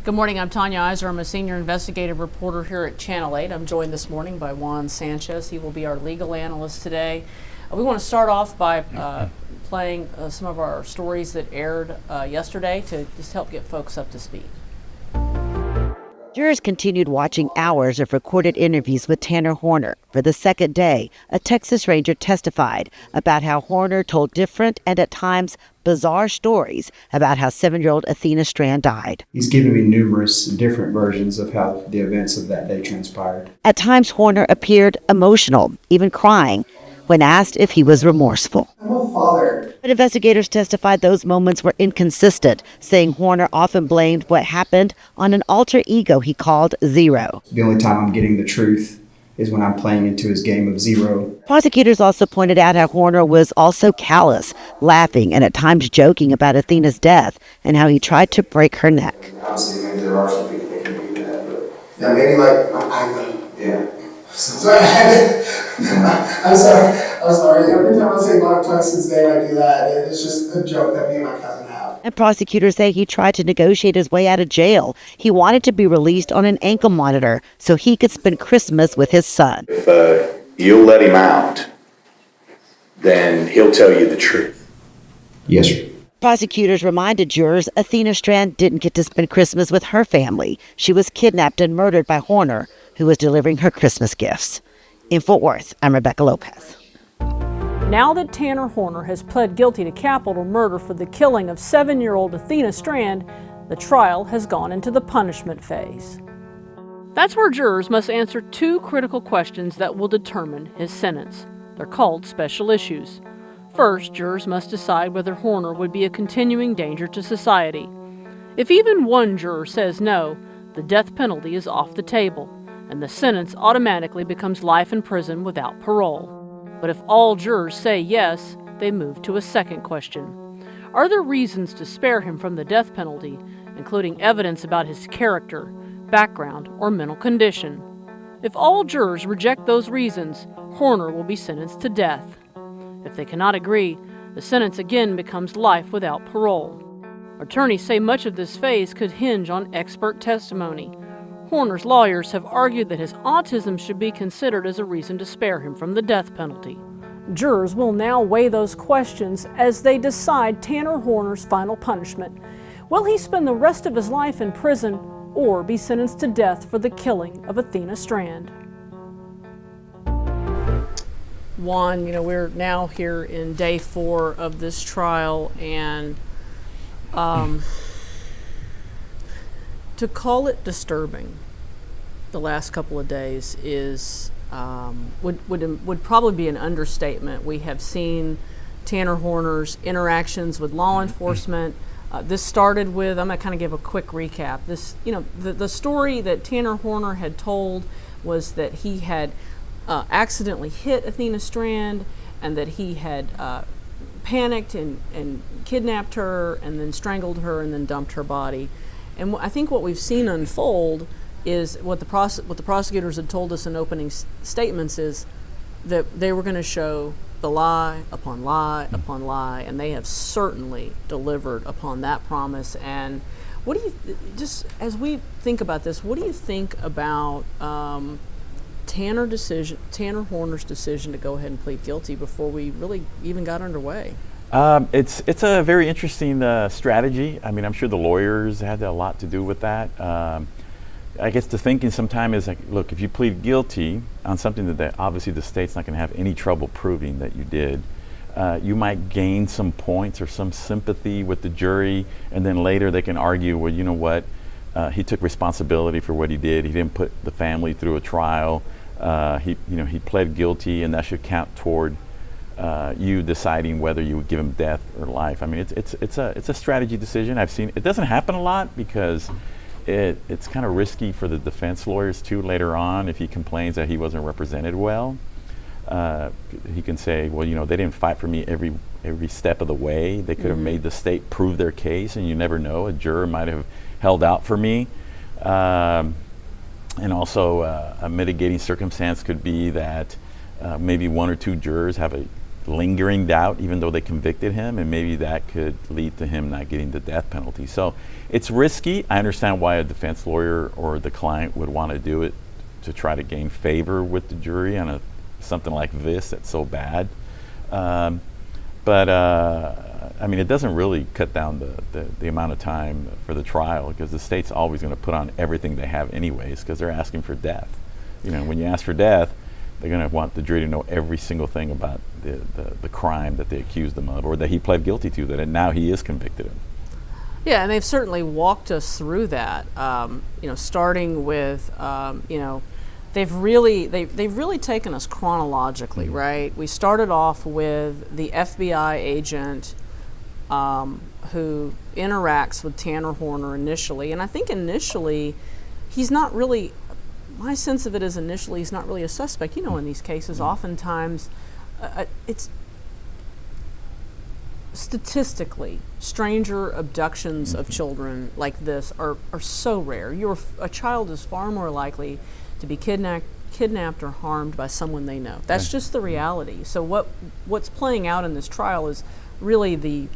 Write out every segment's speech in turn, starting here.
Good morning, I'm Tanya Iser. I'm a senior investigative reporter here at Channel 8. I'm joined this morning by Juan Sanchez. He will be our legal analyst today. We want to start off by playing some of our stories that aired yesterday to just help get folks up to speed. Jurors continued watching hours of recorded interviews with Tanner Horner. For the second day, a Texas Ranger testified about how Horner told different and at times bizarre stories about how 7-year-old Athena Strand died. He's given me numerous different versions of how the events of that day transpired. At times, Horner appeared emotional, even crying, when asked if he was remorseful. I'm a father. But investigators testified those moments were inconsistent, saying Horner often blamed what happened on an alter ego he called Zero. The only time I'm getting the truth is when I'm playing into his game of Zero. Prosecutors also pointed out how Horner was also callous, laughing and at times joking about Athena's death and how he tried to break her neck. Obviously, maybe there are some people that can do that, but yeah, maybe yeah. Sorry, I'm sorry. Every time I say Mark Tyson's name, I do that. It's just a joke that me and my cousin have. And prosecutors say he tried to negotiate his way out of jail. He wanted to be released on an ankle monitor so he could spend Christmas with his son. If you'll let him out, then he'll tell you the truth. Yes, sir. Prosecutors reminded jurors Athena Strand didn't get to spend Christmas with her family. She was kidnapped and murdered by Horner, who was delivering her Christmas gifts. In Fort Worth, I'm Rebecca Lopez. Now that Tanner Horner has pled guilty to capital murder for the killing of 7-year-old Athena Strand, the trial has gone into the punishment phase. That's where jurors must answer two critical questions that will determine his sentence. They're called special issues. First, jurors must decide whether Horner would be a continuing danger to society. If even one juror says no, the death penalty is off the table, and the sentence automatically becomes life in prison without parole. But if all jurors say yes, they move to a second question. Are there reasons to spare him from the death penalty, including evidence about his character, background, or mental condition? If all jurors reject those reasons, Horner will be sentenced to death. If they cannot agree, the sentence again becomes life without parole. Attorneys say much of this phase could hinge on expert testimony. Horner's lawyers have argued that his autism should be considered as a reason to spare him from the death penalty. Jurors will now weigh those questions as they decide Tanner Horner's final punishment. Will he spend the rest of his life in prison or be sentenced to death for the killing of Athena Strand? Juan, we're now here in day 4 of this trial, and to call it disturbing the last couple of days is would probably be an understatement. We have seen Tanner Horner's interactions with law enforcement. This started with, I'm going to kind of give a quick recap. The story that Tanner Horner had told was that he had accidentally hit Athena Strand, and that he had panicked and kidnapped her and then strangled her and then dumped her body. And I think what we've seen unfold is what the prosecutors had told us in opening statements is that they were going to show the lie upon lie upon lie, and they have certainly delivered upon that promise. And what do you, just as we think about this, what do you think about Tanner Horner's decision to go ahead and plead guilty before we really even got underway? It's a very interesting strategy. I mean, I'm sure the lawyers had a lot to do with that. I guess the thinking sometimes is like, look, if you plead guilty on something that obviously the state's not going to have any trouble proving that you did, you might gain some points or some sympathy with the jury, and then later they can argue, well, you know what, he took responsibility for what he did. He didn't put the family through a trial. He pled guilty, and that should count toward you deciding whether you would give him death or life. I mean, it's a strategy decision. I've seen it doesn't happen a lot because it's kind of risky for the defense lawyers too. Later on, if he complains that he wasn't represented well, he can say, well, they didn't fight for me every step of the way. They could have made the state prove their case, and you never know. A juror might have held out for me. And also, a mitigating circumstance could be that maybe one or two jurors have a lingering doubt, even though they convicted him, and maybe that could lead to him not getting the death penalty. So it's risky. I understand why a defense lawyer or the client would want to do it, to try to gain favor with the jury on something like this that's so bad. But I mean, it doesn't really cut down the amount of time for the trial, because the state's always going to put on everything they have anyways, because they're asking for death. You know, when you ask for death, they're going to want the jury to know every single thing about the crime that they accused him of, or that he pled guilty to, that now he is convicted of. Yeah, and they've certainly walked us through that. You know, starting with you know, they've really taken us chronologically, right? We started off with the FBI agent who interacts with Tanner Horner initially, and I think initially he's not really. My sense of it is initially he's not really a suspect. You know, in these cases, oftentimes it's statistically, stranger abductions of children like this are so rare. A child is far more likely to be kidnapped or harmed by someone they know. That's just the reality. So what's playing out in this trial is really the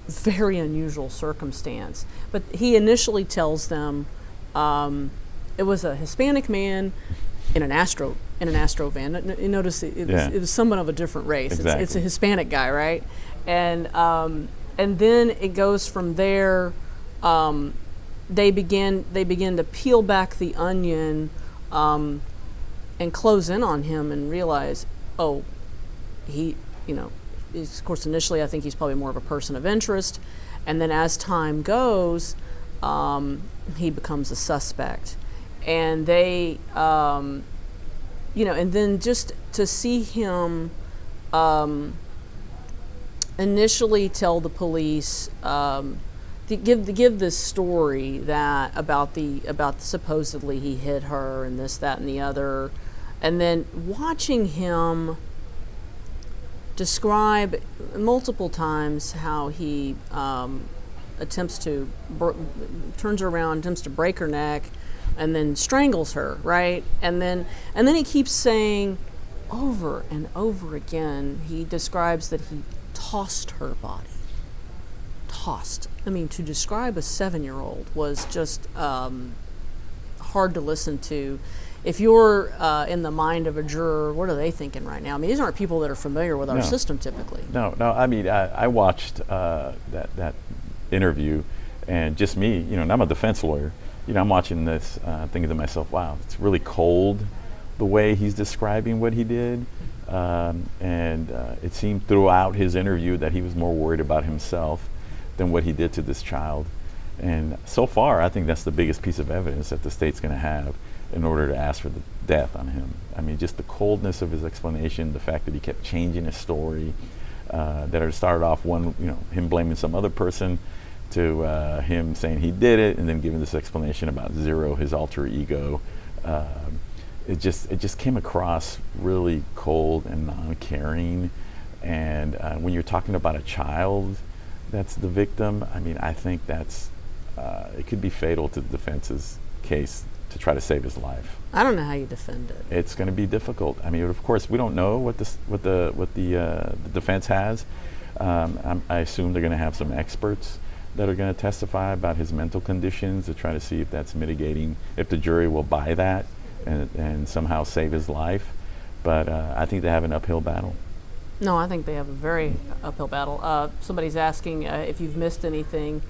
very unusual circumstance. But he initially tells them it was a Hispanic man in an Astro van. You notice it was someone of a different race. Exactly. It's a Hispanic guy, right? And then it goes from there. They begin to peel back the onion and close in on him and realize, oh, he, you know, of course initially I think he's probably more of a person of interest, and then as time goes, he becomes a suspect. And they, you know, and then just to see him initially tell the police, to give this story that about supposedly he hit her and this, that, and the other, and then watching him describe multiple times how he turns her around, attempts to break her neck, and then strangles her, right? And then he keeps saying over and over again, he describes that he tossed her body. Tossed. I mean, to describe a 7-year-old was just hard to listen to. If you're in the mind of a juror, what are they thinking right now? I mean, these aren't people that are familiar with our system typically. No. I mean, I watched that interview, and just me, you know, and I'm a defense lawyer. You know, I'm watching this, thinking to myself, wow, it's really cold the way he's describing what he did. And it seemed throughout his interview that he was more worried about himself than what he did to this child. And so far, I think that's the biggest piece of evidence that the state's going to have in order to ask for the death on him. I mean, just the coldness of his explanation, the fact that he kept changing his story, that it started off him blaming some other person, to him saying he did it, and then giving this explanation about Zero, his alter ego. It just came across really cold and non-caring. And when you're talking about a child that's the victim, I mean, I think that's it could be fatal to the defense's case to try to save his life. I don't know how you defend it. It's going to be difficult. I mean, of course, we don't know what the defense has. I assume they're going to have some experts that are going to testify about his mental conditions to try to see if that's mitigating, if the jury will buy that and somehow save his life. But I think they have an uphill battle. No, I think they have a very uphill battle. Somebody's asking if you've missed anything.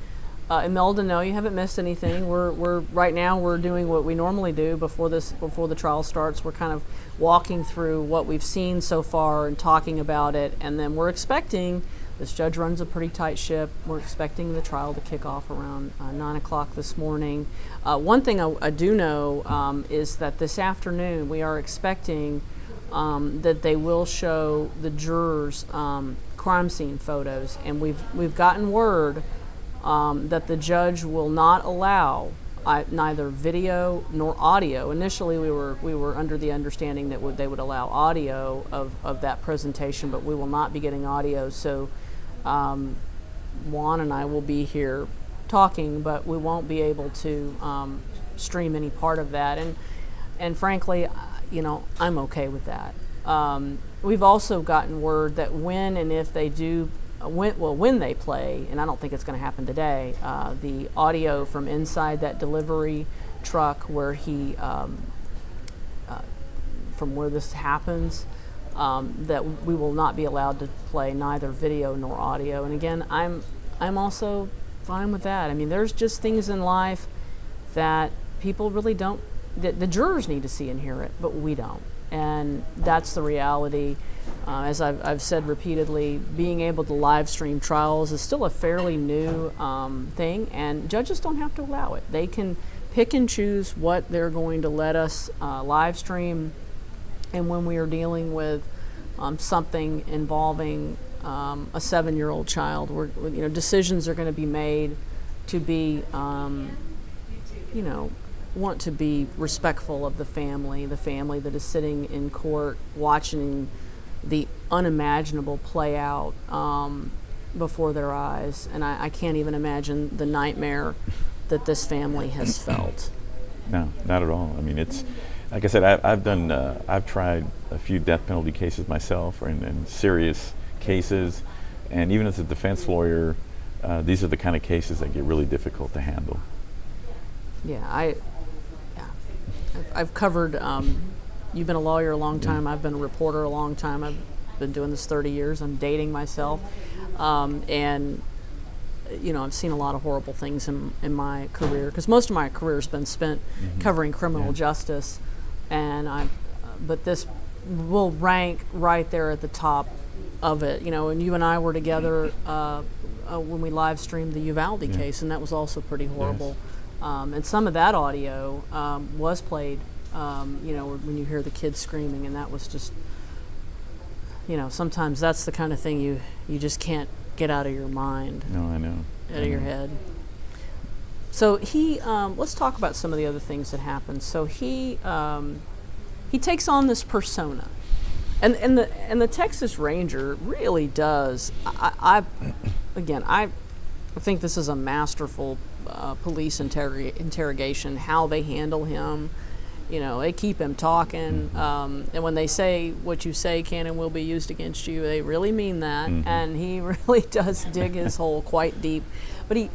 Imelda, no, you haven't missed anything. We're right now we're doing what we normally do before the trial starts. We're kind of walking through what we've seen so far and talking about it, and then we're expecting. This judge runs a pretty tight ship. We're expecting the trial to kick off around 9 o'clock this morning. One thing I do know is that this afternoon we are expecting that they will show the jurors crime scene photos, and we've gotten word that the judge will not allow neither video nor audio. Initially, we were under the understanding that they would allow audio of that presentation, but we will not be getting audio. So Juan and I will be here talking, but we won't be able to stream any part of that. And frankly, you know, I'm okay with that. We've also gotten word that when and if they do, when they play, and I don't think it's going to happen today, the audio from inside that delivery truck where he, from where this happens, that we will not be allowed to play neither video nor audio. And again, I'm also fine with that. I mean, there's just things in life that people really don't, that the jurors need to see and hear it, but we don't. And that's the reality. As I've said repeatedly, being able to live stream trials is still a fairly new thing, and judges don't have to allow it. They can pick and choose what they're going to let us live stream. And when we are dealing with something involving a 7-year-old child, decisions are going to be made to be, want to be respectful of the family that is sitting in court watching the unimaginable play out before their eyes. And I can't even imagine the nightmare that this family has felt. No, not at all. I mean, it's, like I said, I've tried a few death penalty cases myself, and serious cases, and even as a defense lawyer, these are the kind of cases that get really difficult to handle. Yeah, I've covered, you've been a lawyer a long time, I've been a reporter a long time, I've been doing this 30 years, I'm dating myself, and I've seen a lot of horrible things in my career, because most of my career has been spent covering criminal justice, and but this will rank right there at the top of it, and you and I were together when we live streamed the Uvalde case, and that was also pretty horrible. Yes. And some of that audio was played, when you hear the kids screaming, and that was just, sometimes that's the kind of thing you just can't get out of your mind. No, I know. Out of your head. So let's talk about some of the other things that happen. So he takes on this persona, and the Texas Ranger really does. I think this is a masterful police interrogation, how they handle him. They keep him talking, and when they say what you say can and will be used against you, they really mean that. And he really does dig his hole quite deep, but he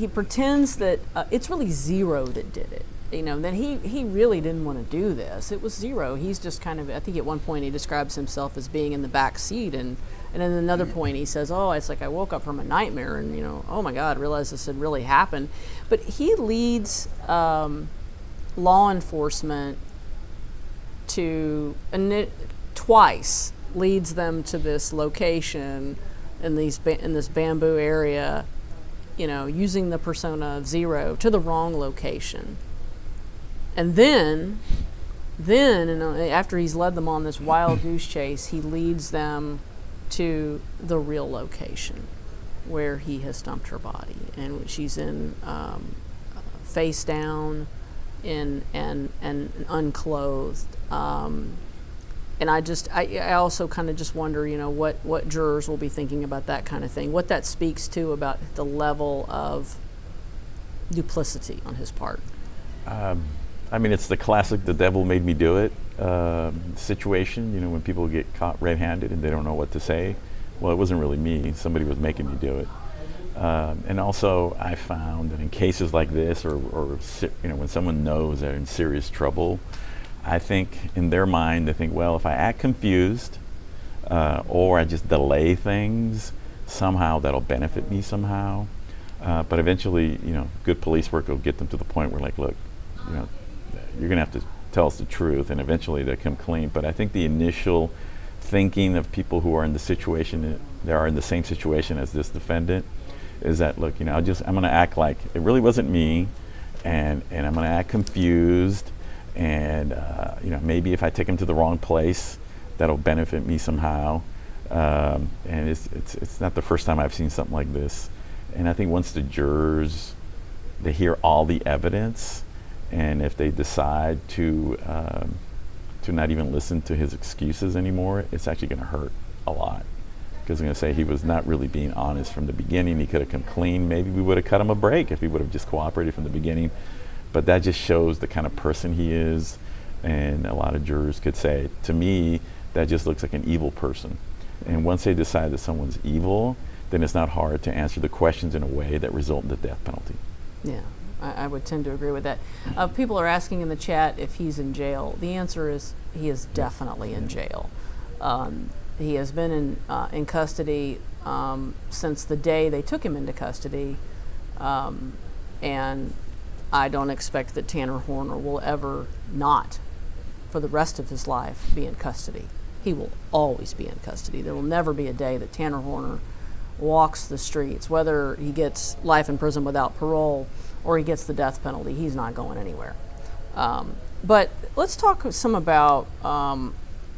pretends that it's really Zero that did it. That he really didn't want to do this. It was Zero. He's just kind of, I think at one point he describes himself as being in the back seat, and at another point he says, oh, it's like I woke up from a nightmare, and oh my God, I realized this had really happened. But he leads law enforcement twice leads them to this location in this bamboo area, using the persona of Zero, to the wrong location. And then after he's led them on this wild goose chase, he leads them to the real location where he has dumped her body, and she's in face down and unclothed. And I also kind of just wonder, what jurors will be thinking about that kind of thing, what that speaks to about the level of duplicity on his part. I mean, it's the classic "the devil made me do it" situation. When people get caught red-handed and they don't know what to say. Well, it wasn't really me. Somebody was making me do it. And also, I found that in cases like this, or when someone knows they're in serious trouble, I think in their mind they think, well, if I act confused or I just delay things, somehow that'll benefit me somehow. But eventually, good police work will get them to the point where, like, look, you're going to have to tell us the truth, and eventually they come clean. But I think the initial thinking of people who are in the situation, they are in the same situation as this defendant, is that, look, I'm going to act like it really wasn't me, and I'm going to act confused, and maybe if I take him to the wrong place, that'll benefit me somehow. And it's not the first time I've seen something like this. And I think once the jurors, they hear all the evidence, and if they decide to not even listen to his excuses anymore, it's actually going to hurt a lot. Because I'm going to say he was not really being honest from the beginning. He could have come clean. Maybe we would have cut him a break if he would have just cooperated from the beginning. But that just shows the kind of person he is. And a lot of jurors could say, to me, that just looks like an evil person. And once they decide that someone's evil, then it's not hard to answer the questions in a way that result in the death penalty. Yeah, I would tend to agree with that. People are asking in the chat if he's in jail. The answer is he is definitely in jail. He has been in custody since the day they took him into custody, and I don't expect that Tanner Horner will ever not, for the rest of his life, be in custody. He will always be in custody. There will never be a day that Tanner Horner walks the streets, whether he gets life in prison without parole or he gets the death penalty. He's not going anywhere. But let's talk some about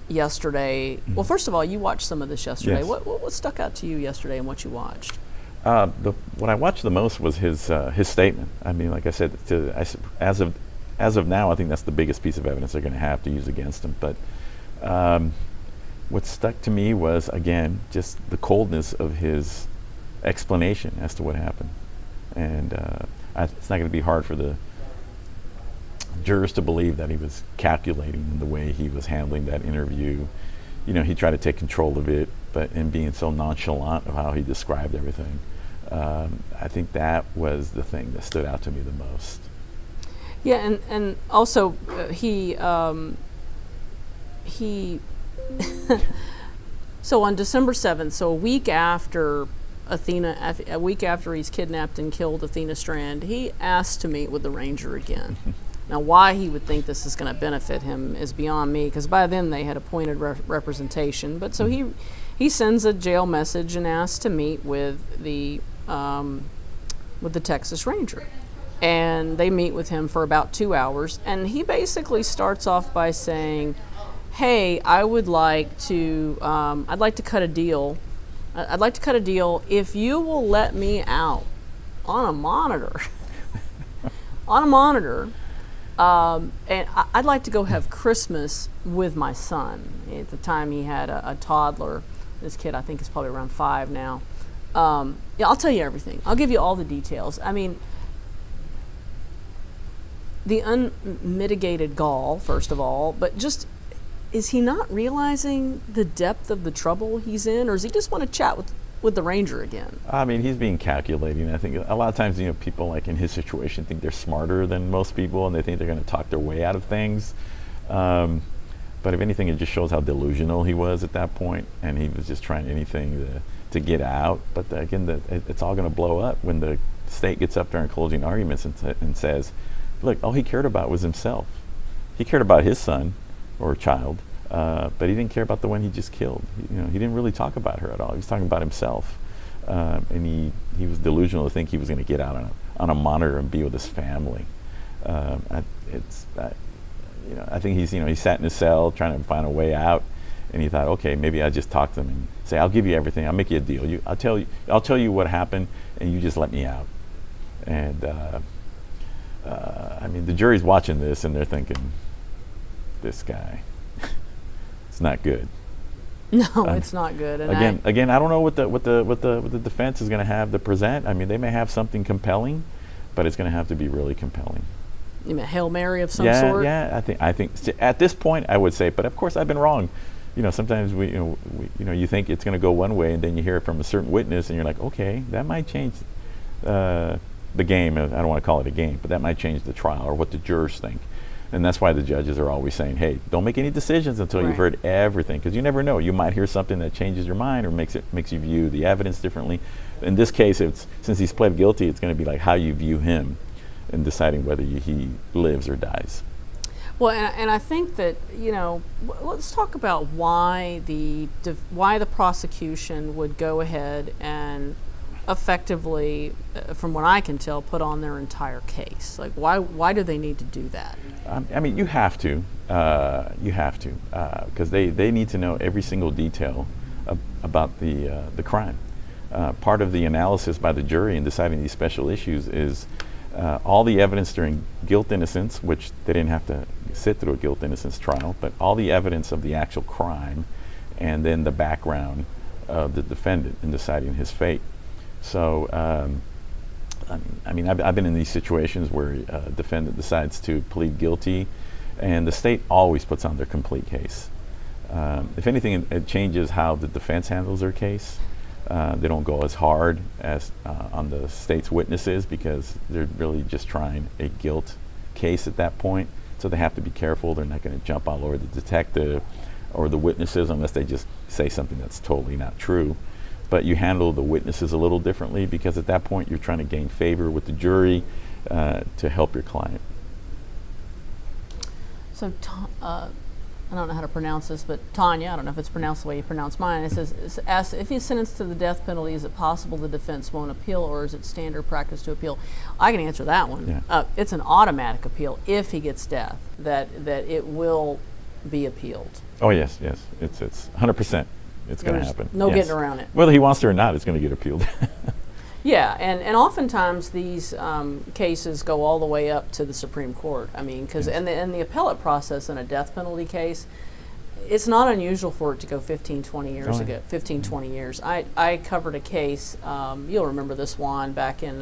yesterday. Well, first of all, you watched some of this yesterday. Yes. What stuck out to you yesterday and what you watched? What I watched the most was his statement. I mean, like I said, as of now, I think that's the biggest piece of evidence they're going to have to use against him. But what stuck to me was, again, just the coldness of his explanation as to what happened. And it's not going to be hard for the jurors to believe that he was calculating in the way he was handling that interview. You know, he tried to take control of it, but in being so nonchalant of how he described everything. I think that was the thing that stood out to me the most. Yeah, and also he so on December 7th, so a week after he's kidnapped and killed Athena Strand, he asked to meet with the ranger again. Now, why he would think this is going to benefit him is beyond me, because by then they had appointed representation. But so he sends a jail message and asks to meet with the Texas Ranger, and they meet with him for about 2 hours. And he basically starts off by saying, "Hey, I'd like to cut a deal. I'd like to cut a deal if you will let me out on a monitor, on a monitor." And I'd like to go have Christmas with my son. At the time, he had a toddler. This kid, I think, is probably around 5 now. Yeah, I'll tell you everything. I'll give you all the details. I mean, the unmitigated gall, first of all, but just, is he not realizing the depth of the trouble he's in, or does he just want to chat with the ranger again? I mean, he's being calculating. I think a lot of times, people like in his situation think they're smarter than most people, and they think they're going to talk their way out of things. But if anything, it just shows how delusional he was at that point, and he was just trying anything to get out. But again, it's all going to blow up when the state gets up there in closing arguments and says, look, all he cared about was himself. He cared about his son or child, but he didn't care about the one he just killed. He didn't really talk about her at all. He was talking about himself, and he was delusional to think he was going to get out on a monitor and be with his family. I think he sat in his cell trying to find a way out, and he thought, okay, maybe I just talk to them and say, I'll give you everything. I'll make you a deal. I'll tell you what happened, and you just let me out. And I mean, the jury's watching this, and they're thinking, this guy, it's not good. No, it's not good. And again, I don't know what the defense is going to have to present. I mean, they may have something compelling, but it's going to have to be really compelling. You mean a Hail Mary of some sort? Yeah, I think at this point I would say, but of course I've been wrong. Sometimes you think it's going to go one way, and then you hear it from a certain witness, and you're like, okay, that might change the game. I don't want to call it a game, but that might change the trial or what the jurors think. And that's why the judges are always saying, hey, don't make any decisions until you've heard everything, because you never know. You might hear something that changes your mind or makes you view the evidence differently. In this case, since he's pled guilty, it's going to be like how you view him in deciding whether he lives or dies. Well, and I think that, let's talk about why the prosecution would go ahead and effectively, from what I can tell, put on their entire case. Like, why do they need to do that? I mean, you have to, because they need to know every single detail about the crime. Part of the analysis by the jury in deciding these special issues is all the evidence during guilt innocence, which they didn't have to sit through a guilt innocence trial, but all the evidence of the actual crime, and then the background of the defendant in deciding his fate. So, I mean, I've been in these situations where a defendant decides to plead guilty, And the state always puts on their complete case. If anything, it changes how the defense handles their case. They don't go as hard as on the state's witnesses because they're really just trying a guilt case at that point. So they have to be careful. They're not going to jump all over the detective or the witnesses unless they just say something that's totally not true. But you handle the witnesses a little differently because at that point you're trying to gain favor with the jury to help your client. So, I don't know how to pronounce this, but Tanya, I don't know if it's pronounced the way you pronounce mine. It says, asks, if he's sentenced to the death penalty, is it possible the defense won't appeal, or is it standard practice to appeal? I can answer that one. Yeah. It's an automatic appeal if he gets death, that it will be appealed. Oh yes, yes, it's 100%. It's going to There's happen. no Yes. getting around it. Whether he wants to or not, it's going to get appealed. Yeah, and oftentimes these cases go all the way up to the Supreme Court. I mean, because Yes. and the appellate process in a death penalty case, it's not unusual for it to go 15, 20 years Oh, yeah. ago. 15, 20 years. I covered a case. You'll remember this one back in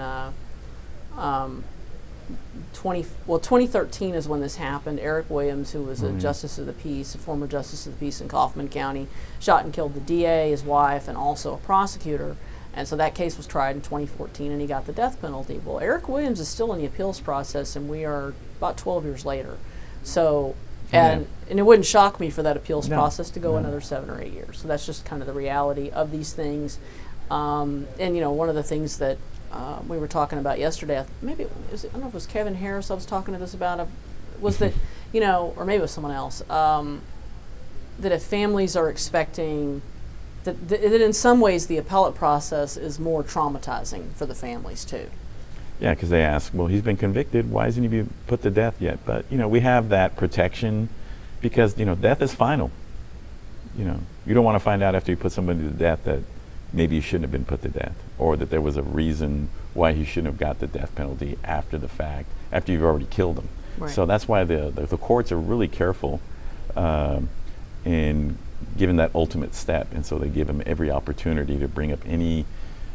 2013 is when this happened. Eric Williams, who was a justice of the peace, a former justice of the peace in Kaufman County, shot and killed the DA, his wife, and also a prosecutor. And so that case was tried in 2014, and he got the death penalty. Well, Eric Williams is still in the appeals process, and we are about 12 years later. So, and it wouldn't shock me for that appeals process to go another 7 or 8 years. So that's just kind of the reality of these things. And you know, one of the things that we were talking about yesterday, maybe I don't know if it was Kevin Harris I was talking to this about, was that, you know, or maybe it was someone else, that if families are expecting that in some ways the appellate process is more traumatizing for the families too. Yeah, because they ask, well, he's been convicted. Why isn't he being put to death yet? But, you know, we have that protection because, you know, death is final. You know, you don't want to find out after you put somebody to death that maybe he shouldn't have been put to death or that there was a reason why he shouldn't have got the death penalty after the fact, after you've already killed him. Right. So that's why the courts are really careful in giving that ultimate step. And so they give him every opportunity to bring up any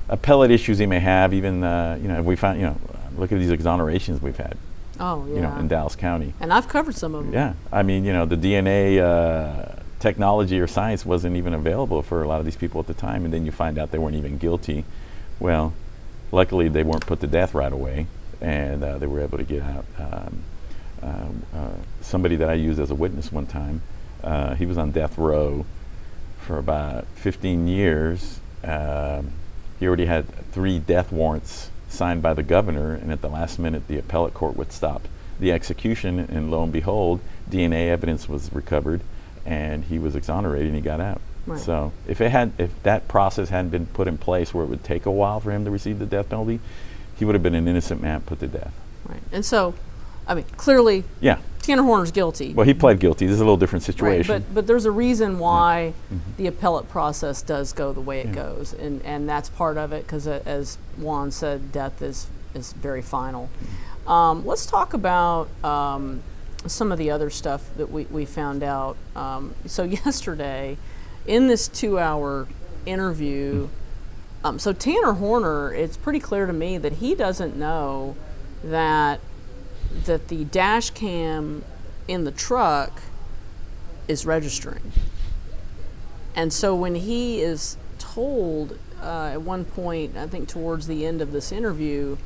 appellate issues he may have, even, you know, we found, you know, look at these exonerations we've had, Oh yeah. you know, in Dallas County. And I've covered some of them. Yeah, I mean, you know, the DNA technology or science wasn't even available for a lot of these people at the time, and then you find out they weren't even guilty. Well, luckily they weren't put to death right away, and they were able to get out. Somebody that I used as a witness one time, he was on death row for about 15 years. He already had 3 death warrants signed by the governor, and at the last minute the appellate court would stop the execution, and lo and behold, DNA evidence was recovered and he was exonerated and he got out. Right. So if that process hadn't been put in place where it would take a while for him to receive the death penalty, he would have been an innocent man put to death. Right. And so, I mean, clearly Yeah. Tanner Horner's guilty. Well, he pled guilty. This is a little different situation. Right, but there's a reason why the appellate process does go the way it goes, and that's part of it because, as Juan said, death is very final. Let's talk about some of the other stuff that we found out. So yesterday, in this 2-hour interview, so Tanner Horner, it's pretty clear to me that he doesn't know that the dash cam in the truck is registering. And so when he is told at one point, I think towards the end of this interview,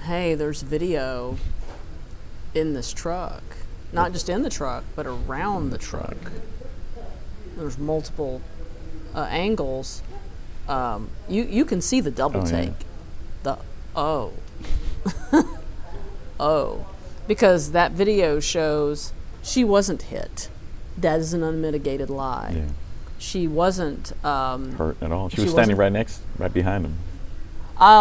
hey, there's video in this truck, not just in the truck, but around the truck. There's multiple angles. You can see the double take. The because that video shows she wasn't hit. That is an unmitigated lie. Yeah. She wasn't Hurt at all. She was wasn't- standing right behind him. I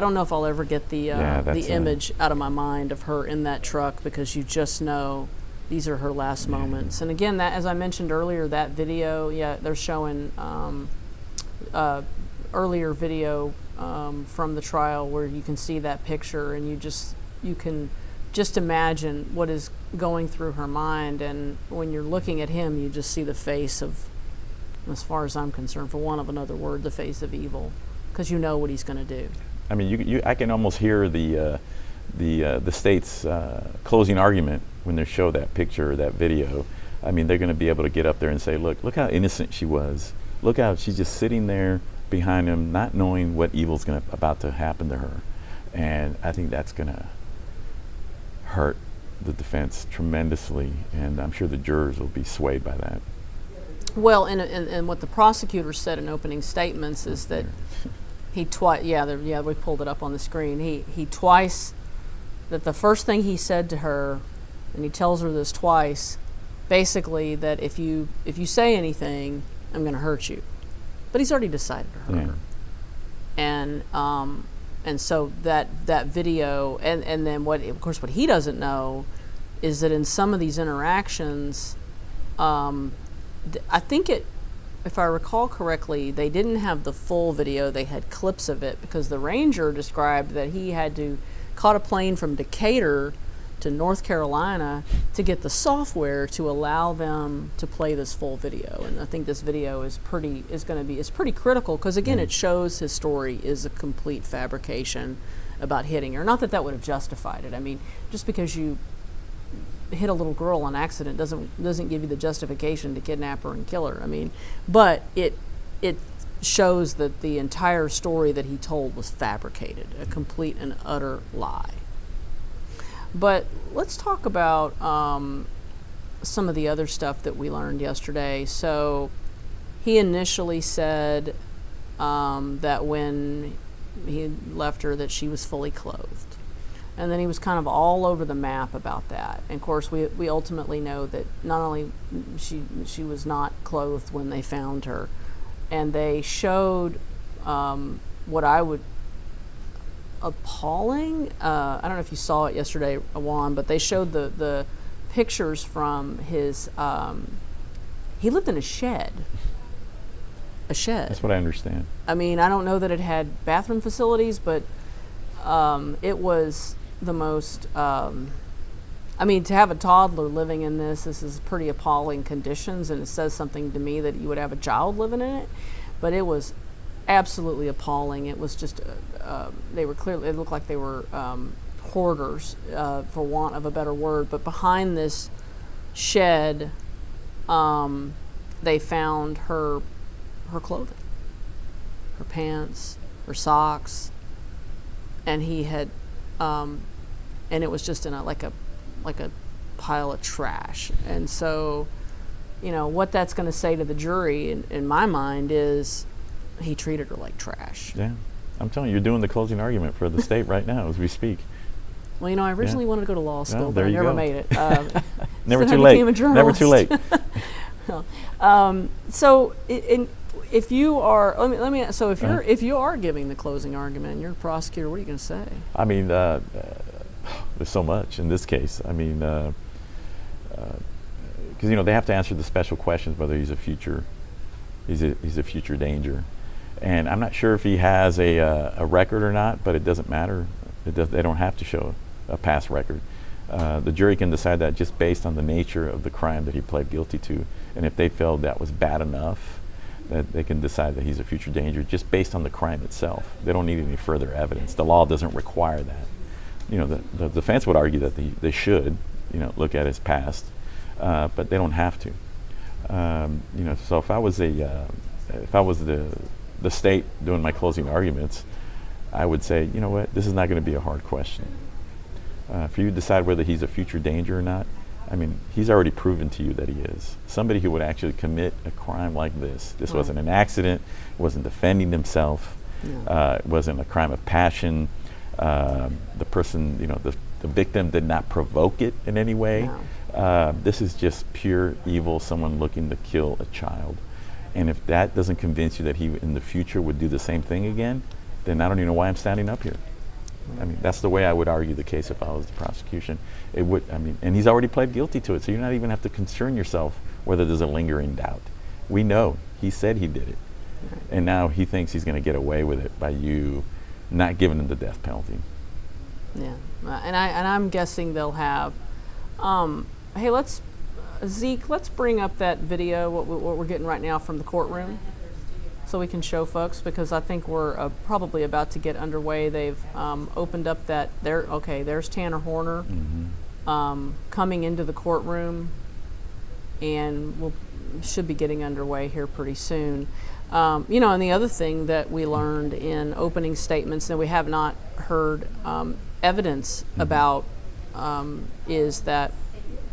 don't know if I'll ever get the that's, image out of my mind of her in that truck, because you just know these are her last moments. And again, that, as I mentioned earlier, that video, they're showing earlier video from the trial where you can see that picture, and you can just imagine what is going through her mind. And when you're looking at him, you just see the face of, as far as I'm concerned, for want of another word, the face of evil, because you know what he's going to do. I mean, I can almost hear the the state's closing argument, when they show that picture or that video, I mean, they're going to be able to get up there and say, look how innocent she was. Look how she's just sitting there behind him, not knowing what evil's about to happen to her. And I think that's going to hurt the defense tremendously, and I'm sure the jurors will be swayed by that. Well, and what the prosecutor said in opening statements is that he twice, we pulled it up on the screen. He twice, that the first thing he said to her, and he tells her this twice, basically that if you say anything, I'm going to hurt you. But he's already decided to hurt her. And so that video, and then what he doesn't know is that in some of these interactions, I think if I recall correctly, they didn't have the full video, they had clips of it, because the ranger described that he had to caught a plane from Decatur to North Carolina to get the software to allow them to play this full video. And I think this video is pretty critical, because again, it shows his story is a complete fabrication about hitting her. Not that that would have justified it. I mean, just because you hit a little girl on accident doesn't give you the justification to kidnap her and kill her. I mean, but it shows that the entire story that he told was fabricated, a complete and utter lie. But let's talk about some of the other stuff that we learned yesterday. So he initially said that when he left her that she was fully clothed. And then he was kind of all over the map about that. And of course, we ultimately know that not only she was not clothed when they found her, and they showed what I would appalling. I don't know if you saw it yesterday, Juan, but they showed the pictures from his. He lived in a shed. A shed. That's what I understand. I mean, I don't know that it had bathroom facilities, but it was the most. I mean, to have a toddler living in this is pretty appalling conditions, and it says something to me that you would have a child living in it. But it was absolutely appalling. It was just, they were clearly, it looked like they were hoarders, for want of a better word. But behind this shed, they found her clothing, her pants, her socks, and he had, and it was just in like a pile of trash. And so, you know, what that's going to say to the jury in my mind is he treated her like trash. Yeah, I'm telling you, you're doing the closing argument for the state right now as we speak. Well, you know, I originally wanted to go to law school, but I never made it. Never too late. Never too late. So, if you are, so if you are giving the closing argument and you're a prosecutor, what are you going to say? I mean, there's so much in this case. I mean, because you know they have to answer the special questions whether he's a future danger, and I'm not sure if he has a record or not, but it doesn't matter. They don't have to show a past record. The jury can decide that just based on the nature of the crime that he pled guilty to, and if they felt that was bad enough, that they can decide that he's a future danger just based on the crime itself. They don't need any further evidence. The law doesn't require that. You know, the defense would argue that they should, you know, look at his past, but they don't have to. You know, so if I was the state doing my closing arguments, I would say, you know what, this is not going to be a hard question. For you to decide whether he's a future danger or not, I mean, he's already proven to you that he is. Somebody who would actually commit a crime like this. This wasn't an accident, wasn't defending himself, it wasn't a crime of passion. The person, you know, the victim did not provoke it in any way. No. This is just pure evil, someone looking to kill a child. And if that doesn't convince you that he in the future would do the same thing again, then I don't even know why I'm standing up here. I mean, that's the way I would argue the case if I was the prosecution. It would, I mean, and he's already pled guilty to it, so you're not even have to concern yourself whether there's a lingering doubt. We know he said he did it, and now he thinks he's going to get away with it by you not giving him the death penalty. Yeah, and I'm guessing they'll have. Hey, Zeke, let's bring up that video what we're getting right now from the courtroom. so we can show folks, because I think we're probably about to get underway. They've opened up that, there's Tanner Horner coming into the courtroom, and we'll should be getting underway here pretty soon. And the other thing that we learned in opening statements that we have not heard evidence about is that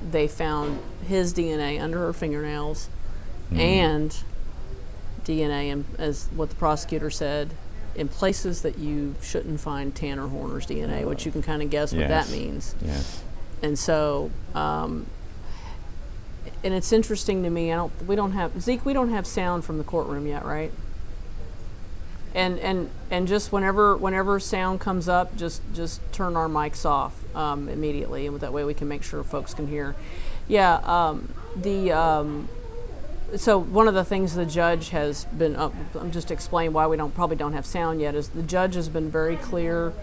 they found his DNA under her fingernails and DNA, as what the prosecutor said, in places that you shouldn't find Tanner Horner's DNA, which you can kind of guess what that means. Yes. And so, and it's interesting to me. We don't have sound from the courtroom yet, right? And just whenever sound comes up, just turn our mics off immediately, and that way we can make sure folks can hear. Yeah. So one of the things the judge has been, I'm just explaining why we probably don't have sound yet, is the judge has been very clear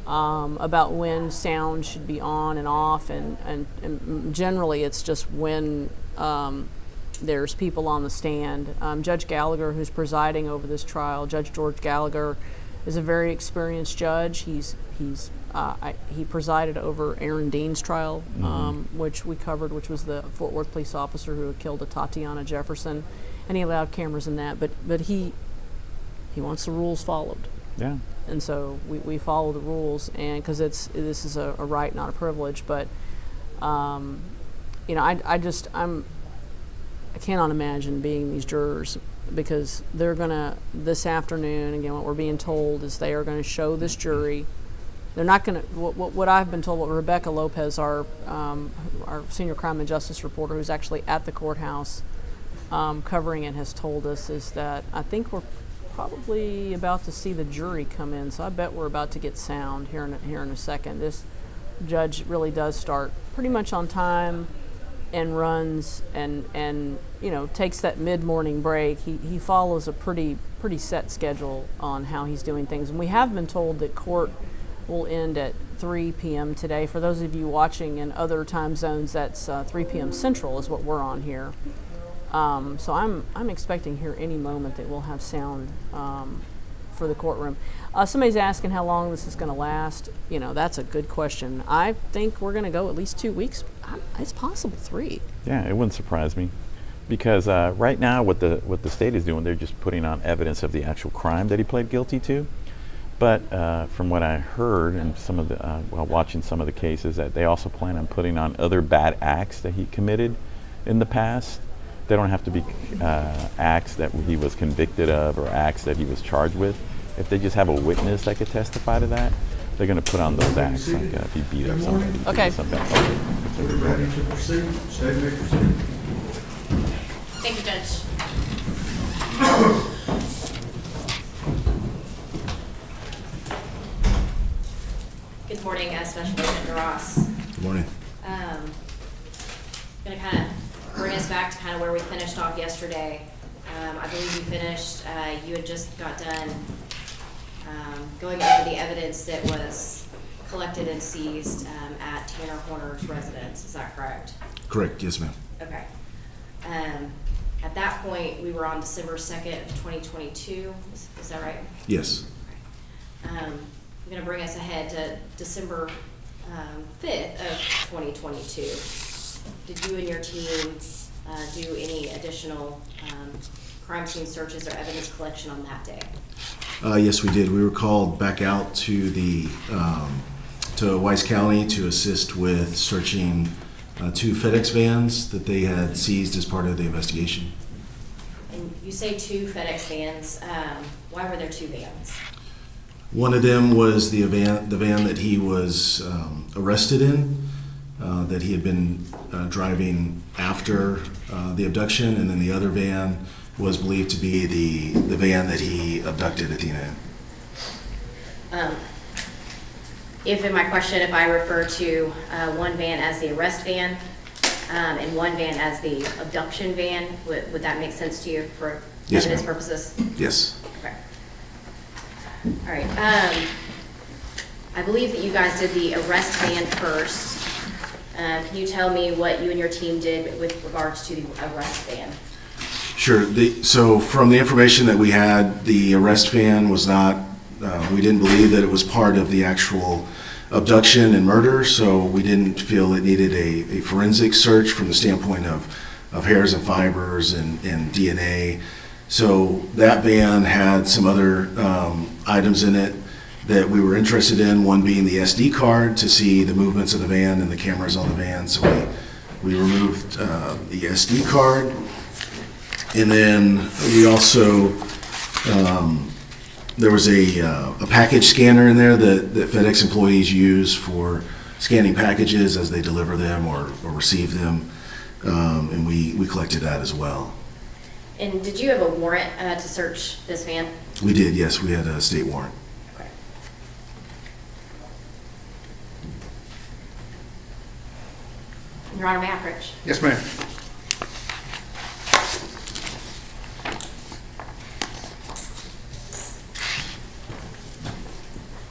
about when sound should be on and off, and generally it's just when there's people on the stand. Judge Gallagher, who's presiding over this trial, Judge George Gallagher, is a very experienced judge. He presided over Aaron Dean's trial, which we covered, which was the Fort Worth police officer who had killed a Tatiana Jefferson, and he allowed cameras in that. But he wants the rules followed. Yeah. And so we follow the rules, and because this is a right, not a privilege. But I cannot imagine being these jurors, because they're gonna, this afternoon, again, what we're being told is they are going to show this jury. They're not going to, what I've been told, what Rebecca Lopez, our senior crime and justice reporter, who's actually at the courthouse covering it, has told us, is that I think we're probably about to see the jury come in. So I bet we're about to get sound here in a second. This judge really does start pretty much on time and runs and takes that mid-morning break. He follows a pretty set schedule on how he's doing things. And we have been told that court will end at 3 p.m. today. For those of you watching in other time zones, that's 3 p.m. Central is what we're on here. So I'm expecting here any moment that we'll have sound for the courtroom. Somebody's asking how long this is going to last. That's a good question. I think we're going to go at least 2 weeks. It's possible 3. Yeah, it wouldn't surprise me, because right now what the state is doing, they're just putting on evidence of the actual crime that he pled guilty to. But from what I heard and some of the while watching some of the cases, that they also plan on putting on other bad acts that he committed in the past. They don't have to be acts that he was convicted of or acts that he was charged with. If they just have a witness that could testify to that, they're going to put on those acts, like if he beat up somebody. Okay. We're ready to proceed. State may proceed. Thank you, Judge. Good morning, Special Agent Ross. Good morning. Going to kind of bring us back to kind of where we finished off yesterday. I believe you finished, you had just got done going over the evidence that was collected and seized at Tanner Horner's residence. Is that correct? Correct, yes, ma'am. Okay. At that point, we were on December 2nd of 2022. Is that right? Yes. I'm going to bring us ahead to December 5th of 2022. Did you and your team do any additional crime scene searches or evidence collection on that day? Yes, we did. We were called back out to to Weiss County to assist with searching 2 FedEx vans that they had seized as part of the investigation. And you say 2 FedEx vans. Why were there 2 vans? One of them was the van that he was arrested in, that he had been driving after the abduction, and then the other van was believed to be the van that he abducted Athena in. If in my question, if I refer to one van as the arrest van and one van as the abduction van, would that make sense to you for Yes, evidence ma'am. purposes? Yes. Okay. All right. I believe that you guys did the arrest van first. Can you tell me what you and your team did with regards to the arrest van? Sure. So from the information that we had, the arrest van was not, we didn't believe that it was part of the actual abduction and murder, so we didn't feel it needed a forensic search from the standpoint of hairs and fibers and DNA. So that van had some other items in it that we were interested in, one being the SD card to see the movements of the van and the cameras on the van. So we removed the SD card. And then we also, there was a package scanner in there that FedEx employees use for scanning packages as they deliver them or receive them. And we collected that as well. And did you have a warrant to search this van? We did, yes. We had a state warrant. Okay. Your Honor, may I approach? Yes, ma'am.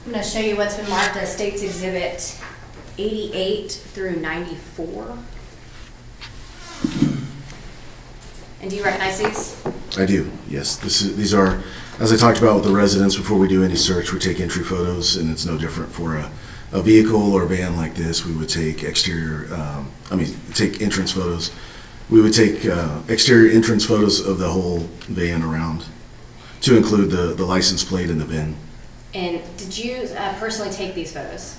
I'm going to show you what's been marked as State's Exhibit 88 through 94. And do you recognize these? I do, yes. These are, as I talked about with the residents, before we do any search, we take entry photos, and it's no different for a vehicle or a van like this. We would take take entrance photos. We would take exterior entrance photos of the whole van around, to include the license plate and the VIN. And did you personally take these photos?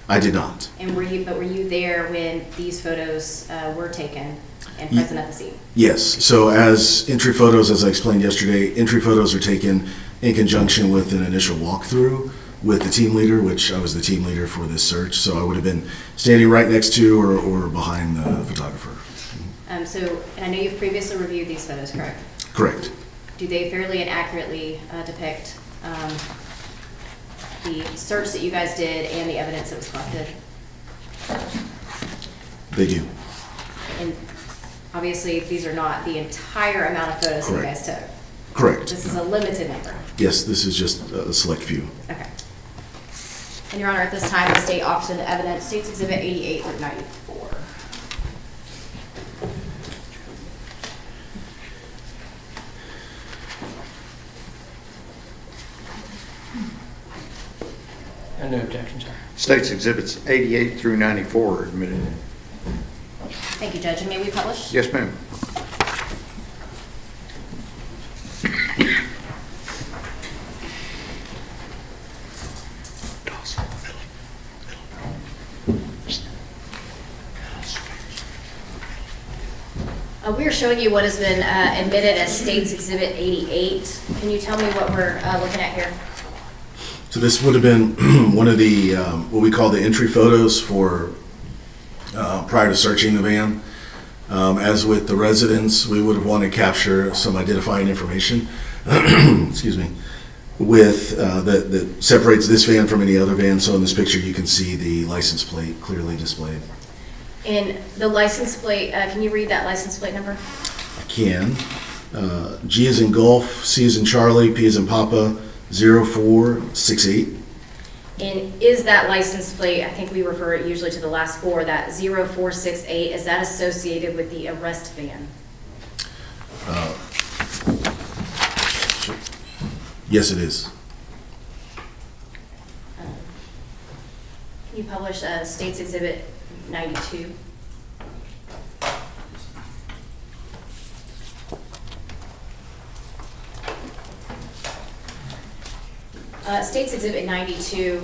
I did not. And were you there when these photos were taken and present at the scene? Yes. So as entry photos, as I explained yesterday, entry photos are taken in conjunction with an initial walkthrough with the team leader, which I was the team leader for this search. So I would have been standing right next to or behind the photographer. And I know you've previously reviewed these photos, correct? Correct. Do they fairly and accurately depict the search that you guys did and the evidence that was collected? They do. And obviously, these are not the entire amount of photos that you guys took. Correct. This is a limited number. Yes, this is just a select few. Okay. And Your Honor, at this time, the state offers the evidence, State's Exhibit 88 through 94. No objection, sir. State's Exhibits 88 through 94 are admitted. Thank you, Judge. And may we publish? Yes, ma'am. We are showing you what has been admitted as State's Exhibit 88. Can you tell me what we're looking at here? So this would have been one of the, what we call the entry photos for prior to searching the van. As with the residents, we would have wanted to capture some identifying information, excuse me, with that separates this van from any other van. So in this picture, you can see the license plate clearly displayed. And the license plate, can you read that license plate number? I can. G is in Golf, C is in Charlie, P is in Papa, 0468. And is that license plate, I think we refer it usually to the last four, that 0468, is that associated with the arrest van? Yes, it is. Can you publish State's Exhibit 92? State's Exhibit 92.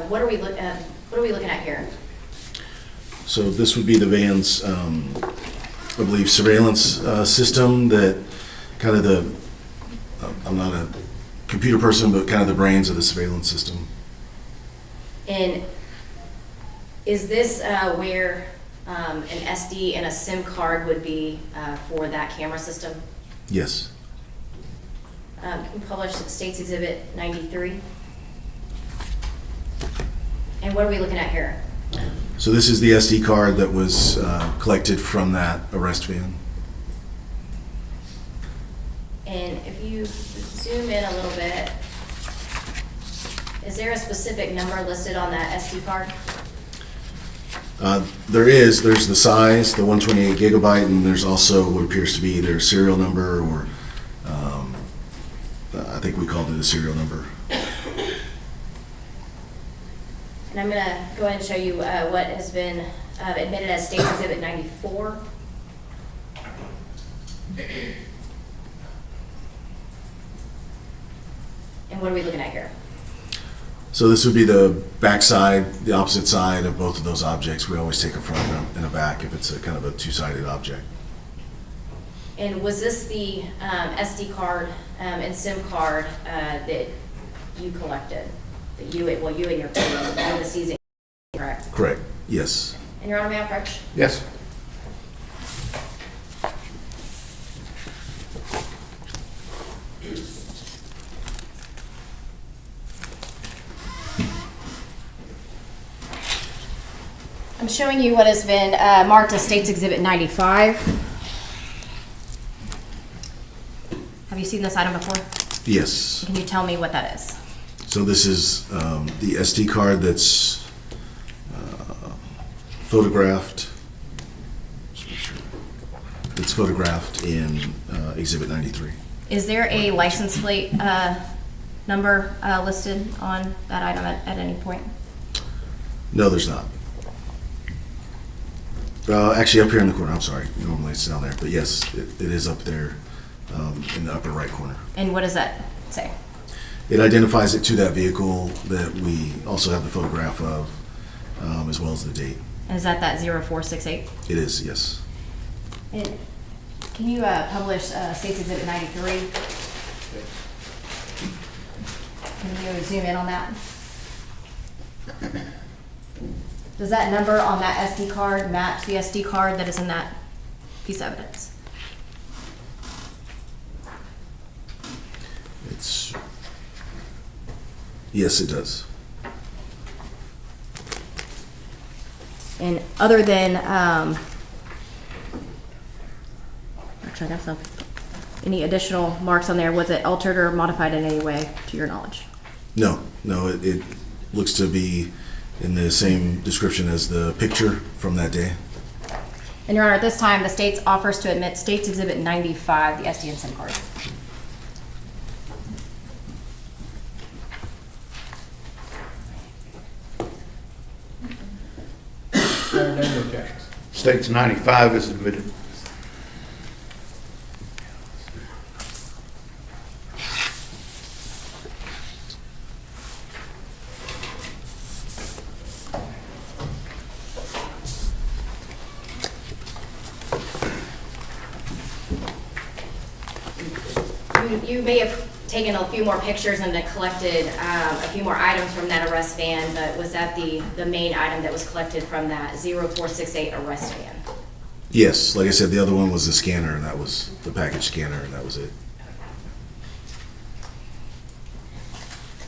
What are we looking at here? So this would be the van's, I believe, surveillance system that kind of the, I'm not a computer person, but kind of the brains of the surveillance system. And is this where an SD and a SIM card would be for that camera system? Yes. Can you publish State's Exhibit 93? And what are we looking at here? So this is the SD card that was collected from that arrest van. And if you zoom in a little bit, is there a specific number listed on that SD card? There's the size, the 128 gigabyte, and there's also what appears to be either a serial number or, I think we called it a serial number. And I'm going to go ahead and show you what has been admitted as State's Exhibit 94. And what are we looking at here? So this would be the back side, the opposite side of both of those objects. We always take a front and a back if it's a kind of a two-sided object. And was this the SD card and SIM card that you collected? That you and your team, the seizing, correct? Correct, yes. And Your Honor, may I approach? Yes. I'm showing you what has been marked as State's Exhibit 95. Have you seen this item before? Yes. Can you tell me what that is? So this is the SD card that's photographed. Just make sure. It's photographed in Exhibit 93. Is there a license plate number listed on that item at any point? No, there's not. Actually, up here in the corner. I'm sorry. Normally it's down there, but yes, it is up there in the upper right corner. And what does that say? It identifies it to that vehicle that we also have the photograph of, as well as the date. And is that 0468? It is, yes. And can you publish State's Exhibit 93? Can you zoom in on that? Does that number on that SD card match the SD card that is in that piece of evidence? Yes, it does. And other than, actually, that's not, any additional marks on there, was it altered or modified in any way, to your knowledge? No, it looks to be in the same description as the picture from that day. And Your Honor, at this time, the state offers to admit State's Exhibit 95, the SD and SIM card. There are no objections. State's 95 is admitted. You may have taken a few more pictures and then collected a few more items from that arrest van, but was that the main item that was collected from that 0468 arrest van? Yes, like I said, the other one was the scanner, and that was the package scanner, and that was it.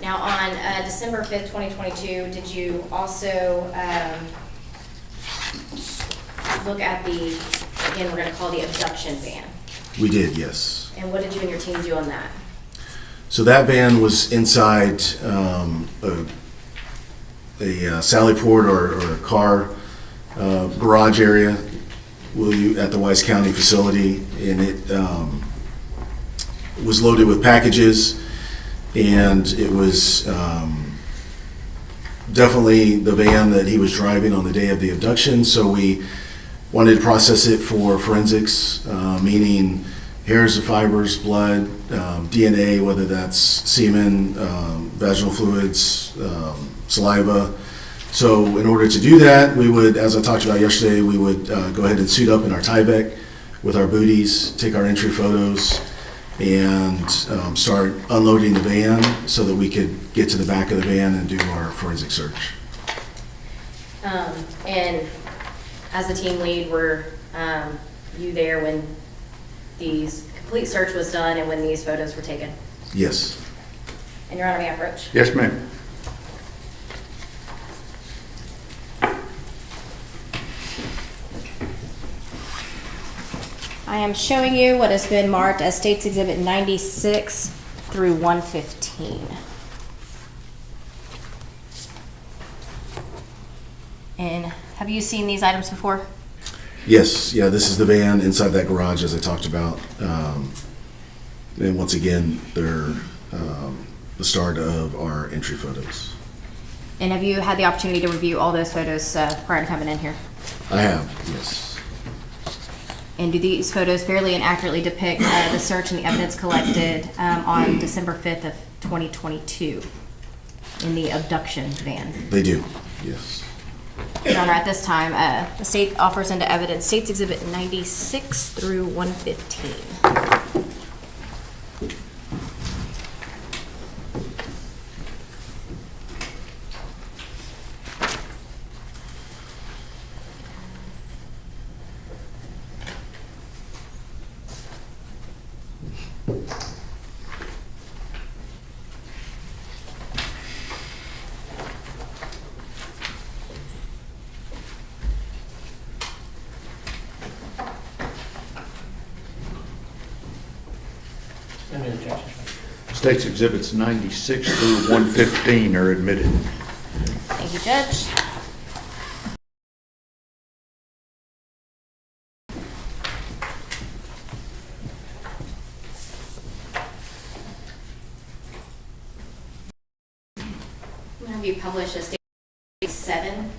Now, on December 5th, 2022, did you also look at the, again, we're going to call the abduction van? We did, yes. And what did you and your team do on that? So that van was inside a sally port or a car garage area at the Wise County facility, and it was loaded with packages, and it was definitely the van that he was driving on the day of the abduction. So we wanted to process it for forensics, meaning hairs or fibers, blood, DNA, whether that's semen, vaginal fluids, saliva. So in order to do that, we would, as I talked about yesterday, we would go ahead and suit up in our Tyvek with our booties, take our entry photos, and start unloading the van so that we could get to the back of the van and do our forensic search. And as the team lead, were you there when the complete search was done and when these photos were taken? Yes. And Your Honor, may I approach? Yes, ma'am. I am showing you what has been marked as State's Exhibit 96 through 115. And Have you seen these items before? Yes, yeah, this is the van inside that garage as I talked about. And once again, they're the start of our entry photos. And have you had the opportunity to review all those photos prior to coming in here? I have, yes. And do these photos fairly and accurately depict the search and the evidence collected on December 5th of 2022 in the abduction van? They do, yes. Your Honor, at this time, the state offers into evidence States Exhibit 96 through 115. Any objections? State's Exhibits 96 through 115 are admitted. Thank you, Judge. I'm gonna have you publish a State 7.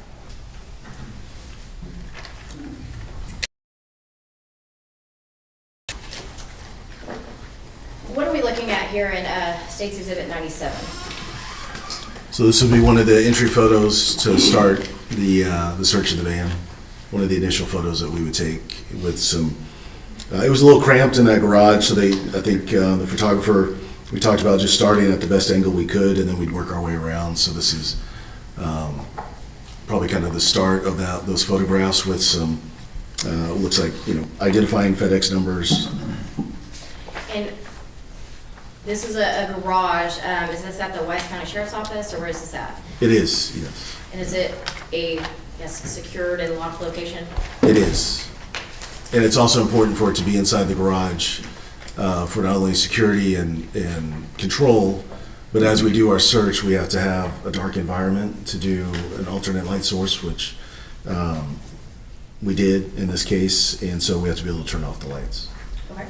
What are we looking at here in States Exhibit 97? So this would be one of the entry photos to start the search of the van. One of the initial photos that we would take with some. It was a little cramped in that garage, so I think the photographer, we talked about just starting at the best angle we could, and then we'd work our way around. So this is probably kind of the start of those photographs with some. Looks like identifying FedEx numbers. And this is a garage. Is this at the Wise County Sheriff's Office, or where is this at? It is, yes. And is it a secured and locked location? It is. And it's also important for it to be inside the garage for not only security and control, but as we do our search, we have to have a dark environment to do an alternate light source, which we did in this case, and so we have to be able to turn off the lights. Okay.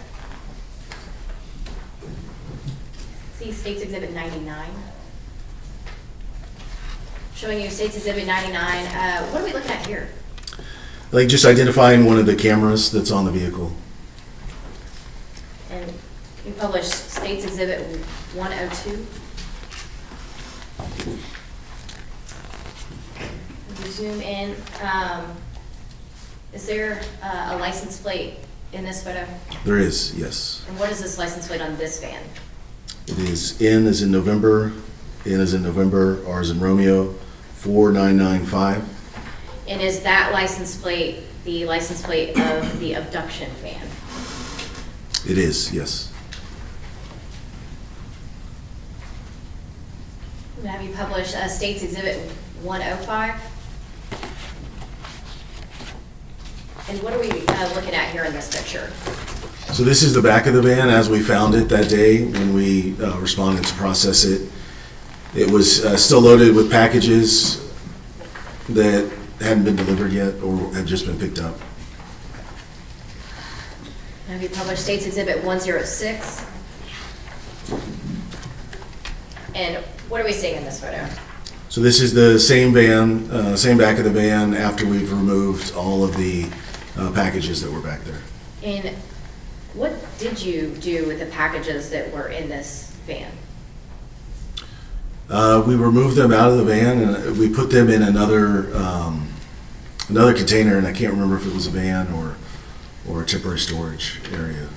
See States Exhibit 99. Showing you States Exhibit 99. What are we looking at here? Like just identifying one of the cameras that's on the vehicle. And you published States Exhibit 102. You zoom in. Is there a license plate in this photo? There is, yes. And what is this license plate on this van? It is N as in November, N as in November, R as in Romeo, 4995. And is that license plate the license plate of the abduction van? It is, yes. And have you published States Exhibit 105? And what are we looking at here in this picture? So this is the back of the van as we found it that day when we responded to process it. It was still loaded with packages that hadn't been delivered yet or had just been picked up. Have you published States Exhibit 106? And what are we seeing in this photo? So this is the same van, same back of the van after we've removed all of the packages that were back there. And what did you do with the packages that were in this van? We removed them out of the van and we put them in another container, and I can't remember if it was a van or a temporary storage area.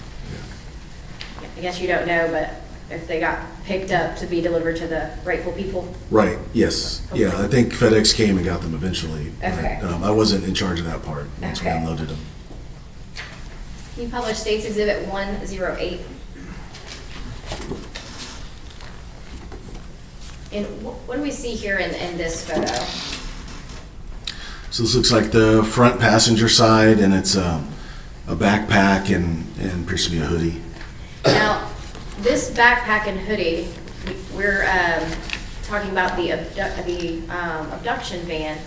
Yeah. I guess you don't know, but if they got picked up to be delivered to the rightful people? Right, yes. Okay. Yeah, I think FedEx came and got them eventually. Okay. But, I wasn't in charge of that part once we Okay. unloaded them. You published States Exhibit 108. And what do we see here in this photo? So this looks like the front passenger side, and it's a backpack and appears to be a hoodie. Now, this backpack and hoodie, we're talking about the abduction van.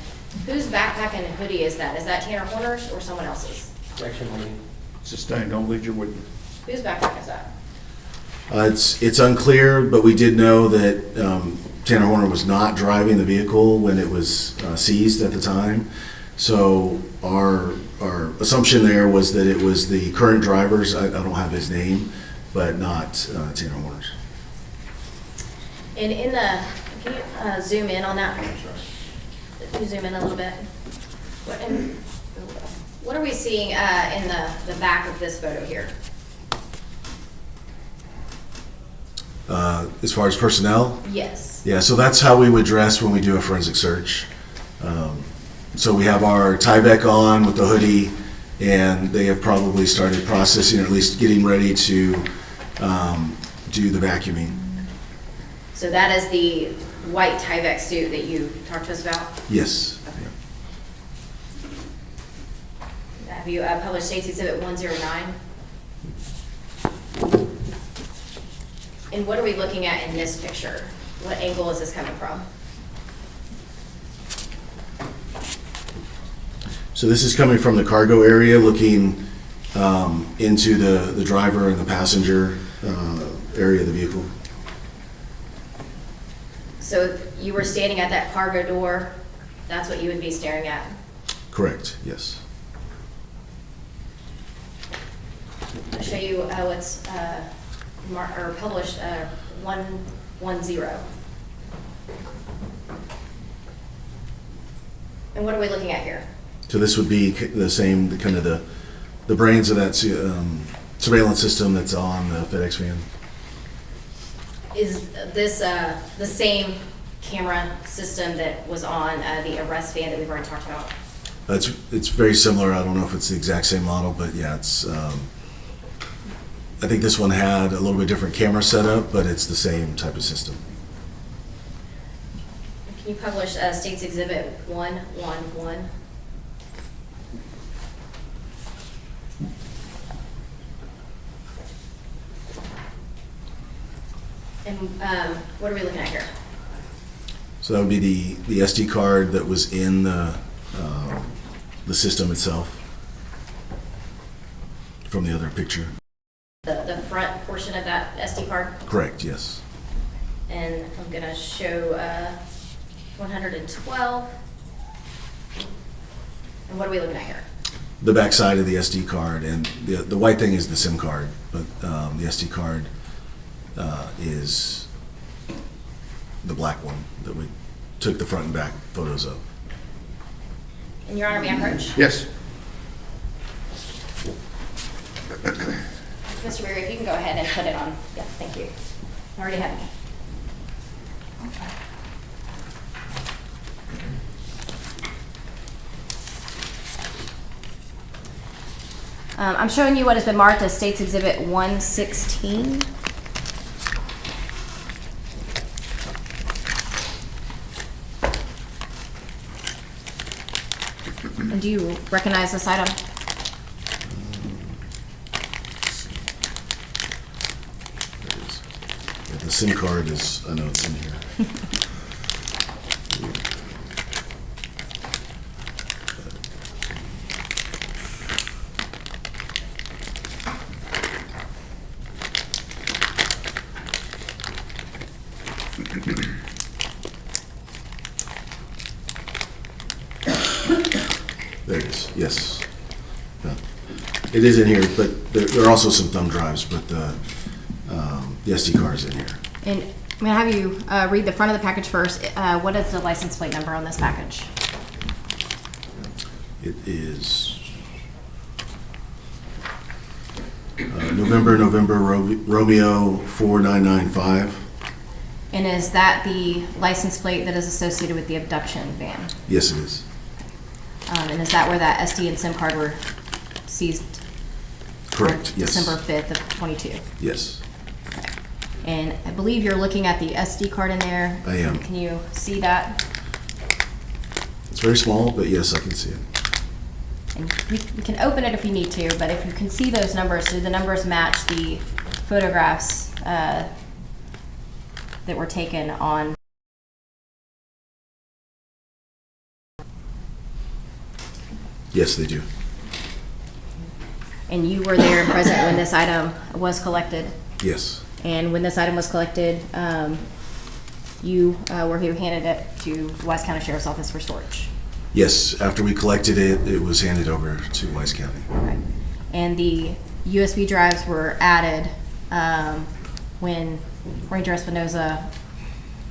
Whose backpack and hoodie is that? Is that Tanner Horner's or someone else's? Correction, lady. Sustained, don't leave your witness. Whose backpack is that? It's unclear, but we did know that Tanner Horner was not driving the vehicle when it was seized at the time. So our assumption there was that it was the current driver's. I don't have his name, but not Tanner Horner's. And can you zoom in on that? Can you zoom in a little bit? What are we seeing in the back of this photo here? As far as personnel? Yes. Yeah, so that's how we would dress when we do a forensic search. So we have our Tyvek on with the hoodie, and they have probably started processing, or at least getting ready to do the vacuuming. So that is the white Tyvek suit that you talked to us about? Yes. Have you published State's Exhibit 109? And what are we looking at in this picture? What angle is this coming from? So this is coming from the cargo area, looking into the driver and the passenger area of the vehicle. So if you were standing at that cargo door, that's what you would be staring at? Correct, yes. I'll show you what's published 110. And what are we looking at here? So this would be the same, the brains of that surveillance system that's on the FedEx van. Is this the same camera system that was on the arrest van that we've already talked about? It's very similar. I don't know if it's the exact same model, but yeah, it's. I think this one had a little bit different camera setup, but it's the same type of system. Can you publish State's Exhibit 111? And what are we looking at here? So that would be the SD card that was in the system itself from the other picture. The front portion of that SD card? Correct, yes. And I'm going to show 112. And what are we looking at here? The back side of the SD card, and the white thing is the SIM card, but the SD card is the black one that we took the front and back photos of. And Your Honor, may I approach? Yes. Mr. Berry, if you can go ahead and put it on. Yeah, thank you. I already have it. I'm showing you what has been marked as State's Exhibit 116. And do you recognize this item? The SIM card is, I know it's in here. There it is, yes. Yeah. It is in here, but there are also some thumb drives, but the SD card is in here. And I'm going to have you read the front of the package first. What is the license plate number on this package? It is November Romeo 4995. And is that the license plate that is associated with the abduction van? Yes, it is. And is that where that SD and SIM card were seized? Correct, yes. December 5th of 22? Yes. Okay. And I believe you're looking at the SD card in there. I am. Can you see that? It's very small, but yes, I can see it. And you can open it if you need to, but if you can see those numbers, do the numbers match the photographs that were taken on? Yes, they do. And you were there and present when this item was collected? Yes. And when this item was collected, you were here handed it to Wise County Sheriff's Office for storage? Yes, after we collected it, it was handed over to Wise County. Okay. And the USB drives were added when Ranger Espinoza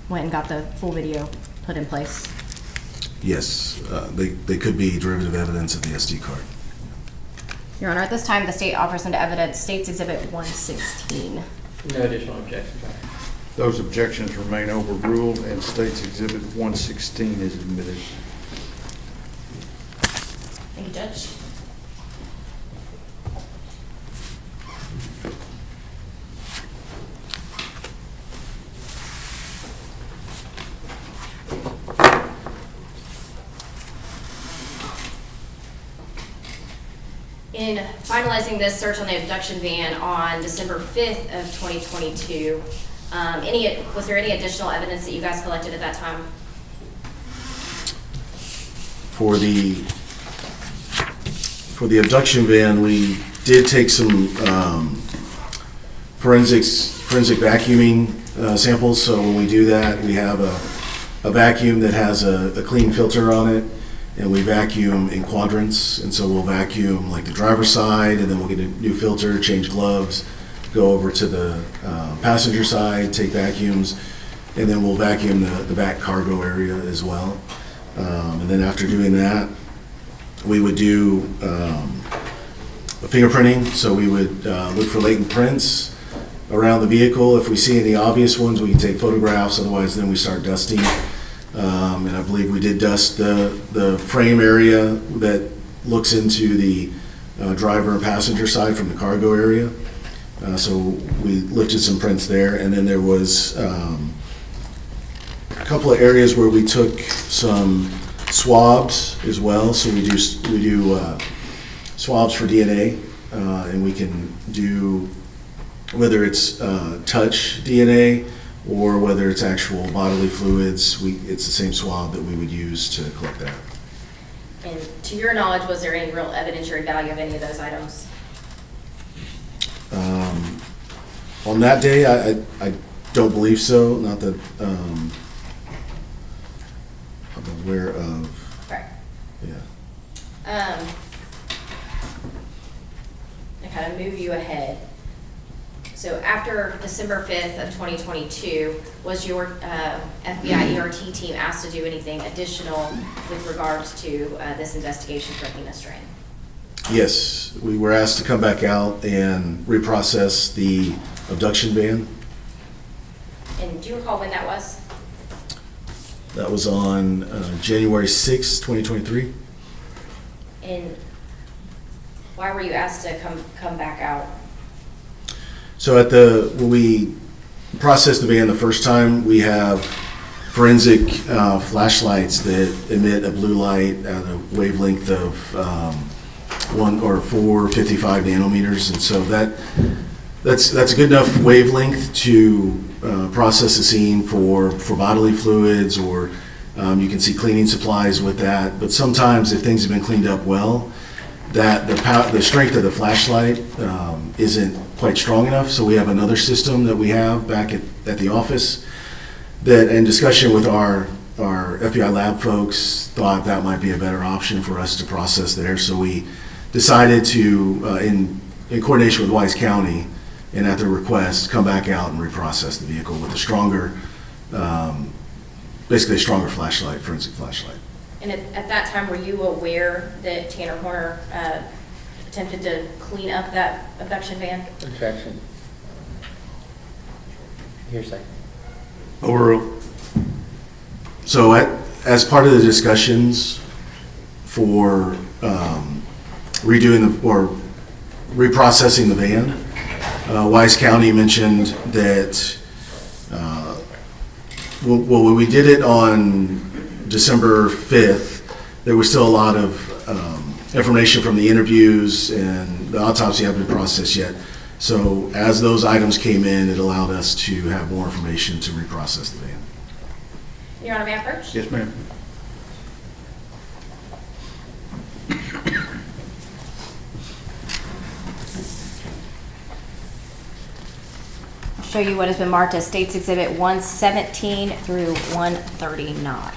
went and got the full video put in place? Yes, they could be derivative evidence of the SD card. Your Honor, at this time, the state offers into evidence State's Exhibit 116. No additional objections. Those objections remain overruled and State's Exhibit 116 is admitted. Thank you, Judge. In finalizing this search on the abduction van on December 5th of 2022, was there any additional evidence that you guys collected at that time? For the abduction van, we did take some forensic vacuuming samples. So when we do that, we have a vacuum that has a clean filter on it, and we vacuum in quadrants. And so we'll vacuum like the driver's side, and then we'll get a new filter, change gloves, go over to the passenger side, take vacuums, and then we'll vacuum the back cargo area as well. And then after doing that, we would do fingerprinting. So we would look for latent prints around the vehicle. If we see any obvious ones, we can take photographs. Otherwise, then we start dusting. And I believe we did dust the frame area that looks into the driver and passenger side from the cargo area. So we lifted some prints there, and then there was a couple of areas where we took some swabs as well. So we do swabs for DNA, and we can do whether it's touch DNA or whether it's actual bodily fluids. It's the same swab that we would use to collect that. And to your knowledge, was there any real evidentiary value of any of those items? On that day, I don't believe so. Not that I'm aware of. Right. Yeah. To kind of move you ahead. So after December 5th of 2022, was your FBI ERT team asked to do anything additional with regards to this investigation for Athena Strand? Yes, we were asked to come back out and reprocess the abduction van. And do you recall when that was? That was on January 6, 2023. And why were you asked to come back out? So when we processed the van the first time, we have forensic flashlights that emit a blue light at a wavelength of 455 nanometers, and so that's a good enough wavelength to process the scene for bodily fluids, or you can see cleaning supplies with that. But sometimes, if things have been cleaned up well, that the strength of the flashlight isn't quite strong enough. So we have another system that we have back at the office that, in discussion with our FBI lab folks, thought that might be a better option for us to process there. So we decided to, in coordination with Wise County and at their request, come back out and reprocess the vehicle with a stronger, basically a stronger flashlight, forensic flashlight. And at that time, were you aware that Tanner Horner attempted to clean up that abduction van? Objection. Hearsay. Overruled. So as part of the discussions for reprocessing the van, Wise County mentioned that, when we did it on December 5th, there was still a lot of information from the interviews, and the autopsy hadn't been processed yet. So as those items came in, it allowed us to have more information to reprocess the van. Your Honor, may I approach? Yes, ma'am. show you what has been marked as States Exhibit 117 through 139.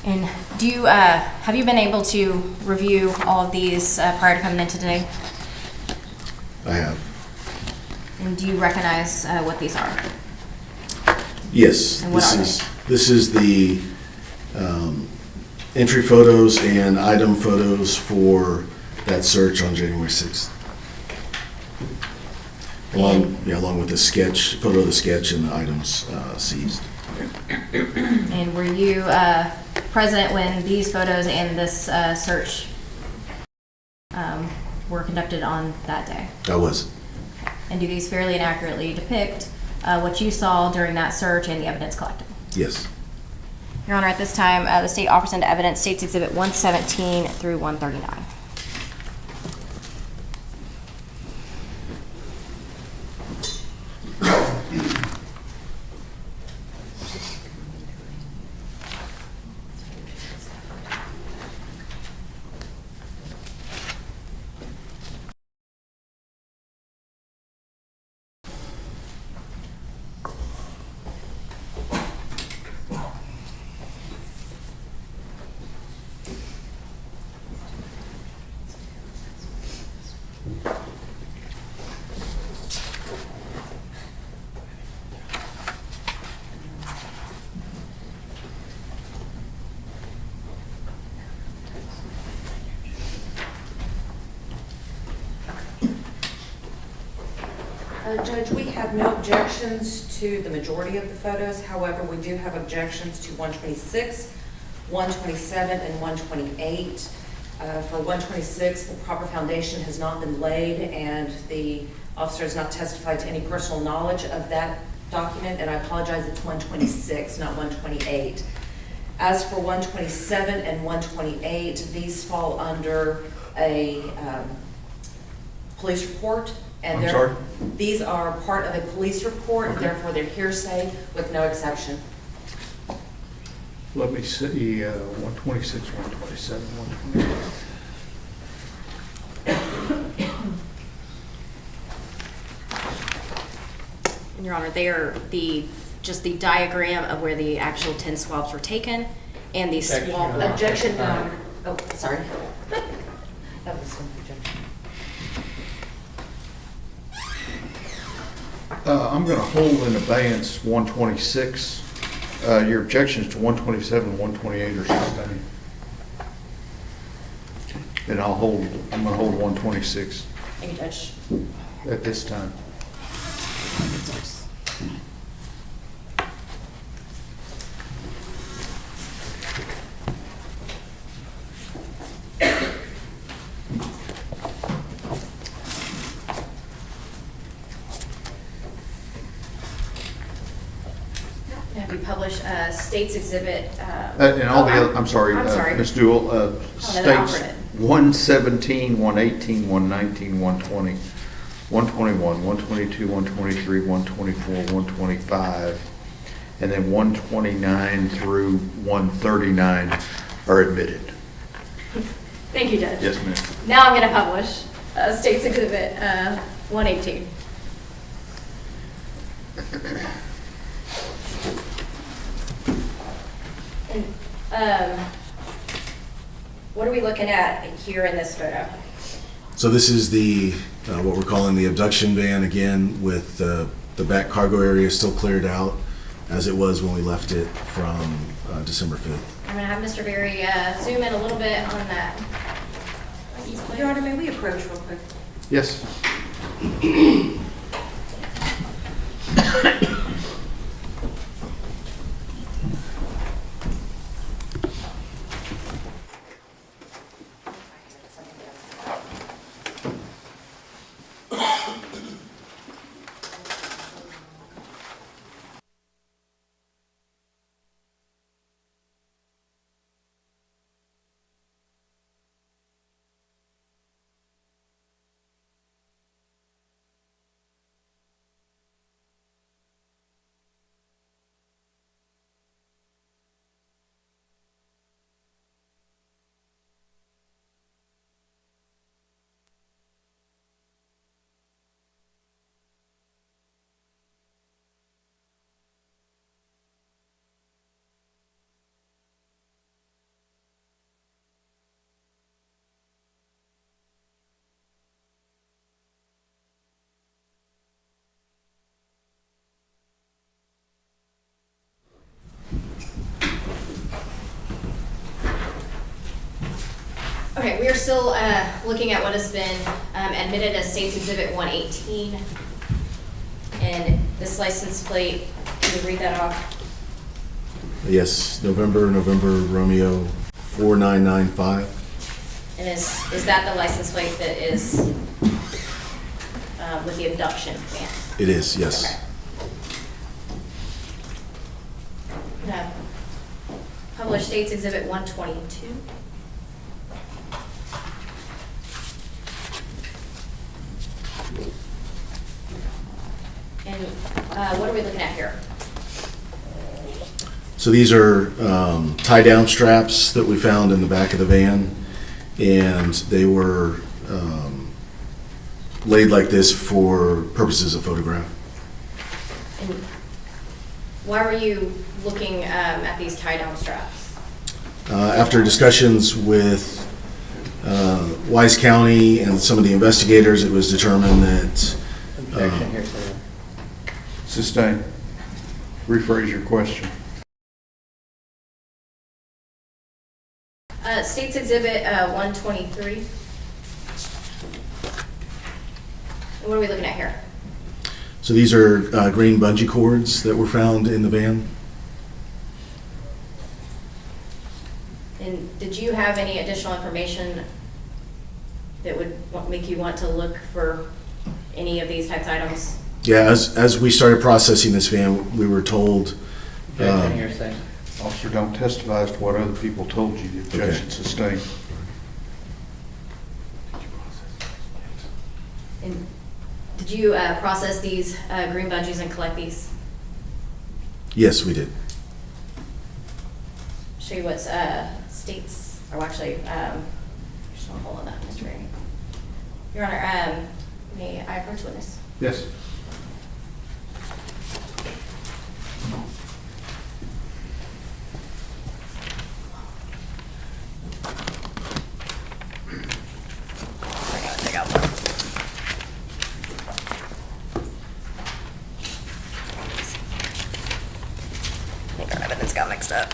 And do you, have you been able to review all of these prior to coming in today? I have. And do you recognize what these are? Yes. And what are they? This is the entry photos and item photos for that search on January 6th. Along with the sketch, photo of the sketch and the items seized. And were you present when these photos and this search were conducted on that day? I was. And do these fairly and accurately depict what you saw during that search and the evidence collected? Yes. Your Honor, at this time, the state offers into evidence States Exhibit 117 through 139. Judge, we have no objections to the majority of the photos. However, we do have objections to 126, 127, and 128. For 126, the proper foundation has not been laid, and the officer has not testified to any personal knowledge of that document, and I apologize, it's 126, not 128. As for 127 and 128, these fall under a police report. And I'm sorry? These are part of a police report, and therefore they're hearsay with no exception. Let me see, 126, 127, 128. And Your Honor, they are just the diagram of where the actual 10 swabs were taken and the Objection, swab. Your Honor. Objection, oh, sorry. That was an objection. I'm going to hold in abeyance 126. Your objections to 127 and 128 are sustained. And I'm going to hold 126 Thank you, Judge. at this time. Have you published States Exhibit? And all the other, I'm sorry, Ms. Dewell, then states alternate. 117, 118, 119, 120, 121, 122, 123, 124, 125, and then 129 through 139 are admitted. Thank you, Judge. Yes, ma'am. Now I'm going to publish States Exhibit 118. And, what are we looking at here in this photo? So this is the what we're calling the abduction van, again with the back cargo area still cleared out as it was when we left it from December 5th. I'm going to have Mr. Berry zoom in a little bit on that. Your Honor, may we approach real quick? Yes. Okay, we are still looking at what has been admitted as State's Exhibit 118. And this license plate, can you read that off? Yes, November Romeo 4995. And is that the license plate that is with the abduction ban? It is, yes. Okay. No. Published State's Exhibit 122. And what are we looking at here? So these are tie-down straps that we found in the back of the van, and they were laid like this for purposes of photograph. And why were you looking at these tie-down straps? After discussions with Wise County and some of the investigators, it was determined that Objection, hearsay. Sustain. Rephrase your question. State's Exhibit 123. And what are we looking at here? so these are green bungee cords that were found in the van. And did you have any additional information that would make you want to look for any of these types of items? Yeah, as we started processing this van, we were told. Objection, hearsay. Officer, don't testify as to what other people told you. The objection sustained. And did you process these green bungees and collect these? Yes, we did. Show you what states, or actually, just want to hold on that, Mr. Barry. Your Honor, may I approach witness? Yes. I think our evidence got mixed up.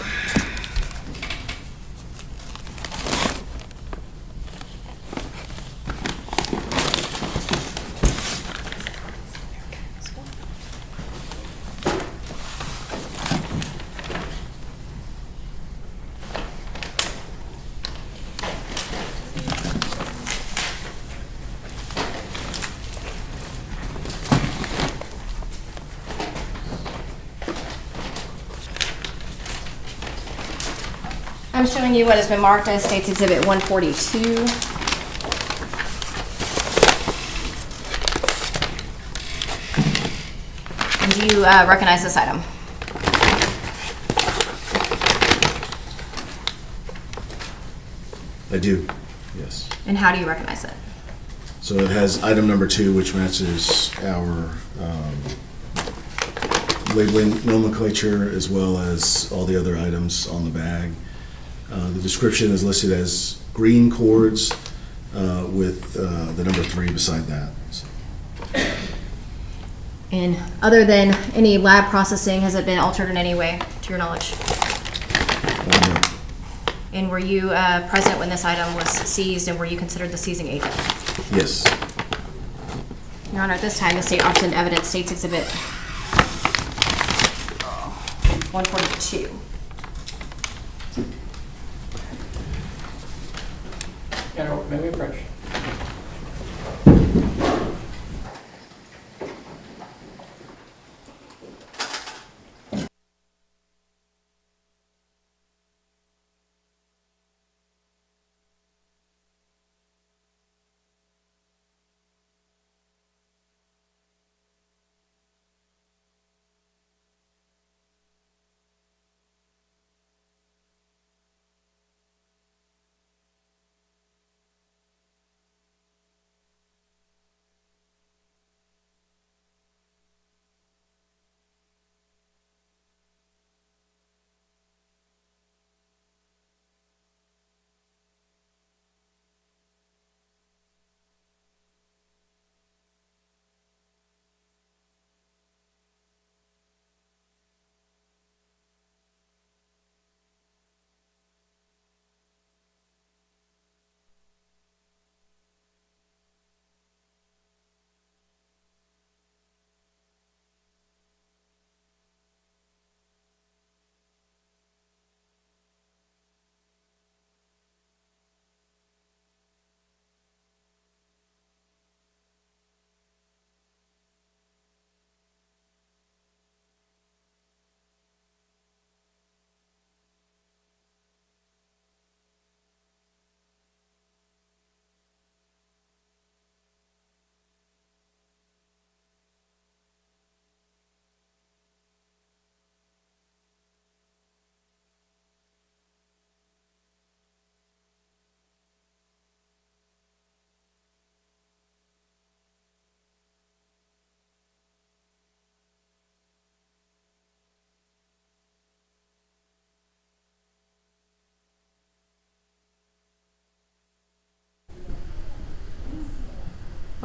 I'm showing you what has been marked as State's Exhibit 142. And do you recognize this item? I do, yes. And how do you recognize it? So it has item number 2, which matches our labeling nomenclature as well as all the other items on the bag. The description is listed as green cords with the number 3 beside that. So, And other than any lab processing, has it been altered in any way, to your knowledge? no. And were you present when this item was seized, and were you considered the seizing agent? Yes. Your Honor, at this time, the state offers into evidence State's Exhibit 142. Your Honor, may we approach?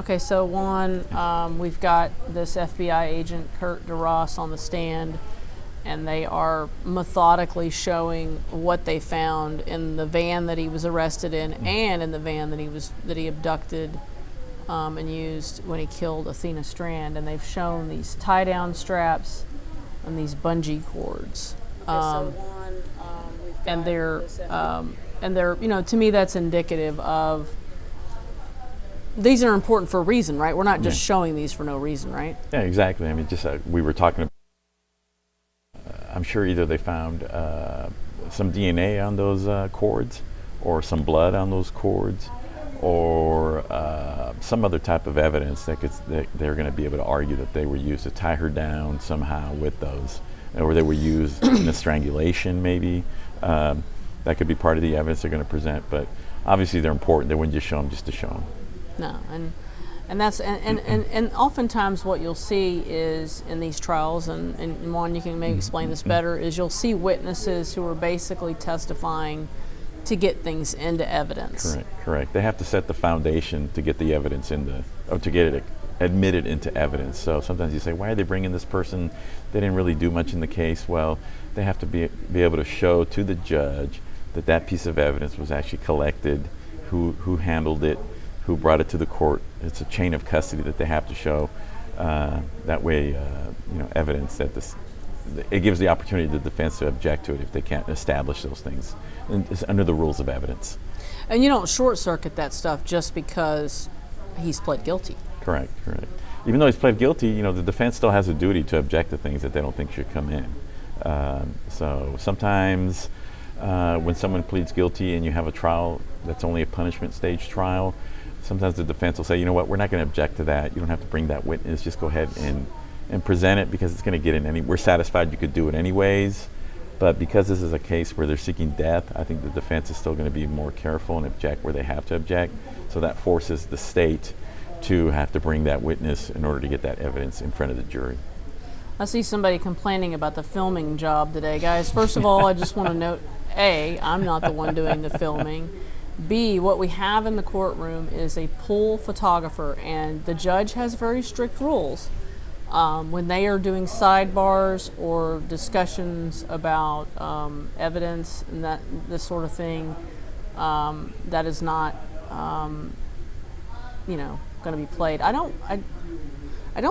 Okay, so one, we've got this FBI agent, Kurt DeRoss, on the stand, and they are methodically showing what they found in the van that he was arrested in and in the van that he abducted and used when he killed Athena Strand. And they've shown these tie-down straps and these bungee cords. And they're, you know, to me that's indicative of, these are important for a reason, right? We're not just showing these for no reason, right? Yeah, exactly. I mean, just we were talking about, I'm sure either they found some DNA on those cords, or some blood on those cords, or some other type of evidence that they're going to be able to argue that they were used to tie her down somehow with those, or they were used in a strangulation maybe. That could be part of the evidence they're going to present, but obviously they're important. They wouldn't just show them just to show them. No, and that's and oftentimes what you'll see is in these trials, and Juan, you can maybe explain this better, is you'll see witnesses who are basically testifying to get things into evidence. Correct. They have to set the foundation to get the evidence to get it admitted into evidence. So sometimes you say, why are they bringing this person? They didn't really do much in the case. Well, they have to be able to show to the judge that that piece of evidence was actually collected, who handled it, who brought it to the court. It's a chain of custody that they have to show. That way, evidence that it gives the opportunity to the defense to object to it if they can't establish those things. And it's under the rules of evidence. And you don't short circuit that stuff just because he's pled guilty. Correct. Even though he's pled guilty, the defense still has a duty to object to things that they don't think should come in. So sometimes when someone pleads guilty and you have a trial that's only a punishment stage trial, sometimes the defense will say, you know what, we're not going to object to that. You don't have to bring that witness. Just go ahead and present it because it's going to get in we're satisfied you could do it anyways. But because this is a case where they're seeking death, I think the defense is still going to be more careful and object where they have to object. So that forces the state to have to bring that witness in order to get that evidence in front of the jury. I see somebody complaining about the filming job today. Guys, first of all, I just want to note, A, I'm not the one doing the filming. B, what we have in the courtroom is a pool photographer, and the judge has very strict rules. When they are doing sidebars or discussions about evidence and this sort of thing, that is not, going to be played. I don't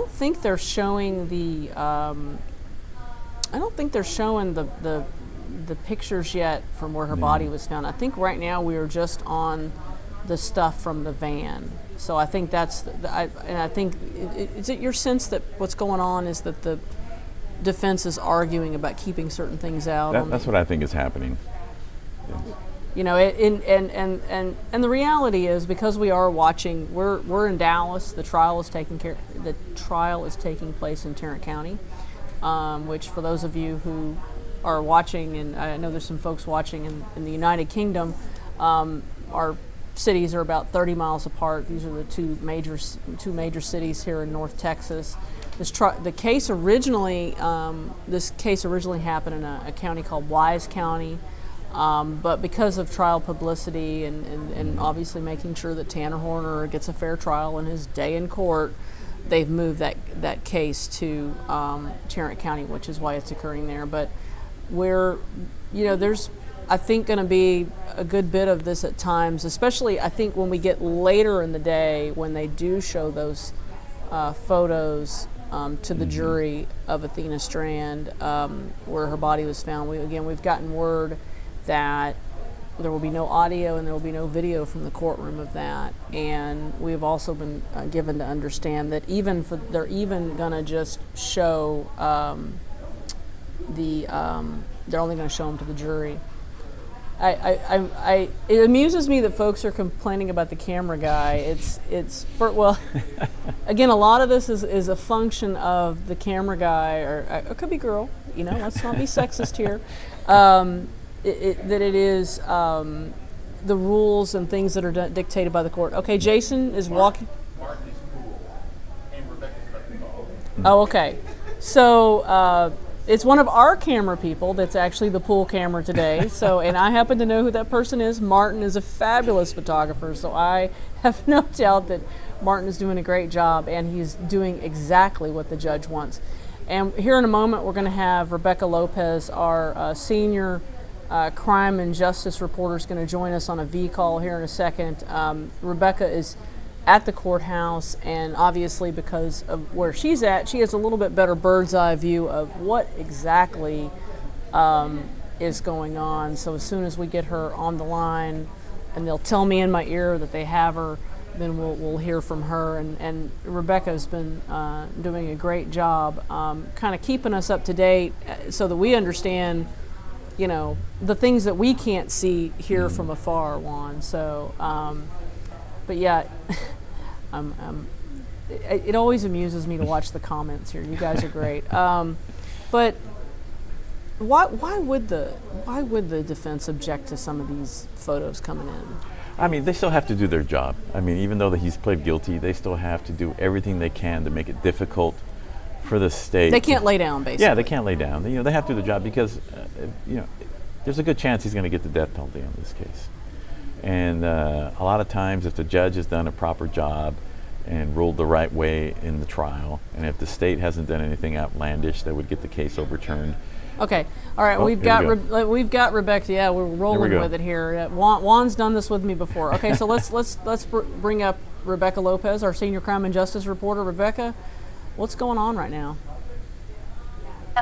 think they're showing the pictures yet from where her body was found. I think right now we are just on the stuff from the van. So I think is it your sense that what's going on is that the defense is arguing about keeping certain things out? That's what I think is happening. And the reality is, because we are watching, we're in Dallas. The trial is taking place in Tarrant County, which for those of you who are watching, and I know there's some folks watching in the United Kingdom, our cities are about 30 miles apart. These are the two major cities here in North Texas. This case originally happened in a county called Wise County. But because of trial publicity and obviously making sure that Tanner Horner gets a fair trial in his day in court, they've moved that case to Tarrant County, which is why it's occurring there. But there's, I think, going to be a good bit of this at times, especially I think when we get later in the day, when they do show those photos to the jury of Athena Strand, where her body was found. We've gotten word that there will be no audio and there will be no video from the courtroom of that. And we've also been given to understand that they're even going to just show they're only going to show them to the jury. It amuses me that folks are complaining about the camera guy. Again, a lot of this is a function of the camera guy, or it could be girl. Let's not be sexist here. That it is the rules and things that are dictated by the court. Okay, Jason is walking. Martin is cool, and Rebecca's about to go. Oh, okay. So it's one of our camera people that's actually the pool camera today. So, and I happen to know who that person is. Martin is a fabulous photographer, so I have no doubt that Martin is doing a great job, and he's doing exactly what the judge wants. And here in a moment, we're going to have Rebecca Lopez, our senior crime and justice reporter, is going to join us on a V call here in a second. Rebecca is at the courthouse, and obviously because of where she's at, she has a little bit better bird's eye view of what exactly is going on. So as soon as we get her on the line, and they'll tell me in my ear that they have her, then we'll hear from her. And Rebecca's been doing a great job kind of keeping us up to date so that we understand, you know, the things that we can't see here from afar, Juan. So, but yeah, it always amuses me to watch the comments here. You guys are great. But why would the defense object to some of these photos coming in? I mean, they still have to do their job. I mean, even though that he's pled guilty, they still have to do everything they can to make it difficult for the state. They can't lay down, basically. Yeah, they can't lay down. You know, they have to do their job because, you know, there's a good chance he's going to get the death penalty on this case. And a lot of times, if the judge has done a proper job and ruled the right way in the trial, and if the state hasn't done anything outlandish that would get the case overturned. Okay, all right. We've got Rebecca. Yeah, we're rolling with it here. Juan's done this with me before. Okay, so let's bring up Rebecca Lopez, our senior crime and justice reporter. Rebecca, what's going on right now?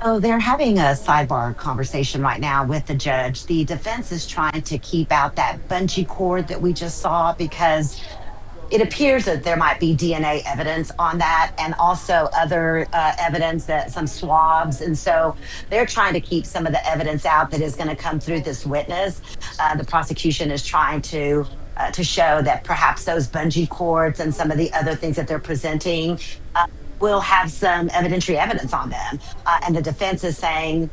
So they're having a sidebar conversation right now with the judge. The defense is trying to keep out that bungee cord that we just saw because it appears that there might be DNA evidence on that and also other evidence, that some swabs. And so they're trying to keep some of the evidence out that is going to come through this witness. The prosecution is trying to show that perhaps those bungee cords and some of the other things that they're presenting will have some evidentiary evidence on them. And the defense is saying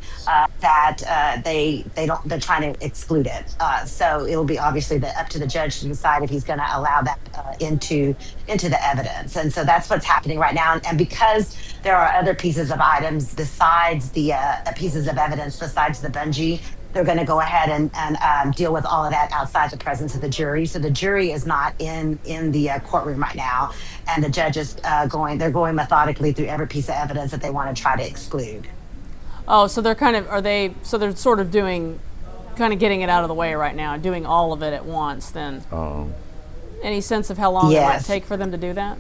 that they're trying to exclude it. So it will be obviously up to the judge to decide if he's going to allow that into the evidence. And so that's what's happening right now. And because there are other pieces of items besides the pieces of evidence besides the bungee, they're going to go ahead and deal with all of that outside the presence of the jury. So the jury is not in the courtroom right now, and the judge is going methodically through every piece of evidence that they want to try to exclude. Oh, so they're they're sort of doing, kind of getting it out of the way right now, doing all of it at once. Then, any sense of how long it might take for them to do that?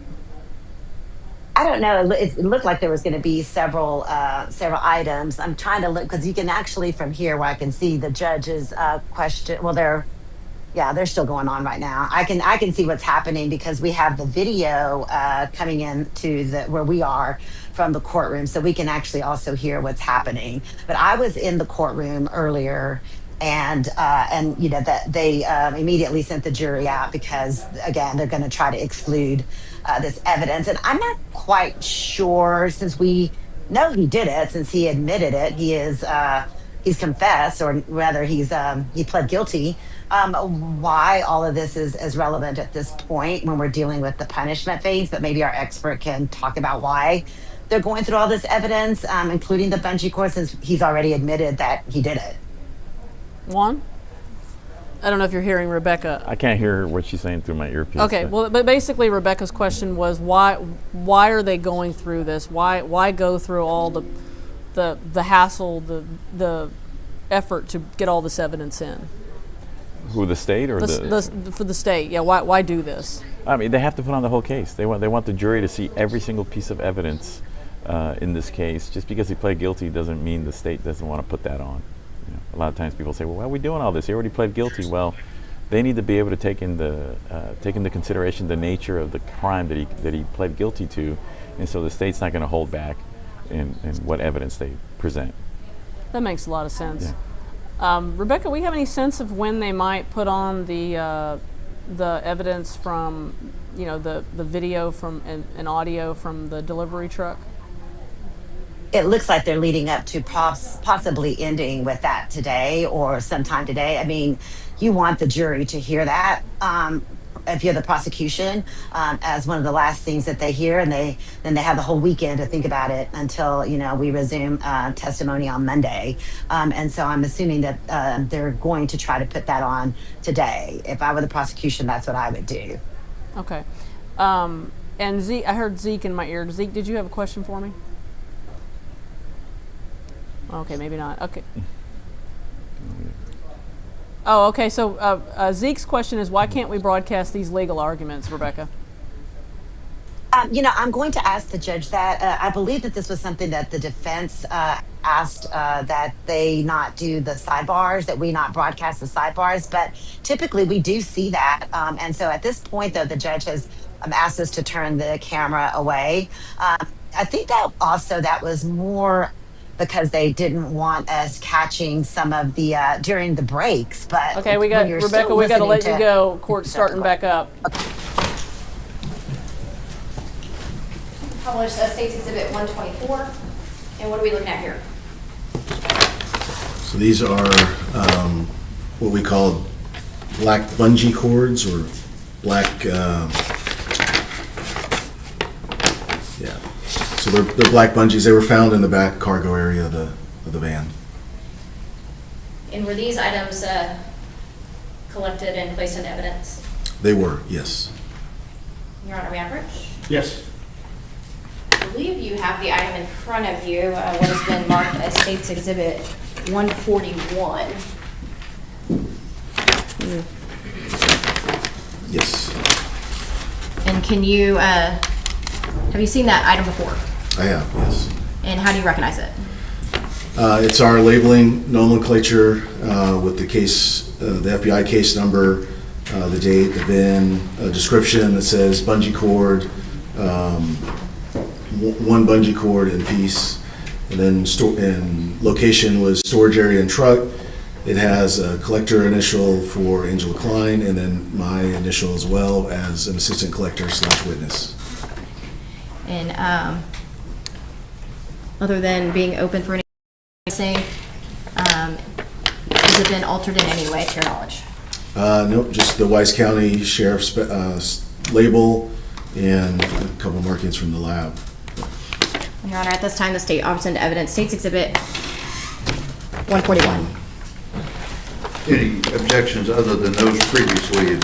I don't know. It looked like there was going to be several items. I'm trying to look because you can actually from here where I can see the judge's question. Well, they're still going on right now. I can see what's happening because we have the video coming in to where we are from the courtroom, so we can actually also hear what's happening. But I was in the courtroom earlier. And you know that they immediately sent the jury out because again they're going to try to exclude this evidence. And I'm not quite sure, since we know he did it, since he admitted it, he's confessed, or rather he pled guilty. Why all of this is relevant at this point when we're dealing with the punishment phase? But maybe our expert can talk about why they're going through all this evidence, including the bungee cord, since he's already admitted that he did it. Juan? I don't know if you're hearing Rebecca. I can't hear what she's saying through my earpiece. Okay, but basically Rebecca's question was why are they going through this? Why go through all the hassle, the effort to get all this evidence in? Who, the state or for the state? Yeah, why do this? I mean, they have to put on the whole case. They want the jury to see every single piece of evidence in this case. Just because he pled guilty doesn't mean the state doesn't want to put that on. You know, a lot of times people say, well, why are we doing all this? He already pled guilty. Well, they need to be able to take into consideration the nature of the crime that he pled guilty to, and so the state's not going to hold back in what evidence they present. That makes a lot of sense. Yeah. Rebecca, we have any sense of when they might put on the evidence from, you know, the video from and audio from the delivery truck? It looks like they're leading up to possibly ending with that today or sometime today. I mean, you want the jury to hear that if you're the prosecution as one of the last things that they hear, and then they have the whole weekend to think about it until, you know, we resume testimony on Monday. And so I'm assuming that they're going to try to put that on today. If I were the prosecution, that's what I would do. Okay. And Zeke, I heard Zeke in my ear. Zeke, did you have a question for me? Okay, maybe not. Okay. Oh, okay. So Zeke's question is, why can't we broadcast these legal arguments, Rebecca? I'm going to ask the judge that. I believe that this was something that the defense asked that they not do the sidebars, that we not broadcast the sidebars, but typically we do see that. And so at this point, though, the judge has asked us to turn the camera away. I think that was more because they didn't want us catching some of the during the breaks. But okay, we got Rebecca. We got to let you go. Court's starting back up. Published States Exhibit 124. And what are we looking at here? So these are what we call black bungee cords, or black, yeah. So they're black bungees. They were found in the back cargo area of the van. And were these items collected and placed into evidence? They were, yes. Your Honor, may I approach? Yes. I believe you have the item in front of you, what has been marked as States Exhibit 141. Yes, And can you, have you seen that item before? I have, yes. And how do you recognize it? It's our labeling nomenclature with the case, the FBI case number, the date, the VIN, a description that says bungee cord, one bungee cord in piece, and then location was storage area and truck. It has a collector initial for Angela Klein, and then my initial as well as an assistant collector / witness. And other than being open for anything, has it been altered in any way to your knowledge? Nope, just the Wise County Sheriff's label and a couple markings from the lab. Your Honor, at this time, the state offers into evidence States Exhibit 141. Any objections other than those previously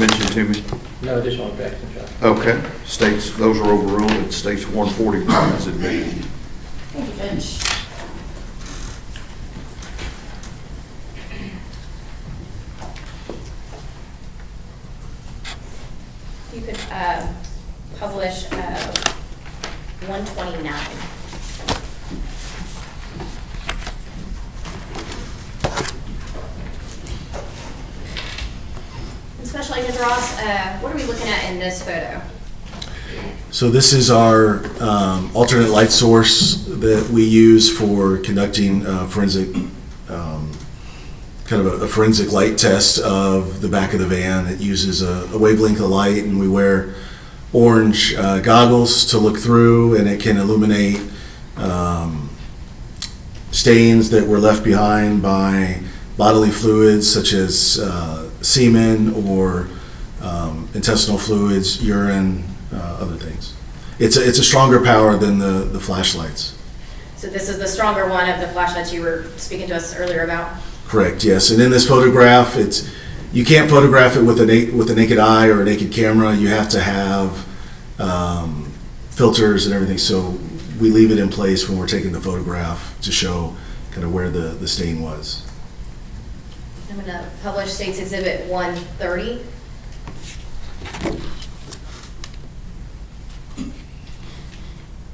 mentioned to me? No additional objections, Judge. Okay, states, those are overruled. It states 141 is admitted. Thank you, Judge. You could publish 129. Special Agent Ross, what are we looking at in this photo? So this is our alternate light source that we use for conducting forensic, kind of a forensic light test of the back of the van. It uses a wavelength of light, and we wear orange goggles to look through, and it can illuminate stains that were left behind by bodily fluids such as semen or intestinal fluids, urine, other things. It's a stronger power than the flashlights. So this is the stronger one of the flashlights you were speaking to us earlier about? Correct, yes. And in this photograph, you can't photograph it with a naked eye or a naked camera. You have to have filters and everything. So we leave it in place when we're taking the photograph to show kind of where the stain was. I'm going to publish States Exhibit 130.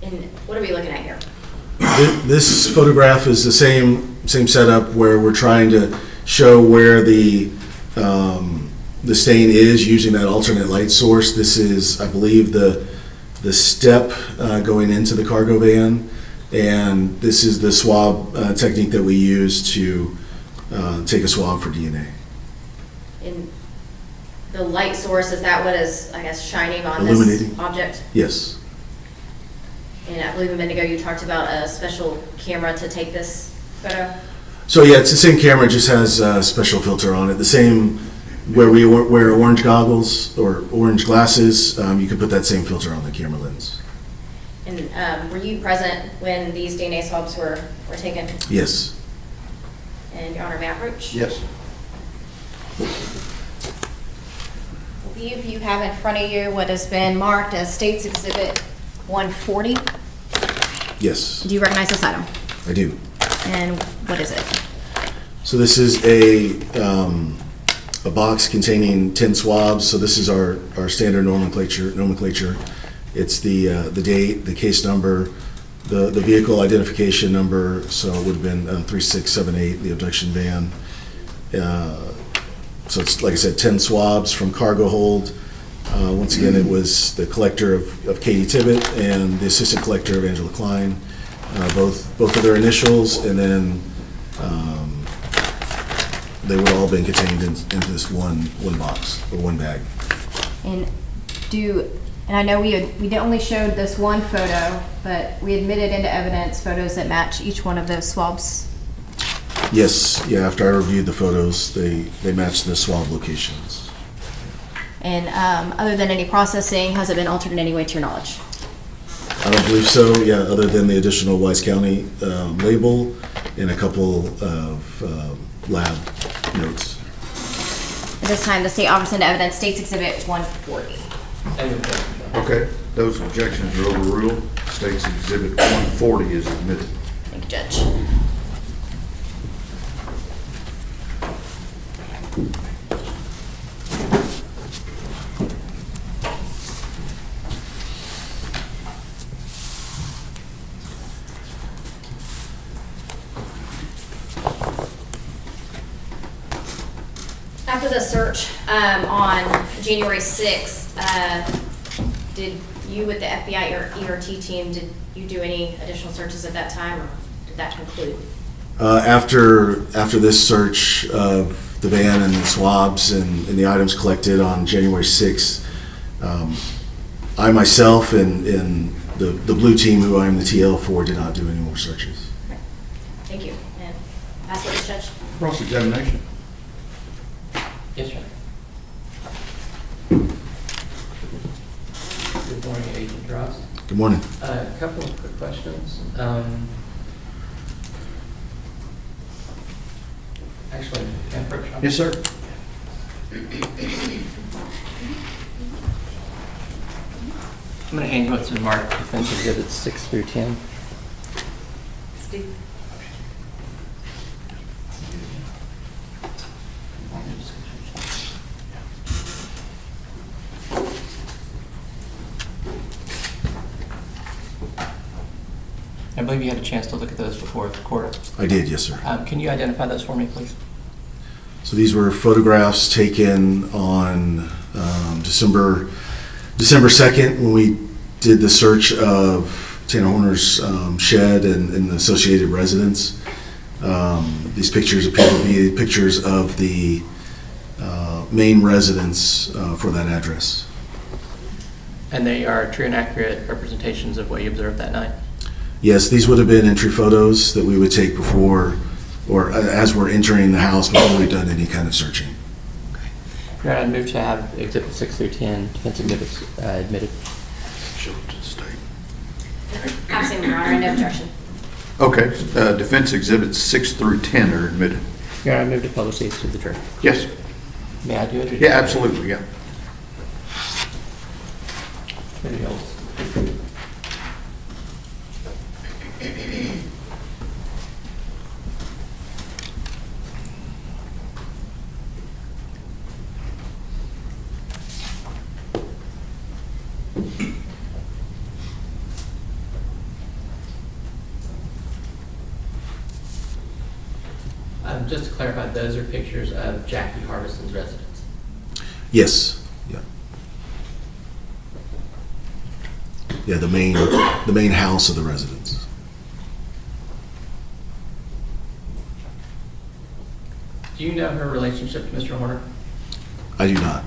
And what are we looking at here? This photograph is the same setup where we're trying to show where the stain is using that alternate light source. This is, I believe, the step going into the cargo van, and this is the swab technique that we use to take a swab for DNA. And the light source, is that what is, I guess, shining on Illuminating. this object? Yes. And I believe a minute ago you talked about a special camera to take this photo? So yeah, it's the same camera, just has a special filter on it. The same where we wear orange goggles or orange glasses, you can put that same filter on the camera lens. And were you present when these DNA swabs were taken? Yes. And Your Honor, may I approach? Yes. believe you have in front of you what has been marked as State's Exhibit 140. Yes, Do you recognize this item? I do. And what is it? So this is a box containing 10 swabs. So this is our standard nomenclature. It's the date, the case number, the vehicle identification number. So it would have been 3678, the abduction van. So it's, like I said, 10 swabs from cargo hold. Once again, it was the collector of Katie Tibbett and the assistant collector of Angela Klein. Both of their initials, and then they would all been contained into this one box or one bag. And I know we only showed this one photo, but we admitted into evidence photos that match each one of those swabs. Yes, yeah. After I reviewed the photos, they matched the swab locations. And other than any processing, has it been altered in any way to your knowledge? I don't believe so. Yeah, other than the additional Wise County label and a couple of lab notes. At this time, the state offers into evidence State's Exhibit 140. Any objection, John? Okay, those objections are overruled. State's Exhibit 140 is admitted. Thank you, Judge. After the search on January 6th, did you with the FBI or ERT team, did you do any additional searches at that time, or did that conclude? After this search of the van and the swabs and the items collected on January 6th, I myself and the blue team, who I am the TL for, did not do any more searches. Thank you. And last witness, Judge. Cross-examination. Yes, sir. Good morning, Agent Drost. Good morning. A couple of quick questions. Actually, can I approach? Yes, sir. I'm going to hand you what's been marked defense exhibits 6 through 10. Steve? I believe you had a chance to look at those before the court. I did, yes, sir. Can you identify those for me, please? So these were photographs taken on December 2nd when we did the search of Tanner Horner's shed and the associated residence. These pictures appear to be pictures of the main residence for that address. And they are true and accurate representations of what you observed that night? Yes, these would have been entry photos that we would take before or as we're entering the house before we've done any kind of searching. Your Honor, I move to have exhibits 6 through 10, defense exhibits admitted. Show it to the state. Absent, Your Honor, no objection. Okay, defense exhibits 6 through 10 are admitted. Your Honor, I move to publish these to the jury. Yes. May I do it? Yeah, absolutely, yeah. Maybe else. Just to clarify, those are pictures of Jackie Harbison's residence. Yes. Yeah. Yeah, the main house of the residence. Do you know her relationship to Mr. Horner? I do not.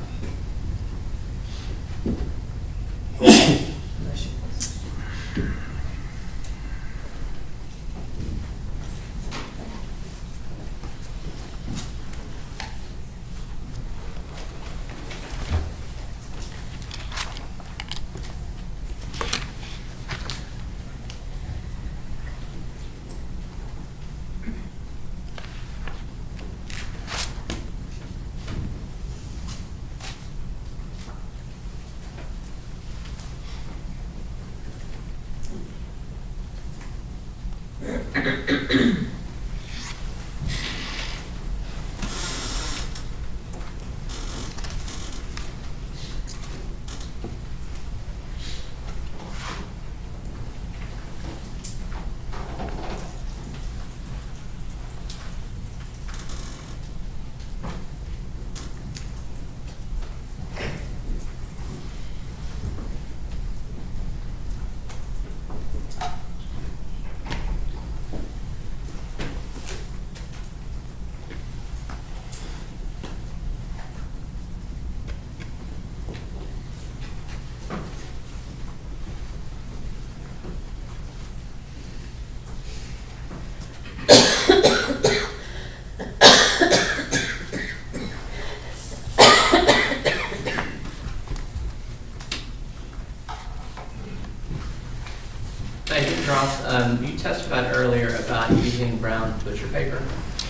testified earlier about using brown butcher paper.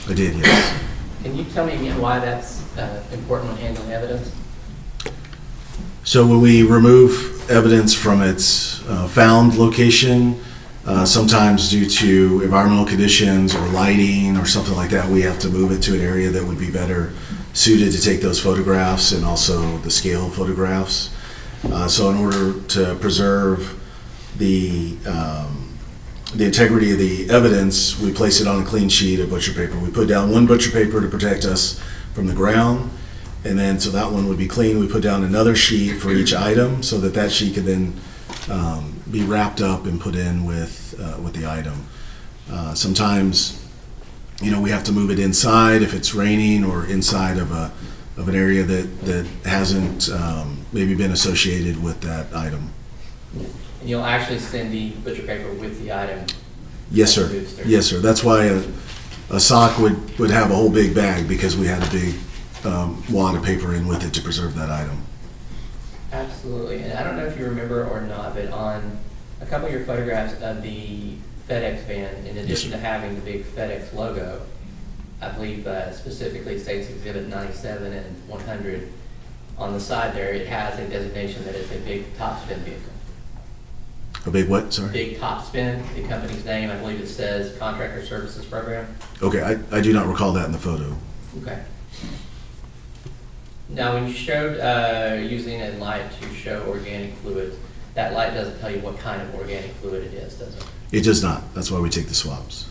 I did, yes. Can you tell me again why that's important when handling evidence? So when we remove evidence from its found location, sometimes due to environmental conditions or lighting or something like that, we have to move it to an area that would be better suited to take those photographs and also the scale photographs. So in order to preserve the integrity of the evidence, we place it on a clean sheet of butcher paper. We put down one butcher paper to protect us from the ground, and then so that one would be clean. We put down another sheet for each item so that that sheet could then be wrapped up and put in with the item. Sometimes, we have to move it inside if it's raining, or inside of an area that hasn't maybe been associated with that item. And you'll actually send the butcher paper with the item? Yes, sir. Yes, sir. That's why a sock would have a whole big bag, because we had a big wad of paper in with it to preserve that item. Absolutely. And I don't know if you remember or not, but on a couple of your photographs of the FedEx van, in addition to having the big FedEx logo, I believe specifically states Exhibit 97 and 100, on the side there, it has a designation that it's a big top spin vehicle. A big what, sorry? Big top spin, the company's name. I believe it says Contractor Services Program. Okay, I do not recall that in the photo. Okay. Now, when you showed using a light to show organic fluids, that light doesn't tell you what kind of organic fluid it is, does it? It does not. That's why we take the swabs.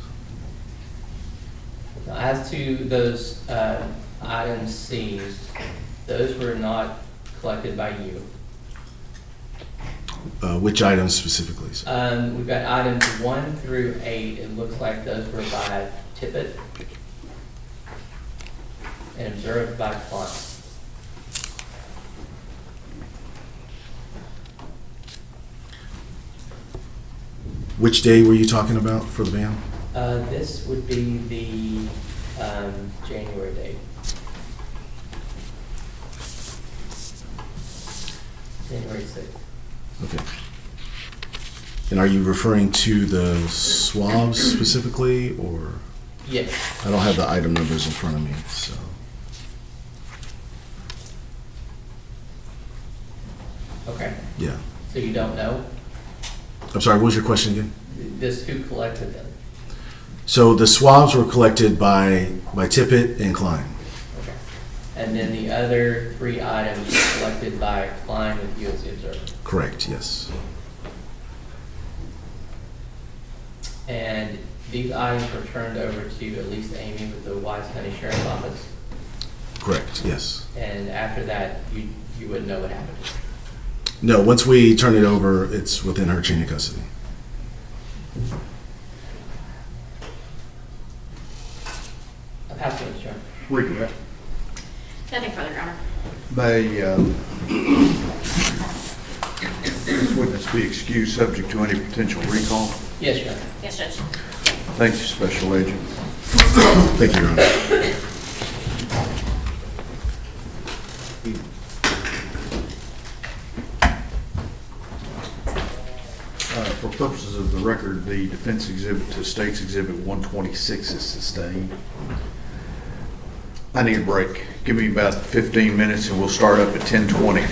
Now, as to those items seized, those were not collected by you. Which items specifically, sir? We've got items 1 through 8. It looks like those were by Tippett and observed by Klein. Which day were you talking about for the van? This would be the January date. January 6th. Okay. And are you referring to the swabs specifically, or? Yes. I don't have the item numbers in front of me, so. Okay. Yeah. So you don't know? I'm sorry, what was your question again? Who collected them? So the swabs were collected by Tippett and Klein. Okay. And then the other 3 items were collected by Klein with you as the observer? Correct, yes. And these items were turned over to at least Amy with the Wise County Sheriff's Office? Correct, yes. And after that, you wouldn't know what happened? No, once we turn it over, it's within her chain of custody. I'll pass it, Mr. Chairman. Regret. Nothing further, Your Honor. May this witness be excused subject to any potential recall? Yes, Your Honor. Yes, Judge. Thank you, Special Agent. Thank you, Your Honor. For purposes of the record, the defense exhibit to State's Exhibit 126 is sustained. I need a break. Give me about 15 minutes and we'll start up at 10:20.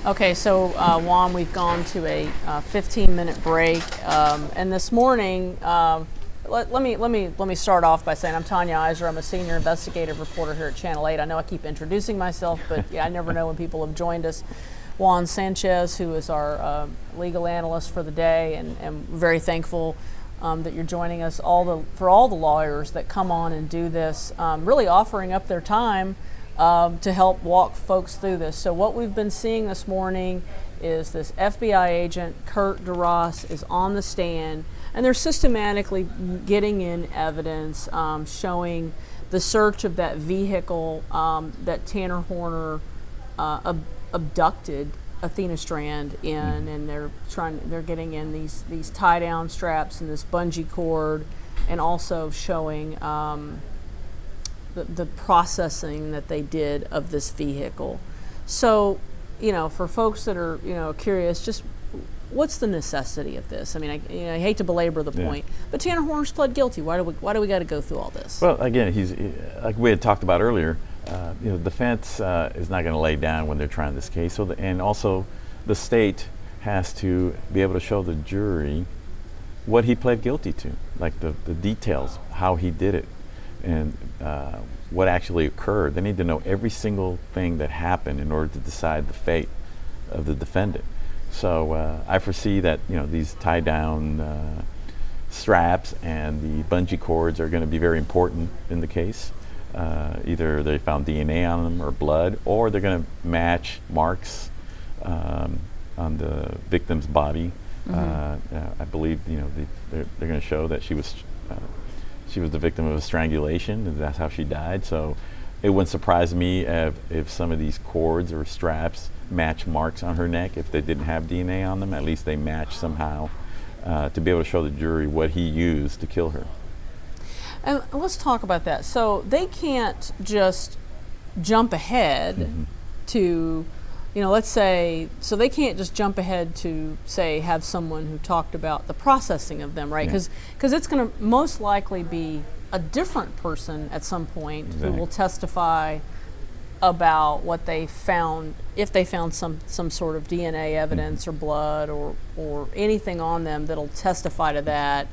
Okay? Okay, so Juan, we've gone to a 15-minute break, and this morning, let me start off by saying I'm Tanya Iser. I'm a senior investigative reporter here at Channel 8. I know I keep introducing myself, but yeah, I never know when people have joined us. Juan Sanchez, who is our legal analyst for the day, and very thankful that you're joining us. For all the lawyers that come on and do this, really offering up their time to help walk folks through this. So what we've been seeing this morning is this FBI agent, Kurt DeRoss, is on the stand, and they're systematically getting in evidence showing the search of that vehicle that Tanner Horner abducted Athena Strand in, and they're getting in these tie down straps and this bungee cord, and also showing the processing that they did of this vehicle. So for folks that are, curious, just what's the necessity of this? I mean, I hate to belabor the point, but Tanner Horner's pled guilty. Why do we got to go through all this? Well, again, he's like we had talked about earlier. The defense is not going to lay down when they're trying this case. So, and also, the state has to be able to show the jury what he pled guilty to, like the details, how he did it, and what actually occurred. They need to know every single thing that happened in order to decide the fate of the defendant. So I foresee that these tie-down straps and the bungee cords are going to be very important in the case. Either they found DNA on them or blood, or they're going to match marks on the victim's body. I believe they're going to show that she was the victim of a strangulation, and that's how she died. So it wouldn't surprise me if some of these cords or straps match marks on her neck. If they didn't have DNA on them, at least they match somehow to be able to show the jury what he used to kill her. And let's talk about that. So they can't just jump ahead to, let's say, so they can't just jump ahead to, say, have someone who talked about the processing of them, right? Because it's going to most likely be a different person at some point who will testify about what they found, if they found some sort of DNA evidence or blood or anything on them that'll testify to that.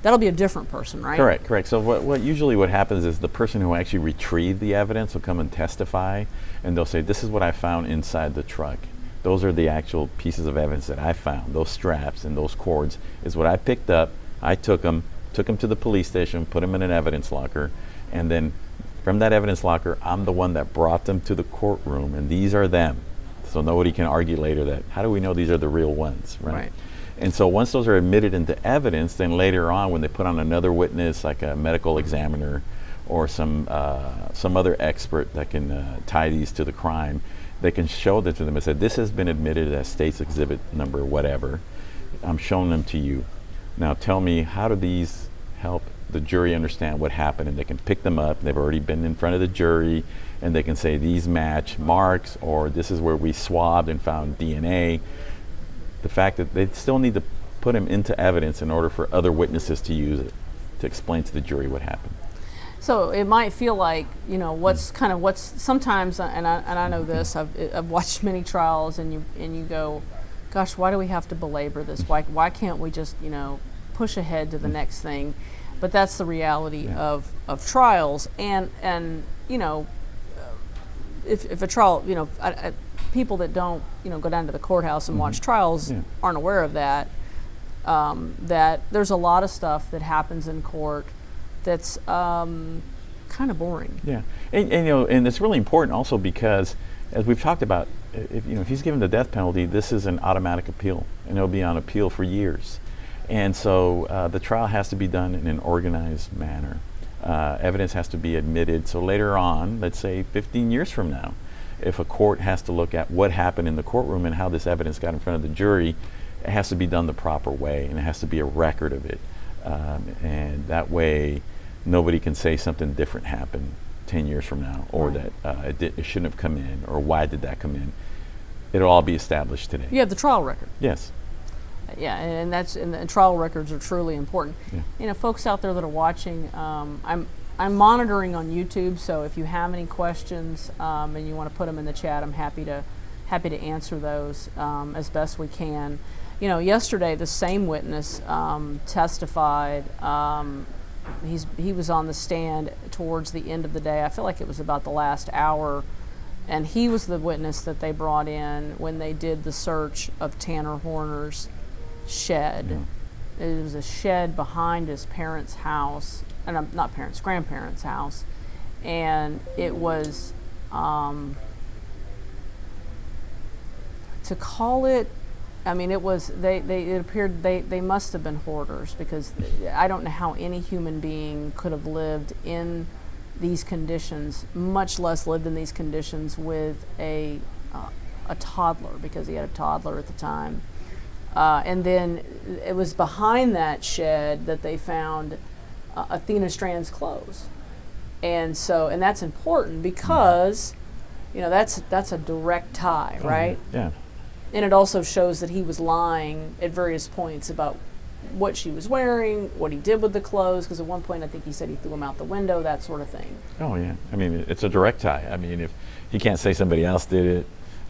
That'll be a different person, right? Correct. So what usually happens is the person who actually retrieved the evidence will come and testify, and they'll say, this is what I found inside the truck. Those are the actual pieces of evidence that I found. Those straps and those cords is what I picked up. I took them to the police station, put them in an evidence locker, and then from that evidence locker, I'm the one that brought them to the courtroom, and these are them. So nobody can argue later that, how do we know these are the real ones, right? And so once those are admitted into evidence, then later on when they put on another witness, like a medical examiner or some other expert that can tie these to the crime, they can show that to them and say, this has been admitted as state's exhibit number whatever. I'm showing them to you. Now tell me, how do these help the jury understand what happened? And they can pick them up. They've already been in front of the jury, and they can say these match marks, or this is where we swabbed and found DNA. The fact that they still need to put him into evidence in order for other witnesses to use it to explain to the jury what happened. So it might feel like, what's sometimes, and I know this, I've watched many trials, and you go, gosh, why do we have to belabor this? Why can't we just, push ahead to the next thing? But that's the reality of trials, and if a trial, people that don't, go down to the courthouse and watch trials aren't aware of that. That there's a lot of stuff that happens in court that's kind of boring. Yeah, and it's really important also because, as we've talked about, if he's given the death penalty, this is an automatic appeal, and it'll be on appeal for years. And so the trial has to be done in an organized manner. Evidence has to be admitted. So later on, let's say 15 years from now, if a court has to look at what happened in the courtroom and how this evidence got in front of the jury, it has to be done the proper way, and it has to be a record of it. And that way, nobody can say something different happened 10 years from now, or that it shouldn't have come in, or why did that come in. It'll all be established today. You have the trial record. Yes. Yeah, and trial records are truly important. Yeah. Folks out there that are watching, I'm monitoring on YouTube, so if you have any questions and you want to put them in the chat, I'm happy to answer those as best we can. Yesterday the same witness testified. He was on the stand towards the end of the day. I feel like it was about the last hour, and he was the witness that they brought in when they did the search of Tanner Horner's shed. Yeah. It was a shed behind his parents' house, and not parents, grandparents' house, and it was to call it. I mean, it was. It appeared they must have been hoarders, because I don't know how any human being could have lived in these conditions, much less lived in these conditions with a toddler, because he had a toddler at the time. And then it was behind that shed that they found Athena Strand's clothes. And that's important because You know, that's a direct tie, right? Yeah. And it also shows that he was lying at various points about what she was wearing, what he did with the clothes, because at one point I think he said he threw them out the window, that sort of thing. Oh yeah. I mean, it's a direct tie. I mean, if he can't say somebody else did it,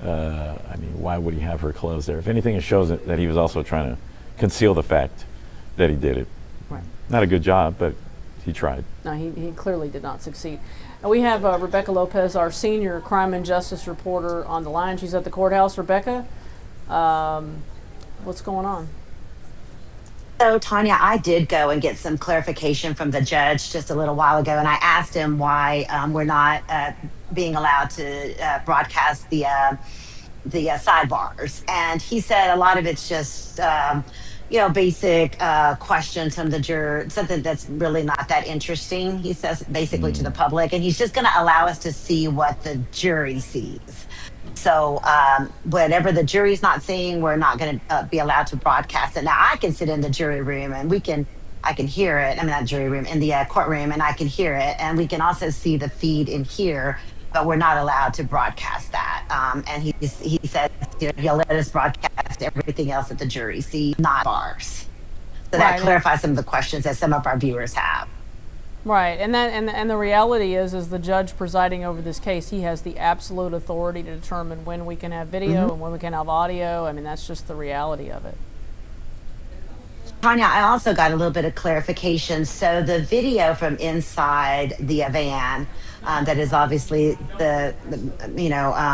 I mean, why would he have her clothes there? If anything, it shows that he was also trying to conceal the fact that he did it. Right. Not a good job, but he tried. No, he clearly did not succeed. And we have Rebecca Lopez, our senior crime and justice reporter, on the line. She's at the courthouse. Rebecca, what's going on? So, Tanya, I did go and get some clarification from the judge just a little while ago, and I asked him why we're not being allowed to broadcast the sidebars. And he said a lot of it's just, basic questions from the juror, something that's really not that interesting, he says, basically to the public. And he's just going to allow us to see what the jury sees. So whatever the jury's not seeing, we're not going to be allowed to broadcast it. Now, I can sit in the jury room and I can hear it. I mean, not jury room, in the courtroom, and I can hear it. And we can also see the feed in here, but we're not allowed to broadcast that. And he says, he'll let us broadcast everything else that the jury sees, not bars. So that clarifies some of the questions that some of our viewers have. Right, and the reality is the judge presiding over this case, he has the absolute authority to determine when we can have video and when we can have audio. I mean, that's just the reality of it. Tanya, I also got a little bit of clarification. So the video from inside the van, that is obviously the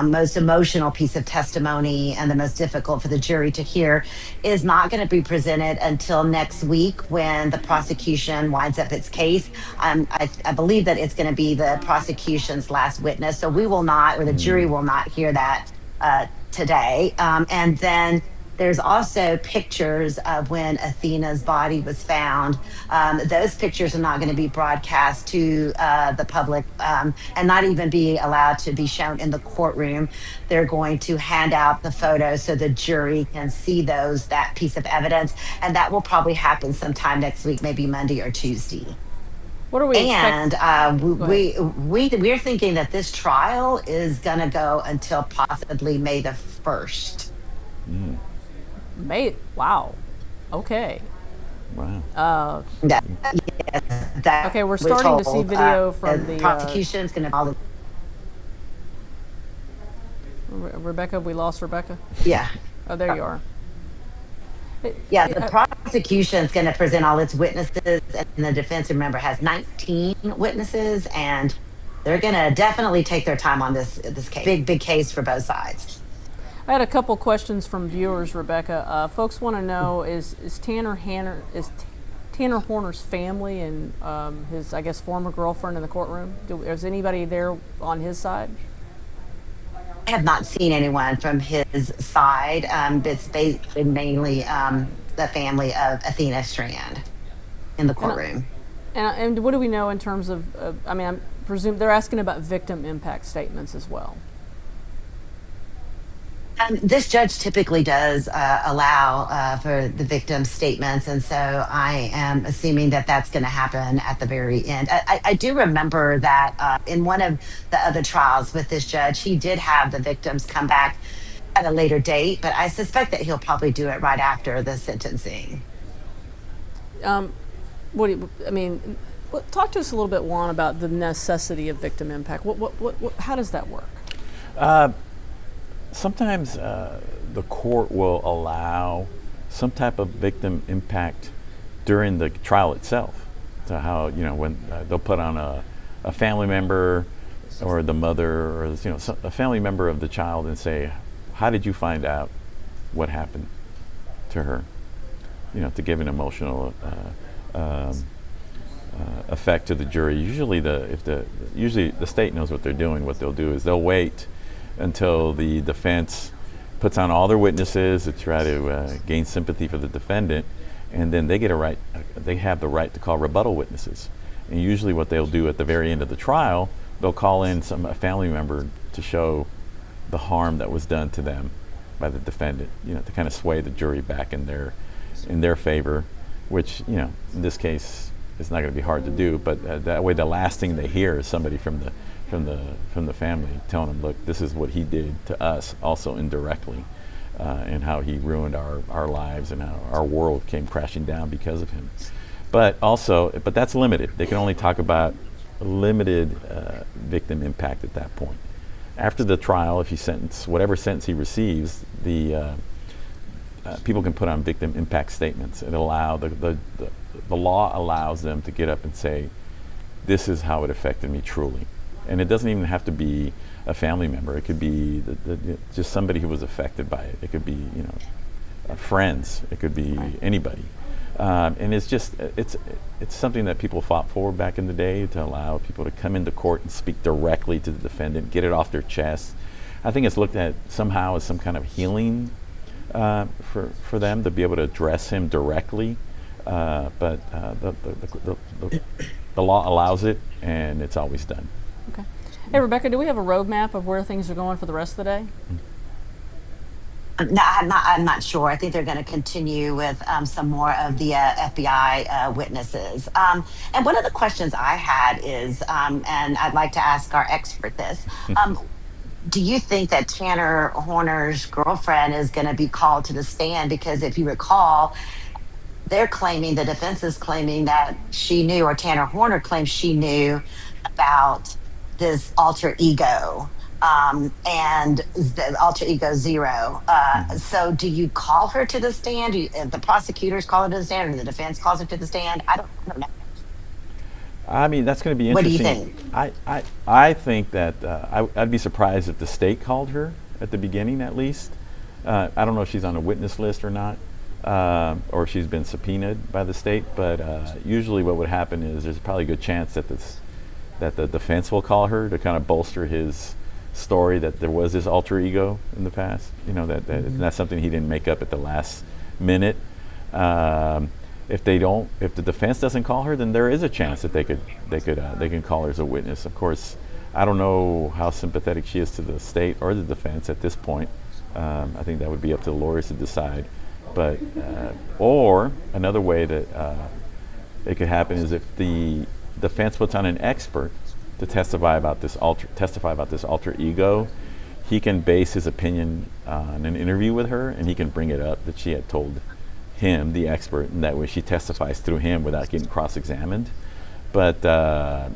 most emotional piece of testimony and the most difficult for the jury to hear, is not going to be presented until next week when the prosecution winds up its case. I believe that it's going to be the prosecution's last witness, so we will not, or the jury will not hear that today. And then there's also pictures of when Athena's body was found. Those pictures are not going to be broadcast to the public and not even be allowed to be shown in the courtroom. They're going to hand out the photos so the jury can see that piece of evidence. And that will probably happen sometime next week, maybe Monday or Tuesday. What are we And we're thinking that this trial is going to go until possibly May the 1st. Wow. Okay. Wow. Okay, we're starting to see video from the prosecution's going to. Rebecca, we lost Rebecca. Yeah. Oh, there you are. Yeah, the prosecution's going to present all its witnesses, and the defense, remember, has 19 witnesses, and they're going to definitely take their time on this case. Big case for both sides. I had a couple questions from viewers, Rebecca. Folks want to know, is Tanner Horner's family and his, I guess, former girlfriend in the courtroom? Is anybody there on his side? I have not seen anyone from his side. It's been mainly the family of Athena Strand in the courtroom. And what do we know in terms of, I presume they're asking about victim impact statements as well. This judge typically does allow for the victim's statements, and so I am assuming that that's going to happen at the very end. I do remember that in one of the other trials with this judge, he did have the victims come back at a later date, but I suspect that he'll probably do it right after the sentencing. Talk to us a little bit, Juan, about the necessity of victim impact. How does that work? Sometimes the court will allow some type of victim impact during the trial itself. So how, when they'll put on a family member or the mother or, a family member of the child and say, how did you find out what happened to her? To give an emotional effect to the jury. Usually the state knows what they're doing. What they'll do is they'll wait until the defense puts on all their witnesses to try to gain sympathy for the defendant, and then they have the right to call rebuttal witnesses. And usually what they'll do at the very end of the trial, they'll call in a family member to show the harm that was done to them by the defendant, to kind of sway the jury back in their favor, which, in this case, it's not going to be hard to do, but that way the last thing they hear is somebody from from the family, telling them, look, this is what he did to us, also indirectly, and how he ruined our lives and how our world came crashing down because of him. But that's limited. They can only talk about limited victim impact at that point. After the trial, if whatever sentence he receives, the people can put on victim impact statements. The law allows them to get up and say, this is how it affected me truly. And it doesn't even have to be a family member. It could be just somebody who was affected by it. It could be friends. It could be anybody. And it's something that people fought for back in the day, to allow people to come into court and speak directly to the defendant, get it off their chest. I think it's looked at somehow as some kind of healing for them to be able to address him directly. But the law allows it, and it's always done. Okay. Hey, Rebecca, do we have a roadmap of where things are going for the rest of the day? No, I'm not sure. I think they're going to continue with some more of the FBI witnesses. And one of the questions I had is, and I'd like to ask our expert this, do you think that Tanner Horner's girlfriend is going to be called to the stand? Because if you recall, the defense is claiming that she knew, or Tanner Horner claims she knew about this alter ego. And the alter ego zero. So do you call her to the stand? The prosecutors call her to the stand, or the defense calls her to the stand? I don't know. I mean, that's going to be What do you interesting. think? I think that I'd be surprised if the state called her at the beginning, at least. I don't know if she's on a witness list or not, or if she's been subpoenaed by the state. But usually, what would happen is there's probably a good chance that the defense will call her to kind of bolster his story that there was this alter ego in the past. That's something he didn't make up at the last minute. If the defense doesn't call her, then there is a chance that they can call her as a witness. Of course, I don't know how sympathetic she is to the state or the defense at this point. I think that would be up to the lawyers to decide. But or another way that it could happen is if the defense puts on an expert to testify about this alter ego, he can base his opinion on an interview with her, and he can bring it up that she had told him, the expert, and that way she testifies through him without getting cross-examined. But I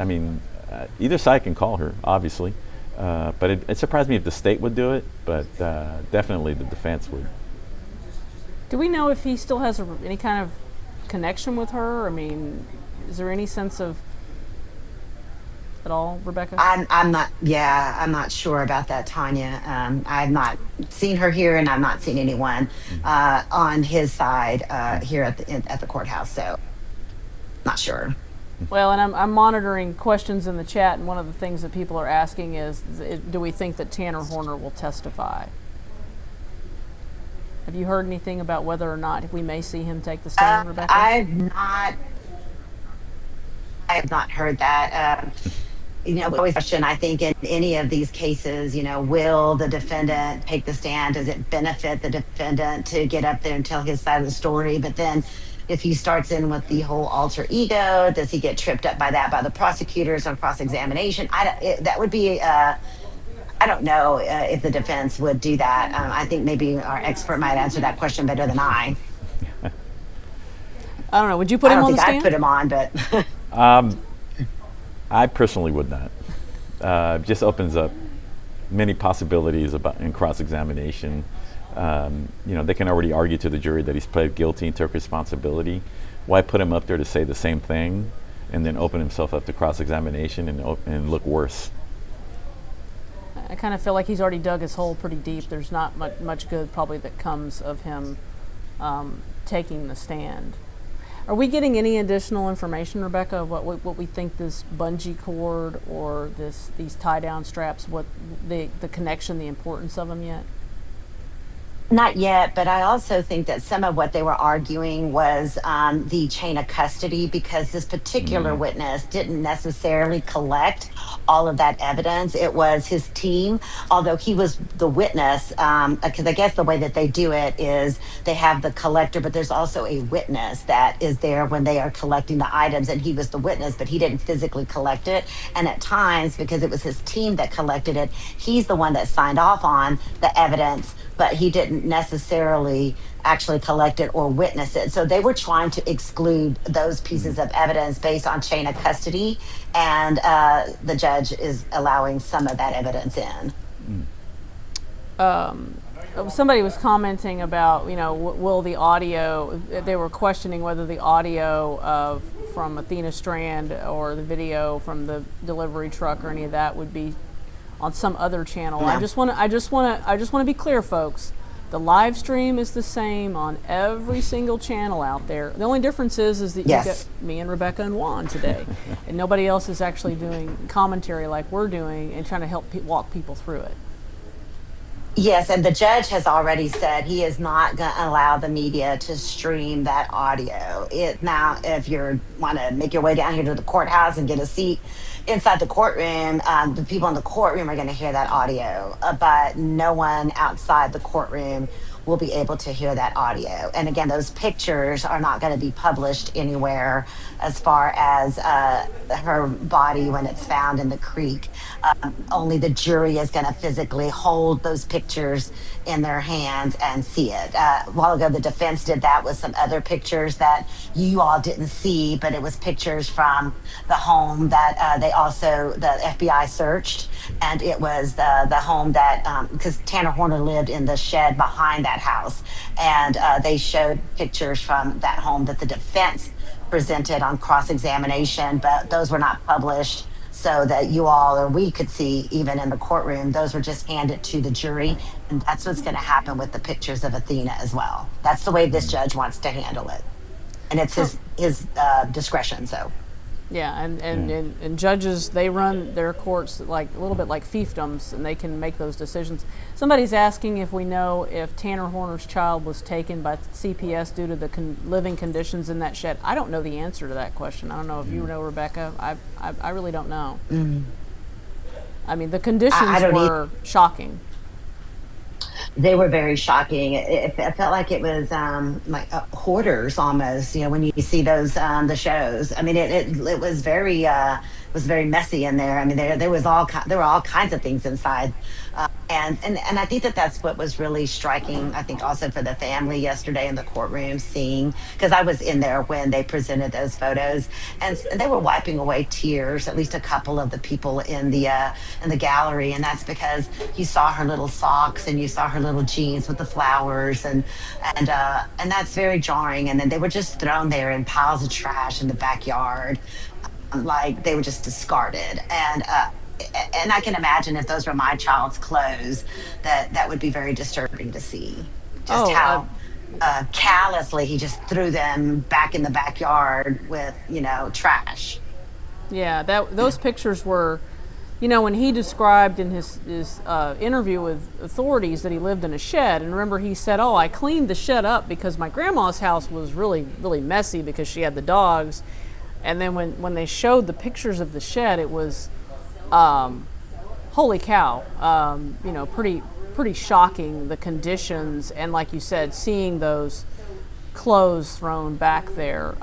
mean, either side can call her, obviously, but it surprised me if the state would do it, but definitely the defense would. Do we know if he still has any kind of connection with her? I mean, is there any sense of at all, Rebecca? I'm not sure about that, Tanya. I've not seen her here, and I've not seen anyone on his side here at the courthouse, so not sure. Well, and I'm monitoring questions in the chat, and one of the things that people are asking is, do we think that Tanner Horner will testify? Have you heard anything about whether or not we may see him take the stand, Rebecca? I have not heard that. Always question, I think, in any of these cases, will the defendant take the stand? Does it benefit the defendant to get up there and tell his side of the story? But then if he starts in with the whole alter ego, does he get tripped up by the prosecutors on cross-examination? That would be, I don't know if the defense would do that. I think maybe our expert might answer that question better than I. I don't know. Would you put him on the stand? I don't think I'd put him on, but... I personally would not. It just opens up many possibilities in cross-examination. They can already argue to the jury that he's pled guilty and took responsibility. Why put him up there to say the same thing and then open himself up to cross-examination and look worse? I kind of feel like he's already dug his hole pretty deep. There's not much good probably that comes of him taking the stand. Are we getting any additional information, Rebecca, of what we think this bungee cord or these tie-down straps, what the connection, the importance of them yet? Not yet, but I also think that some of what they were arguing was the chain of custody because this particular witness didn't necessarily collect all of that evidence. It was his team, although he was the witness, because I guess the way that they do it is they have the collector, but there's also a witness that is there when they are collecting the items, and he was the witness, but he didn't physically collect it. And at times, because it was his team that collected it, he's the one that signed off on the evidence, but he didn't necessarily actually collect it or witness it. So they were trying to exclude those pieces of evidence based on chain of custody, and the judge is allowing some of that evidence in. Somebody was commenting about, will the audio, they were questioning whether the audio from Athena Strand or the video from the delivery truck or any of that would be on some other channel. No. I just want to be clear, folks. The live stream is the same on every single channel out there. The only difference is that Yes. you get me and Rebecca and Juan today, and nobody else is actually doing commentary like we're doing and trying to help walk people through it. Yes, and the judge has already said he is not going to allow the media to stream that audio. Now, if you want to make your way down here to the courthouse and get a seat inside the courtroom, the people in the courtroom are going to hear that audio, but no one outside the courtroom will be able to hear that audio. And again, those pictures are not going to be published anywhere as far as her body when it's found in the creek. Only the jury is going to physically hold those pictures in their hands and see it. A while ago, the defense did that with some other pictures that you all didn't see, but it was pictures from the home that the FBI searched. And it was the home that, because Tanner Horner lived in the shed behind that house. And they showed pictures from that home that the defense presented on cross-examination, but those were not published so that you all or we could see even in the courtroom. Those were just handed to the jury. And that's what's going to happen with the pictures of Athena as well. That's the way this judge wants to handle it. And it's his discretion, so. Yeah, and judges, they run their courts like a little bit like fiefdoms, and they can make those decisions. Somebody's asking if we know if Tanner Horner's child was taken by CPS due to the living conditions in that shed. I don't know the answer to that question. I don't know if you know, Rebecca. I really don't know. I mean, the conditions were shocking. They were very shocking. It felt like it was like hoarders almost. When you see those the shows. I mean, it was very messy in there. I mean, there were all kinds of things inside, and I think that's what was really striking. I think also for the family yesterday in the courtroom, seeing, because I was in there when they presented those photos, and they were wiping away tears. At least a couple of the people in the gallery, and that's because you saw her little socks and you saw her little jeans with the flowers, and that's very jarring. And then they were just thrown there in piles of trash in the backyard, like they were just discarded. And I can imagine if those were my child's clothes, that would be very disturbing to see. Just how callously he just threw them back in the backyard with trash. Yeah, those pictures were. When he described in his interview with authorities that he lived in a shed, and remember he said, I cleaned the shed up because my grandma's house was really, really messy because she had the dogs. And then when they showed the pictures of the shed, it was, holy cow, pretty shocking, the conditions. And like you said, seeing those clothes thrown back there,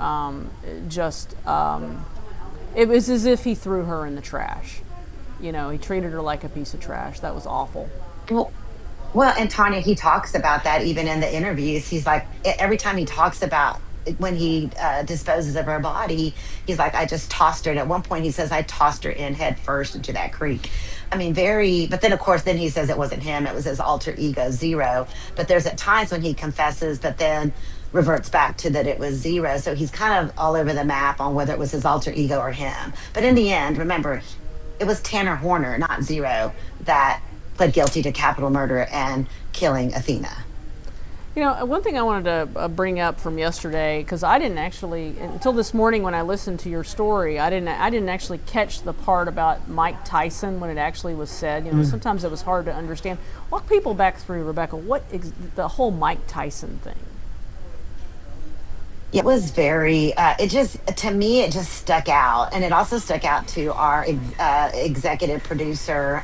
it was as if he threw her in the trash. He treated her like a piece of trash. That was awful. Well, and Tanya, he talks about that even in the interviews. He's like, every time he talks about when he disposes of her body, he's like, I just tossed her. And at one point he says, I tossed her in head first into that creek. I mean, but then of course, then he says it wasn't him, it was his alter ego, Zero. But there's at times when he confesses, but then reverts back to that it was Zero. So he's kind of all over the map on whether it was his alter ego or him. But in the end, remember, it was Tanner Horner, not Zero, that pled guilty to capital murder and killing Athena. You know, one thing I wanted to bring up from yesterday, because I didn't actually, until this morning when I listened to your story, I didn't actually catch the part about Mike Tyson when it actually was said. You know, sometimes it was hard to understand. Walk people back through, Rebecca, the whole Mike Tyson thing. It was very, to me, it just stuck out. And it also stuck out to our executive producer,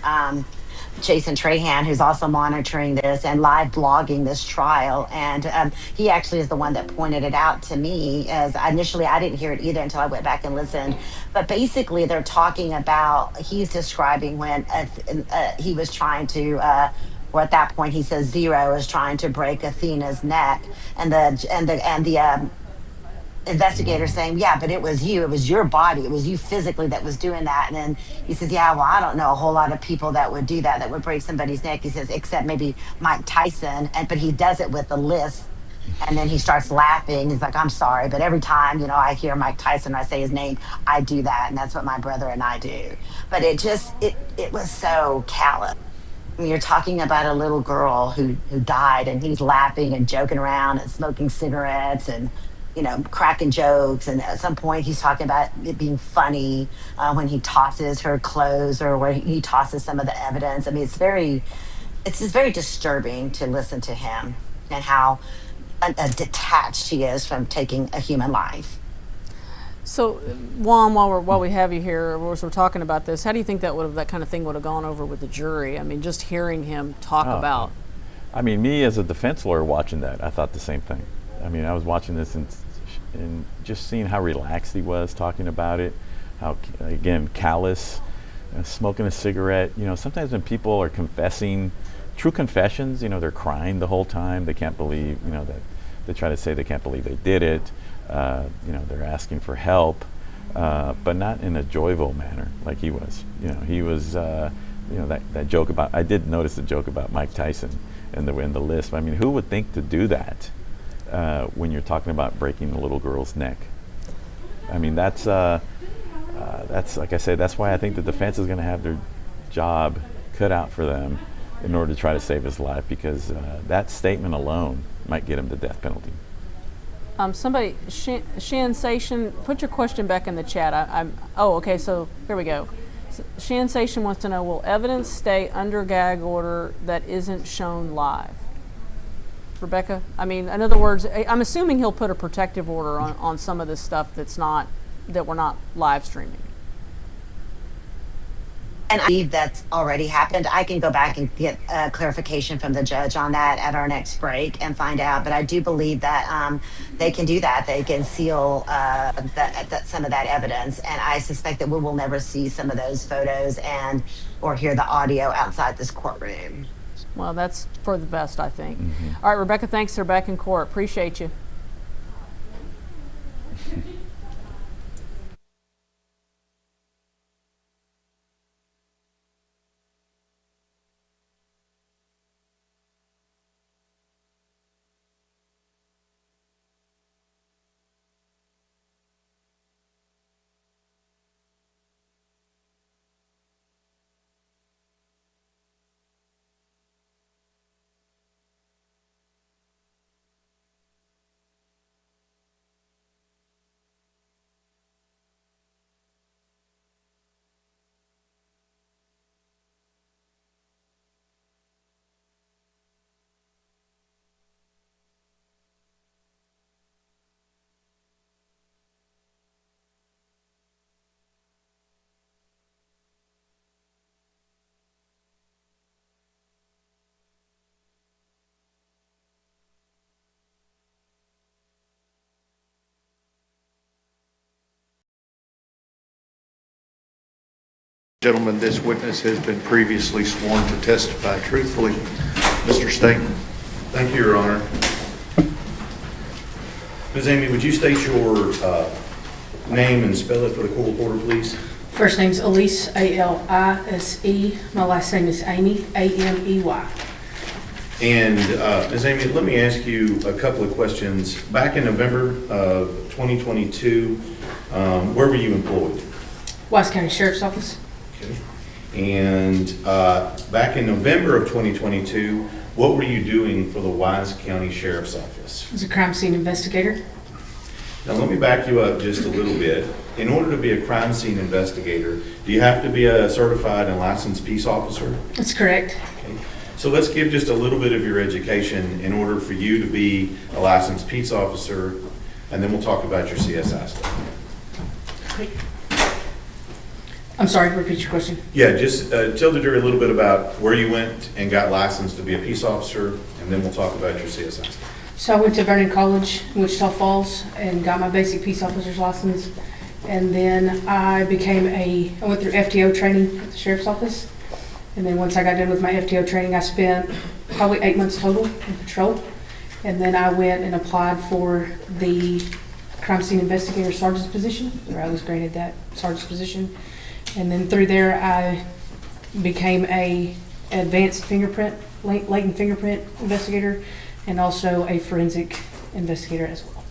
Jason Trahan, who's also monitoring this and live blogging this trial. And he actually is the one that pointed it out to me, as initially I didn't hear it either until I went back and listened. But basically they're talking about, he's describing when he was trying to, or at that point he says Zero is trying to break Athena's neck, and the investigator saying, yeah, but it was you, it was your body, it was you physically that was doing that. And then he says, yeah, well, I don't know a whole lot of people that would do that would break somebody's neck. He says, except maybe Mike Tyson, but he does it with a lisp. And then he starts laughing. He's like, I'm sorry, but every time, you know, I hear Mike Tyson, I say his name, I do that. And that's what my brother and I do. But it was so callous. I mean, you're talking about a little girl who died, and he's laughing and joking around and smoking cigarettes and, you know, cracking jokes. And at some point he's talking about it being funny when he tosses her clothes, or where he tosses some of the evidence. I mean, it's just very disturbing to listen to him and how detached he is from taking a human life. So, Juan, while we have you here, as we're talking about this, how do you think that kind of thing would have gone over with the jury? I mean, just hearing him talk about. I mean, me as a defense lawyer watching that, I thought the same thing. I mean, I was watching this and just seeing how relaxed he was talking about it, how, again, callous, smoking a cigarette. You know, sometimes when people are confessing, true confessions, you know, they're crying the whole time. They can't believe, you know, that they try to say they can't believe they did it. You know, they're asking for help, but not in a joyful manner like he was. You know, he was, you know, that joke about, I did notice the joke about Mike Tyson and the lisp. I mean, who would think to do that? When you're talking about breaking a little girl's neck. I mean, that's like I said, that's why I think the defense is going to have their job cut out for them in order to try to save his life, because that statement alone might get him the death penalty. Somebody, Shansation, put your question back in the chat. Oh, okay, so here we go. Shansation wants to know, will evidence stay under gag order that isn't shown live? Rebecca? I mean, in other words, I'm assuming he'll put a protective order on some of this stuff that we're not live streaming. And I believe that's already happened. I can go back and get clarification from the judge on that at our next break and find out. But I do believe that they can do that. They can seal some of that evidence. And I suspect that we will never see some of those photos or hear the audio outside this courtroom. Well, that's for the best, I think. Mm-hmm. All right, Rebecca, thanks. They're back in court. Appreciate you. Gentlemen, this witness has been previously sworn to testify truthfully. Mr. Staten. Thank you, Your Honor. Ms. Amy, would you state your name and spell it for the court reporter, please? First name's Elise, A-L-I-S-E. My last name is Amy, A-M-E-Y. And Ms. Amy, let me ask you a couple of questions. Back in November of 2022, where were you employed? Wise County Sheriff's Office. Okay. And back in November of 2022, What were you doing for the Wise County Sheriff's Office? As a crime scene investigator. Now, let me back you up just a little bit. In order to be a crime scene investigator, do you have to be a certified and licensed peace officer? That's correct. Okay. So let's give just a little bit of your education in order for you to be a licensed peace officer, and then we'll talk about your CSI stuff. I'm sorry, repeat your question. Yeah, just tell the jury a little bit about where you went and got licensed to be a peace officer, and then we'll talk about your CSI stuff. So I went to Vernon College in Wichita Falls and got my basic peace officer's license. And then I went through FTO training at the sheriff's office. And then once I got done with my FTO training, I spent probably 8 months total in patrol. And then I went and applied for the crime scene investigator sergeant's position, where I was granted that sergeant's position. And then through there, I became a advanced latent fingerprint investigator, and also a forensic investigator as well.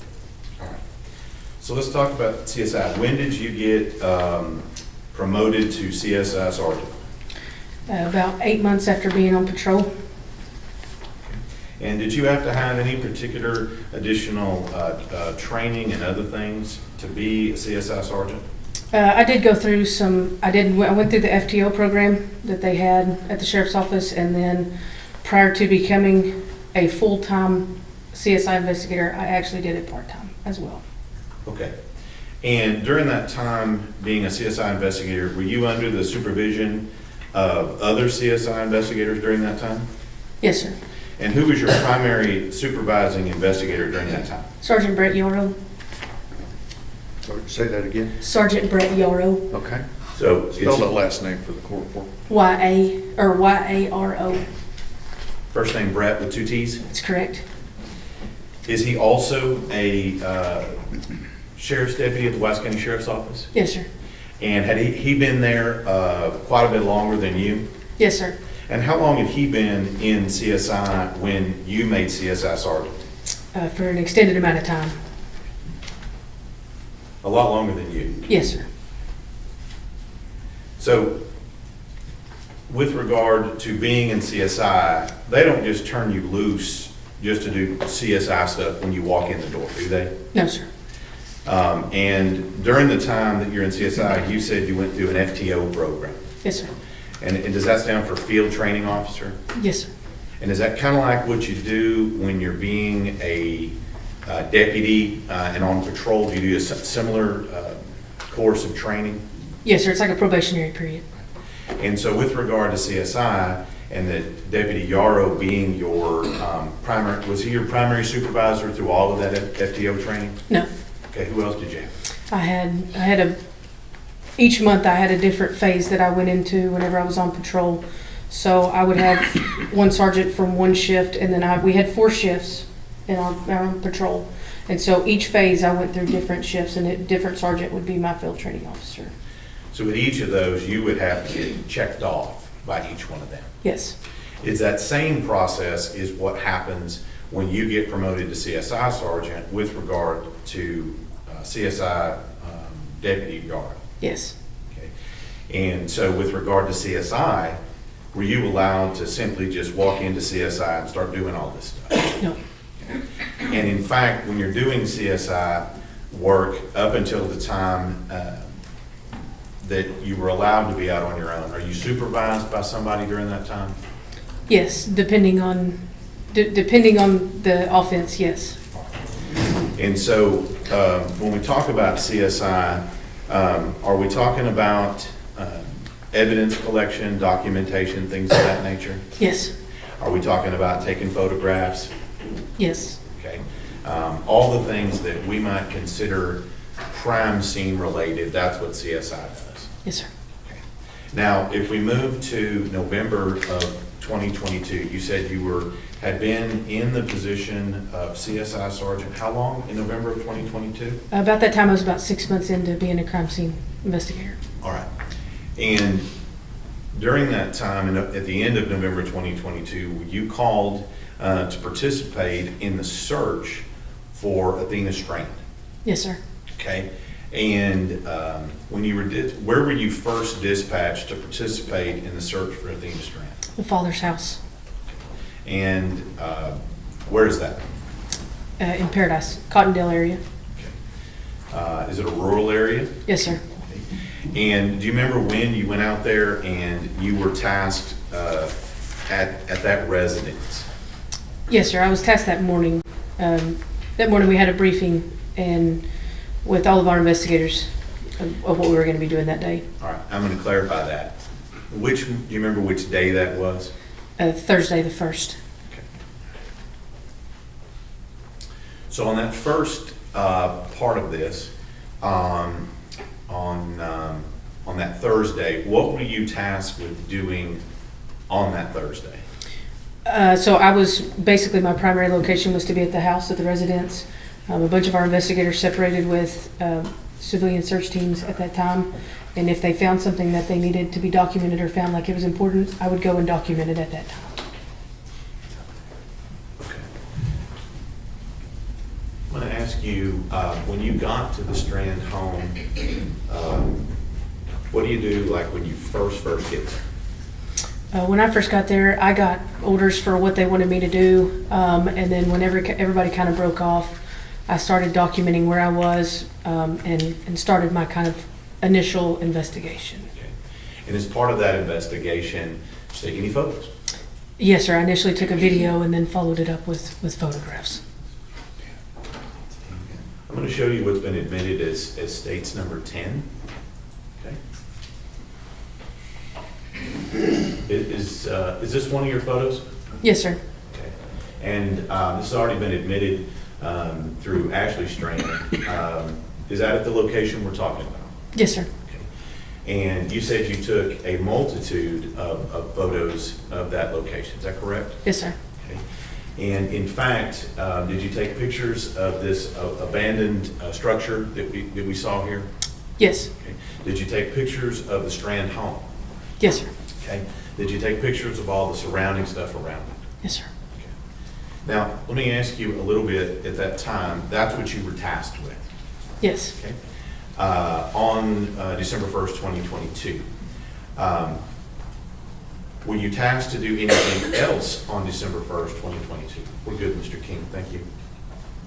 All right. So let's talk about CSI. When did you get promoted to CSI sergeant? About 8 months after being on patrol. And did you have to have any particular additional training and other things to be a CSI sergeant? I did go through I went through the FTO program that they had at the sheriff's office, and then prior to becoming a full-time CSI investigator, I actually did it part-time as well. Okay. And during that time being a CSI investigator, were you under the supervision of other CSI investigators during that time? Yes, sir. And who was your primary supervising investigator during that time? Sergeant Brett Yaro. Say that again? Sergeant Brett Yaro. Okay. So Spell that last name for the court for me. Y-A-R-O. First name Brett with 2 T's? That's correct. Is he also a sheriff's deputy at the Wise County Sheriff's Office? Yes, sir. And had he been there quite a bit longer than you? Yes, sir. And how long had he been in CSI when you made CSI sergeant? For an extended amount of time. A lot longer than you? Yes, sir. So, with regard to being in CSI, they don't just turn you loose just to do CSI stuff when you walk in the door, do they? No, sir. And during the time that you're in CSI, you said you went through an FTO program. Yes, sir. And does that stand for Field Training Officer? Yes, sir. And is that kind of like what you do when you're being a deputy and on patrol? Do you do a similar course of training? Yes, sir. It's like a probationary period. And so with regard to CSI and the Deputy Yaro being your primary, was he your primary supervisor through all of that FTO training? No. Okay, who else did you have? Each month I had a different phase that I went into whenever I was on patrol. So I would have one sergeant from one shift, and then we had 4 shifts in our patrol. And so each phase I went through different shifts, and a different sergeant would be my field training officer. So with each of those, you would have to get checked off by each one of them? Yes. Is that same process is what happens when you get promoted to CSI sergeant with regard to CSI Deputy Yaro? Yes. Okay. And so with regard to CSI, were you allowed to simply just walk into CSI and start doing all this stuff? No. And in fact, when you're doing CSI work up until the time that you were allowed to be out on your own, are you supervised by somebody during that time? Yes, depending on the offense, yes. And so when we talk about CSI, are we talking about evidence collection, documentation, things of that nature? Yes. Are we talking about taking photographs? Yes. Okay. All the things that we might consider crime scene related, that's what CSI does. Yes, sir. Okay. Now, if we move to November of 2022, you said you had been in the position of CSI sergeant. How long in November of 2022? About that time, I was about 6 months into being a crime scene investigator. All right. And during that time, and at the end of November 2022, you called to participate in the search for Athena Strand. Yes, sir. Okay. And when you where were you first dispatched to participate in the search for Athena Strand? The father's house. And where is that? In Paradise, Cottondale area. Is it a rural area? Yes, sir. And do you remember when you went out there and you were tasked at that residence? Yes, sir. I was tasked that morning. That morning we had a briefing and with all of our investigators of what we were going to be doing that day. All right, I'm going to clarify that. Do you remember which day that was? Thursday the 1st. Okay. So on that first part of this, on that Thursday, what were you tasked with doing on that Thursday? So I was, basically my primary location was to be at the house at the residence. A bunch of our investigators separated with civilian search teams at that time. And if they found something that they needed to be documented or found like it was important, I would go and document it at that time. Okay. I'm going to ask you, when you got to the Strand home, what do you do like when you first get there? When I first got there, I got orders for what they wanted me to do. And then whenever everybody kind of broke off, I started documenting where I was and started my kind of initial investigation. Okay. And as part of that investigation, did you take any photos? Yes, sir. I initially took a video and then followed it up with photographs. I'm going to show you what's been admitted as states number 10. Okay. Is this one of your photos? Yes, sir. Okay. And this has already been admitted through Ashley Strand. Is that at the location we're talking about? Yes, sir. Okay. And you said you took a multitude of photos of that location. Is that correct? Yes, sir. Okay. And in fact, did you take pictures of this abandoned structure that we saw here? Yes. Okay. Did you take pictures of the Strand home? Yes, sir. Okay. Did you take pictures of all the surrounding stuff around it? Yes, sir. Okay. Now, let me ask you a little bit at that time, that's what you were tasked with. Yes. Okay. On December 1st, 2022. Were you tasked to do anything else on December 1st, 2022? We're good, Mr. King. Thank you.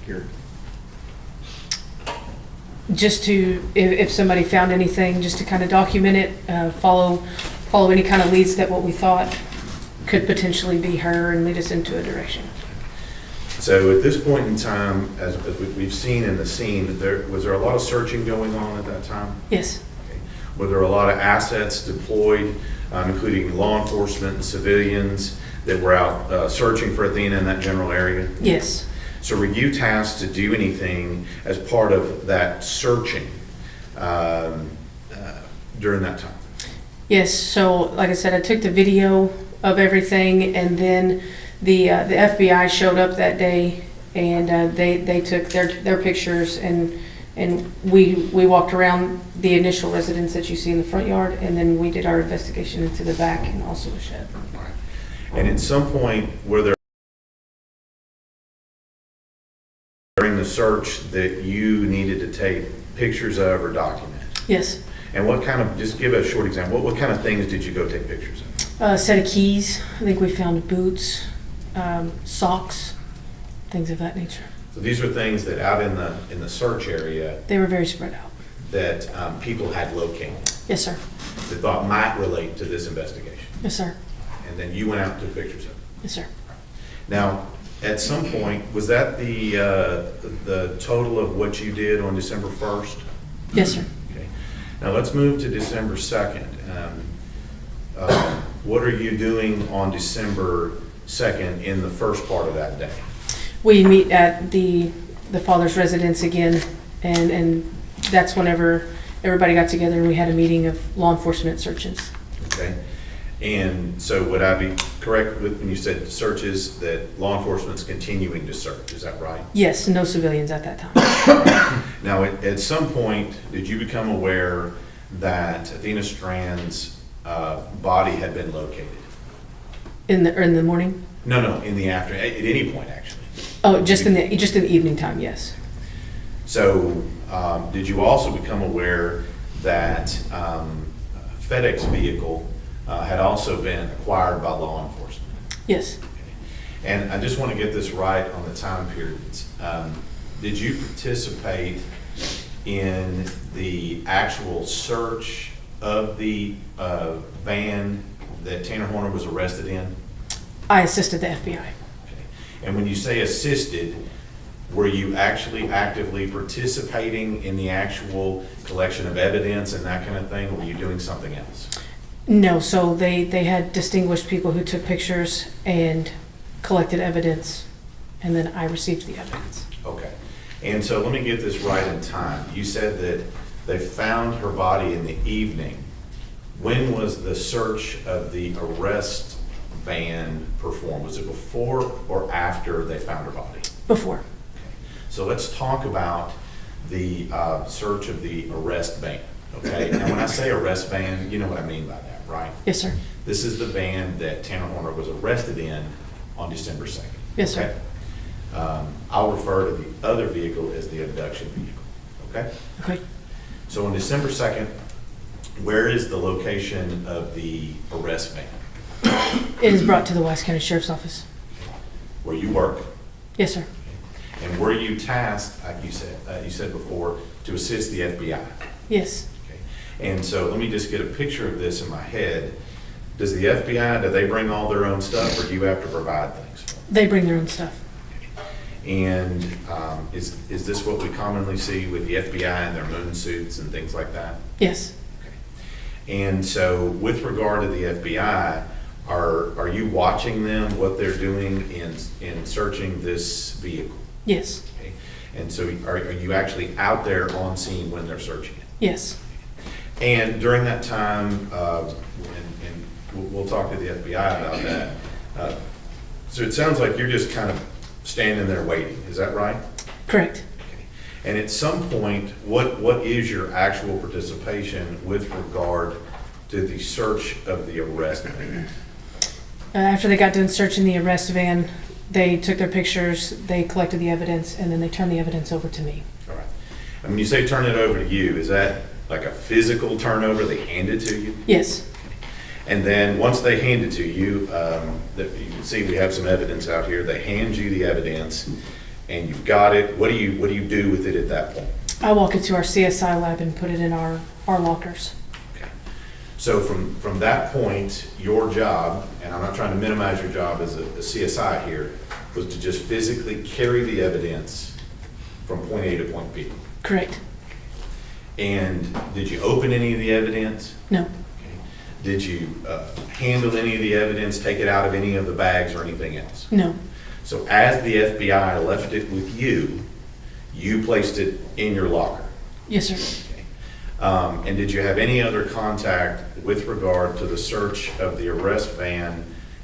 Here. Just to, if somebody found anything, just to kind of document it, follow any kind of leads that what we thought could potentially be her and lead us into a direction. So at this point in time, as we've seen in the scene, was there a lot of searching going on at that time? Yes. Okay. Were there a lot of assets deployed, including law enforcement and civilians that were out searching for Athena in that general area? Yes. So were you tasked to do anything as part of that searching during that time? Yes. So, like I said, I took the video of everything, and then the FBI showed up that day, and they took their pictures, and we walked around the initial residence that you see in the front yard, and then we did our investigation into the back and also a shed. And at some point, were there during the search that you needed to take pictures of or document? Yes. And what kind of, just give a short example, what kind of things did you go take pictures of? A set of keys. I think we found boots, socks, things of that nature. So these were things that out in the search area They were very spread out. that people had located Yes, sir. that thought might relate to this investigation. Yes, sir. And then you went out and took pictures of it. Yes, sir. Now, at some point, was that the total of what you did on December 1st? Yes, sir. Okay. Now let's move to December 2nd. What are you doing on December 2nd in the first part of that day? We meet at the father's residence again, and that's whenever everybody got together and we had a meeting of law enforcement searches. Okay. And so would I be correct when you said searches that law enforcement's continuing to search? Is that right? Yes, no civilians at that time. Now, at some point, did you become aware that Athena Strand's body had been located? In the morning? No, in the afternoon, at any point, actually. Oh, just in the evening time, yes. So, did you also become aware that FedEx vehicle had also been acquired by law enforcement? Yes. And I just want to get this right on the time periods. Did you participate in the actual search of the van that Tanner Horner was arrested in? I assisted the FBI. Okay. And when you say assisted, were you actually actively participating in the actual collection of evidence and that kind of thing, or were you doing something else? No, so they had distinguished people who took pictures and collected evidence, and then I received the evidence. Okay. And so let me get this right in time. You said that they found her body in the evening. When was the search of the arrest van performed? Was it before or after they found her body? Before. Okay. So let's talk about the search of the arrest van. Okay. Now, when I say arrest van, you know what I mean by that, right? Yes, sir. This is the van that Tanner Horner was arrested in on December 2nd. Yes, sir. Okay? I'll refer to the other vehicle as the abduction vehicle. Okay? Okay. So on December 2nd, where is the location of the arrest van? It is brought to the Wise County Sheriff's Office. Where you work? Yes, sir. And were you tasked, like you said before, to assist the FBI? Yes. Okay. And so let me just get a picture of this in my head. Does the FBI, do they bring all their own stuff, or do you have to provide things for them? They bring their own stuff. And is this what we commonly see with the FBI in their moon suits and things like that? Yes. Okay. And so with regard to the FBI, are you watching them, what they're doing in searching this vehicle? Yes. Okay. And so are you actually out there on scene when they're searching it? Yes. And during that time, and we'll talk to the FBI about that. So it sounds like you're just kind of standing there waiting. Is that right? Correct. Okay. And at some point, what is your actual participation with regard to the search of the arrest van? After they got done searching the arrest van, they took their pictures, they collected the evidence, and then they turned the evidence over to me. All right. And when you say turn it over to you, is that like a physical turnover? They hand it to you? Yes. And then once they hand it to you, you can see we have some evidence out here. They hand you the evidence, and you've got it. What do you do with it at that point? I walk it to our CSI lab and put it in our lockers. Okay. So from that point, your job, and I'm not trying to minimize your job as a CSI here, was to just physically carry the evidence from point A to point B. Correct. And did you open any of the evidence? No. Did you handle any of the evidence, take it out of any of the bags or anything else? No. So as the FBI left it with you, you placed it in your locker? Yes, sir. Okay. And did you have any other contact with regard to the search of the arrest van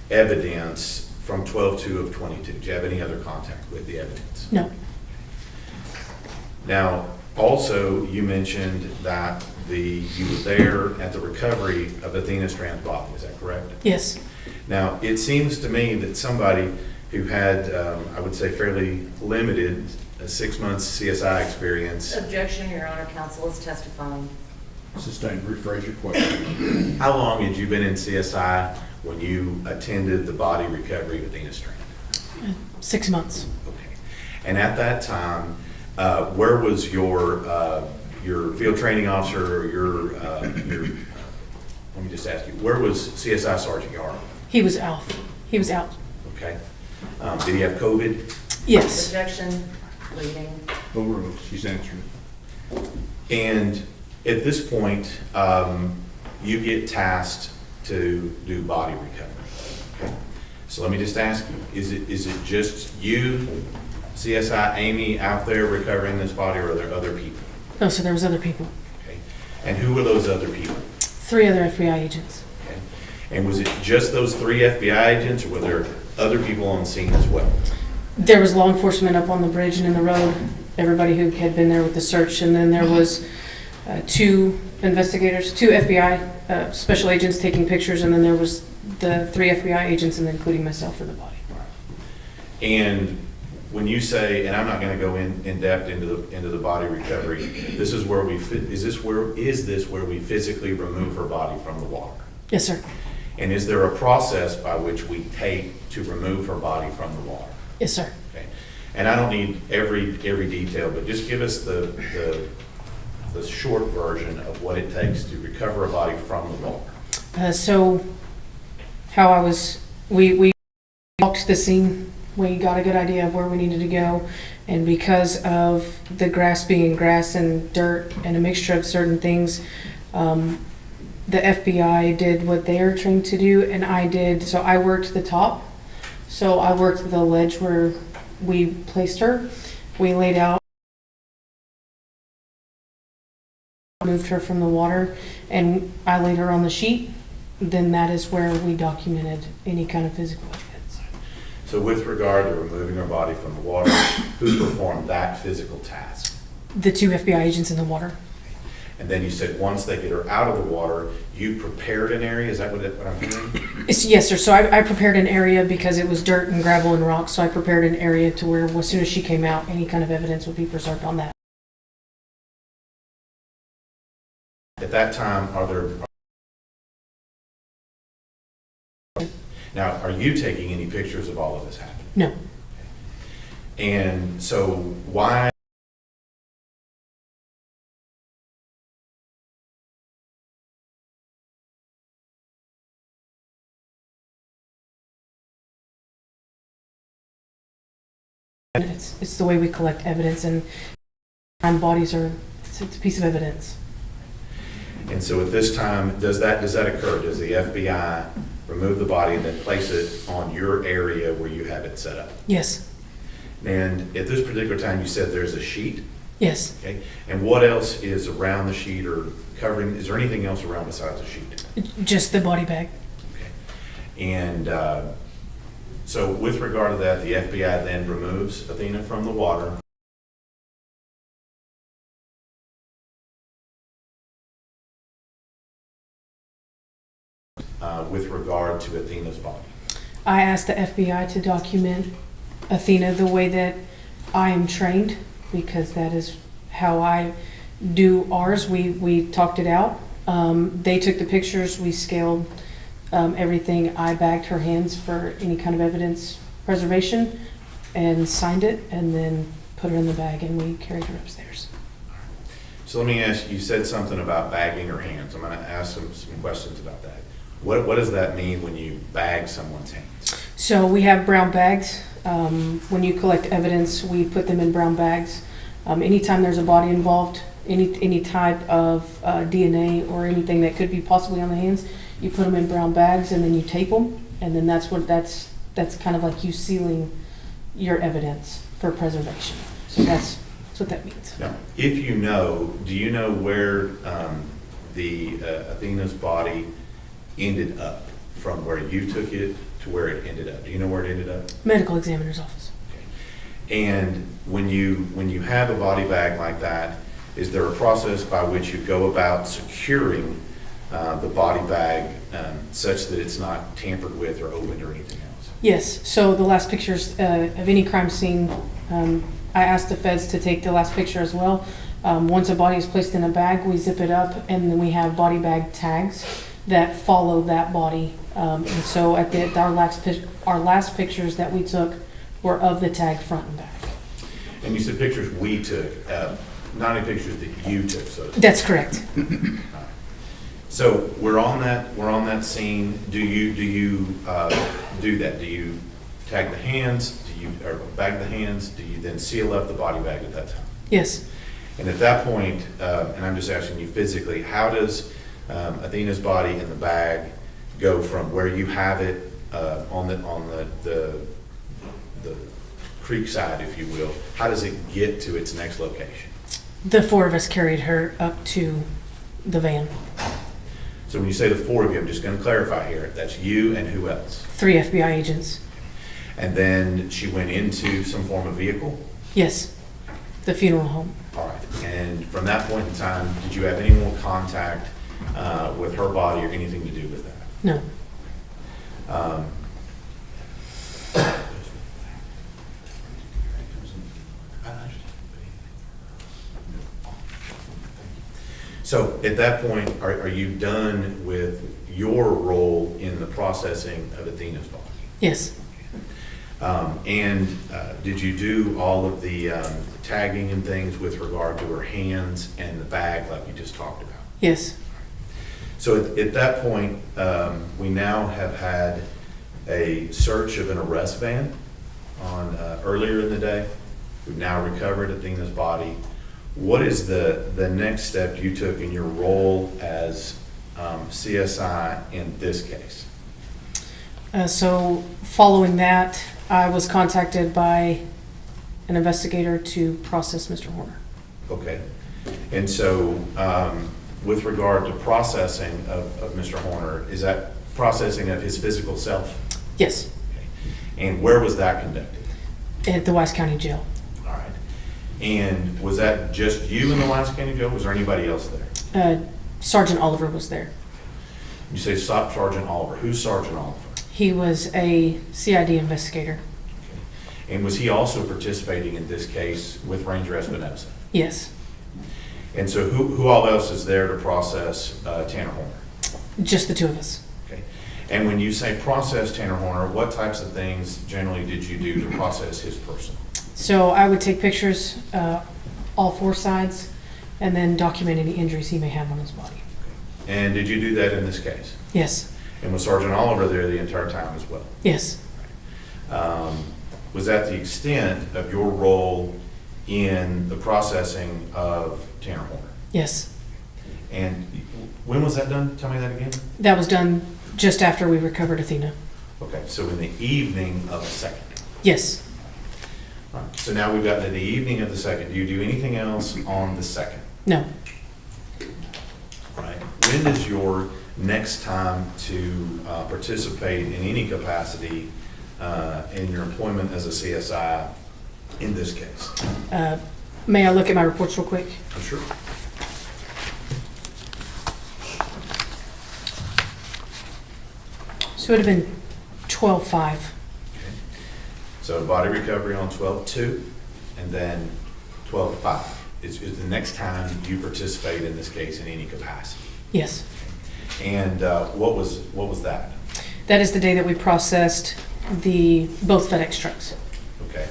evidence from 12/2 of 22? Did you have any other contact with the evidence? No. Now, also, you mentioned that you were there at the recovery of Athena Strand's body, is that correct? Yes. Now, it seems to me that somebody who had, I would say, fairly limited 6 months CSI experience. Objection, Your Honor, counsel is testifying. Sustained, rephrase your question. How long had you been in CSI when you attended the body recovery of Athena Strand? 6 months. Okay. And at that time, where was your field training officer, or let me just ask you, where was CSI Sergeant Yaro? He was out. He was out. Okay. Did he have COVID? Yes. Objection, leading. Overruled, she's answering. And at this point, you get tasked to do body recovery. Okay. So let me just ask you, is it just you, CSI Amy, out there recovering this body, or are there other people? No, so there was other people. Okay. And who were those other people? 3 other FBI agents. Okay. And was it just those 3 FBI agents, or were there other people on scene as well? There was law enforcement up on the bridge and in the road, everybody who had been there with the search, and then there was 2 investigators, 2 FBI special agents taking pictures, and then there was the 3 FBI agents, and then including myself for the body. And when you say, and I'm not going to go in depth into the body recovery, this is where is this where we physically remove her body from the water? Yes, sir. And is there a process by which we take to remove her body from the water? Yes, sir. Okay. And I don't need every detail, but just give us the short version of what it takes to recover a body from the water. So how we walked the scene. We got a good idea of where we needed to go. And because of the grass being grass and dirt and a mixture of certain things, the FBI did what they are trained to do, and I did. So I worked the top. So I worked the ledge where we placed her. We laid out, moved her from the water, and I laid her on the sheet. Then that is where we documented any kind of physical evidence. So with regard to removing her body from the water, who performed that physical task? The 2 FBI agents in the water. And then you said once they get her out of the water, you prepared an area, is that what I'm hearing? Yes, sir. So I prepared an area because it was dirt and gravel and rocks. So I prepared an area to where as soon as she came out, any kind of evidence would be preserved on that. At that time, now, are you taking any pictures of all of this happening? No. And so why? It's the way we collect evidence, and bodies are it's a piece of evidence. And so at this time, does that occur? Does the FBI remove the body and then place it on your area where you have it set up? Yes. And at this particular time, you said there's a sheet? Yes. Okay. And what else is around the sheet or covering? Is there anything else around besides the sheet? Just the body bag. Okay. And so with regard to that, the FBI then removes Athena from the water. With regard to Athena's body. I asked the FBI to document Athena the way that I am trained, because that is how I do ours. We talked it out. They took the pictures, we scaled everything. I bagged her hands for any kind of evidence preservation and signed it, and then put her in the bag, and we carried her upstairs. So let me ask you, said something about bagging her hands. I'm going to ask some questions about that. What does that mean when you bag someone's hands? So we have brown bags. When you collect evidence, we put them in brown bags. Anytime there's a body involved, any type of DNA or anything that could be possibly on the hands, you put them in brown bags and then you tape them, and then that's kind of like you sealing your evidence for preservation. So that's what that means. Now, if you know, do you know where the Athena's body ended up from where you took it to where it ended up? Do you know where it ended up? Medical examiner's office. Okay. And when you have a body bag like that, is there a process by which you go about securing the body bag such that it's not tampered with or opened or anything else? Yes. So the last pictures of any crime scene, I asked the feds to take the last picture as well. Once a body is placed in a bag, we zip it up, and then we have body bag tags that follow that body. And so at our last pictures that we took were of the tag front and back. And you said pictures we took, not any pictures that you took. So that's correct. So we're on that scene. Do you do that? Do you tag the hands? Or bag the hands? Do you then seal up the body bag at that time? Yes. And at that point, and I'm just asking you physically, how does Athena's body in the bag go from where you have it on the creek side, if you will? How does it get to its next location? The 4 of us carried her up to the van. So when you say the 4 of you, I'm just going to clarify here. That's you and who else? 3 FBI agents. And then she went into some form of vehicle? Yes, the funeral home. All right. And from that point in time, did you have any more contact with her body or anything to do with that? No. So at that point, are you done with your role in the processing of Athena's body? Yes. Did you do all of the tagging and things with regard to her hands and the bag like you just talked about? Yes. So at that point, we now have had a search of an arrest van on earlier in the day. We've now recovered Athena's body. What is the next step you took in your role as CSI in this case? So following that, I was contacted by an investigator to process Mr. Horner. Okay. And so with regard to processing of Mr. Horner, is that processing of his physical self? Yes. Okay. And where was that conducted? At the Wise County Jail. All right. And was that just you in the Wise County Jail? Was there anybody else there? Sergeant Oliver was there. You say Sergeant Oliver. Who's Sergeant Oliver? He was a CID investigator. Okay. And was he also participating in this case with Ranger Espinosa? Yes. And so who all else is there to process Tanner Horner? Just the two of us. Okay. And when you say process Tanner Horner, what types of things generally did you do to process his person? So I would take pictures, all four sides, and then document any injuries he may have on his body. And did you do that in this case? Yes. And was Sergeant Oliver there the entire time as well? Yes. Was that the extent of your role in the processing of Tanner Horner? Yes. And when was that done? Tell me that again. That was done just after we recovered Athena. Okay, so in the evening of the second. Yes. All right, so now we've gotten to the evening of the second. Do you do anything else on the second? No. All right. When is your next time to participate in any capacity in your employment as a CSI in this case? May I look at my reports real quick? Sure. So it would have been 12/5. Okay. So body recovery on 12/2 and then 12/5 is the next time you participate in this case in any capacity. Yes. And what was that? That is the day that we processed both FedEx trucks. Okay.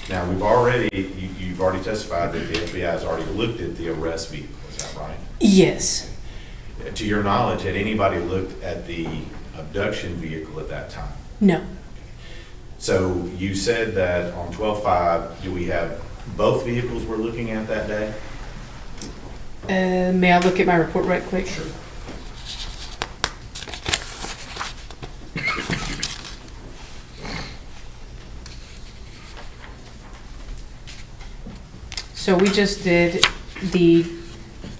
Now you've already testified that the FBI has already looked at the arrest vehicle. Is that right? Yes. To your knowledge, had anybody looked at the abduction vehicle at that time? No. So you said that on 12/5, do we have both vehicles we're looking at that day? May I look at my report right quick? Sure. So we just did the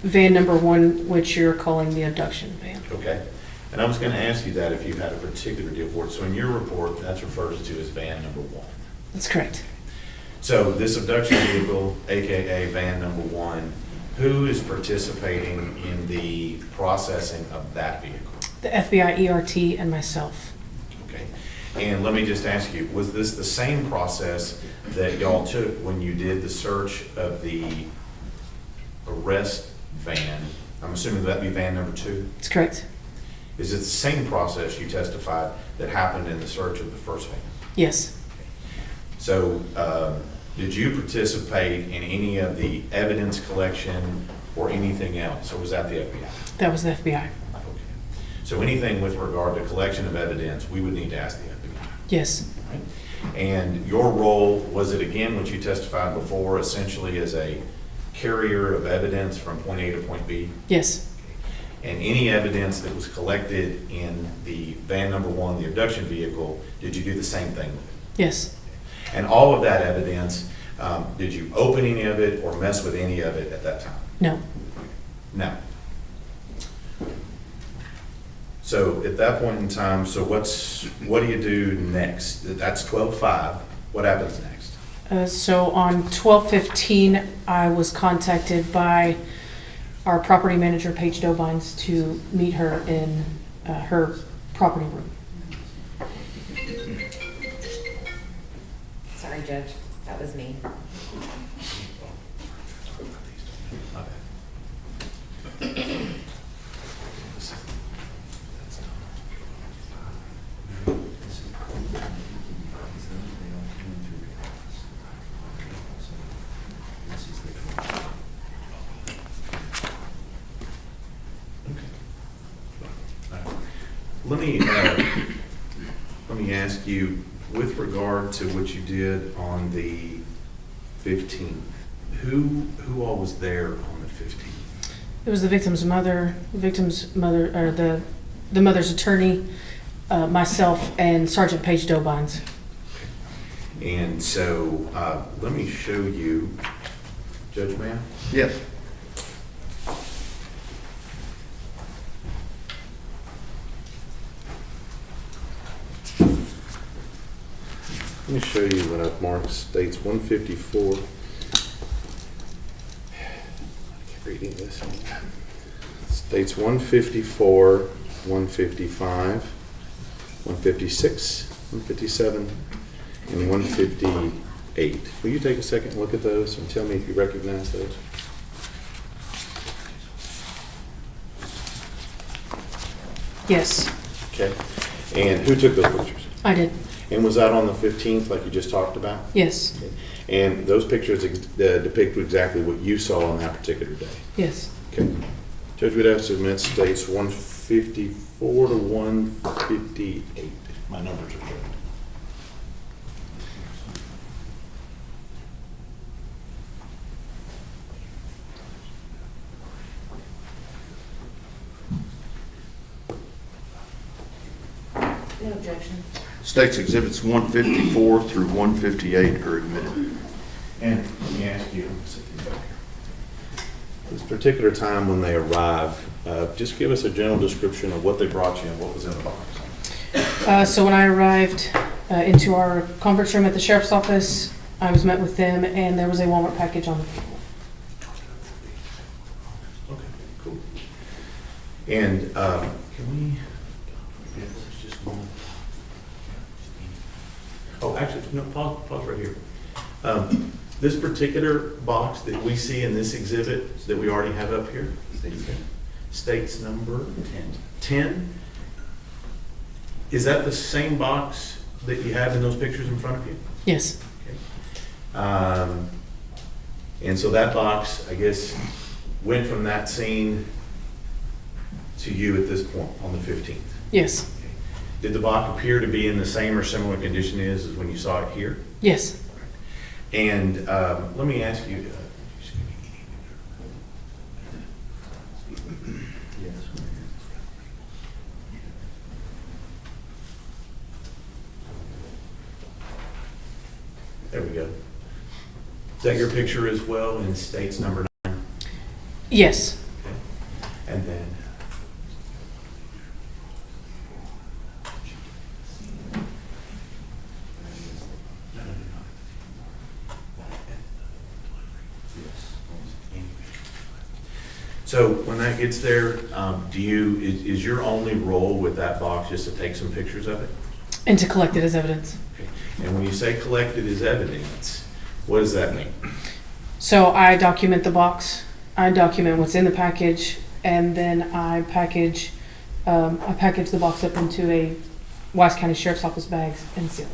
van number 1, which you're calling the abduction van. Okay. And I was going to ask you that if you had a particular deal for it. So in your report, that's referred to as van number 1. That's correct. So this abduction vehicle, AKA van number 1, who is participating in the processing of that vehicle? The FBI ERT and myself. Okay. And let me just ask you, was this the same process that y'all took when you did the search of the arrest van? I'm assuming that'd be van number 2? That's correct. Is it the same process you testified that happened in the search of the first van? Yes. So did you participate in any of the evidence collection or anything else, or was that the FBI? That was the FBI. Okay. So anything with regard to collection of evidence, we would need to ask the FBI. Yes. Right? And your role, was it again what you testified before, essentially as a carrier of evidence from point A to point B? Yes. And any evidence that was collected in the van number 1, the abduction vehicle, did you do the same thing with it? Yes. And all of that evidence, did you open any of it or mess with any of it at that time? No. No. So at that point in time, so what do you do next? That's 12/5. What happens next? So on 12/15, I was contacted by our property manager, Paige Dobines, to meet her in her property room. Sorry, Judge, that was me. let me ask you, with regard to what you did on the 15th, who all was there on the 15th? It was the victim's mother, or the mother's attorney, myself, and Sergeant Paige Dobines. And so, let me show you, Judge Mann? Yes. Let me show you what I've marked. States 154. I keep reading this. States 154, 155, 156, 157, and 158. Will you take a second and look at those and tell me if you recognize those? Yes, Okay. And who took those pictures? I did. And was that on the 15th like you just talked about? Yes, And those pictures depict exactly what you saw on that particular day? yes. Okay. Judge would have to submit states 154 to 158. My numbers are correct. No objection. States Exhibits 154 through 158 are admitted. And let me ask you, this particular time when they arrive, just give us a general description of what they brought you and what was in the box. So when I arrived into our conference room at the sheriff's office, I was met with them, and there was a Walmart package on the table. Okay, cool. And can we, just one. Oh, actually, no, pause right here. This particular box that we see in this exhibit that we already have up here, states number 10. Is that the same box that you have in those pictures in front of you? Yes, Okay. And so that box, I guess, went from that scene to you at this point on the 15th. yes, Did the box appear to be in the same or similar condition as when you saw it here? yes. And let me ask you, there we go. Is that your picture as well in states number 9? Yes, Okay. And then, so when that gets there, is your only role with that box just to take some pictures of it? and to collect it as evidence. Okay. And when you say collected as evidence, what does that mean? So I document the box, I document what's in the package, and then I package the box up into a Wise County Sheriff's Office bags and seal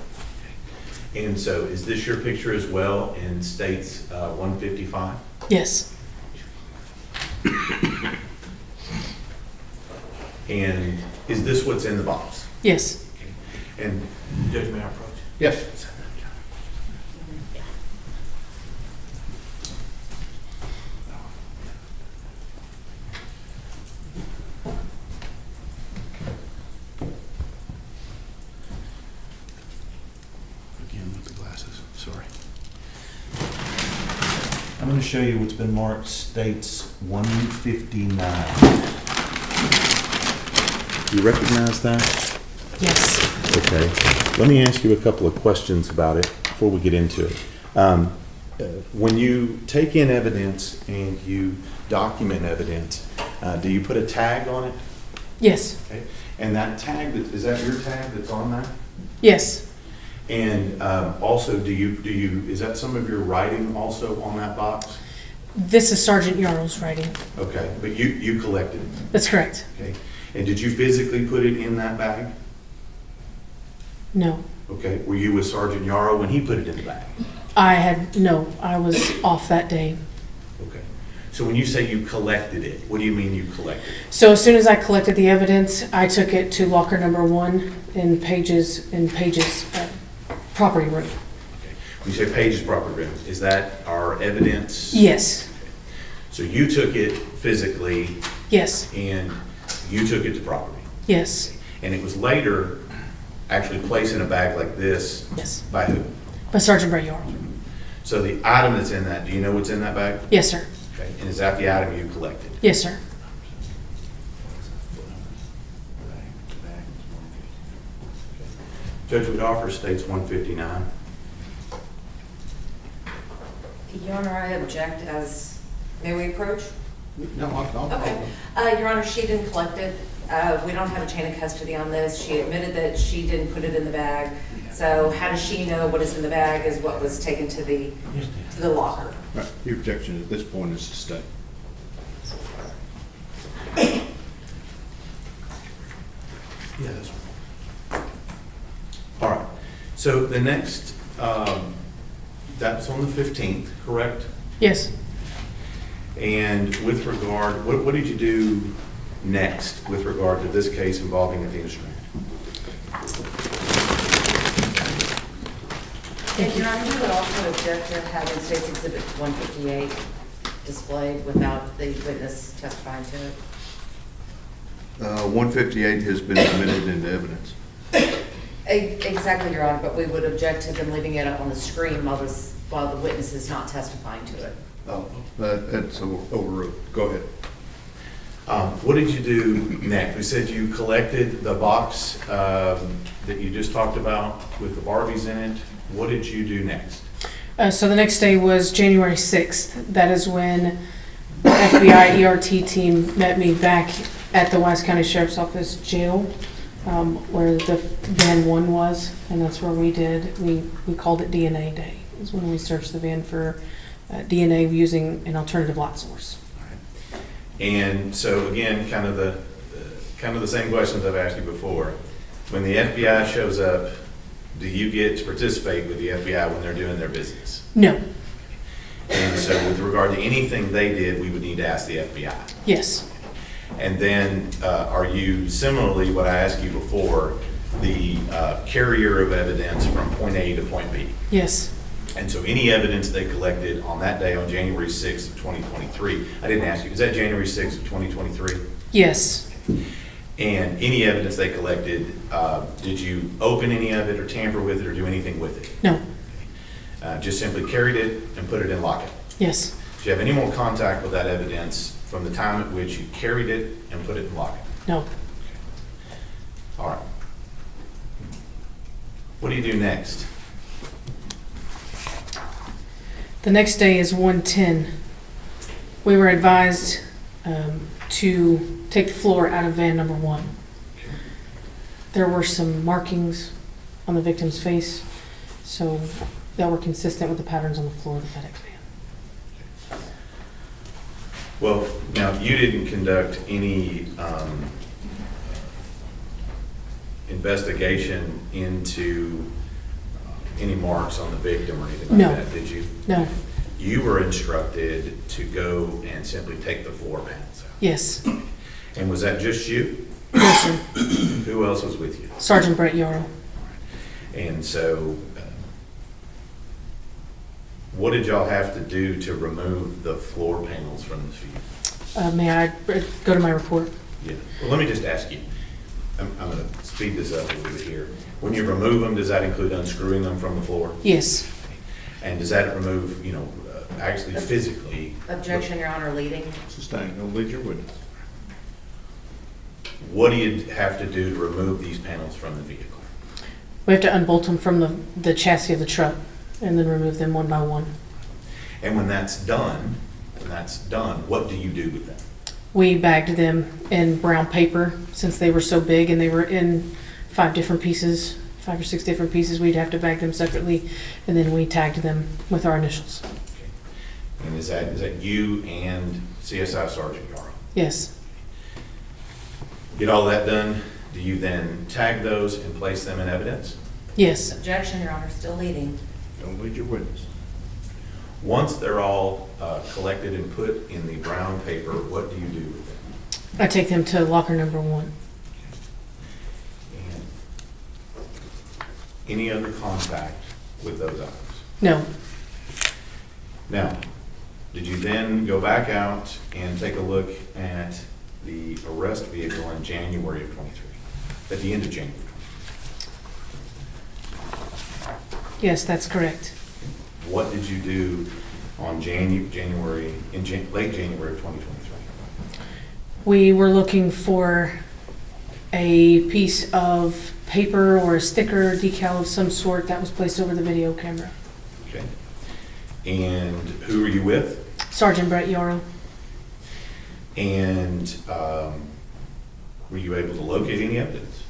it. And so is this your picture as well in states 155? Yes, And is this what's in the box? yes. Okay. And Judge, may I approach? Yes. Again with the glasses, sorry. I'm going to show you what's been marked states 159. Do you recognize that? Yes. Okay. Let me ask you a couple of questions about it before we get into it. When you take in evidence and you document evidence, do you put a tag on it? Yes. Okay. And that tag, is that your tag that's on that? Yes. And also, is that some of your writing also on that box? This is Sergeant Yaro's writing. Okay, but you collected it, That's correct. okay? And did you physically put it in that bag? No. Okay, were you with Sergeant Yaro when he put it in the bag? I was off that day. Okay, So when you say you collected it, what do you mean you collected it? So as soon as I collected the evidence, I took it to locker number 1 in Page's property room. When you say Page's property room, is that our evidence? Yes, So you took it physically yes, and you took it to property? yes, And it was later actually placed in a bag like this? yes. By who? By Sergeant Brett Yaro. So the item that's in that, do you know what's in that bag? Yes, sir. Okay. And is that the item you collected? Yes, sir. Judge would offer states 159. Your Honor, I object as, may we approach? No, I'll. Okay. Your Honor, she didn't collect it. We don't have a chain of custody on this. She admitted that she didn't put it in the bag. So how does she know what is in the bag is what was taken to the locker? Right. Your objection at this point is to stay. Yeah, that's right. All right. So the next, that's on the 15th, correct? Yes. And with regard, what did you do next with regard to this case involving Athena Strand? And Your Honor, we would also object to having State's Exhibit 158 displayed without the witness testifying to it. 158 has been admitted into evidence. Exactly, Your Honor, but we would object to them leaving it up on the screen while the witness is not testifying to it. Oh, that's overruled. Go ahead. What did you do next? We said you collected the box that you just talked about with the Barbies in it. What did you do next? So the next day was January 6th. That is when the FBI ERT team met me back at the Wise County Sheriff's Office jail, where the van 1 was, and that's where we called it DNA Day. It was when we searched the van for DNA using an alternative light source. And so again, kind of the same questions I've asked you before. When the FBI shows up, do you get to participate with the FBI when they're doing their business? No. And so with regard to anything they did, we would need to ask the FBI. Yes. And then are you similarly, what I asked you before, the carrier of evidence from point A to point B? Yes. And so any evidence they collected on that day on January 6th of 2023, I didn't ask you, is that January 6th of 2023? Yes. And any evidence they collected, did you open any of it or tamper with it or do anything with it? No. Just simply carried it and put it in locket? Yes. Do you have any more contact with that evidence from the time at which you carried it and put it in locket? No. All right. What do you do next? The next day is 110. We were advised to take the floor out of van number 1. There were some markings on the victim's face, so that were consistent with the patterns on the floor of the FedEx van. Well, now, you didn't conduct any investigation into any marks on the victim or anything like that, did you? No. You were instructed to go and simply take the floor panels out. Yes. And was that just you? Yes, sir. Who else was with you? Sergeant Brett Yaro. And so, what did y'all have to do to remove the floor panels from the field? May I go to my report? Yeah. Well, let me just ask you. I'm going to speed this up a little bit here. When you remove them, does that include unscrewing them from the floor? Yes. And does that remove, actually physically? Objection, Your Honor, leading. Sustained. No, lead your witness. What do you have to do to remove these panels from the vehicle? We have to unbolt them from the chassis of the truck and then remove them one by one. And when that's done, what do you do with them? We bagged them in brown paper since they were so big and they were in 5 or 6 different pieces. We'd have to bag them separately, and then we tagged them with our initials. Okay. And is that you and CSI Sergeant Yaro? Yes. Get all that done, do you then tag those and place them in evidence? Yes. Objection, Your Honor, still leading. Don't lead your witness. Once they're all collected and put in the brown paper, what do you do with them? I take them to locker number 1. And any other contact with those items? No, Now, did you then go back out and take a look at the arrest vehicle in January of 23? At the end of January? yes, that's correct. What did you do on late January of 2023? We were looking for a piece of paper or a sticker or decal of some sort that was placed over the video camera. Okay. And who were you with? Sergeant Brett Yaro. And were you able to locate any evidence?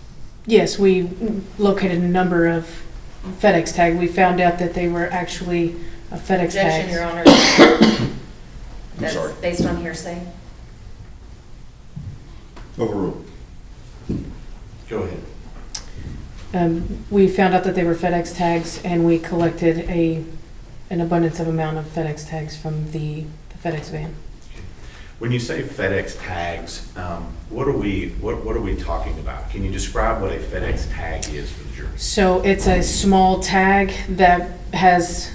Yes, we located a number of FedEx tags. We found out that they were actually FedEx Objection, tags. Your Honor. That's sorry. based on hearsay. Overruled. Go ahead. We found out that they were FedEx tags, and we collected an abundance of amount of FedEx tags from the FedEx van. When you say FedEx tags, what are we talking about? Can you describe what a FedEx tag is for the jury? So it's a small tag that has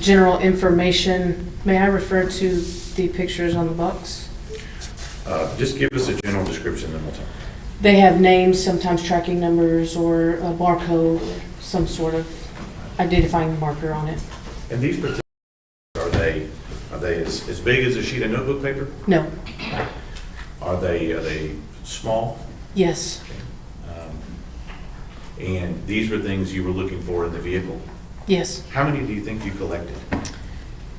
general information. May I refer to the pictures on the box? Just give us a general description, then we'll talk. They have names, sometimes tracking numbers or a barcode, or some sort of identifying marker on it. And these particular, are they as big as a sheet of notebook paper? No. Are they small? Yes. And these were things you were looking for in the vehicle? Yes. How many do you think you collected?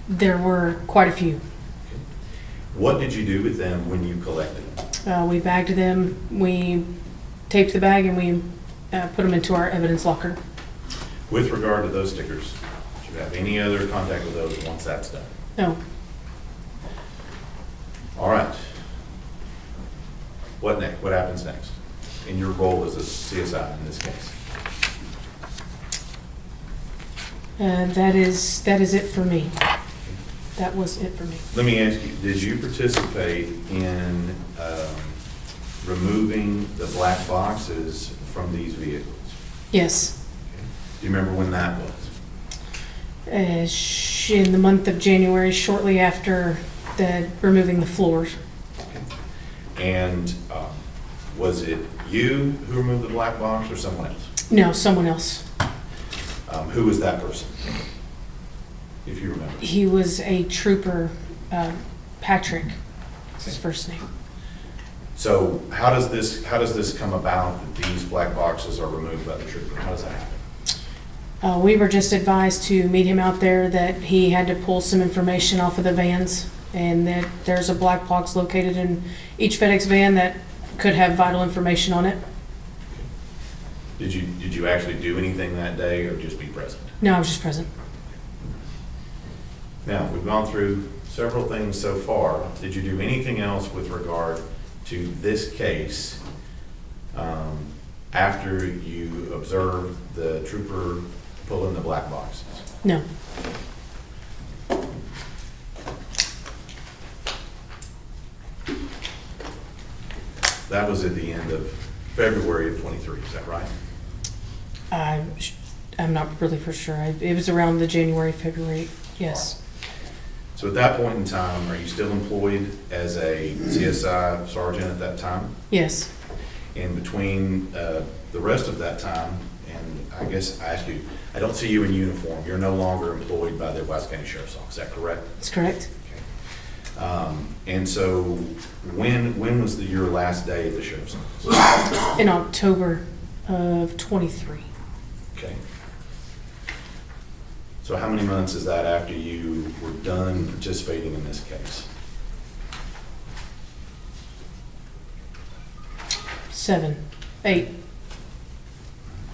There were quite a few. What did you do with them when you collected them? We bagged them, we taped the bag, and we put them into our evidence locker. With regard to those stickers, did you have any other contact with those once that's done? No. All right. What next? What happens next in your role as a CSI in this case? That is it for me. That was it for me. Let me ask you, did you participate in removing the black boxes from these vehicles? Yes. Do you remember when that was? In the month of January, shortly after removing the floors. And was it you who removed the black box or someone else? No, someone else. Who was that person, if you remember? He was a trooper, Patrick. That's his first name. So how does this come about that these black boxes are removed by the trooper? How does that happen? We were just advised to meet him out there, that he had to pull some information off of the vans, and that there's a black box located in each FedEx van that could have vital information on it. Did you actually do anything that day or just be present? No, I was just present. Now, we've gone through several things so far. Did you do anything else with regard to this case after you observed the trooper pull in the black boxes? No. That was at the end of February of 23, is that right? I'm not really for sure. It was around the January, February, yes. So at that point in time, are you still employed as a CSI sergeant at that time? Yes. And between the rest of that time, and I guess I asked you, I don't see you in uniform. You're no longer employed by the Wise County Sheriff's Office. Is that correct? That's correct. Okay. And so when was your last day at the Sheriff's Office? In October of 23. Okay. So how many months is that after you were done participating in this case? 7, 8.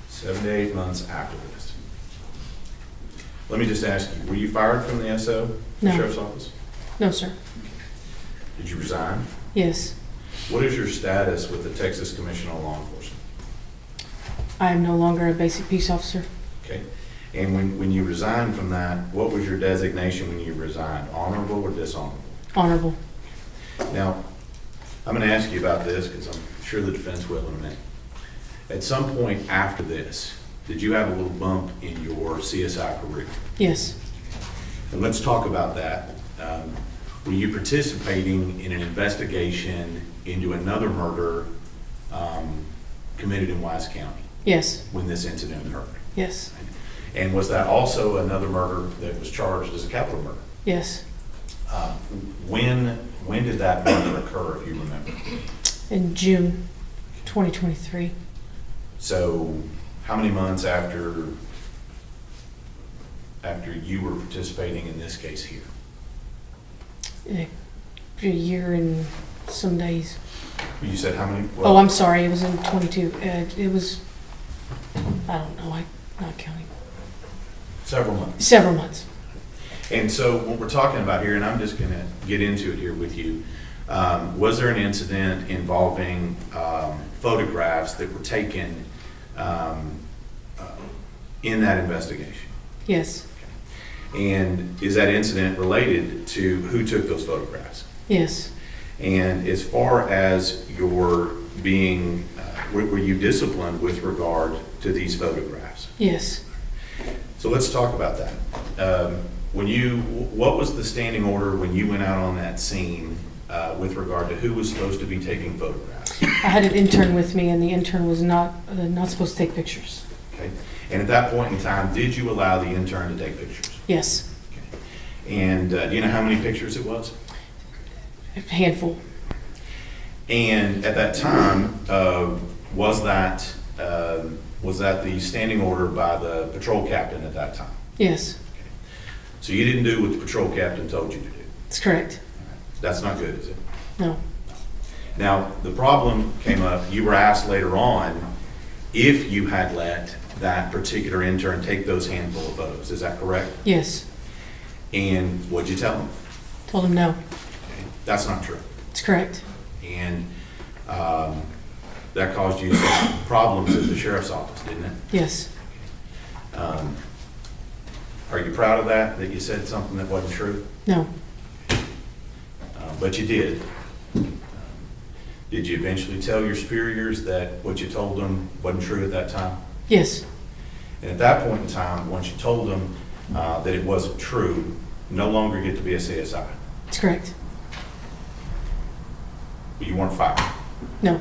7 to 8 months after this. Let me just ask you, were you fired from the SO, the No. Sheriff's Office? No, sir. Did you resign? Yes. What is your status with the Texas Commission on Law Enforcement? I am no longer a basic peace officer. Okay. And when you resigned from that, what was your designation when you resigned? Honorable or dishonorable? Honorable. Now, I'm going to ask you about this because I'm sure the defense will in a minute. At some point after this, did you have a little bump in your CSI career? Yes. And let's talk about that. Were you participating in an investigation into another murder committed in Wise County? Yes. When this incident occurred? Yes. And was that also another murder that was charged as a capital murder? Yes. When did that murder occur, if you remember? In June 2023. So how many months after you were participating in this case here? A year and some days. You said how many? Oh, I'm sorry. It was in 22. It was, I don't know. I'm not counting. Several months. Several months. And so what we're talking about here, and I'm just going to get into it here with you, was there an incident involving photographs that were taken in that investigation? Yes. And is that incident related to who took those photographs? Yes. And as far as your being, were you disciplined with regard to these photographs? Yes. So let's talk about that. What was the standing order when you went out on that scene with regard to who was supposed to be taking photographs? I had an intern with me, and the intern was not supposed to take pictures. Okay. And at that point in time, did you allow the intern to take pictures? Yes. Okay. And do you know how many pictures it was? A handful. And at that time, was that the standing order by the patrol captain at that time? Yes. Okay. So you didn't do what the patrol captain told you to do? That's correct. That's not good, is it? No. Now, the problem came up, you were asked later on if you had let that particular intern take those handful of photos. Is that correct? Yes. And what'd you tell him? Told him no. Okay. That's not true. It's correct. And that caused you some problems at the sheriff's office, didn't it? Yes. Are you proud of that you said something that wasn't true? No. But you did. Did you eventually tell your superiors that what you told them wasn't true at that time? Yes. And at that point in time, once you told them that it wasn't true, no longer get to be a CSI. That's correct. But you weren't fired. No.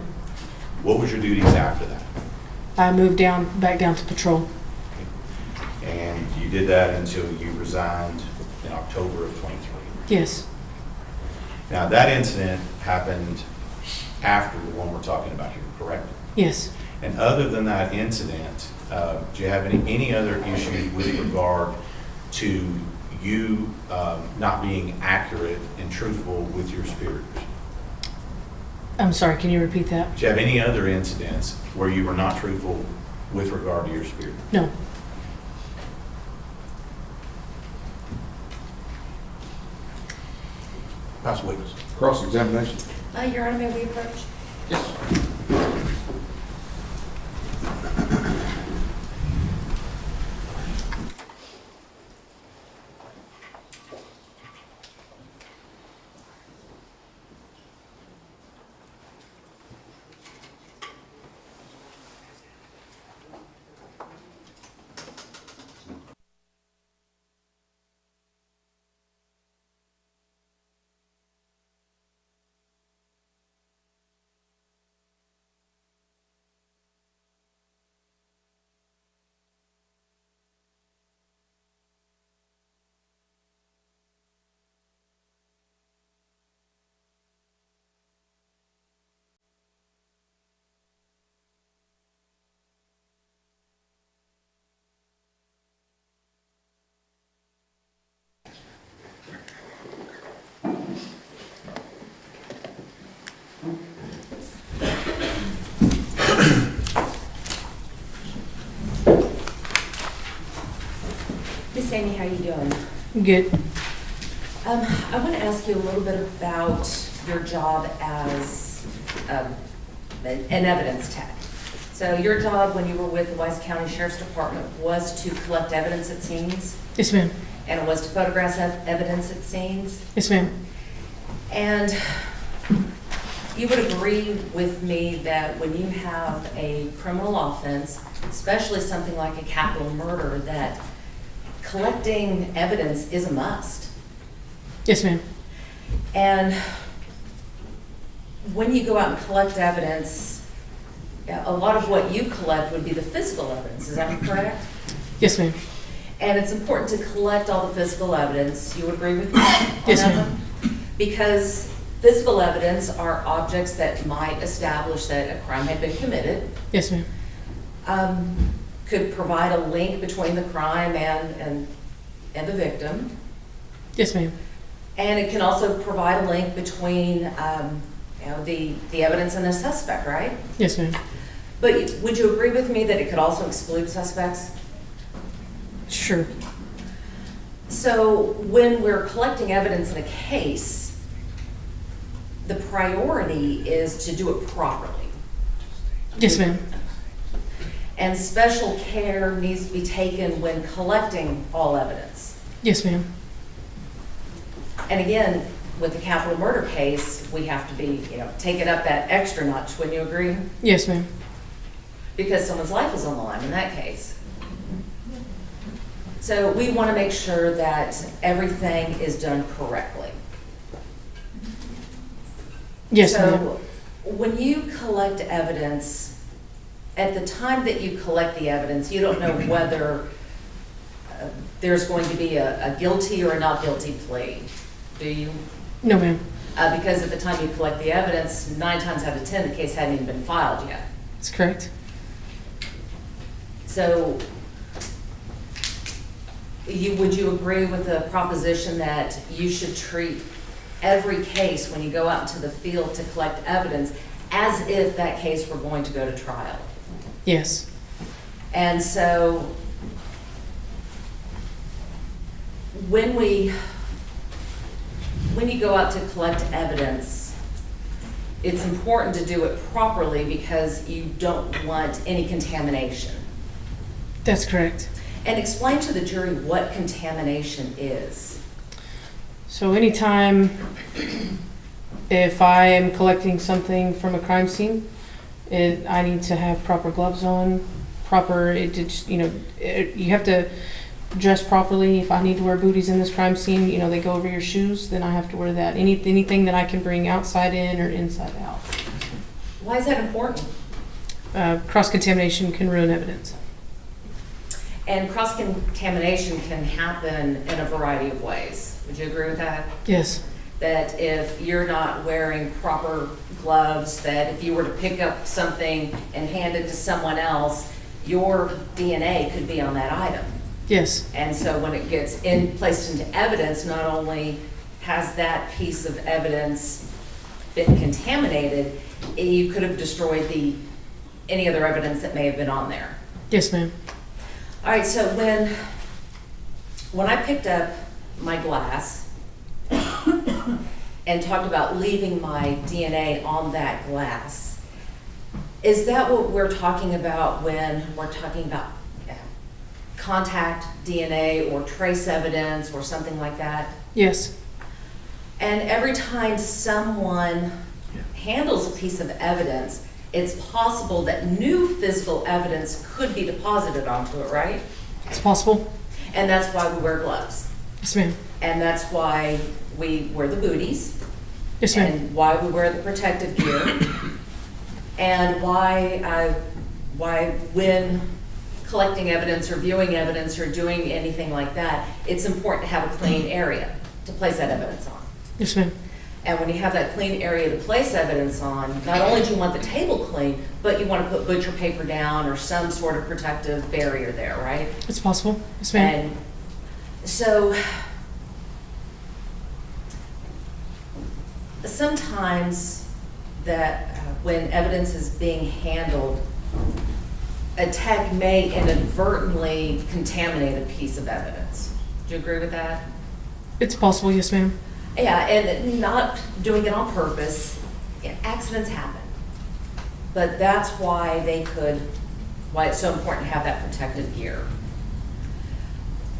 What was your duties after that? I moved back down to patrol. And you did that until you resigned in October of 23. Yes. Now, that incident happened after the one we're talking about here, correct? Yes. And other than that incident, do you have any other issue with regard to you not being accurate and truthful with your superiors? I'm sorry, can you repeat that? Do you have any other incidents where you were not truthful with regard to your superiors? No. House witness. Cross-examination. Your Honor, may we approach? Yes. Miss Amy, how you doing? Good. I want to ask you a little bit about your job as an evidence tech. So So your job when you were with the Wise County Sheriff's Department was to collect evidence at scenes? Yes, ma'am. And it was to photograph evidence at scenes? Yes, ma'am. And you would agree with me that when you have a criminal offense, especially something like a capital murder, that collecting evidence is a must? Yes, ma'am. And when you go out and collect evidence, a lot of what you collect would be the physical evidence, is that correct? Yes, ma'am. And it's important to collect all the physical evidence. You would agree with me on Yes, that ma'am. one? Because physical evidence are objects that might establish that a crime had been committed. Yes, ma'am. Could provide a link between the crime and the victim. Yes, ma'am. And it can also provide a link between the evidence and the suspect, right? Yes, ma'am. But would you agree with me that it could also exclude suspects? Sure. So when we're collecting evidence in a case, the priority is to do it properly. Yes, ma'am. And special care needs to be taken when collecting all evidence. Yes, ma'am. And again, with the capital murder case, we have to be, take it up that extra notch. Wouldn't you agree? Yes, ma'am. Because someone's life is on the line in that case. So we want to make sure that everything is done correctly. Yes, so ma'am. When you collect evidence, at the time that you collect the evidence, you don't know whether there's going to be a guilty or a not guilty plea, do you? No, ma'am. Because at the time you collect the evidence, 9 times out of 10, the case hadn't even been filed yet. That's correct. So would you agree with the proposition that you should treat every case when you go out into the field to collect evidence as if that case were going to go to trial? Yes. And so when you go out to collect evidence, it's important to do it properly because you don't want any contamination. That's correct. And explain to the jury what contamination is. So anytime if I am collecting something from a crime scene, I need to have proper gloves on, you have to dress properly. If I need to wear booties in this crime scene, they go over your shoes, then I have to wear that. Anything that I can bring outside in or inside out. Why is that important? Cross-contamination can ruin evidence. And cross-contamination can happen in a variety of ways. Would you agree with that? Yes. That if you're not wearing proper gloves, that if you were to pick up something and hand it to someone else, your DNA could be on that item. Yes. And so when it gets placed into evidence, not only has that piece of evidence been contaminated, you could have destroyed any other evidence that may have been on there. Yes, ma'am. All right, so when I picked up my glass and talked about leaving my DNA on that glass, is that what we're talking about when we're talking about contact DNA or trace evidence or something like that? Yes. And every time someone handles a piece of evidence, it's possible that new physical evidence could be deposited onto it, right? It's possible. And that's why we wear gloves. Yes, ma'am. And that's why we wear the booties. Yes, ma'am. And why we wear the protective gear. And why when collecting evidence or viewing evidence or doing anything like that, it's important to have a clean area to place that evidence on. Yes, ma'am. And when you have that clean area to place evidence on, not only do you want the table clean, but you want to put butcher paper down or some sort of protective barrier there, right? It's possible. Yes, ma'am. And so sometimes that when evidence is being handled, a tech may inadvertently contaminate a piece of evidence. Do you agree with that? It's possible. Yes, ma'am. Yeah, and not doing it on purpose. Accidents happen. But that's why why it's so important to have that protective gear.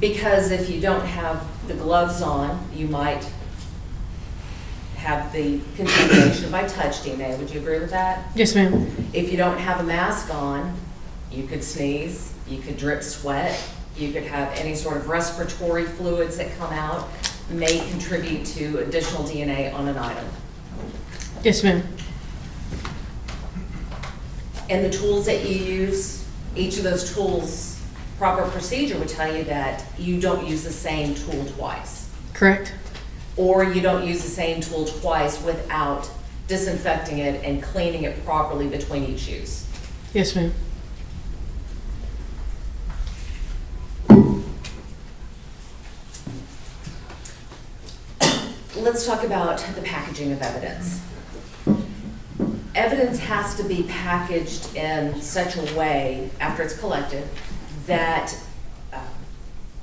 Because if you don't have the gloves on, you might have the contamination by touch DNA. Would you agree with that? Yes, ma'am. If you don't have a mask on, you could sneeze, you could drip sweat, you could have any sort of respiratory fluids that come out, may contribute to additional DNA on an item. Yes, ma'am. And the tools that you use, each of those tools, proper procedure would tell you that you don't use the same tool twice. Correct. Or you don't use the same tool twice without disinfecting it and cleaning it properly between each use. Yes, ma'am. Let's talk about the packaging of evidence. Evidence has to be packaged in such a way, after it's collected, that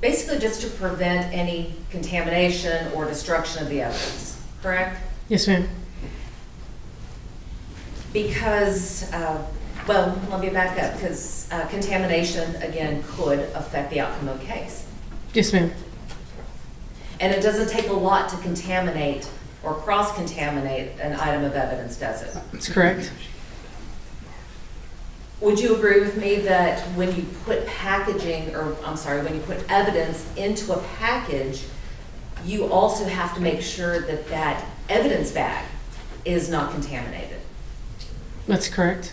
basically just to prevent any contamination or destruction of the evidence, correct? Yes, ma'am. Because, well, let me back up, because contamination, again, could affect the outcome of the case. Yes, ma'am. And it doesn't take a lot to contaminate or cross-contaminate an item of evidence, does it? That's correct. Would you agree with me that when you put packaging, or I'm sorry, when you put evidence into a package, you also have to make sure that that evidence bag is not contaminated? That's correct.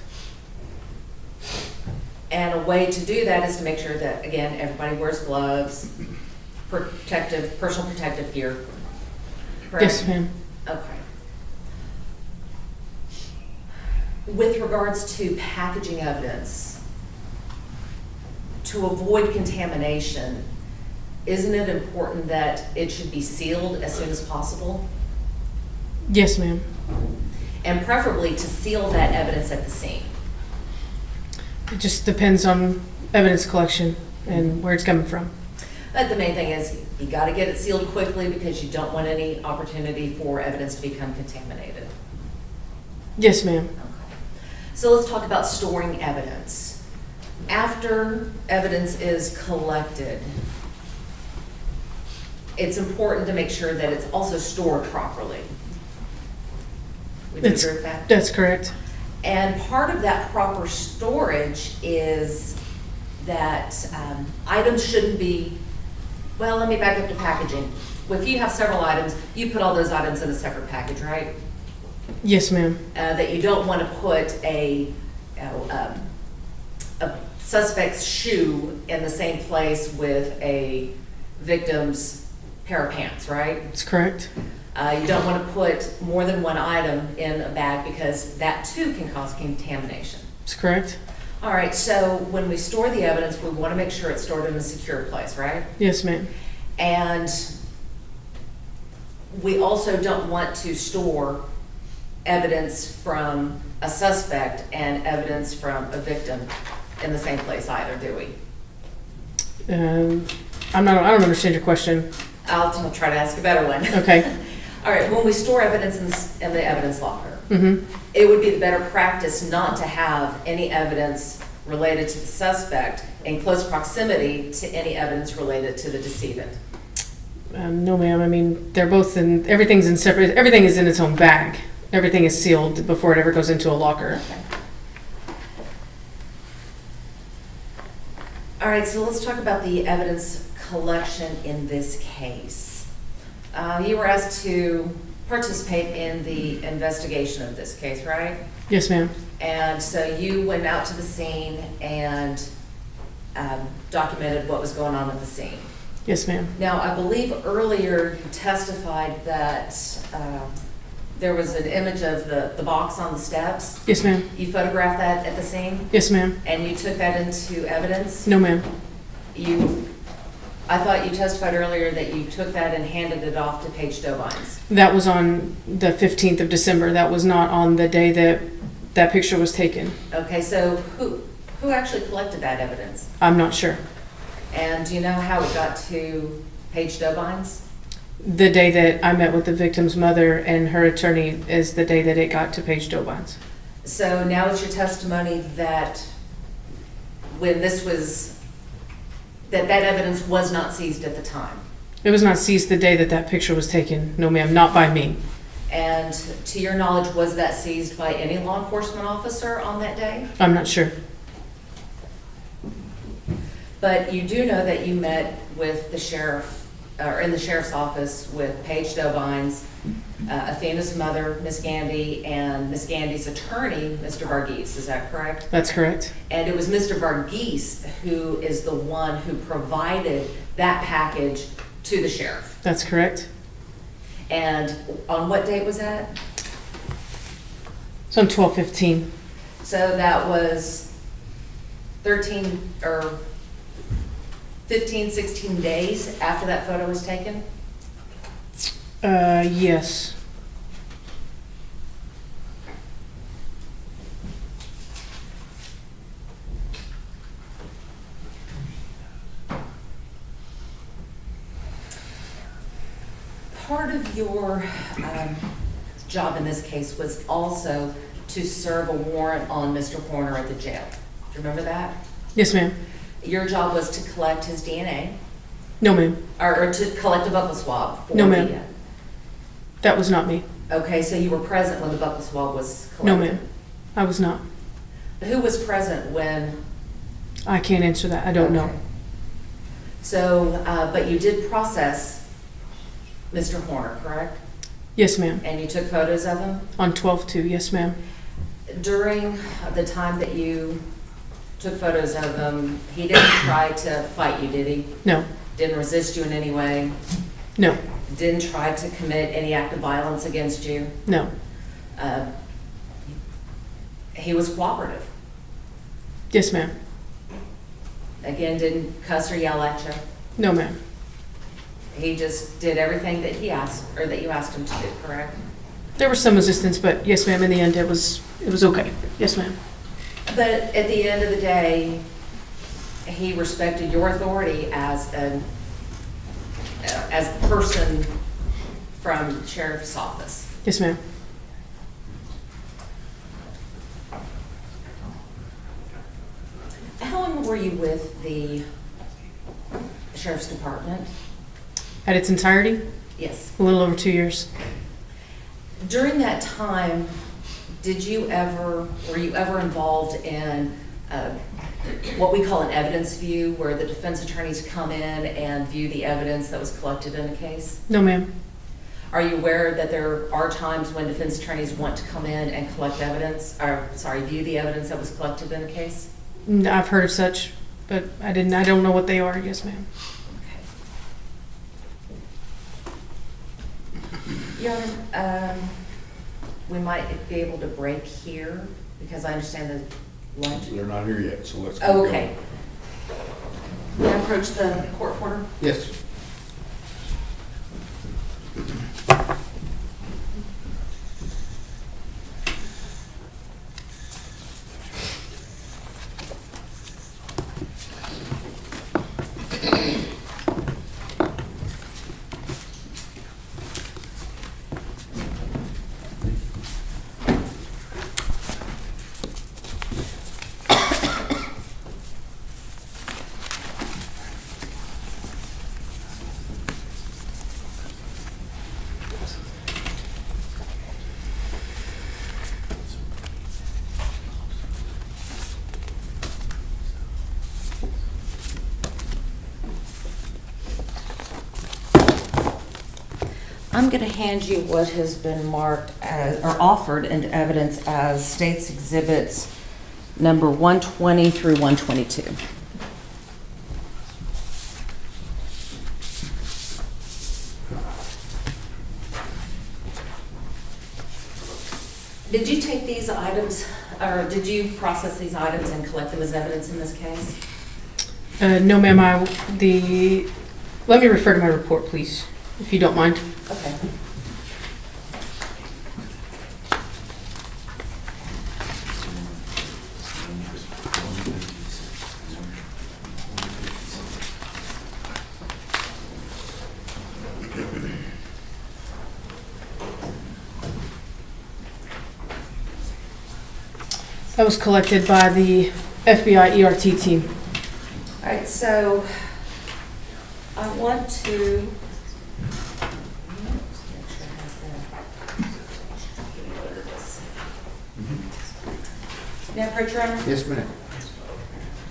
And a way to do that is to make sure that, again, everybody wears gloves, personal protective gear. Correct? Yes, ma'am. Okay. With regards to packaging evidence, to avoid contamination, isn't it important that it should be sealed as soon as possible? Yes, ma'am. And preferably to seal that evidence at the scene. It just depends on evidence collection and where it's coming from. But the main thing is you got to get it sealed quickly because you don't want any opportunity for evidence to become contaminated. Yes, ma'am. Okay. So let's talk about storing evidence. After evidence is collected, it's important to make sure that it's also stored properly. Would you agree with that? That's correct. And part of that proper storage is that items shouldn't be, well, let me back up to packaging. If you have several items, you put all those items in a separate package, right? Yes, ma'am. That you don't want to put a suspect's shoe in the same place with a victim's pair of pants, right? That's correct. You don't want to put more than one item in a bag because that too can cause contamination. That's correct. All right, so when we store the evidence, we want to make sure it's stored in a secure place, right? Yes, ma'am. And we also don't want to store evidence from a suspect and evidence from a victim in the same place either, do we? I don't understand your question. I'll try to ask a better one. Okay. All right, when we store evidence in the evidence locker, Mm-hmm. it would be the better practice not to have any evidence related to the suspect in close proximity to any evidence related to the decedent. No, ma'am. I mean, they're both everything is in its own bag. Everything is sealed before it ever goes into a locker. Okay. All right, so let's talk about the evidence collection in this case. You were asked to participate in the investigation of this case, right? Yes, ma'am. And so you went out to the scene and documented what was going on at the scene. Yes, ma'am. Now, I believe earlier you testified that there was an image of the box on the steps. Yes, ma'am. You photographed that at the scene? Yes, ma'am. And you took that into evidence? No, ma'am. I thought you testified earlier that you took that and handed it off to Paige Dobines. That was on the 15th of December. That was not on the day that picture was taken. Okay, so who actually collected that evidence? I'm not sure. And do you know how it got to Paige Dobines? The day that I met with the victim's mother and her attorney is the day that it got to Paige Dobines. So now it's your testimony that when this was, that evidence was not seized at the time. It was not seized the day that that picture was taken. No, ma'am, not by me. And to your knowledge, was that seized by any law enforcement officer on that day? I'm not sure. But you do know that you met with the sheriff, or in the sheriff's office with Paige Dovines, Athena's mother, Miss Gandy, and Miss Gandy's attorney, Mr. Varghese, is that correct? That's correct. And it was Mr. Varghese who is the one who provided that package to the sheriff. That's correct. And on what date was that? So on 12/15. So that was 13 or 15, 16 days after that photo was taken? Yes. Part of your job in this case was also to serve a warrant on Mr. Horner at the jail. Do you remember that? Yes, ma'am. Your job was to collect his DNA, No, ma'am. or to collect a buccal swab for No, ma'am. the, That was not me. okay, so you were present when the buccal swab was collected? No, ma'am. I was not. Who was present when? I can't answer that. I don't know. Okay. So, but you did process Mr. Horner, correct? Yes, ma'am. And you took photos of him? On 12/2. Yes, ma'am. During the time that you took photos of him, he didn't try to fight you, did he? No. Didn't resist you in any way? No. Didn't try to commit any act of violence against you? No. He was cooperative. Yes, ma'am. Again, didn't cuss or yell at you? No, ma'am. He just did everything that he asked, or that you asked him to do, correct? There was some resistance, but yes, ma'am. In the end, it was okay. Yes, ma'am. But at the end of the day, he respected your authority as the person from the sheriff's office. Yes, ma'am. How long were you with the sheriff's department? At its entirety, Yes. a little over 2 years. During that time, were you ever involved in what we call an evidence view, where the defense attorneys come in and view the evidence that was collected in a case? No, ma'am. Are you aware that there are times when defense attorneys want to come in and collect evidence, or, sorry, view the evidence that was collected in a case? I've heard of such, but I don't know what they are. Yes, ma'am. Your Honor, we might be able to break here, because I understand the lunch. They're not here yet, so let's. Oh, okay. May I approach the court reporter? Yes. I'm going to hand you what has been marked as, or offered into evidence as State's Exhibits number 120 through 122. Did you take these items, or did you process these items and collect them as evidence in this case? No, ma'am. Let me refer to my report, please, if you don't mind. Okay. That was collected by the FBI ERT team. All right, so I want to. Now, for Your Honor, Yes, ma'am.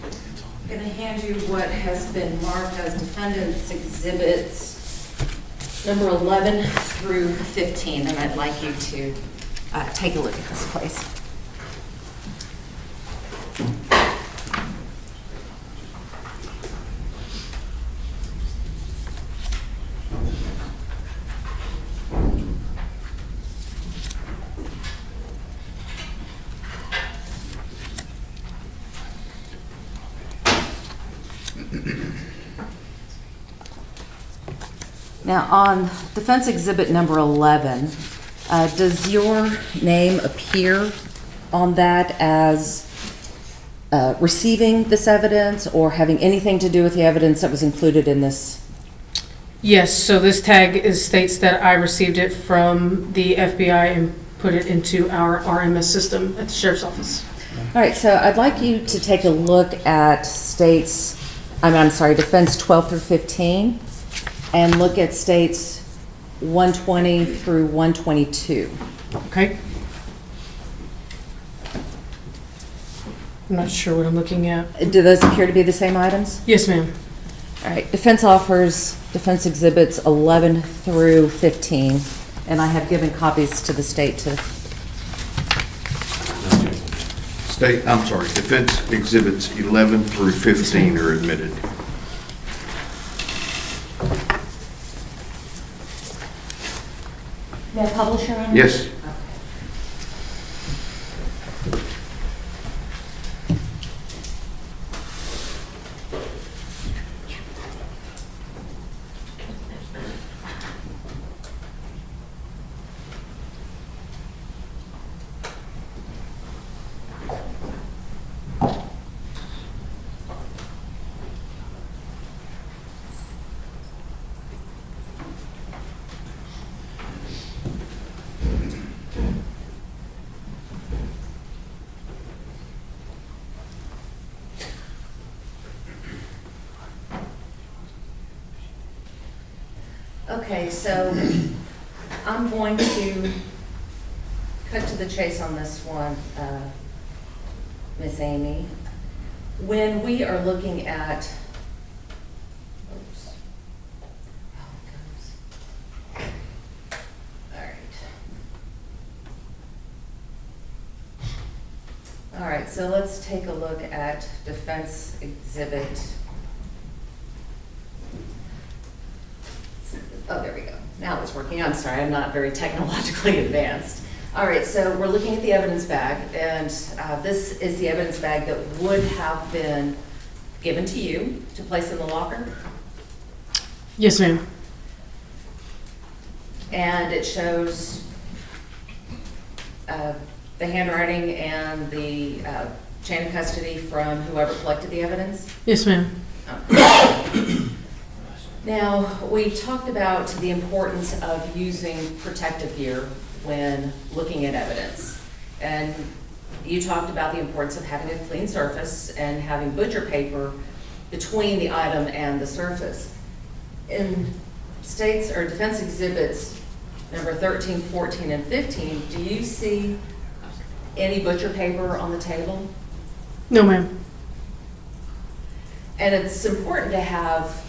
I'm going to hand you what has been marked as defendant's exhibits number 11 through 15, and I'd like you to take a look at this, please. Now, on defense exhibit number 11, does your name appear on that as receiving this evidence or having anything to do with the evidence that was included in this? Yes, so this tag states that I received it from the FBI and put it into our RMS system at the sheriff's office. All right, so I'd like you to take a look at defense 12 through 15, and look at states 120 through 122. Okay. I'm not sure what I'm looking at. Do those appear to be the same items? Yes, ma'am. All right, defense offers defense exhibits 11 through 15, and I have given copies to the state to. Defense exhibits 11 through 15 are admitted. May I publish, Your Honor? Yes. Okay, so I'm going to cut to the chase on this one, Miss Amy. When we are looking at, oops, all right. All right, so let's take a look at defense exhibit. Oh, there we go. Now it's working. I'm sorry, I'm not very technologically advanced. All right, so we're looking at the evidence bag, and this is the evidence bag that would have been given to you to place in the locker. Yes, ma'am. And it shows the handwriting and the chain of custody from whoever collected the evidence. Yes, ma'am. Now, we talked about the importance of using protective gear when looking at evidence. And you talked about the importance of having a clean surface and having butcher paper between the item and the surface. In states or defense exhibits number 13, 14, and 15, do you see any butcher paper on the table? No, ma'am. And it's important to have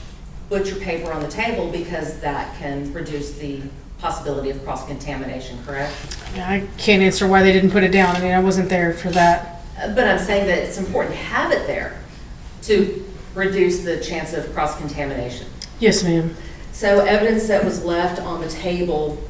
butcher paper on the table because that can reduce the possibility of cross-contamination, correct? Yeah, I can't answer why they didn't put it down. I mean, I wasn't there for that. But I'm saying that it's important to have it there to reduce the chance of cross-contamination. Yes, ma'am. So evidence that was left on the table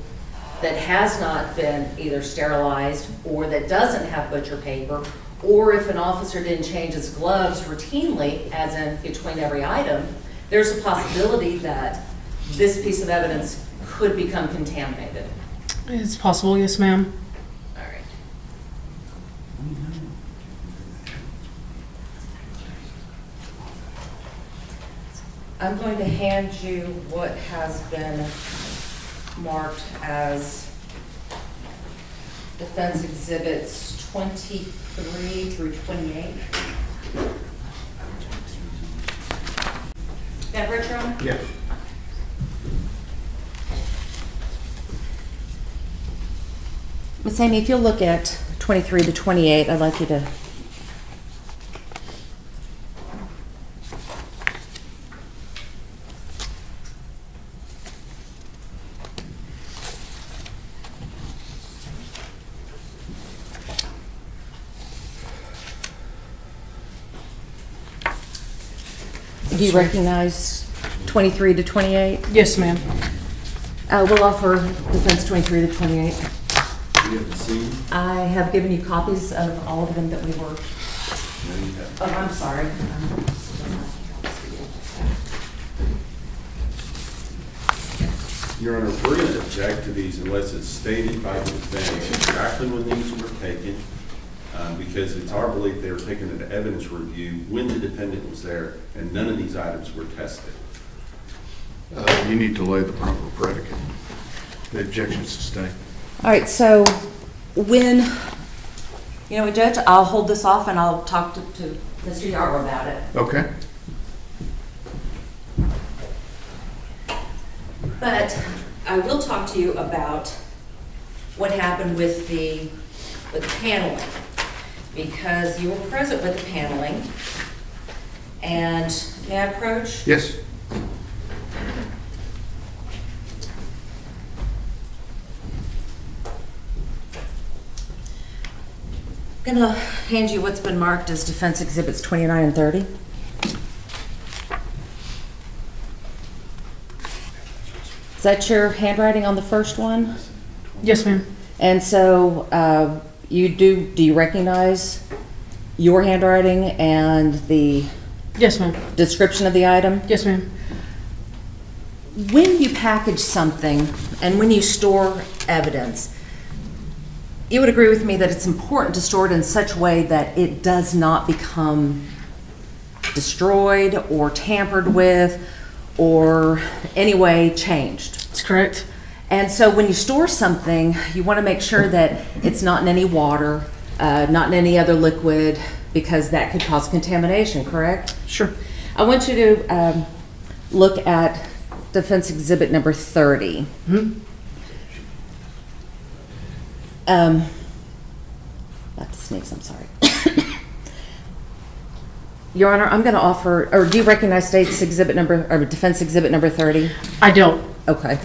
that has not been either sterilized or that doesn't have butcher paper, or if an officer didn't change his gloves routinely, as in between every item, there's a possibility that this piece of evidence could become contaminated. It's possible, yes, ma'am. All right. I'm going to hand you what has been marked as defense exhibits 23 through 28. Got Richard on? Yeah. Ms. Amy, if you'll look at 23 to 28, I'd like you to. Do you recognize 23 to 28? Yes, ma'am. We'll offer defense 23 to 28. You have the scene? I have given you copies of all of them that we were. Oh, I'm sorry. Your Honor, we're going to object to these unless it's stated by the defendant exactly when these were taken, because it's our belief they were taken at evidence review when the defendant was there, and none of these items were tested. You need to lay the proper predicate. The objections to stay. All right, so when, you know what, Judge, I'll hold this off and I'll talk to Mr. Yaro about it. Okay. But I will talk to you about what happened with the paneling, because you were present with the paneling. And may I approach? Yes. I'm gonna hand you what's been marked as defense exhibits 29 and 30. Is that your handwriting on the first one? Yes, ma'am. And so do you recognize your handwriting and the Yes, ma'am. description of the item? Yes, ma'am. When you package something and when you store evidence, you would agree with me that it's important to store it in such a way that it does not become destroyed or tampered with or any way changed. That's correct. And so when you store something, you want to make sure that it's not in any water, not in any other liquid, because that could cause contamination, correct? Sure. I want you to look at defense exhibit number 30. Not to sneeze, I'm sorry. Your Honor, I'm going to offer, or do you recognize state's exhibit number, or defense exhibit number 30? I don't. Okay.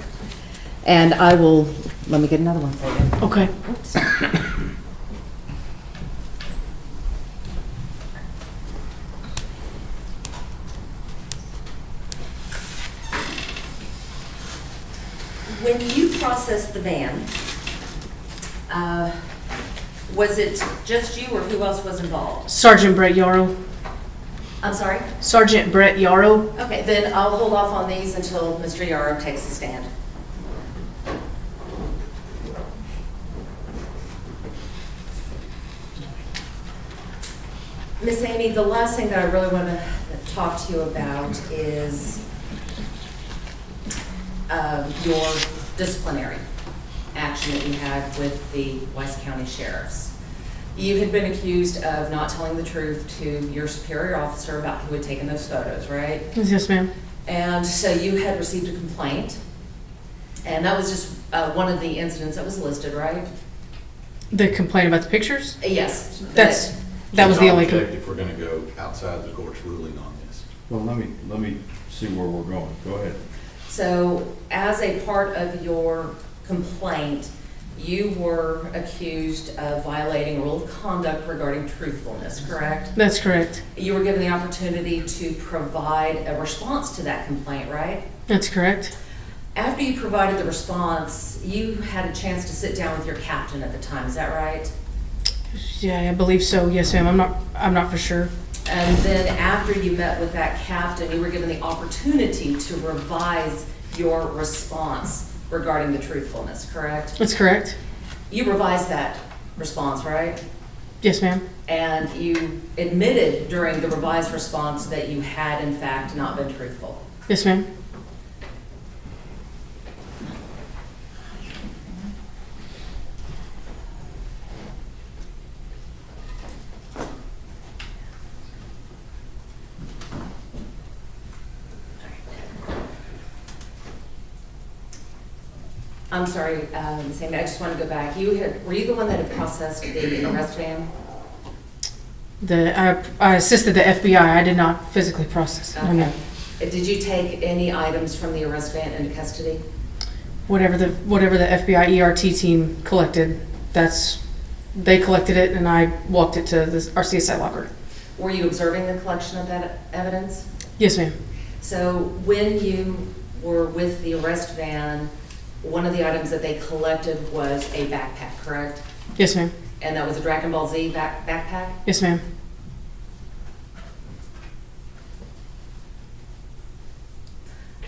And I will, let me get another one for you. Okay. Oops. When you processed the van, was it just you or who else was involved? Sergeant Brett Yaro. I'm sorry? Sergeant Brett Yaro. Okay, then I'll hold off on these until Mr. Yaro takes the stand. Miss Amy, the last thing that I really want to talk to you about is your disciplinary action that you had with the Weiss County Sheriffs. You had been accused of not telling the truth to your superior officer about who had taken those photos, right? Yes, ma'am. And so you had received a complaint, and that was just one of the incidents that was listed, right? The complaint about the pictures? Yes. That was the only. If we're going to go outside the court's ruling on this. Well, let me see where we're going. Go ahead. So as a part of your complaint, you were accused of violating a rule of conduct regarding truthfulness, correct? That's correct. You were given the opportunity to provide a response to that complaint, right? That's correct. After you provided the response, you had a chance to sit down with your captain at the time, is that right? Yeah, I believe so. Yes, ma'am. I'm not for sure. And then after you met with that captain, you were given the opportunity to revise your response regarding the truthfulness, correct? That's correct. You revised that response, right? Yes, ma'am. And you admitted during the revised response that you had in fact not been truthful. Yes, ma'am. I'm sorry, Sammy, I just want to go back. Were you the one that had processed the arrest van? I assisted the FBI. I did not physically process it. Okay. No. Did you take any items from the arrest van into custody? Whatever the FBI ERT team collected, they collected it, and I walked it to our CSI locker. Were you observing the collection of that evidence? Yes, ma'am. So when you were with the arrest van, one of the items that they collected was a backpack, correct? Yes, ma'am. And that was a Dragon Ball Z backpack? Yes, ma'am.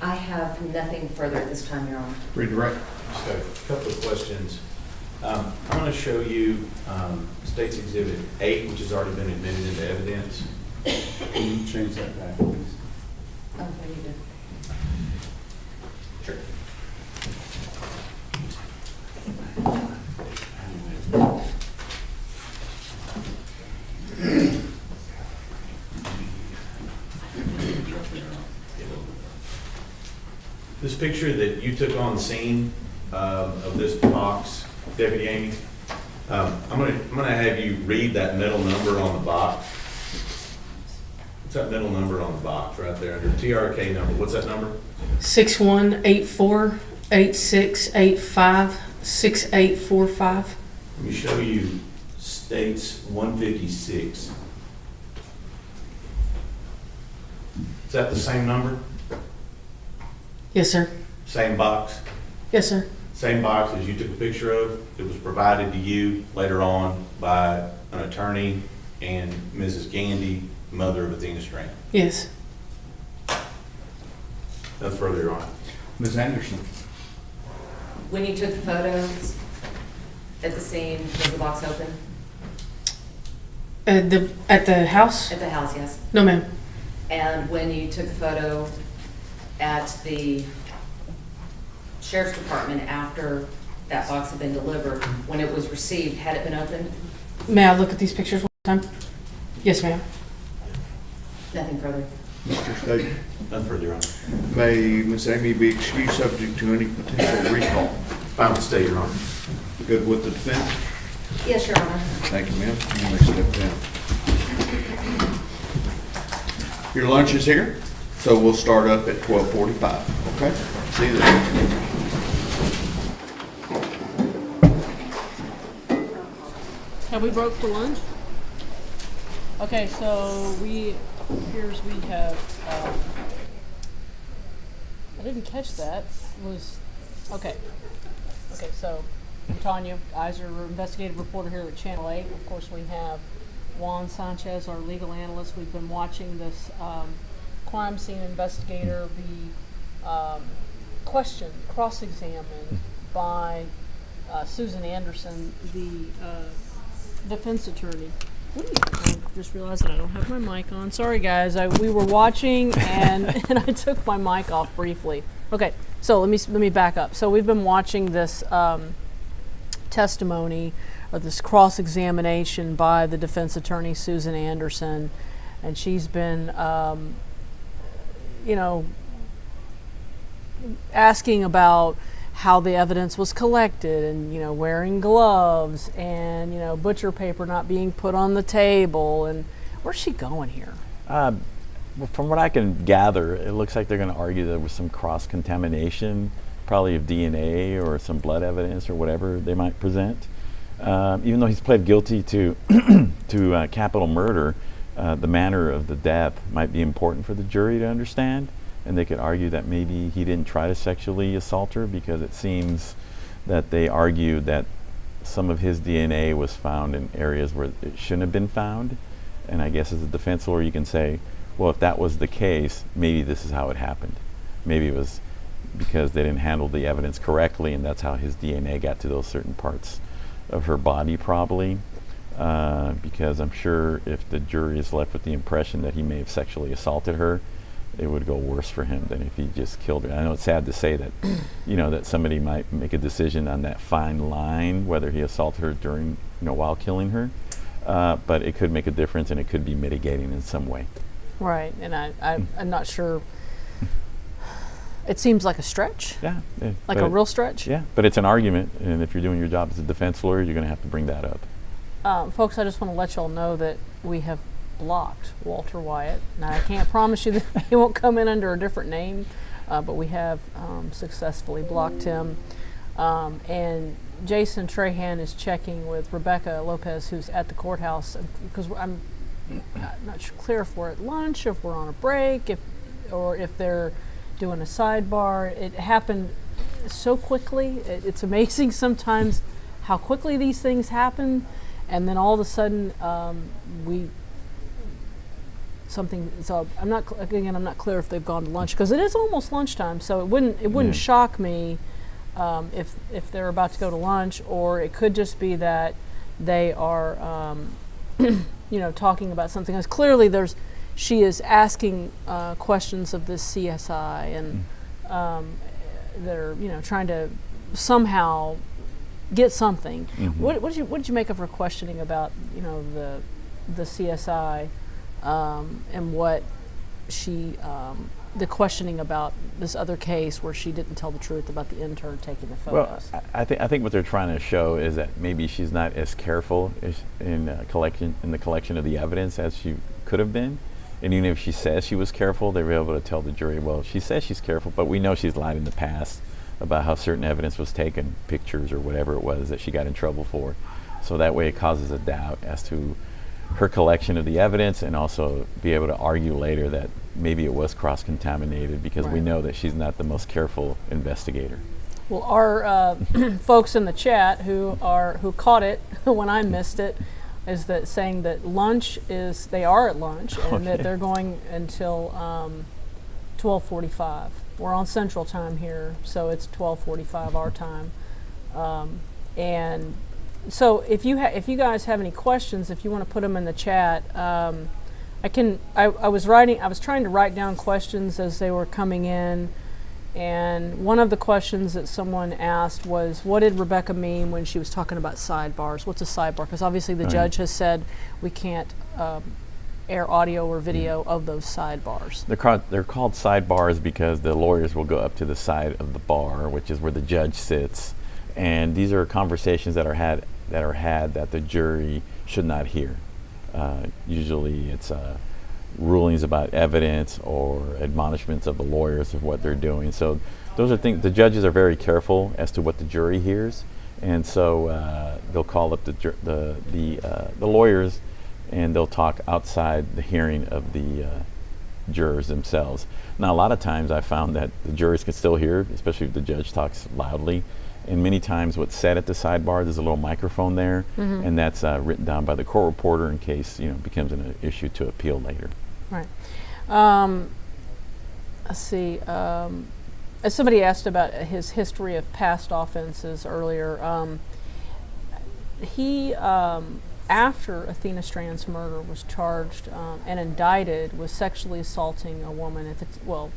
I have nothing further at this time, Your Honor. Redirect. Just got a couple of questions. I'm going to show you State's Exhibit 8, which has already been admitted into evidence. Can you change that back, please? Oh, what do you do? Sure. This picture that you took on scene of this box, Deputy Amy, I'm gonna have you read that middle number on the box. What's that middle number on the box right there under TRK number? What's that number? 618486856845. Let me show you States 156. Is that the same number? Yes, sir. Same box? Yes, sir. Same box as you took a picture of? It was provided to you later on by an attorney and Mrs. Gandy, mother of Athena Strand? Yes. Nothing further on. Ms. Anderson. When you took the photos at the scene, was the box open? At the house? At the house, yes. No, ma'am. And when you took the photo at the sheriff's department after that box had been delivered, when it was received, had it been opened? May I look at these pictures one time? Yes, ma'am. Nothing further. Mr. State. Nothing further on. May Ms. Amy be excused subject to any potential recall? Fine with the state, Your Honor. Good with the defense? Yes, Your Honor. Thank you, ma'am. You may step down. Your lunch is here, so we'll start up at 12:45, okay? See you then. Have we broke for lunch? Okay, so we have, I didn't catch that, okay, so I'm Tanya Iser, investigative reporter here at Channel 8. Of course, we have Juan Sanchez, our legal analyst. We've been watching this crime scene investigator be questioned, cross-examined by Susan Anderson, the defense attorney. I just realized that I don't have my mic on. Sorry, guys. We were watching, and I took my mic off briefly. Okay, so let me back up. So we've been watching this testimony, or this cross-examination by the defense attorney, Susan Anderson, and she's been, asking about how the evidence was collected, and wearing gloves, and butcher paper not being put on the table. And where's she going here? Well, from what I can gather, it looks like they're going to argue there was some cross-contamination, probably of DNA or some blood evidence or whatever they might present. Even though he's pled guilty to capital murder, the manner of the death might be important for the jury to understand. And they could argue that maybe he didn't try to sexually assault her, because it seems that they argued that some of his DNA was found in areas where it shouldn't have been found. And I guess as a defense lawyer, you can say, well, if that was the case, maybe this is how it happened. Maybe it was because they didn't handle the evidence correctly, and that's how his DNA got to those certain parts of her body, probably. Because I'm sure if the jury is left with the impression that he may have sexually assaulted her, it would go worse for him than if he just killed her. I know it's sad to say that, that somebody might make a decision on that fine line, whether he assaulted her during, while killing her, but it could make a difference, and it could be mitigating in some way. Right, and I'm not sure. It seems like a stretch. Yeah. Like a real stretch. Yeah, but it's an argument, and if you're doing your job as a defense lawyer, you're going to have to bring that up. Folks, I just want to let y'all know that we have blocked Walter Wyatt. Now, I can't promise you that he won't come in under a different name, but we have successfully blocked him. And Jason Trahan is checking with Rebecca Lopez, who's at the courthouse, because I'm not clear if we're at lunch, if we're on a break, or if they're doing a sidebar. It happened so quickly. It's amazing sometimes how quickly these things happen, and then all of a sudden So I'm not clear if they've gone to lunch, because it is almost lunchtime. So it wouldn't shock me if they're about to go to lunch, or it could just be that they are talking about something else. Clearly she is asking questions of this CSI, and they're trying to somehow get something. Mm-hmm. What did you make of her questioning about the CSI and what she the questioning about this other case where she didn't tell the truth about the intern taking the photos? Well, I think what they're trying to show is that maybe she's not as careful in the collection of the evidence as she could have been. And even if she says she was careful, they were able to tell the jury, well, she says she's careful, but we know she's lied in the past about how certain evidence was taken, pictures or whatever it was that she got in trouble for. So that way it causes a doubt as to her collection of the evidence, and also be able to argue later that maybe it was cross-contaminated, because we know that she's not the most careful investigator. Well, our folks in the chat who caught it when I missed it is that saying that they are at lunch, and that they're going until 12:45. We're on Central Time here, so it's 12:45 our time, and so if you guys have any questions, if you want to put them in the chat, I was trying to write down questions as they were coming in, and one of the questions that someone asked was, what did Rebecca mean when she was talking about sidebars? What's a sidebar? Because obviously the judge has said we can't air audio or video of those sidebars. They're called sidebars because the lawyers will go up to the side of the bar, which is where the judge sits, and these are conversations that are had that the jury should not hear. Usually it's rulings about evidence or admonishments of the lawyers of what they're doing. So those are things, the judges are very careful as to what the jury hears, and so they'll call up the lawyers, and they'll talk outside the hearing of the jurors themselves. Now, a lot of times I found that the jurors can still hear, especially if the judge talks loudly. And many times what's said at the sidebar, there's a little microphone there, and that's written down by the court reporter in case it becomes an issue to appeal later. Right. Let's see. As somebody asked about his history of past offenses earlier, he, after Athena Strand's murder, was charged and indicted with sexually assaulting a woman.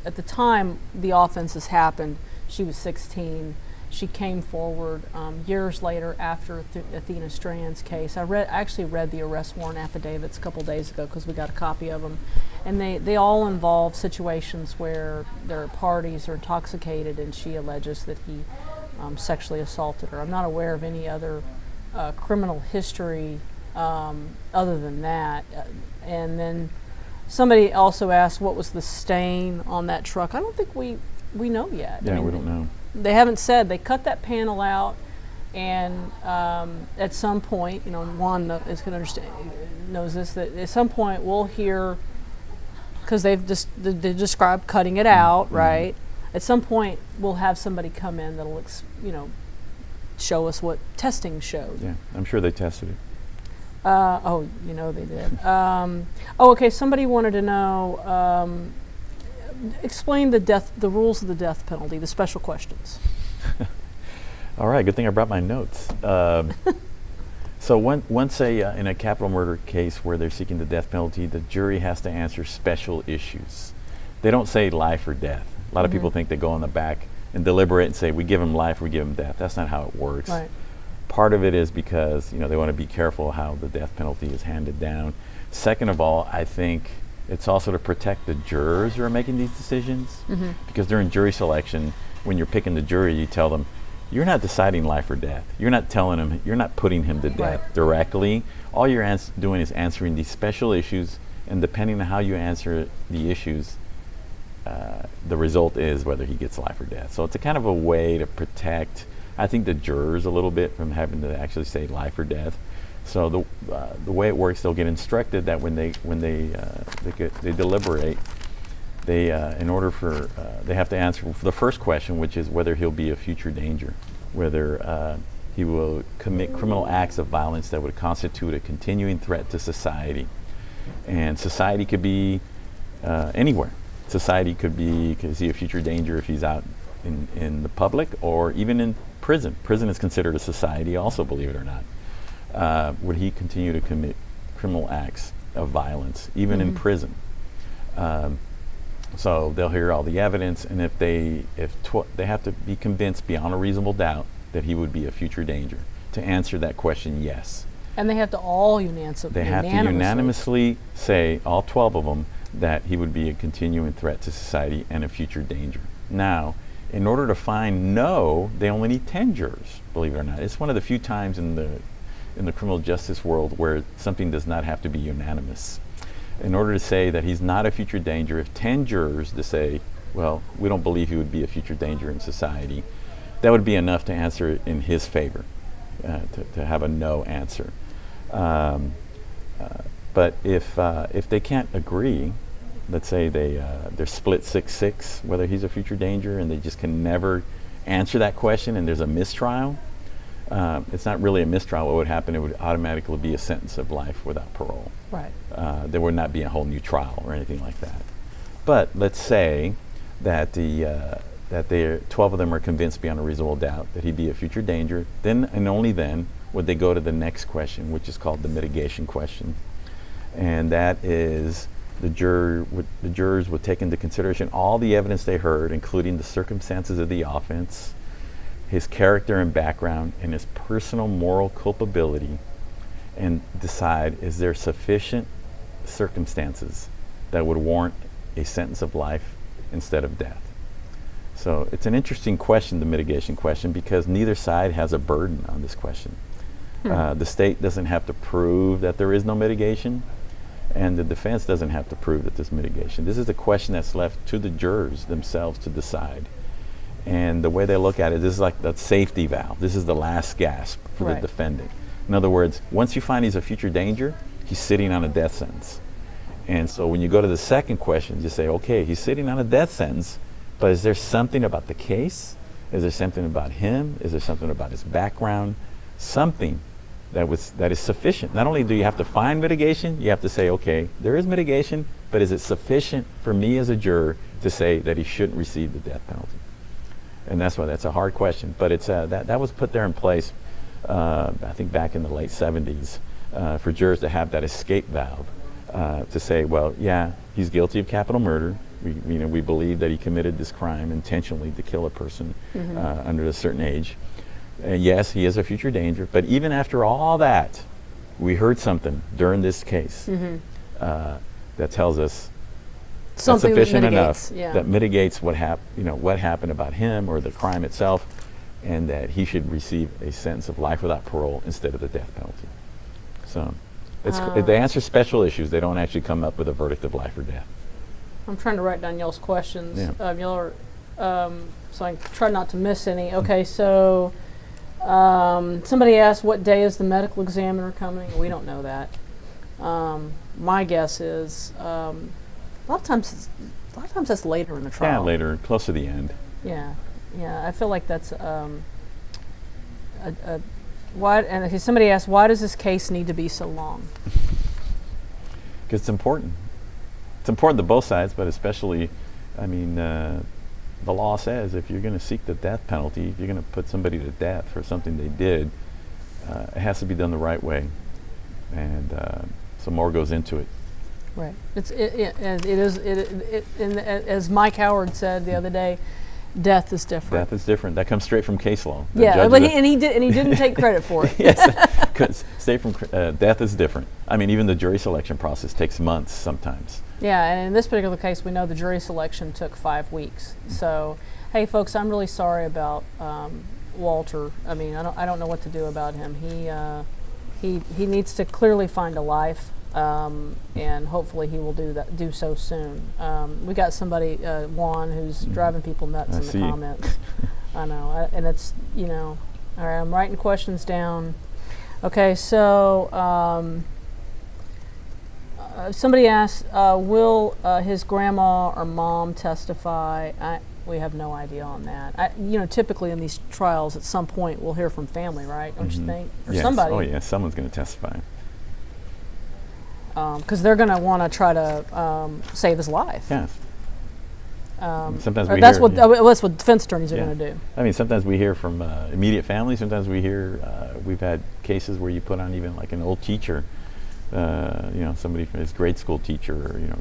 At the time the offenses happened, she was 16. She came forward years later after Athena Strand's case. I actually read the arrest warrant affidavits a couple days ago because we got a copy of them, and they all involve situations where their parties are intoxicated, and she alleges that he sexually assaulted her. I'm not aware of any other criminal history other than that. And then somebody also asked what was the stain on that truck. I don't think we know yet. Yeah, we don't know. They haven't said. They cut that panel out, and at some point, Juan is going to understand, knows this, that at some point we'll hear, because they described cutting it out, right? At some point we'll have somebody come in that'll, show us what testing showed. Yeah, I'm sure they tested it. They did. Okay. Somebody wanted to know. Explain the rules of the death penalty, the special questions. All right, good thing I brought my notes. So once in a capital murder case where they're seeking the death penalty, the jury has to answer special issues. They don't say life or death. A lot of people think they go on the back and deliberate and say, we give him life, we give him death. That's not how it works. Right. Part of it is because they want to be careful how the death penalty is handed down. Second of all, I think It's also to protect the jurors who are making these decisions. Because during jury selection, when you're picking the jury, you tell them, you're not deciding life or death. You're not telling him, you're not putting him to death directly. All you're doing is answering these special issues, and depending on how you answer the issues, the result is whether he gets life or death. So it's a kind of a way to protect, I think, the jurors a little bit from having to actually say life or death. So the way it works, they'll get instructed that when they deliberate, they they have to answer for the first question, which is whether he'll be a future danger, whether he will commit criminal acts of violence that would constitute a continuing threat to society. And society could be anywhere. Society could be, is he a future danger if he's out in the public, or even in prison? Prison is considered a society also, believe it or not. Would he continue to commit criminal acts of violence, even in prison? So they'll hear all the evidence, and if they have to be convinced beyond a reasonable doubt that he would be a future danger. To answer that question, yes. And they have to all unanimously say, all 12 of them, that he would be a continuing threat to society and a future danger. Now, in order to find no, they only need 10 jurors, believe it or not. It's one of the few times in the criminal justice world where something does not have to be unanimous. In order to say that he's not a future danger, if 10 jurors to say, well, we don't believe he would be a future danger in society, that would be enough to answer in his favor, to have a no answer. But if they can't agree, let's say they're split 6-6, whether he's a future danger, and they just can never answer that question, and there's a mistrial, it's not really a mistrial. What would happen, it would automatically be a sentence of life without parole. Right. There would not be a whole new trial or anything like that. But let's say that that 12 of them are convinced beyond a reasonable doubt that he'd be a future danger, then and only then would they go to the next question, which is called the mitigation question. And that is the jurors would take into consideration all the evidence they heard, including the circumstances of the offense, his character and background, and his personal moral culpability, and decide, is there sufficient circumstances that would warrant a sentence of life instead of death? So it's an interesting question, the mitigation question, because neither side has a burden on this question. The state doesn't have to prove that there is no mitigation, and the defense doesn't have to prove that there's mitigation. This is a question that's left to the jurors themselves to decide. And the way they look at it, this is like that safety valve. This is the last gasp for the defendant. In other words, once you find he's a future danger, he's sitting on a death sentence. And so when you go to the second question, you say, okay, he's sitting on a death sentence, but is there something about the case? Is there something about him? Is there something about his background? Something that is sufficient. Not only do you have to find mitigation, you have to say, okay, there is mitigation, but is it sufficient for me as a juror to say that he shouldn't receive the death penalty? And that's why that's a hard question. But it's that was put there in place, I think back in the late 70s, for jurors to have that escape valve, to say, well, yeah, he's guilty of capital murder. We believe that he committed this crime intentionally to kill a person under a certain age. Yes, he is a future danger. But even after all that, we heard something during this case that tells us something that's sufficient that enough that mitigates what happened about him or the crime itself, and that he should receive a sentence of life without parole instead of the death penalty. So they answer special issues. They don't actually come up with a verdict of life or death. I'm trying to write down y'all's questions. Yeah. Y'all are, so I try not to miss any. Okay, so somebody asked, what day is the medical examiner coming? We don't know that. My guess is a lot of times that's later in the trial. Yeah, later, close to the end. Yeah. I feel like that's why. And somebody asked, why does this case need to be so long? Because it's important. It's important to both sides, but especially, the law says if you're going to seek the death penalty, if you're going to put somebody to death for something they did, it has to be done the right way, and so more goes into it. Right. It is. And as Mike Howard said the other day, Death is different. Death is different. That comes straight from case law. Yeah, but he didn't take credit for it. Yes, 'cause straight from death is different. I mean, even the jury selection process takes months sometimes. Yeah, and in this particular case, we know the jury selection took 5 weeks. So, hey, folks, I'm really sorry about Walter. I mean, I don't know what to do about him. He needs to clearly find a life, and hopefully he will do so soon. We got somebody, Juan, who's driving people nuts in the comments. I know, and it's, you know, all right, I'm writing questions down. Okay, so somebody asked, will his grandma or mom testify? We have no idea on that. You know, typically in these trials, at some point, we'll hear from family, right? Don't you think? Or yes. somebody. Oh, yeah, someone's going to testify. Because they're going to want to try to save his life. Yes. Sometimes that's what defense attorneys are going to do. I mean, sometimes we hear from immediate family. Sometimes we hear, we've had cases where you put on even like an old teacher, you know, somebody from his grade school teacher, or, you know,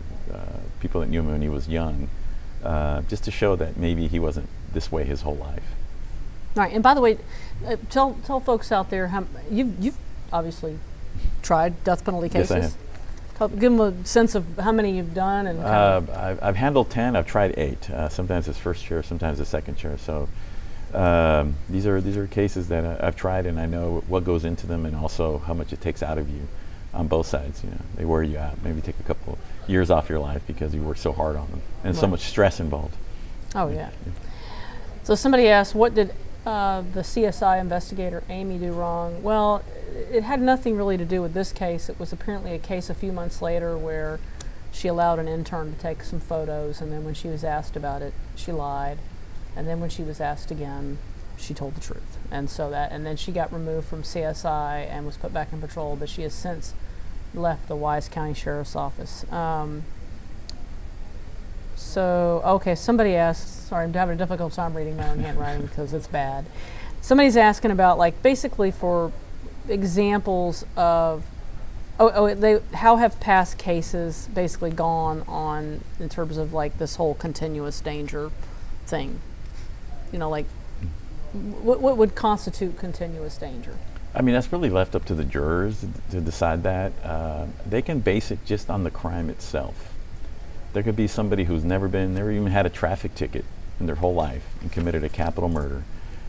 people that knew him when he was young, just to show that maybe he wasn't this way his whole life. Right, and by the way, tell folks out there how you've obviously tried death penalty cases. Yes, I have. Give them a sense of how many you've done. And I've handled 10. I've tried 8. Sometimes it's first chair, sometimes it's second chair. So these are cases that I've tried, and I know what goes into them, and also how much it takes out of you on both sides. You know, they wear you out. Maybe take a couple years off your life because you work so hard on them, and so much stress involved. Oh yeah. So somebody asked, what did the CSI investigator Amy do wrong? Well, it had nothing really to do with this case. It was apparently a case a few months later where she allowed an intern to take some photos, and then when she was asked about it, she lied. And then when she was asked again, she told the truth. And then she got removed from CSI and was put back in patrol, but she has since left the Wise County Sheriff's Office. Somebody asked, sorry, I'm having a difficult time reading my own handwriting because it's bad. Somebody's asking about, like, basically for examples of, how have past cases basically gone on in terms of, like, this whole continuous danger thing? You know, like, what would constitute continuous danger? I mean, that's really left up to the jurors to decide that. They can base it just on the crime itself. There could be somebody who's never even had a traffic ticket in their whole life and committed a capital murder.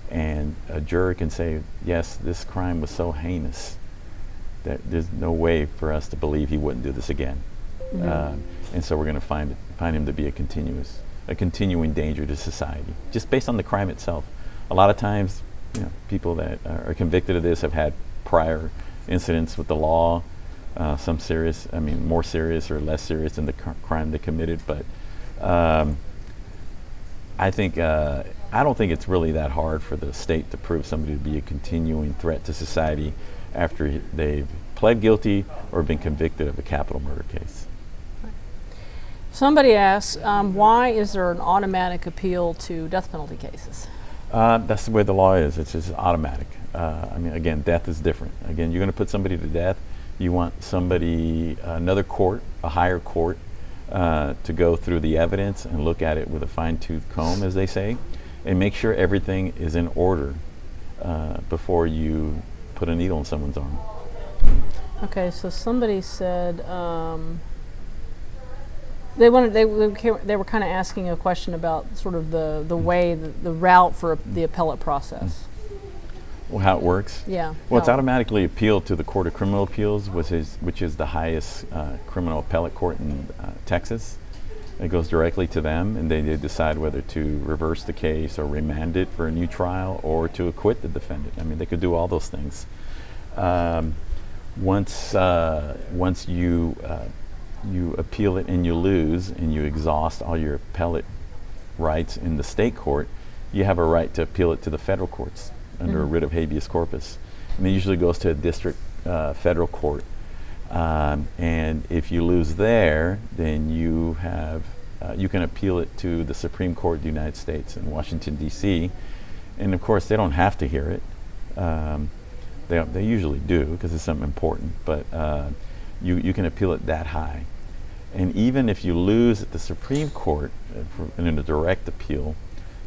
And a juror can say, yes, this crime was so heinous that there's no way for us to believe he wouldn't do this again. Mm-hmm. And so we're going to find him to be a continuing danger to society, just based on the crime itself. A lot of times, you know, people that are convicted of this have had prior incidents with the law, some serious, I mean, more serious or less serious than the crime they committed. But I don't think it's really that hard for the state to prove somebody to be a continuing threat to society after they've pled guilty or been convicted of a capital murder case. Somebody asks, why is there an automatic appeal to death penalty cases? That's the way the law is. It's just automatic. I mean, again, death is different. Again, you're going to put somebody to death. You want somebody, another court, a higher court, to go through the evidence and look at it with a fine-tooth comb, as they say, and make sure everything is in order before you put a needle in someone's arm. Okay, so somebody said they were kind of asking a question about sort of the route for the appellate process. Well, how it works? Yeah. Well, it's automatically appealed to the Court of Criminal Appeals, which is the highest criminal appellate court in Texas. It goes directly to them, and they decide whether to reverse the case or remand it for a new trial or to acquit the defendant. I mean, they could do all those things. Once you appeal it and you lose and you exhaust all your appellate rights in the state court, you have a right to appeal it to the federal courts under a writ of habeas corpus. And it usually goes to a district federal court. And if you lose there, then you can appeal it to the Supreme Court of the United States in Washington, D.C. And of course, they don't have to hear it. They usually do because it's something important, but you can appeal it that high. And even if you lose at the Supreme Court in a direct appeal,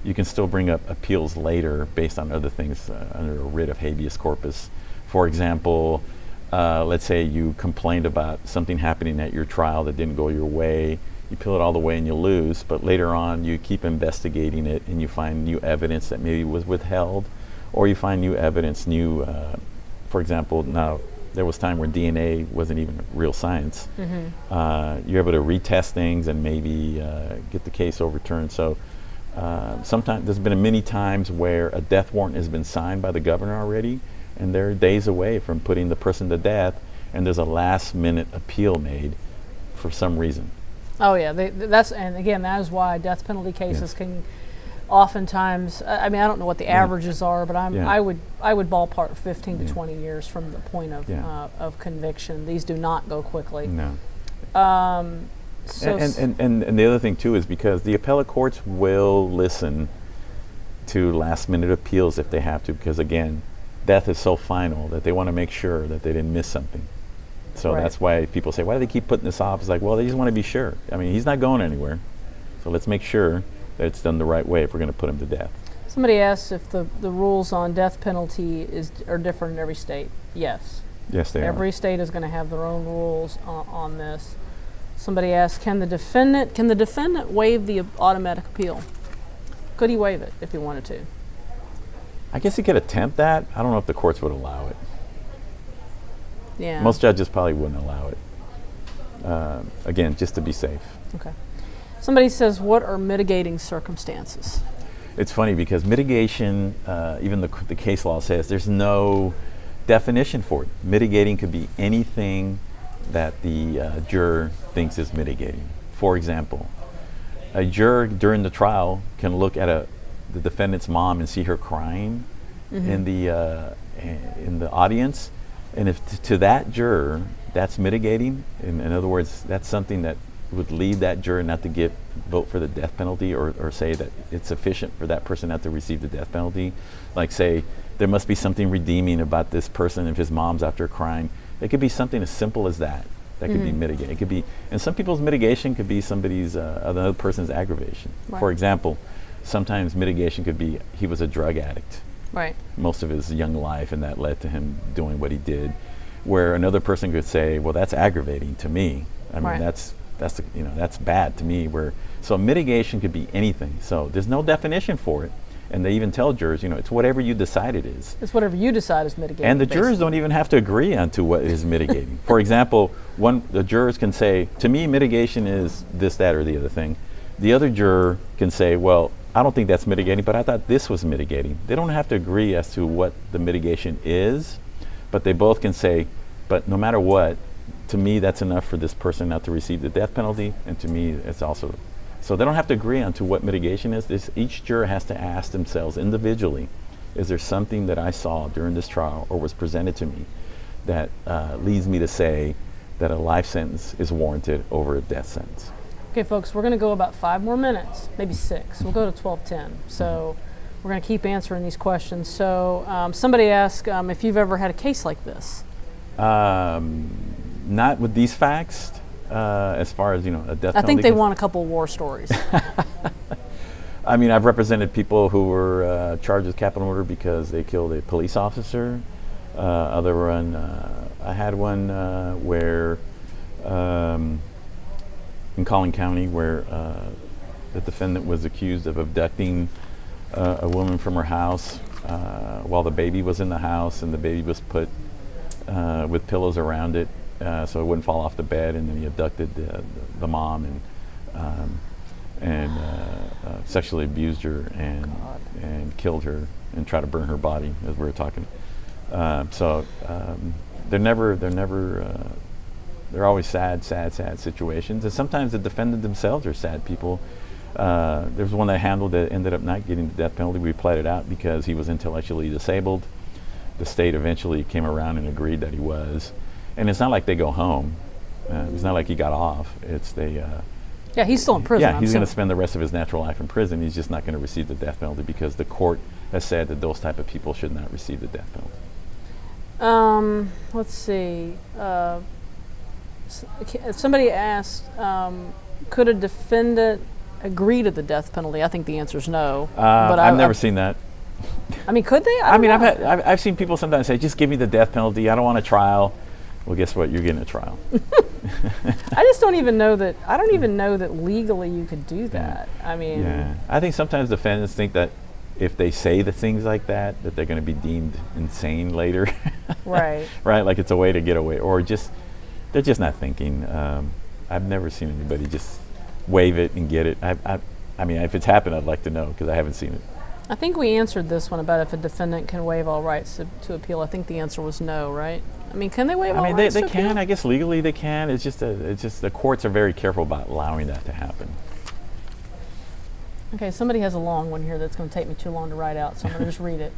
you can still bring up appeals later based on other things under a writ of habeas corpus. For example, let's say you complained about something happening at your trial that didn't go your way. You appeal it all the way and you lose, but later on you keep investigating it and you find new evidence that maybe was withheld, or you find new evidence, for example, now there was time where DNA wasn't even real science. You're able to retest things and maybe get the case overturned. So sometimes there's been many times where a death warrant has been signed by the governor already, and they're days away from putting the person to death, and there's a last minute appeal made for some reason. Oh yeah, and again, that is why death penalty cases can oftentimes, I mean, I don't know what the averages are, but I would ballpark 15 to 20 years from the point of conviction. These do not go quickly. No. So and the other thing too is because the appellate courts will listen to last minute appeals if they have to, because again, death is so final that they want to make sure that they didn't miss something. So that's why people say, why do they keep putting this off? It's like, well, they just want to be sure. I mean, he's not going anywhere. So let's make sure that it's done the right way if we're going to put him to death. Somebody asked if the rules on death penalty are different in every state. Yes. Yes, they are. Every state is going to have their own rules on this. Somebody asked, can the defendant waive the automatic appeal? Could he waive it if he wanted to? I guess he could attempt that. I don't know if the courts would allow it. Yeah. Most judges probably wouldn't allow it. Again, just to be safe. Okay. Somebody says, what are mitigating circumstances? It's funny because mitigation, even the case law says there's no definition for it. Mitigating could be anything that the juror thinks is mitigating. For example, a juror during the trial can look at the defendant's mom and see her crying in the audience, and if to that juror that's mitigating, in other words, that's something that would lead that juror not to vote for the death penalty, or say that it's sufficient for that person not to receive the death penalty. Like say, there must be something redeeming about this person if his mom's after crying. It could be something as simple as that. That could be mitigated. It could be, and some people's mitigation could be somebody's, another person's aggravation. Right. For example, sometimes mitigation could be he was a drug addict. Right. Most of his young life, and that led to him doing what he did. Where another person could say, well, that's aggravating to me. I mean, that's bad to me. So mitigation could be anything. So there's no definition for it, and they even tell jurors, it's whatever you decide it is. It's whatever you decide is mitigating. And the jurors don't even have to agree on to what is mitigating. For example, the jurors can say, to me, mitigation is this, that, or the other thing. The other juror can say, well, I don't think that's mitigating, but I thought this was mitigating. They don't have to agree as to what the mitigation is, but they both can say, but no matter what, to me, that's enough for this person not to receive the death penalty, and to me, it's also. So they don't have to agree on to what mitigation is. Each juror has to ask themselves individually, is there something that I saw during this trial or was presented to me that leads me to say that a life sentence is warranted over a death sentence? Okay, folks, we're going to go about 5 more minutes, maybe 6. We'll go to 12:10. So we're going to keep answering these questions. So somebody asked if you've ever had a case like this. Not with these facts, as far as, a death penalty. I think they want a couple war stories. I mean, I've represented people who were charged with capital murder because they killed a police officer. I had one where in Collin County where the defendant was accused of abducting a woman from her house while the baby was in the house, and the baby was put with pillows around it so it wouldn't fall off the bed, and then he abducted the mom and sexually abused her and killed her and tried to burn her body, as we were talking. They're always sad situations, and sometimes the defendant themselves are sad people. There's one I handled that ended up not getting the death penalty. We played it out because he was intellectually disabled. The state eventually came around and agreed that he was, and it's not like they go home. It's not like he got off. Yeah, he's still in prison. Yeah, he's going to spend the rest of his natural life in prison. He's just not going to receive the death penalty because the court has said that those type of people should not receive the death penalty. Let's see. Somebody asked, could a defendant agree to the death penalty? I think the answer is no. I've never seen that. I mean, could they? I mean, I've seen people sometimes say, just give me the death penalty. I don't want a trial. Well, guess what? You're getting a trial. I just don't even know that. I don't even know that legally you could do that. I mean, yeah. I think sometimes defendants think that if they say the things like that they're going to be deemed insane later. Right. Right. Like it's a way to get away, or they're just not thinking. I've never seen anybody just waive it and get it. I mean, if it's happened, I'd like to know because I haven't seen it. I think we answered this one about if a defendant can waive all rights to appeal. I think the answer was no, right? I mean, can they waive all rights? They can. I guess legally they can. It's just the courts are very careful about allowing that to happen. Okay, somebody has a long one here that's going to take me too long to write out, so I'm going to just read it.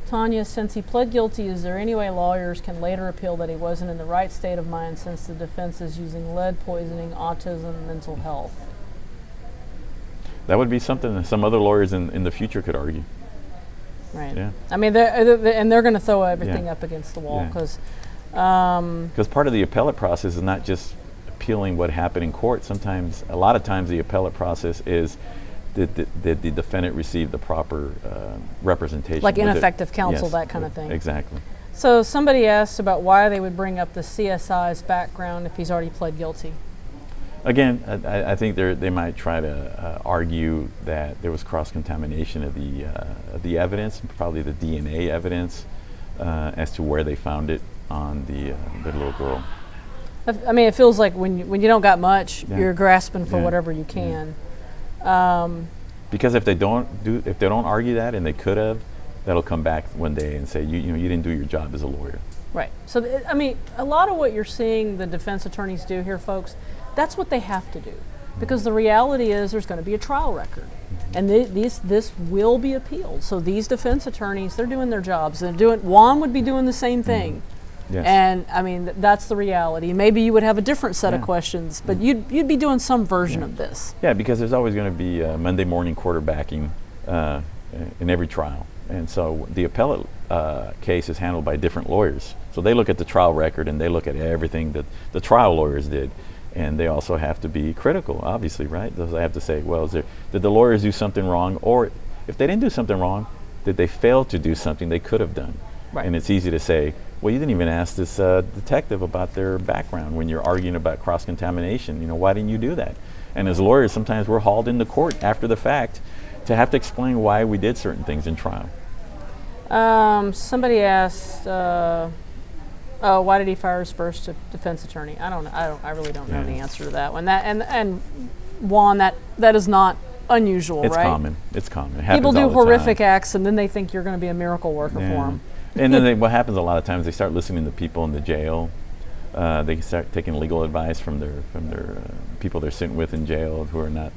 Tanya, since he pled guilty, is there any way lawyers can later appeal that he wasn't in the right state of mind since the defense is using lead poisoning, autism, mental health? That would be something that some other lawyers in the future could argue. Right. Yeah. I mean, they're going to throw everything up against the wall because part of the appellate process is not just appealing what happened in court. Sometimes, a lot of times, the appellate process is did the defendant receive the proper representation? Like ineffective counsel, that kind of thing. Exactly. So somebody asked about why they would bring up the CSI's background if he's already pled guilty. Again, I think they might try to argue that there was cross-contamination of the evidence, probably the DNA evidence, as to where they found it on the little girl. I mean, it feels like when you don't got much, you're grasping for whatever you can. Because if they don't argue that, and they could have, that'll come back one day and say you didn't do your job as a lawyer. Right. So I mean, a lot of what you're seeing the defense attorneys do here, folks, that's what they have to do, because the reality is there's going to be a trial record, and this will be appealed. So these defense attorneys, they're doing their jobs. Juan would be doing the same thing. Yes. And I mean, that's the reality. Maybe you would have a different set of questions, but you'd be doing some version of this. Yeah, because there's always going to be Monday morning quarterbacking in every trial. And so the appellate case is handled by different lawyers. So they look at the trial record and they look at everything that the trial lawyers did. And they also have to be critical, obviously, right? They have to say, well, did the lawyers do something wrong? Or if they didn't do something wrong, did they fail to do something they could have done? Right. And it's easy to say, well, you didn't even ask this detective about their background when you're arguing about cross-contamination. Why didn't you do that? And as lawyers, sometimes we're hauled into court after the fact to have to explain why we did certain things in trial. Somebody asked, why did he fire his first defense attorney? I really don't know the answer to that one. And Juan, that is not unusual, right? It's common. It happens People do all the horrific time. acts, and then they think you're going to be a miracle worker for them. And then what happens a lot of times, they start listening to people in the jail. They start taking legal advice from their people they're sitting with in jail, who are not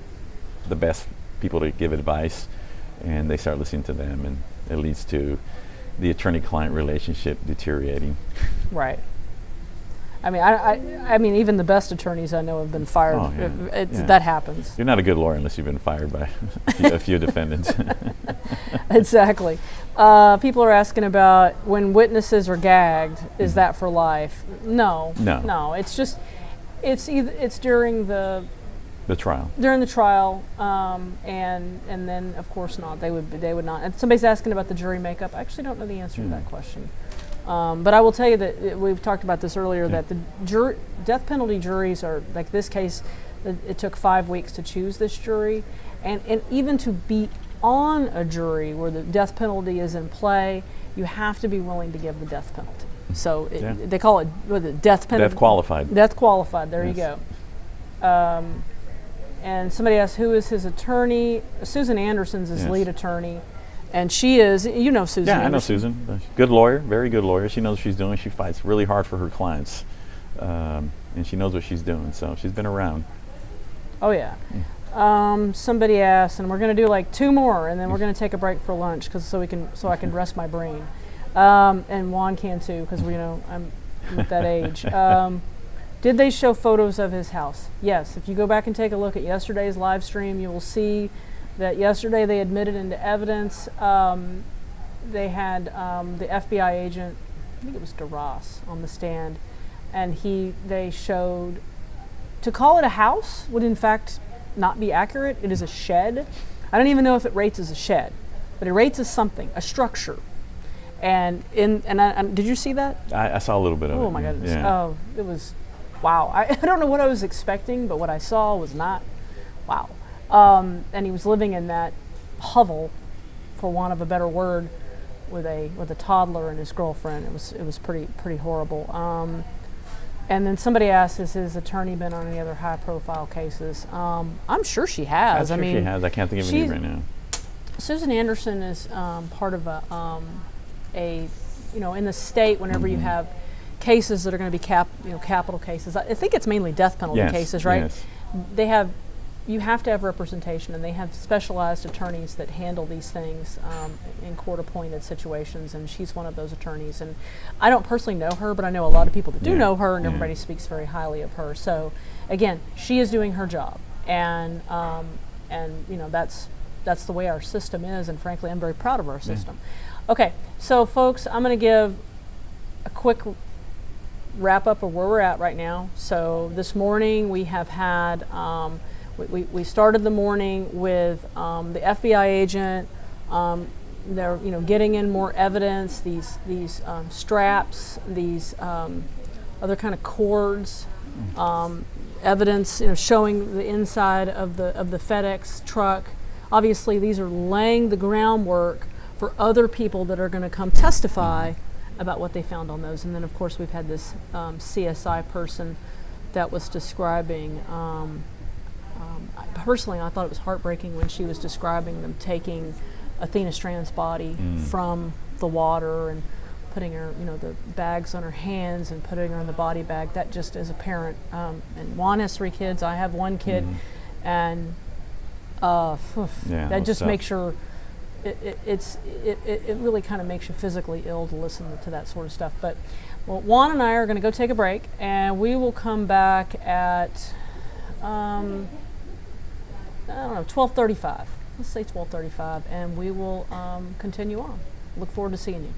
the best people to give advice, and they start listening to them, and it leads to the attorney-client relationship deteriorating. Right. I mean, even the best attorneys I know have been fired. Oh, yeah. That happens. You're not a good lawyer unless you've been fired by a few defendants. Exactly. People are asking about when witnesses are gagged, is that for life? No. It's just, it's during the trial. During the trial, and then of course not. They would not. And somebody's asking about the jury makeup. I actually don't know the answer to that question. But I will tell you that we've talked about this earlier, that the death penalty juries are, like this case, it took 5 weeks to choose this jury, and even to be on a jury where the death penalty is in play, you have to be willing to give the death penalty. So they call it death penalty. Death qualified. Death qualified, there you go. And somebody asked, who is his attorney? Susan Anderson's his lead attorney. And she is, Susan. Yeah, Anderson. I know Susan. Good lawyer, very good lawyer. She knows what she's doing. She fights really hard for her clients. And she knows what she's doing, so she's been around. Oh, yeah. Somebody asked, and we're going to do like 2 more, and then we're going to take a break for lunch, so I can rest my brain. And Juan can too, because I'm at that age. Did they show photos of his house? Yes. If you go back and take a look at yesterday's live stream, you will see that yesterday they admitted into evidence. They had the FBI agent, I think it was DeRoss, on the stand, and they showed, to call it a house would in fact not be accurate. It is a shed. I don't even know if it rates as a shed, but it rates as something, a structure. And did you see that? I saw a little bit of it. Oh my goodness. Yeah. Oh, it was, wow. I don't know what I was expecting, but what I saw was not, wow. And he was living in that hovel, for want of a better word, with a toddler and his girlfriend. It was pretty horrible. And then somebody asked, has his attorney been on any other high profile cases? I'm sure she has. I'm sure she has. I can't think of any right now. Susan Anderson is part of a in the state, whenever you have cases that are going to be capital cases. I think it's mainly death penalty cases, right? Yes. You have to have representation, and they have specialized attorneys that handle these things in court-appointed situations, and she's one of those attorneys. And I don't personally know her, but I know a lot of people that do know her, and everybody speaks very highly of her. So, again, she is doing her job, and that's the way our system is, and frankly, I'm very proud of our system. Okay, so folks, I'm going to give a quick wrap-up of where we're at right now. So this morning we have had we started the morning with the FBI agent. They're getting in more evidence. These straps, these other kind of cords, evidence showing the inside of the FedEx truck. Obviously, these are laying the groundwork for other people that are going to come testify about what they found on those. And then, of course, we've had this CSI person that was describing. Personally, I thought it was heartbreaking when she was describing them taking Athena Strand's body from the water and putting her, the bags on her hands and putting her in the body bag. That just, as a parent, and Juan has 3 kids, I have 1 kid, and that just makes her, it really kind of makes you physically ill to listen to that sort of stuff. But Juan and I are going to go take a break, and we will come back at 12:35. Let's say 12:35, and we will continue on. Look forward to seeing you.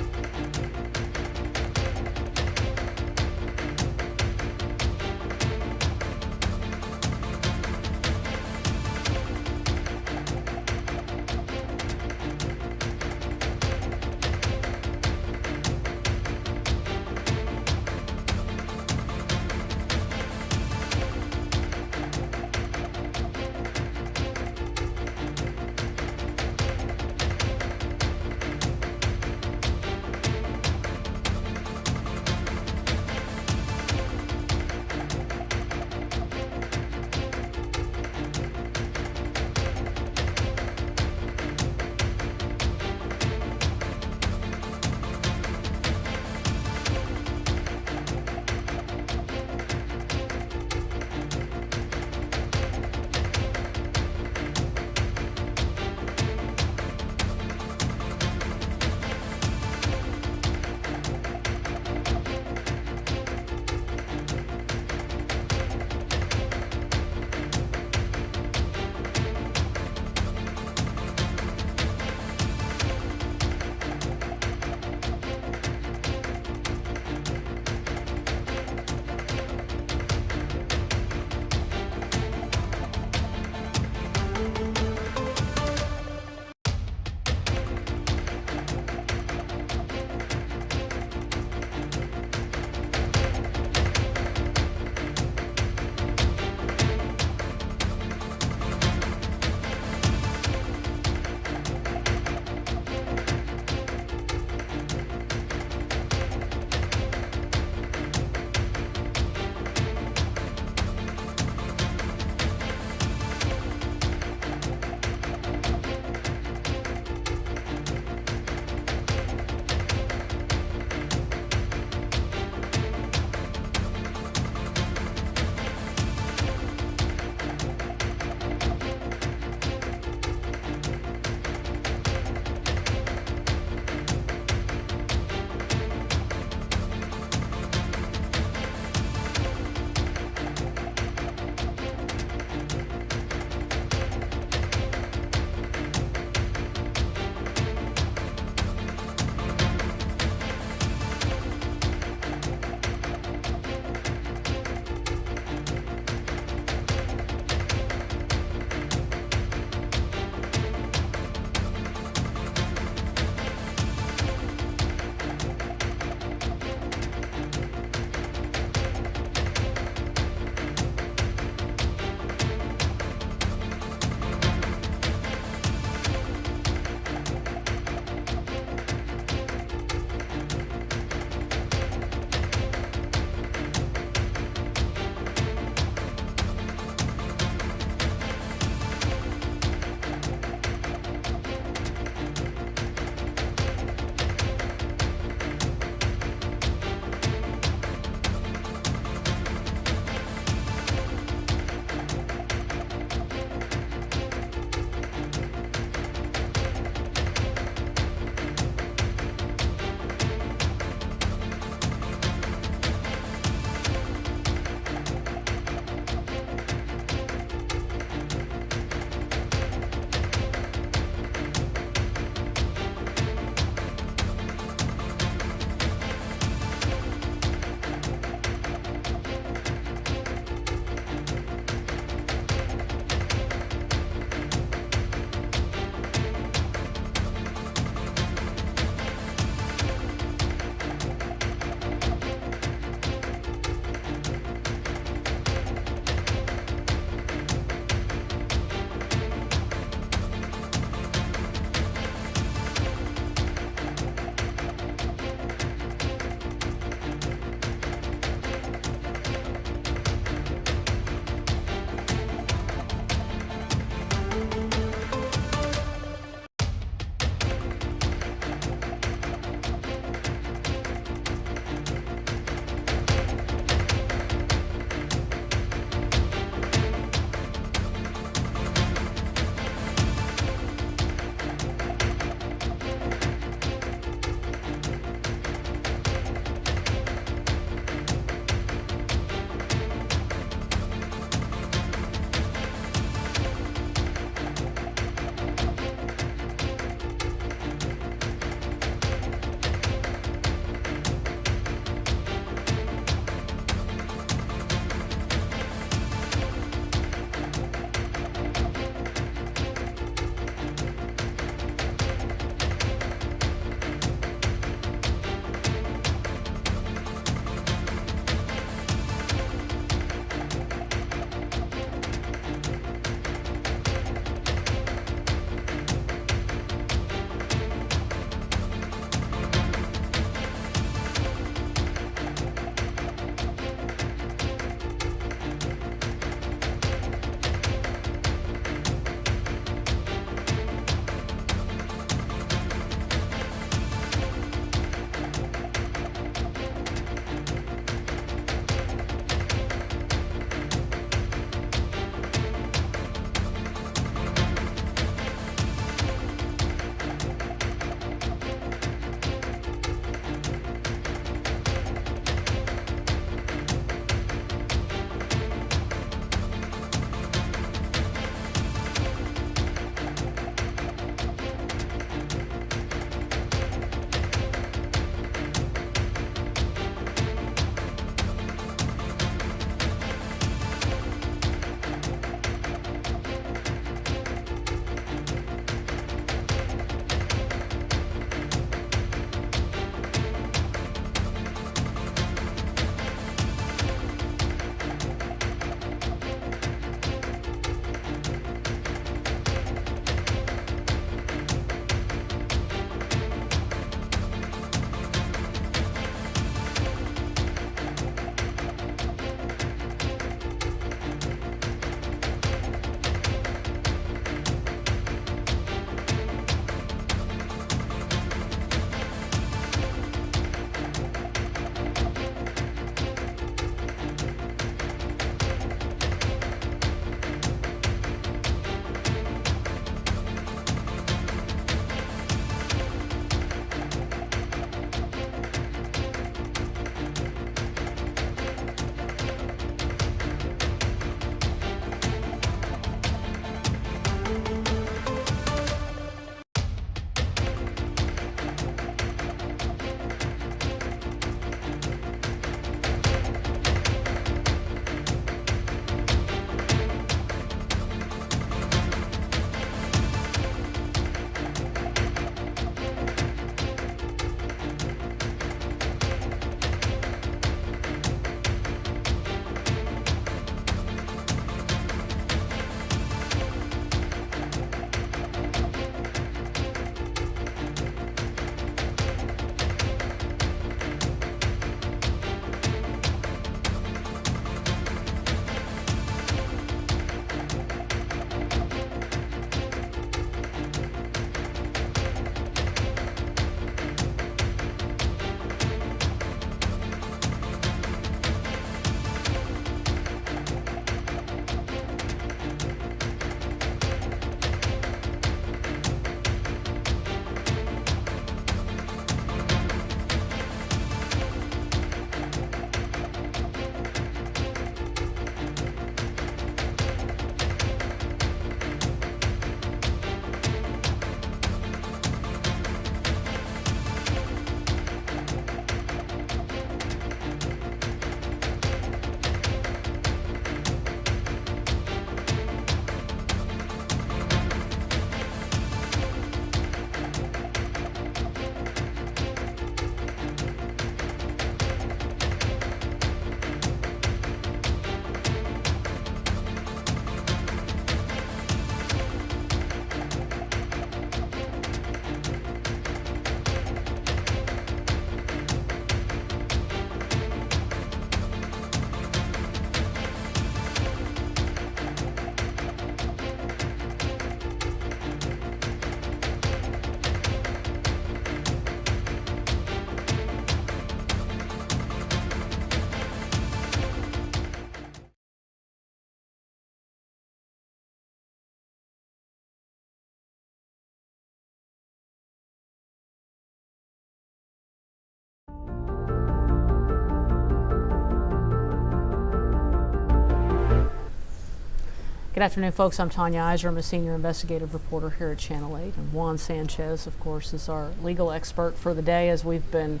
Good afternoon, folks. I'm Tanya Iser. I'm a senior investigative reporter here at Channel 8. And Juan Sanchez, of course, is our legal expert for the day as we've been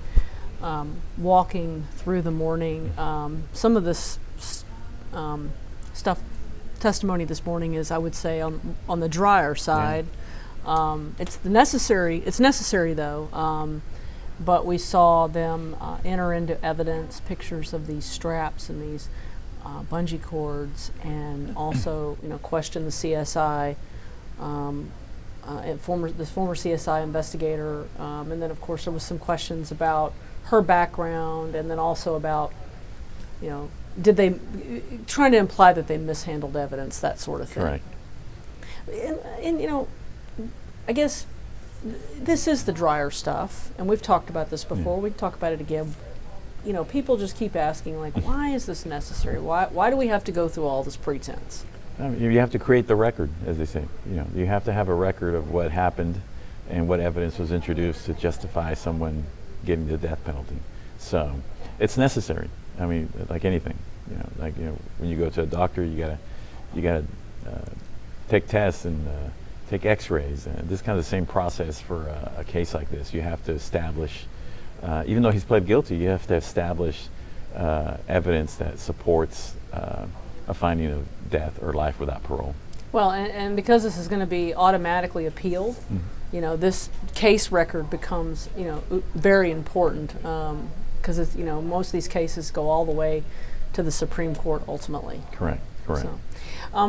walking through the morning. Some of this testimony this morning is, I would say, on the drier side. Yeah. It's necessary though. But we saw them enter into evidence pictures of these straps and these bungee cords, and also, question the CSI, the former CSI investigator, and then of course there was some questions about her background, and then also about, did they trying to imply that they mishandled evidence, that sort of thing. Correct. And I guess this is the drier stuff, and we've talked about this before. We talk about it again. People just keep asking, like, why is this necessary? Why do we have to go through all this pretense? You have to create the record, as they say. You have to have a record of what happened and what evidence was introduced to justify someone getting the death penalty. So it's necessary. I mean, like anything. When you go to a doctor, you gotta take tests and take X-rays. This is kind of the same process for a case like this. You have to establish, even though he's pled guilty, you have to establish evidence that supports a finding of death or life without parole. Well, and because this is going to be automatically appealed, this case record becomes, very important, because it's, most of these cases go all the way to the Supreme Court ultimately. Correct. So,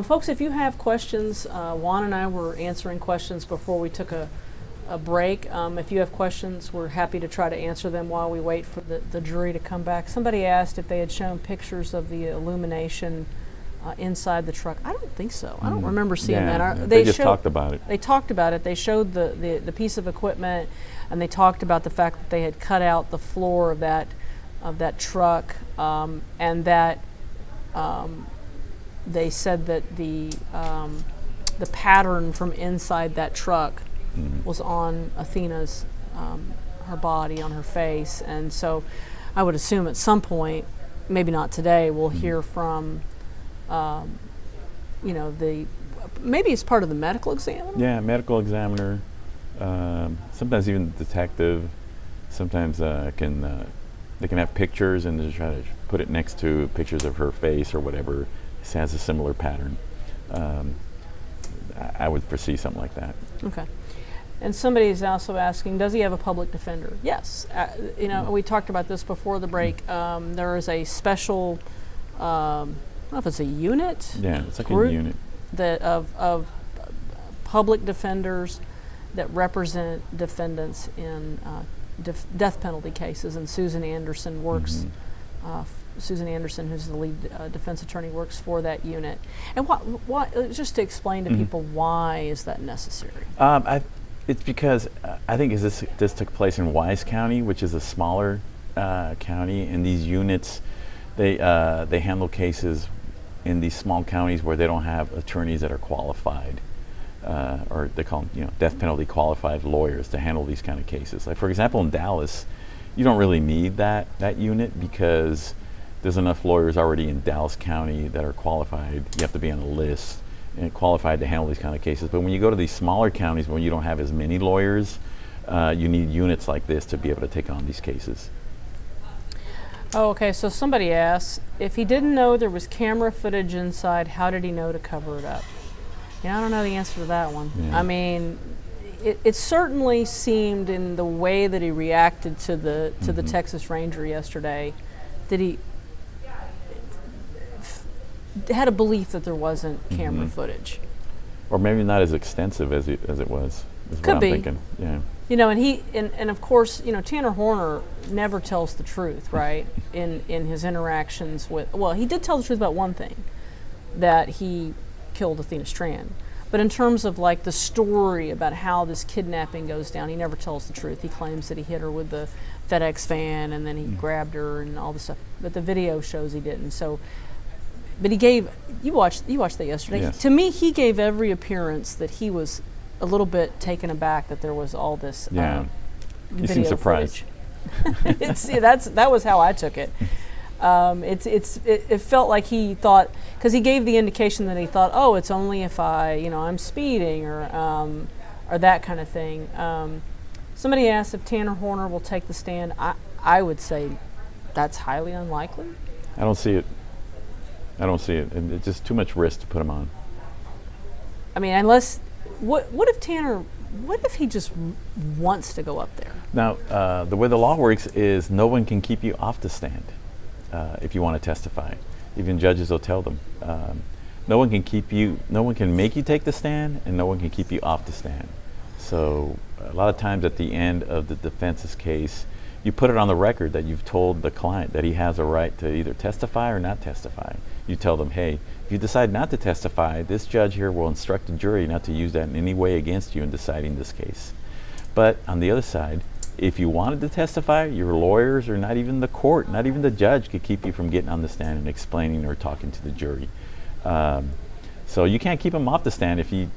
folks, if you have questions, Juan and I were answering questions before we took a break. If you have questions, we're happy to try to answer them while we wait for the jury to come back. Somebody asked if they had shown pictures of the illumination inside the truck. I don't think so. I don't remember seeing that. They just talked about it. They talked about it. They showed the piece of equipment, and they talked about the fact that they had cut out the floor of that truck, and that they said that the pattern from inside that truck was on Athena's, her body, on her face. And so I would assume at some point, maybe not today, we'll hear from, maybe it's part of the medical examiner? Yeah, medical examiner, sometimes even the detective. Sometimes they can have pictures and they try to put it next to pictures of her face or whatever. It has a similar pattern. I would foresee something like that. Okay. And somebody is also asking, does he have a public defender? Yes. We talked about this before the break. There is a special, I don't know if it's a unit. Yeah, it's like a unit that of public defenders that represent defendants in death penalty cases. And Susan Anderson works. Susan Anderson, who's the lead defense attorney, works for that unit. And what just to explain to people, why is that necessary? It's because I think this took place in Wise County, which is a smaller county, and these units, they handle cases in these small counties where they don't have attorneys that are qualified, or they call them, death penalty qualified lawyers to handle these kind of cases. Like, for example, in Dallas, you don't really need that unit because there's enough lawyers already in Dallas County that are qualified. You have to be on a list and qualified to handle these kind of cases. But when you go to these smaller counties, when you don't have as many lawyers, you need units like this to be able to take on these cases. Oh, okay. So somebody asks, if he didn't know there was camera footage inside, how did he know to cover it up? I don't know the answer to that one. Yeah. I mean, it certainly seemed in the way that he reacted to the Texas Ranger yesterday that he had a belief that there wasn't camera footage. Or maybe not as extensive as it was. Is Could what be. I'm thinking. Yeah. And of course, Tanner Horner never tells the truth, right? in his interactions with, he did tell the truth about one thing, that he killed Athena Strand. But in terms of like the story about how this kidnapping goes down, he never tells the truth. He claims that he hit her with the FedEx van and then he grabbed her and all this stuff. But the video shows he didn't. So, but he gave, you watched that yesterday. Yes. To me, he gave every appearance that he was a little bit taken aback that there was all this Yeah. video You seem surprised. that was how I took it. It felt like he thought, because he gave the indication that he thought, oh, it's only if I'm speeding or that kind of thing. Somebody asked if Tanner Horner will take the stand. I would say that's highly unlikely. I don't see it. It's just too much risk to put him on. I mean, unless, what if he just wants to go up there? Now, the way the law works is no one can keep you off the stand if you want to testify. Even judges will tell them. No one can make you take the stand, and no one can keep you off the stand. So a lot of times at the end of the defense's case, you put it on the record that you've told the client that he has a right to either testify or not testify. You tell them, hey, if you decide not to testify, this judge here will instruct the jury not to use that in any way against you in deciding this case. But on the other side, if you wanted to testify, your lawyers or not even the court, not even the judge could keep you from getting on the stand and explaining or talking to the jury. So you can't keep him off the stand if he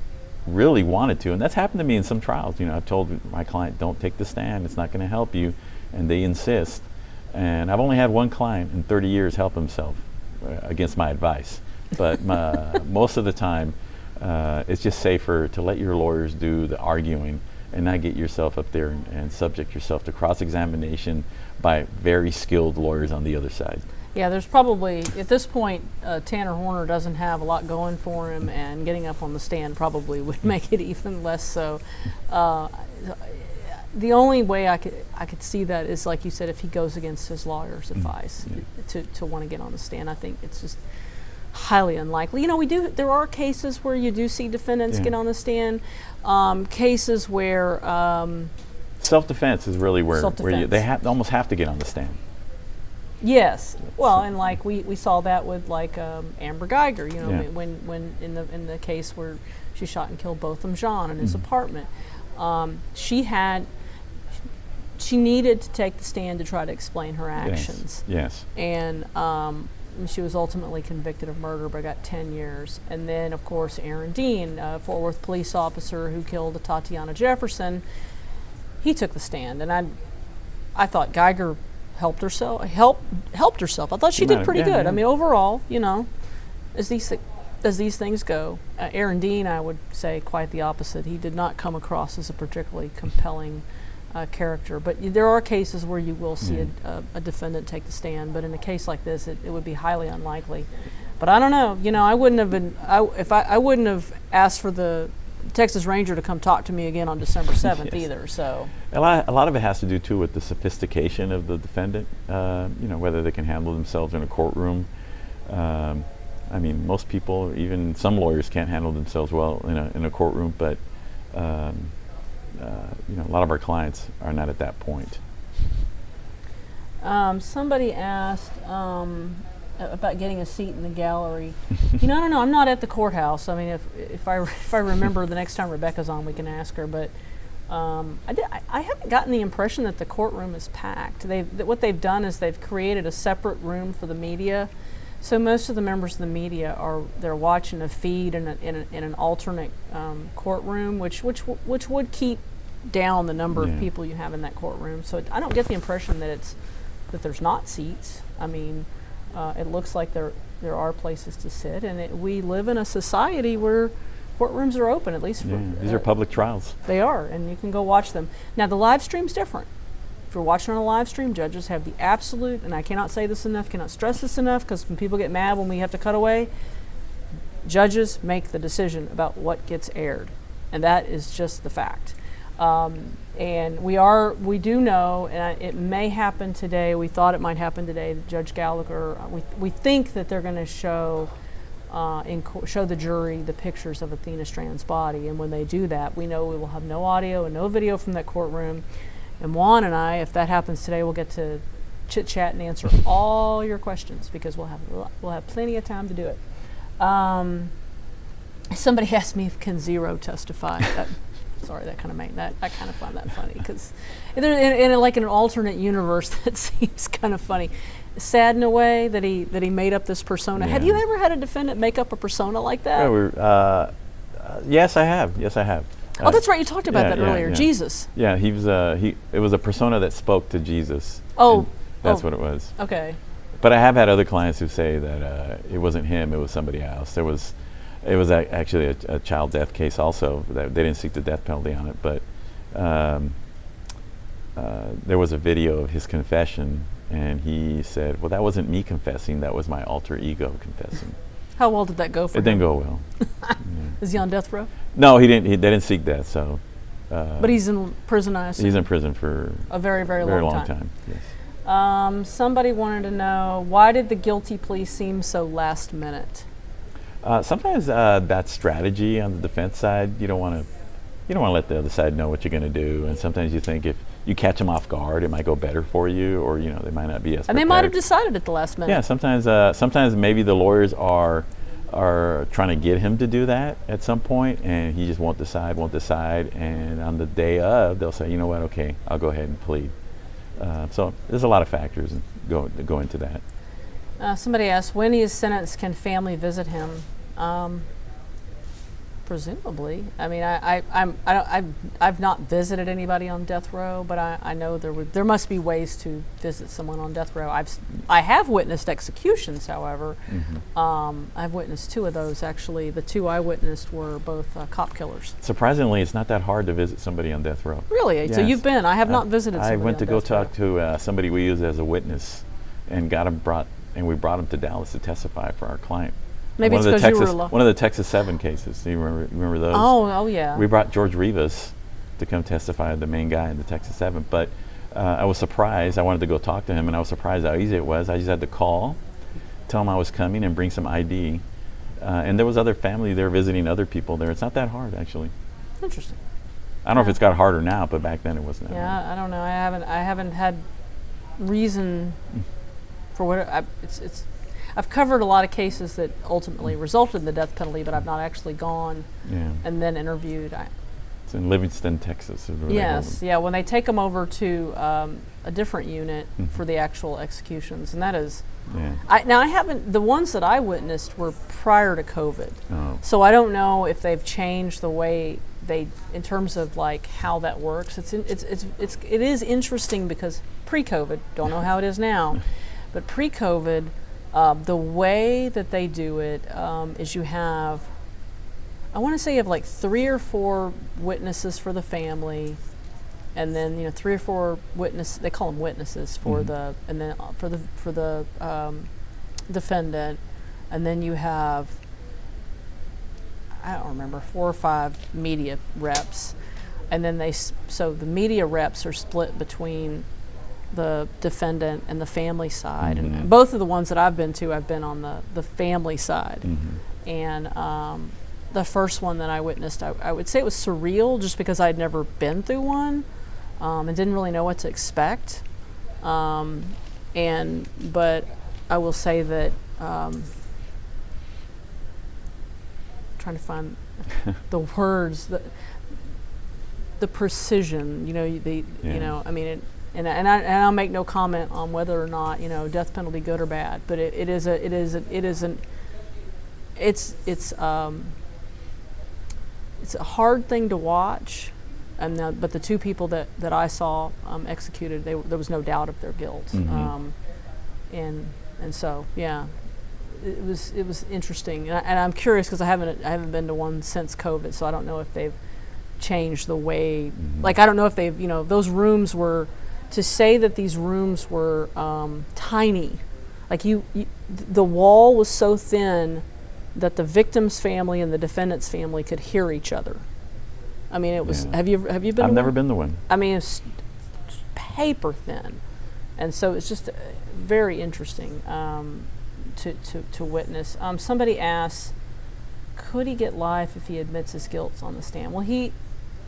really wanted to. And that's happened to me in some trials. I've told my client, don't take the stand, it's not going to help you. And they insist. And I've only had one client in 30 years help himself against my advice. But most of the time, it's just safer to let your lawyers do the arguing and not get yourself up there and subject yourself to cross-examination by very skilled lawyers on the other side. Yeah, there's probably, at this point, Tanner Horner doesn't have a lot going for him, and getting up on the stand probably would make it even less so. The only way I could see that is, like you said, if he goes against his lawyer's advice to want to get on the stand. I think it's just highly unlikely. There are cases where you do see defendants get on the stand. Cases where self-defense is really where they almost have to get on the stand. Yes. Well, and like we saw that with Amber Geiger, when in the case where she shot and killed Botham Jean in his apartment. She needed to take the stand to try to explain her actions. Yes. And she was ultimately convicted of murder, but got 10 years. And then, of course, Aaron Dean, a Fort Worth police officer who killed Tatiana Jefferson, he took the stand. And I thought Geiger helped herself. I thought she did pretty good. I mean, overall, as these things go, Aaron Dean, I would say quite the opposite. He did not come across as a particularly compelling character. But there are cases where you will see a defendant take the stand. But in a case like this, it would be highly unlikely. But I don't know. I wouldn't have been. I wouldn't have asked for the Texas Ranger to come talk to me again on December 7th either. So a lot of it has to do too with the sophistication of the defendant. Whether they can handle themselves in a courtroom. I mean, most people, even some lawyers, can't handle themselves well in a courtroom. But a lot of our clients are not at that point. Somebody asked about getting a seat in the gallery. I don't know. I'm not at the courthouse. I mean, if I remember the next time Rebecca's on, we can ask her. But I haven't gotten the impression that the courtroom is packed. What they've done is they've created a separate room for the media. So most of the members of the media they're watching a feed in an alternate courtroom, which would keep down the number of people you have in that courtroom. So I don't get the impression that there's not seats. I mean, it looks like there are places to sit, and we live in a society where courtrooms are open, at least. These are public trials. They are, and you can go watch them. Now, the live stream's different. If you're watching on a live stream, judges have the absolute, and I cannot say this enough, cannot stress this enough, because when people get mad when we have to cut away, judges make the decision about what gets aired, and that is just the fact. And we do know, and it may happen today. We thought it might happen today. Judge Gallagher, we think that they're going to show the jury the pictures of Athena Strand's body, and when they do that, we know we will have no audio and no video from that courtroom. And Juan and I, if that happens today, we'll get to chit chat and answer all your questions, because we'll have plenty of time to do it. Somebody asked me if can Zero testify. Sorry, I kind of find that funny, because in an alternate universe, that seems kind of funny. Sad in a way that he made up this persona. Yeah. Have you ever had a defendant make up a persona like that? Yes, I have. Oh, that's right. You talked about that earlier. Yeah. Jesus. Yeah, he was. It was a persona that spoke to Jesus. Oh, that's what it was. Okay. But I have had other clients who say that it wasn't him, it was somebody else. It was actually a child death case also. That they didn't seek the death penalty on it, but there was a video of his confession, and he said, well, that wasn't me confessing, that was my alter ego confessing. How well did that go for him? It didn't go well. Yeah. Is he on death row? No, he didn't. They didn't seek death, so. But he's in prison, I assume? He's in prison for a very, very long time. Yes. Somebody wanted to know, why did the guilty plea seem so last minute? Sometimes that's strategy on the defense side. You don't want to let the other side know what you're going to do, and sometimes you think if you catch them off guard, it might go better for you, or they might not be as prepared. And they might have decided at the last minute. Yeah, sometimes maybe the lawyers are trying to get him to do that at some point, and he just won't decide, and on the day of, they'll say, you know what, okay, I'll go ahead and plead. So there's a lot of factors that go into that. Somebody asked, when he is sentenced, can family visit him? Presumably. I mean, I've not visited anybody on death row, but I know there must be ways to visit someone on death row. I have witnessed executions, however. I've witnessed 2 of those, actually. The 2 I witnessed were both cop killers. Surprisingly, it's not that hard to visit somebody on death row. Really? Yes. So you've been? I have not visited somebody I went to on go death row. talk to somebody we used as a witness, and we brought him to Dallas to testify for our client. Maybe it's because you were alone. One of the Texas 7 cases. Do you remember those? Oh, yeah. We brought George Rivas to come testify, the main guy in the Texas 7. But I was surprised. I wanted to go talk to him, and I was surprised how easy it was. I just had to call, tell him I was coming, and bring some ID. And there was other family there visiting other people there. It's not that hard, actually. Interesting. I don't know if it's got harder now, but back then it wasn't that hard. Yeah, I don't know. I haven't had reason for what it's. I've covered a lot of cases that ultimately resulted in the death penalty, but I've not actually gone and then interviewed. It's in Livingston, Texas. Yes, yeah. When they take them over to a different unit for the actual executions, and that is. Yeah. Now I haven't. The ones that I witnessed were prior to COVID, so I don't know if they've changed the way they, in terms of like how that works. It is interesting because pre-COVID, don't know how it is now, but pre-COVID. The way that they do it is you have, I want to say you have like 3 or 4 witnesses for the family, and then 3 or 4 witnesses. They call them witnesses for the, and then for the defendant, and then you have, I don't remember, 4 or 5 media reps, and then so the media reps are split between the defendant and the family side, and both of the ones that I've been to, I've been on the family side. And the first one that I witnessed, I would say it was surreal, just because I'd never been through one and didn't really know what to expect. But I will say that trying to find the words, the precision, I mean. And I'll make no comment on whether or not death penalty good or bad, but it's a hard thing to watch, but the 2 people that I saw executed, there was no doubt of their guilt, and so yeah, it was interesting, and I'm curious because I haven't been to one since COVID, so I don't know if they've changed the way, like I don't know if they've those rooms were. To say that these rooms were tiny, like the wall was so thin that the victim's family and the defendant's family could hear each other. I mean, it was. Yeah. Have you been? I've never been to one. I mean, it's paper thin, and so it's just very interesting to witness. Somebody asked, could he get life if he admits his guilt on the stand? Well,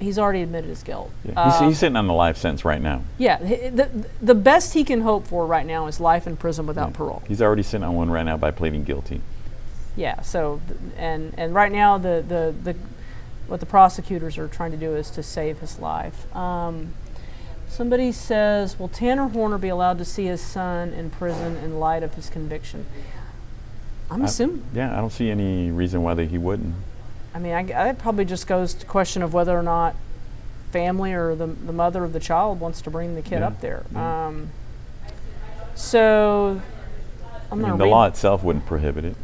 he's already admitted his guilt. Yeah. He's sitting on the life sentence right now. Yeah, the best he can hope for right now is life in prison without parole. He's already sitting on one right now by pleading guilty. Yeah. So and right now the what the prosecutors are trying to do is to save his life. Somebody says, will Tanner Horner be allowed to see his son in prison in light of his conviction? I'm assuming. Yeah, I don't see any reason why he wouldn't. I mean, that probably just goes to question of whether or not family or the mother of the child wants to bring the kid up there. Yeah. So I mean, the law itself wouldn't prohibit it.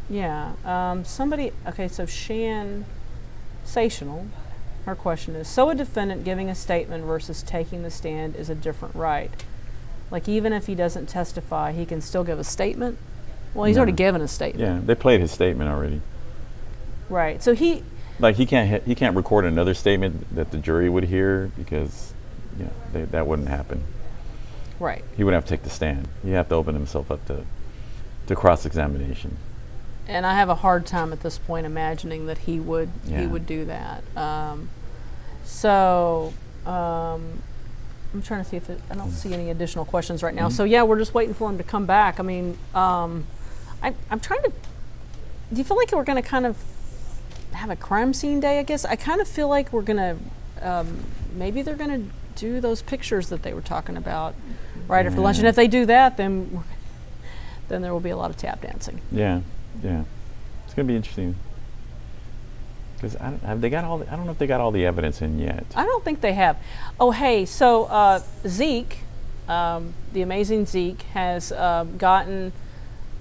Yeah. Somebody, okay, so Sensational, her question is, so a defendant giving a statement versus taking the stand is a different right. Like, even if he doesn't testify, he can still give a statement? Well, he's already given a statement. Yeah, they played his statement already. Right. So he can't record another statement that the jury would hear because that wouldn't happen. Right. He wouldn't have to take the stand. He'd have to open himself up to cross-examination. And I have a hard time at this point imagining that he would do that. I'm trying to see if I don't see any additional questions right now. So yeah, we're just waiting for him to come back. I mean, I'm trying to. Do you feel like we're going to kind of have a crime scene day? I guess I kind of feel like we're going to. Maybe they're going to do those pictures that they were talking about right after lunch. And if they do that, then there will be a lot of tap dancing. Yeah, it's going to be interesting. Because I don't know if they got all the evidence in yet. I don't think they have. Oh, hey, so Zeke, the amazing Zeke, has gotten,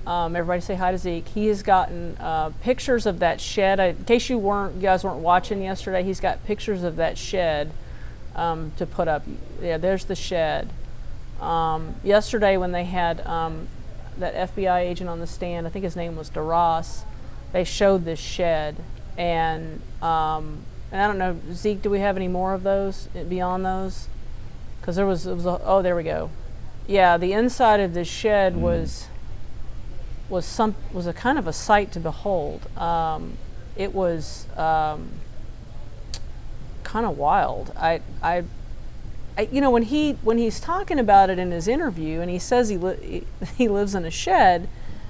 everybody say hi to Zeke. He has gotten pictures of that shed. In case you guys weren't watching yesterday, he's got pictures of that shed to put up. Yeah, there's the shed. Yesterday when they had that FBI agent on the stand, I think his name was DeRoss, they showed this shed. And I don't know, Zeke, do we have any more of those beyond those? Because there was there we go. Yeah, the inside of this shed was a kind of a sight to behold. It was kind of wild. I when he's talking about it in his interview, and he says he lives in a shed.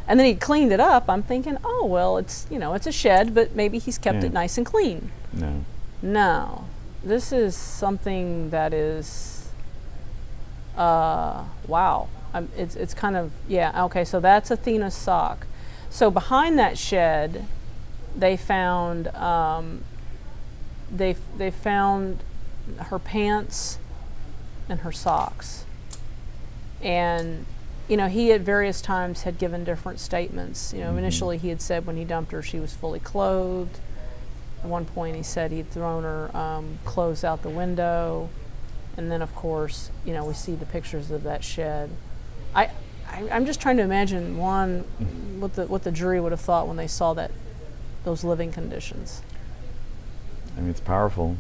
And then he cleaned it up. I'm thinking, oh, well, it's a shed, but maybe he's kept it nice and clean. No. This is something that is, wow. It's kind of, okay, so that's Athena's sock. So behind that shed, they found, they found her pants and her socks. And he at various times had given different statements. Initially he had said when he dumped her she was fully clothed. At one point he said he'd thrown her clothes out the window. And then of course, we see the pictures of that shed. I'm just trying to imagine, what the jury would have thought when they saw those living conditions. I mean, it's powerful,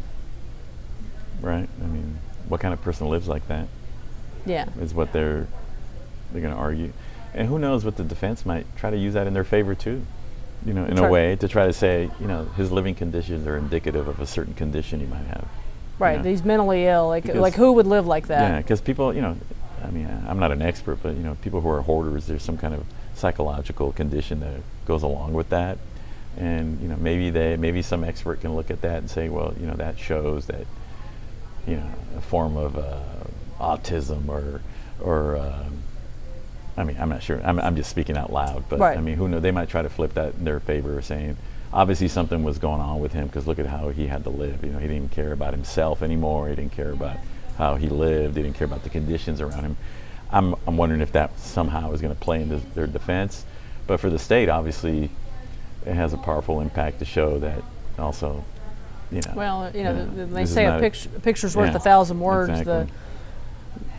right? I mean, what kind of person lives like that? Yeah. Is what they're going to argue. And who knows what the defense might try to use that in their favor too, in a way to try to say, his living conditions are indicative of a certain condition he might have. Right, he's mentally ill, like who would live like that? Yeah, because people, I mean, I'm not an expert, but people who are hoarders, there's some kind of psychological condition that goes along with that. And maybe some expert can look at that and say, well, that shows that, a form of autism or I mean, I'm not sure. I'm just speaking out loud, but right. I mean, who knows? They might try to flip that in their favor, saying, obviously something was going on with him because look at how he had to live. He didn't even care about himself anymore. He didn't care about how he lived. He didn't care about the conditions around him. I'm wondering if that somehow is going to play into their defense. But for the state, obviously, it has a powerful impact to show that also, Well, they say a picture's worth 1,000 words. Exactly.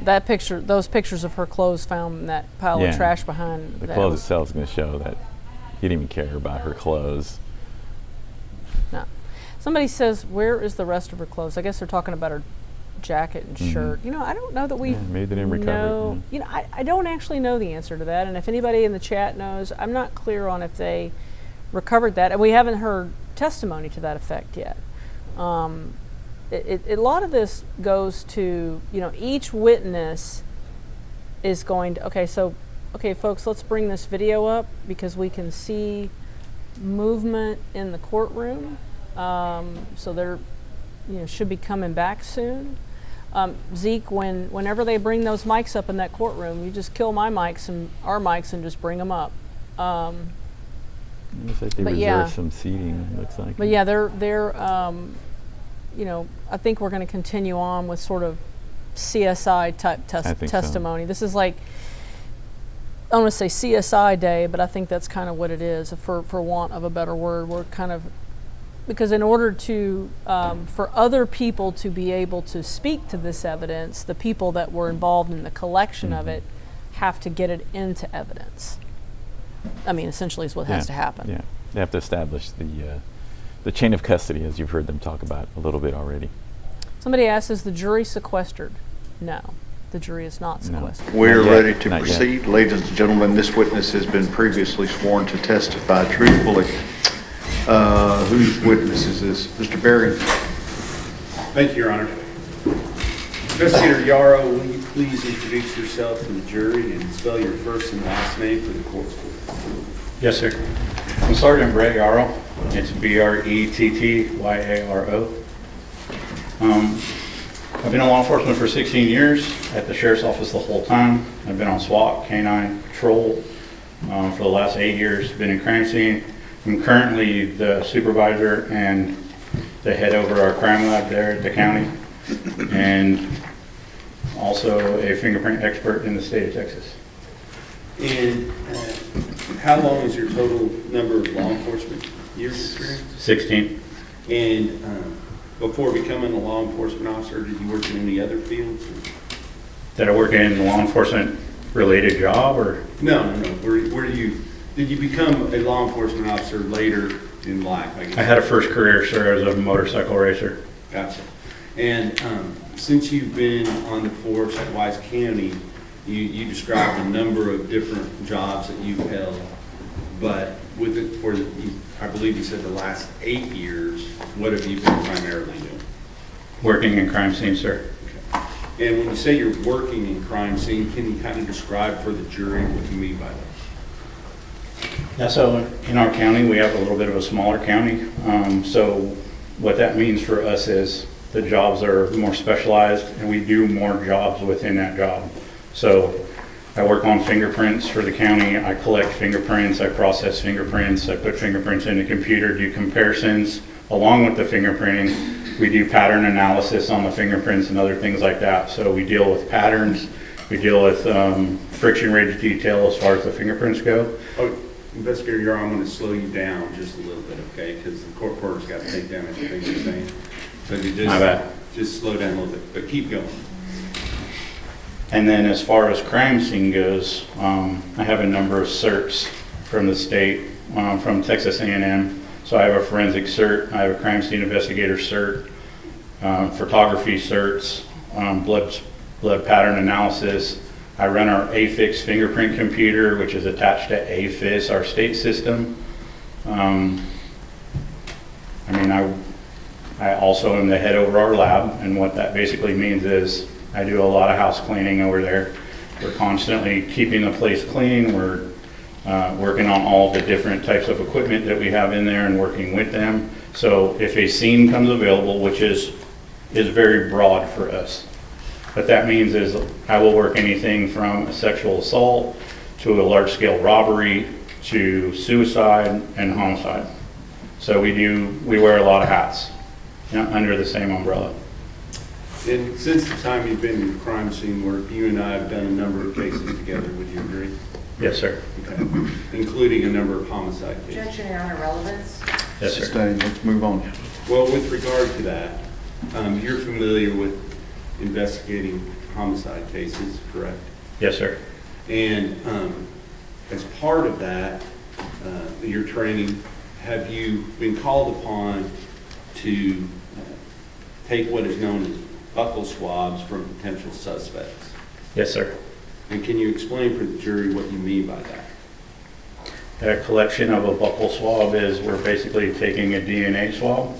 Those pictures of her clothes found in that pile of trash behind. The clothes itself is going to show that he didn't even care about her clothes. No. Somebody says, where is the rest of her clothes? I guess they're talking about her jacket and shirt. I don't know that we maybe they didn't recover it. I don't actually know the answer to that. And if anybody in the chat knows, I'm not clear on if they recovered that. And we haven't heard testimony to that effect yet. A lot of this goes to, each witness is going to, okay, folks, let's bring this video up because we can see movement in the courtroom. So they're, should be coming back soon. Zeke, whenever they bring those mics up in that courtroom, you just kill my mics and our mics and just bring them up. Looks like they reserved some seating, looks like. But yeah, they're I think we're going to continue on with sort of CSI type testimony. So. This is like, I want to say CSI day, but I think that's kind of what it is, for want of a better word. We're kind of, because in order to, for other people to be able to speak to this evidence, the people that were involved in the collection of it have to get it into evidence. I mean, essentially is what has to happen. Yeah, they have to establish the chain of custody, as you've heard them talk about a little bit already. Somebody asked, is the jury sequestered? No, the jury is not sequestered. We're Not yet. ready to Not yet. proceed. Ladies and gentlemen, this witness has been previously sworn to testify truthfully. Whose witness is this? Mr. Berry? Thank you, Your Honor. Investigator Yaro, will you please introduce yourself to the jury and spell your first and last name for the court? Yes, sir. I'm Sergeant Brett Yaro. It's Bretttyaro. I've been in law enforcement for 16 years, at the sheriff's office the whole time. I've been on SWAT, K-9, patrol for the last 8 years, been in crime scene. I'm currently the supervisor and the head over our crime lab there at the county, and also a fingerprint expert in the state of Texas. And how long is your total number of law enforcement years experience? 16. And before becoming a law enforcement officer, did you work in any other fields? Did I work in a law enforcement related job, or? No. Where did you become a law enforcement officer later in life? I guess? I had a first career, sir, as a motorcycle racer. Gotcha. And since you've been on the force at Wise County, you described a number of different jobs that you've held, but with it for I believe you said the last 8 years, what have you been primarily doing? Working in crime scene, sir. Okay. And when you say you're working in crime scene, can you kind of describe for the jury what you mean by that? Yeah, so in our county, we have a little bit of a smaller county. So what that means for us is the jobs are more specialized and we do more jobs within that job. So I work on fingerprints for the county. I collect fingerprints, I process fingerprints, I put fingerprints in the computer, do comparisons along with the fingerprinting. We do pattern analysis on the fingerprints and other things like that. So we deal with patterns, we deal with friction ridge detail as far as the fingerprints go. Oh, Investigator Yaro, I'm going to slow you down just a little bit, okay? Because the court reporter's got to take down everything you're saying. So if you My bad. just slow down a little bit, but keep going. And then as far as crime scene goes, I have a number of certs from the state, from Texas A&M. So I have a forensic cert, I have a crime scene investigator cert, photography certs, blood pattern analysis. I run our AFIX fingerprint computer, which is attached to AFIS, our state system. I also am the head over our lab, and what that basically means is I do a lot of house cleaning over there. We're constantly keeping the place clean. We're working on all the different types of equipment that we have in there and working with them. So if a scene comes available, which is very broad for us, what that means is I will work anything from a sexual assault to a large-scale robbery to suicide and homicide. So we wear a lot of hats, under the same umbrella. And since the time you've been in crime scene work, you and I have done a number of cases together. Would you agree? Yes, sir. Okay. Including a number of homicide cases. Judge, your Honor, relevance? Yes, sir. Sustained. Let's move on. Well, with regard to that, you're familiar with investigating homicide cases, correct? Yes, sir. And as part of that, your training, have you been called upon to take what is known as buccal swabs from potential suspects? Yes, sir. And can you explain for the jury what you mean by that? A collection of a buccal swab is we're basically taking a DNA swab.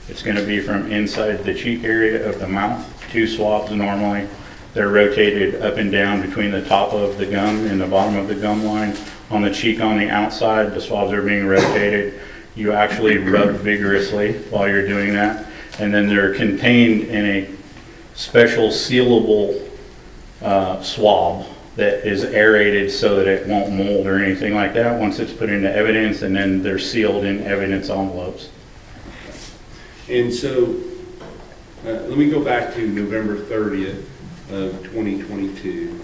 It's going to be from inside the cheek area of the mouth. 2 swabs normally. They're rotated up and down between the top of the gum and the bottom of the gum line. On the cheek on the outside, the swabs are being rotated. You actually rub vigorously while you're doing that. And then they're contained in a special sealable swab that is aerated so that it won't mold or anything like that once it's put into evidence, and then they're sealed in evidence envelopes. And so, let me go back to November 30th of 2022.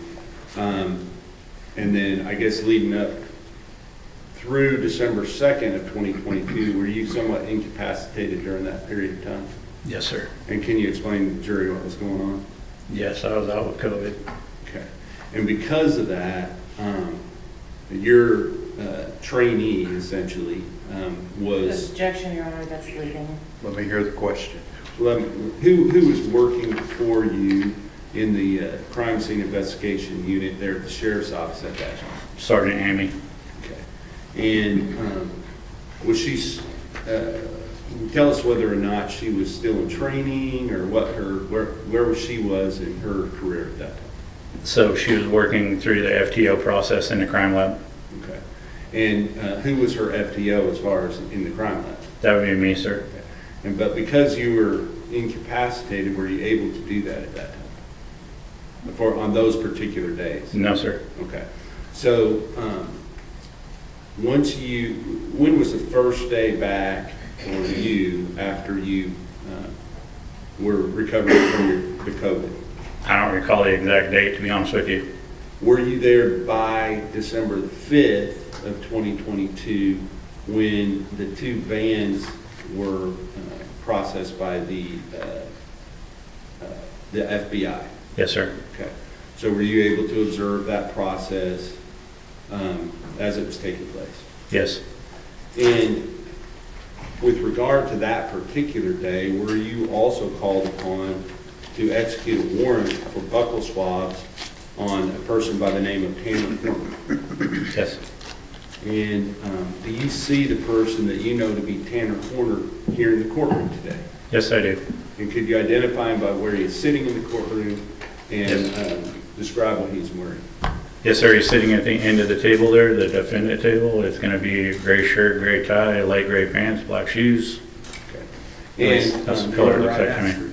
And then I guess leading up through December 2nd of 2022, were you somewhat incapacitated during that period of time? Yes, sir. And can you explain to the jury what was going on? Yes, I was out with COVID. Okay. And because of that, your trainee essentially was, Objection, Your Honor, that's leading. Let me hear the question. who was working for you in the crime scene investigation unit there at the sheriff's office at that time? Sergeant Amy. Okay. And was she, tell us whether or not she was still in training or what where she was in her career at that time? So she was working through the FTO process in the crime lab. Okay. And who was her FTO as far as in the crime lab? That would be me, sir. Okay. And but because you were incapacitated, were you able to do that at that time? On those particular days? No, sir. Okay. So when was the first day back for you after you were recovering from the COVID? I don't recall the exact date, to be honest with you. Were you there by December the 5th of 2022 when the two vans were processed by the FBI? Yes, sir. Okay. So were you able to observe that process as it was taking place? Yes. And with regard to that particular day, were you also called upon to execute a warrant for buccal swabs on a person by the name of Tanner Horner? Yes. And do you see the person that you know to be Tanner Horner here in the courtroom today? Yes, I do. And could you identify him by where he is sitting in the courtroom and describe what he's wearing? Yes, sir. He's sitting at the end of the table there, the defendant table. It's going to be gray shirt, gray tie, light gray pants, black shoes. Okay. And that's the color it looks like to me.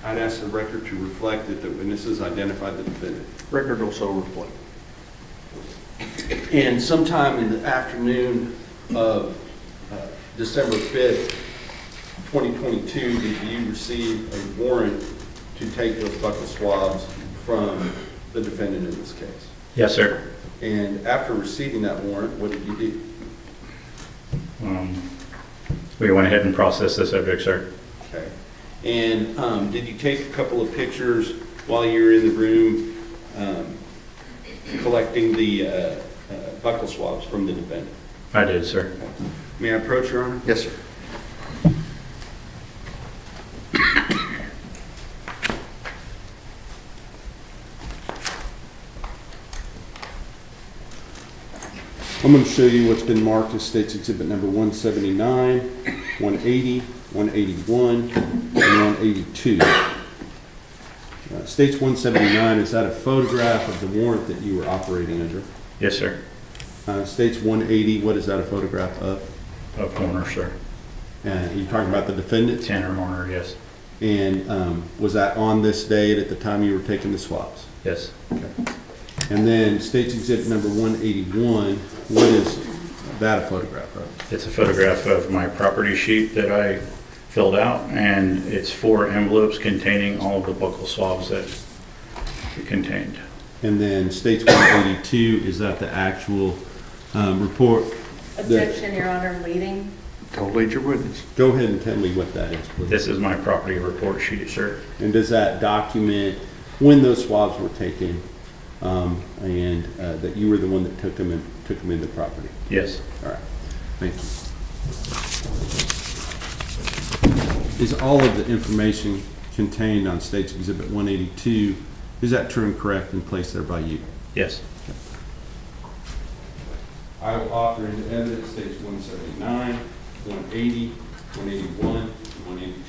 I'd ask the record to reflect that the witnesses identified the defendant. Record will so reflect. And sometime in the afternoon of December 5th, 2022, did you receive a warrant to take those buccal swabs from the defendant in this case? Yes, sir. And after receiving that warrant, what did you do? We went ahead and processed the subject, sir. Okay. And did you take a couple of pictures while you were in the room collecting the buccal swabs from the defendant? I did, sir. May I approach, Your Honor? Yes, sir. I'm going to show you what's been marked as State's Exhibit number 179, 180, 181, and 182. State's 179, is that a photograph of the warrant that you were operating under? Yes, sir. State's 180, what is that a photograph of? Of Horner, sir. And you're talking about the defendant? Tanner Horner, yes. And was that on this date at the time you were taking the swabs? Yes. Okay. And then State's Exhibit number 181, what is that a photograph of? It's a photograph of my property sheet that I filled out, and it's 4 envelopes containing all of the buccal swabs that it contained. And then State's 182, is that the actual report? Objection, Your Honor, leading. Don't lead your witness. Go ahead and tell me what that is, please. This is my property report sheet, sir. And does that document when those swabs were taken and that you were the one that took them into property? Yes. All right. Thank you. Is all of the information contained on State's Exhibit 182, is that true and correct and placed there by you? Yes. Okay. I will offer into evidence States 179, 180, 181, and 182.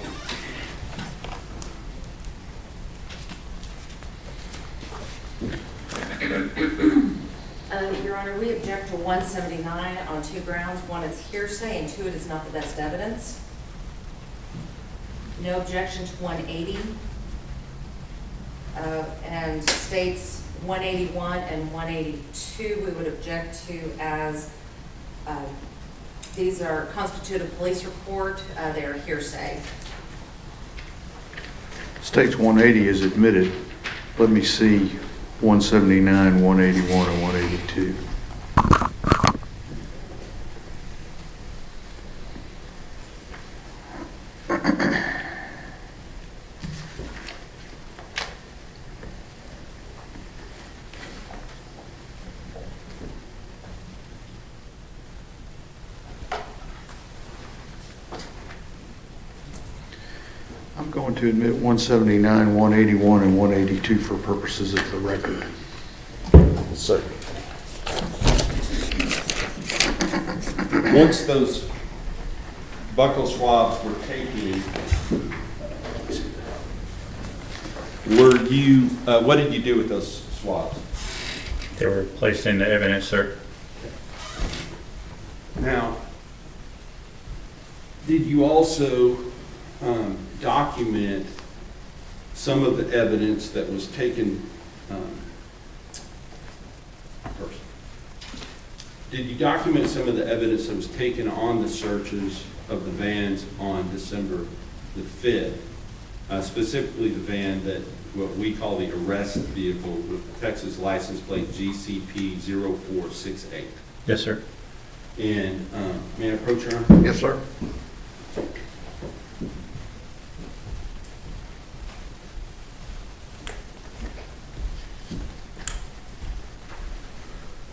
Your Honor, we object to 179 on 2 grounds. 1, it's hearsay, and 2, it is not the best evidence. No objection to 180. And States 181 and 182, we would object to as these are constitute a police report. They are hearsay. States 180 is admitted. Let me see 179, 181, and 182. I'm going to admit 179, 181, and 182 for purposes of the record. Sir. Once those buccal swabs were taken, what did you do with those swabs? They were placed into evidence, sir. Now, did you also document some of the evidence that was taken first? Did you document some of the evidence that was taken on the searches of the vans on December the 5th? Specifically the van that what we call the arrest vehicle with Texas license plate GCP 0468. Yes, sir. And may I approach your Honor? Yes, sir.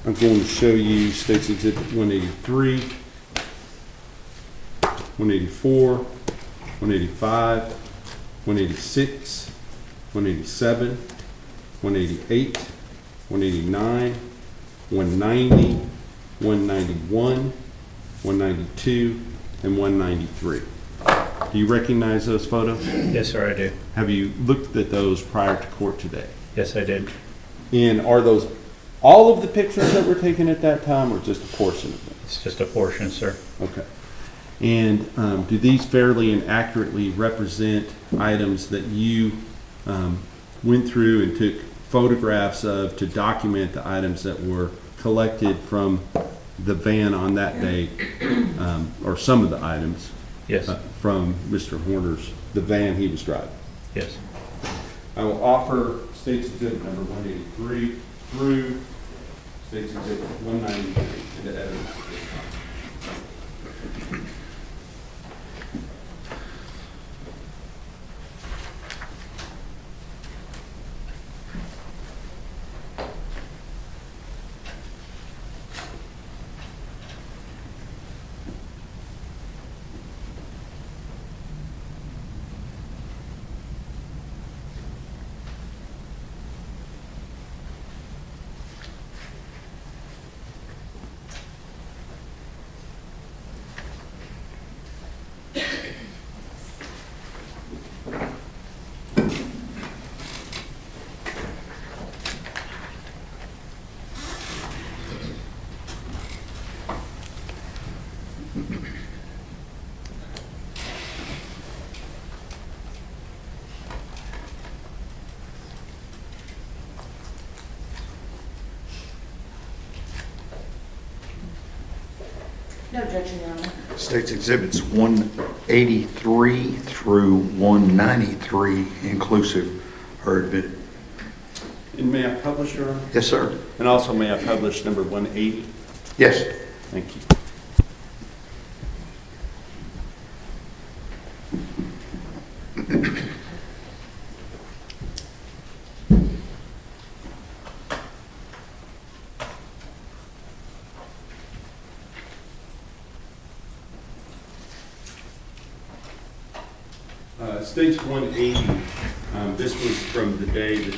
I'm going to show you State's Exhibit 183, 184, 185, 186, 187, 188, 189, 190, 191, 192, and 193. Do you recognize those photos? Yes, sir, I do. Have you looked at those prior to court today? Yes, I did. And are those all of the pictures that were taken at that time, or just a portion of them? It's just a portion, sir. Okay. And do these fairly and accurately represent items that you went through and took photographs of to document the items that were collected from the van on that day, or some of the items? Yes. From Mr. Horner's, the van he was driving? Yes. I will offer State's Exhibit number 183 through State's Exhibit 193 into evidence at this time. No objection, Your Honor. State's Exhibits 183 through 193 inclusive are admitted. And may I publish, Your Honor? Yes, sir. And also may I publish number 180? Yes. Thank you. State's 180, this was from the day that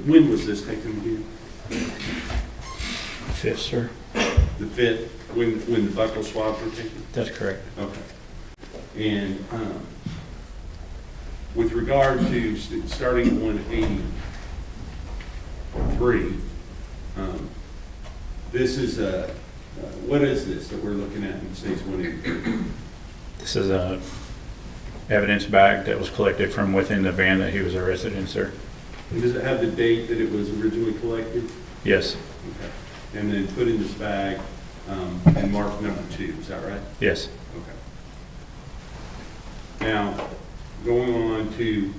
when was this taken again? 5th, sir. The 5th, when the buccal swabs were taken? That's correct. Okay. And with regard to starting at 183, this is what is this that we're looking at in State's 183? This is a evidence bag that was collected from within the van that he was arrested in, sir. And does it have the date that it was originally collected? Yes. Okay. And then put in this bag and marked number 2, is that right? Yes. Okay. Now, going on to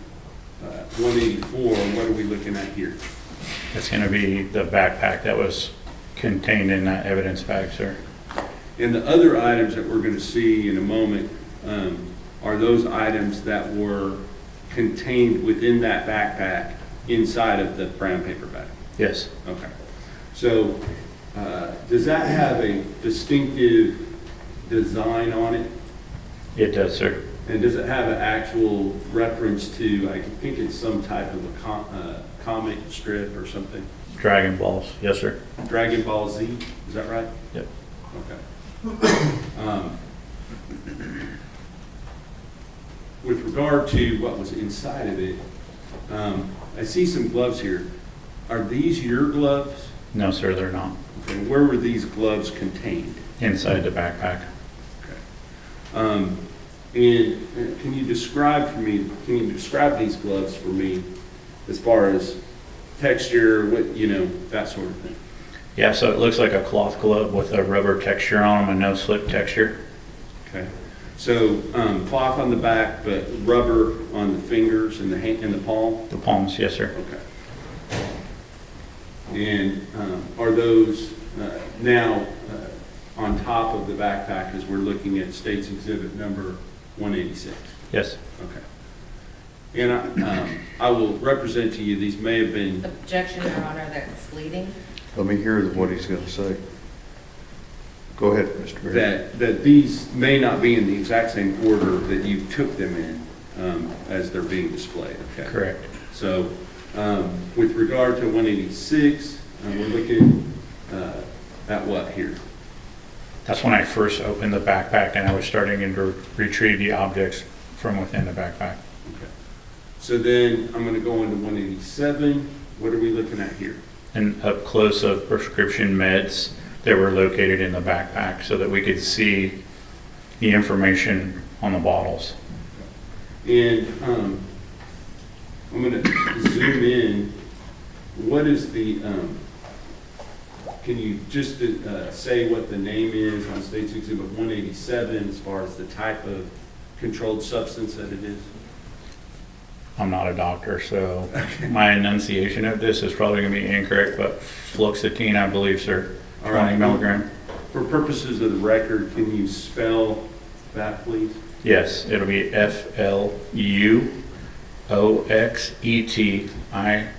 184, what are we looking at here? It's going to be the backpack that was contained in that evidence bag, sir. And the other items that we're going to see in a moment are those items that were contained within that backpack inside of the brown paper bag? Yes. Okay. So does that have a distinctive design on it? It does, sir. And does it have an actual reference to, I think it's some type of a comic strip or something? Dragon balls, yes, sir. Dragon Ball Z, is that right? Yep. Okay. With regard to what was inside of it, I see some gloves here. Are these your gloves? No, sir, they're not. Okay. Where were these gloves contained? Inside the backpack. Okay. And can you describe these gloves for me as far as texture, that sort of thing? Yeah, so it looks like a cloth glove with a rubber texture on them, a no-slip texture. Okay. So cloth on the back, but rubber on the fingers and the palm? The palms, yes, sir. Okay. And are those now on top of the backpack as we're looking at State's Exhibit number 186? Yes. Okay. And I will represent to you, these may have been... Objection, Your Honor, that's leading. Let me hear what he's going to say. Go ahead, Mr. Berry. That these may not be in the exact same order that you took them in as they're being displayed, okay? Correct. So with regard to 186, we're looking at what here? That's when I first opened the backpack and I was starting to retrieve the objects from within the backpack. Okay. So then I'm going to go into 187. What are we looking at here? And up close of prescription meds that were located in the backpack so that we could see the information on the bottles. And I'm going to zoom in. What is the, can you just say what the name is on State's Exhibit 187 as far as the type of controlled substance that it is? I'm not a doctor, so my enunciation of this is probably going to be incorrect, but fluoxetine, I believe, sir. 20 milligram. For purposes of the record, can you spell that, please? Yes, it'll be FLUOXETINE.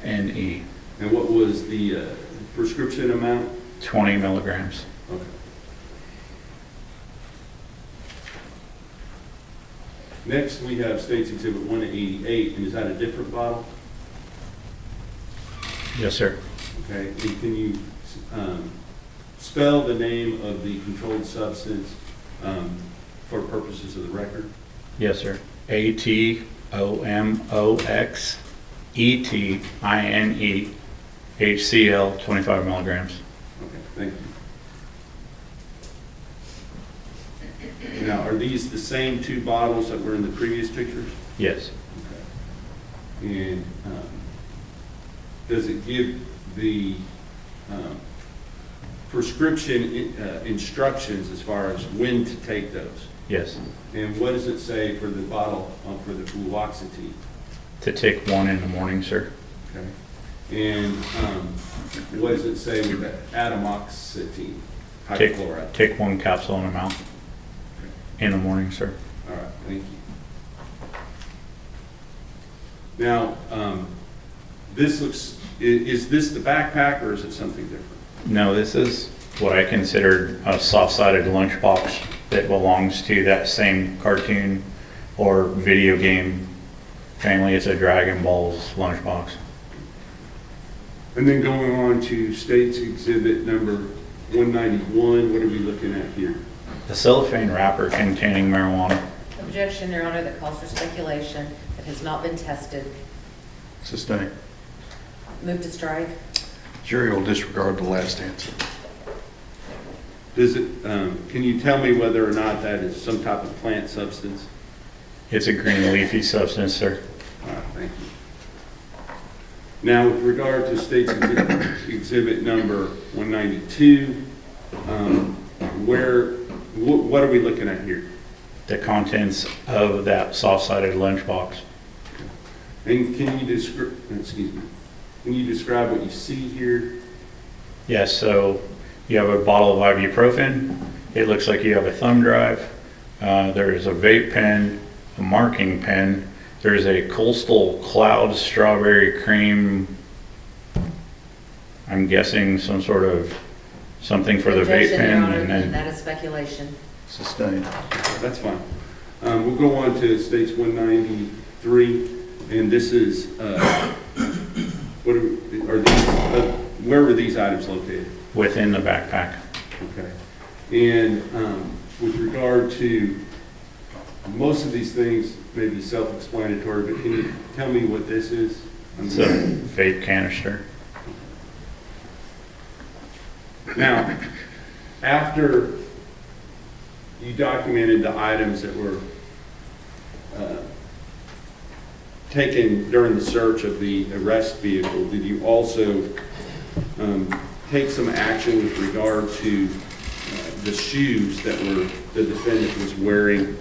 And what was the prescription amount? 20 milligrams. Okay. Next, we have State's Exhibit 188, and is that a different bottle? Yes, sir. Okay, and can you spell the name of the controlled substance for purposes of the record? Yes, sir. ATOMOXETINE HCl 25 milligrams. Okay, thank you. Now, are these the same two bottles that were in the previous pictures? Yes. Okay. And does it give the prescription instructions as far as when to take those? Yes. And what does it say for the bottle for the fluoxetine? To take one in the morning, sir. Okay. And what does it say with the atomoxetine? Hydrochloride. Take one capsule in the mouth in the morning, sir. All right, thank you. Now, this looks, is this the backpack or is it something different? No, this is what I consider a soft-sided lunchbox that belongs to that same cartoon or video game family. It's a Dragon Ball's lunchbox. And then going on to State's Exhibit number 191, what are we looking at here? The cellophane wrapper containing marijuana. Objection, Your Honor, that calls for speculation that has not been tested. Sustained. Move to strike. Jury will disregard the last answer. Does it, can you tell me whether or not that is some type of plant substance? It's a green leafy substance, sir. All right, thank you. Now, with regard to State's Exhibit number 192, what are we looking at here? The contents of that soft-sided lunchbox. And can you describe what you see here? Yes, so you have a bottle of ibuprofen. It looks like you have a thumb drive. There's a vape pen, a marking pen. There's a Coastal Cloud strawberry cream. I'm guessing some sort of something for the vape Objection, pen, Your Honor, and then that is speculation. Sustained. That's fine. We'll go on to States 193, and this is, what are these, where were these items located? within the backpack. Okay. And with regard to, most of these things may be self-explanatory, but can you tell me what this is? It's a vape canister. Now, after you documented the items that were taken during the search of the arrest vehicle, did you also take some action with regard to the shoes that the defendant was wearing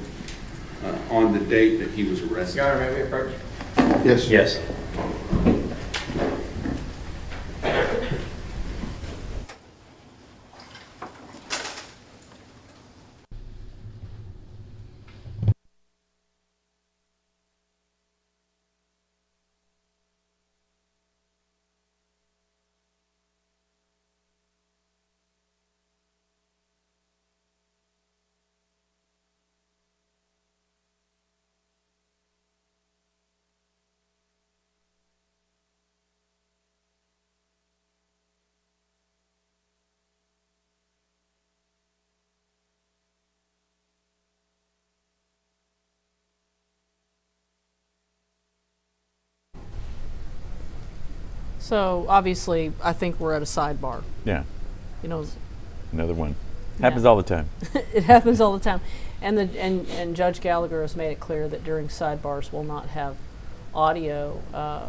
on the date that he was arrested? Your Honor, may we approach? Yes. Yes. So obviously, I think we're at a sidebar. Yeah, You know, another one. Yeah. Happens all the time. it happens all the time, and Judge Gallagher has made it clear that during sidebars we'll not have audio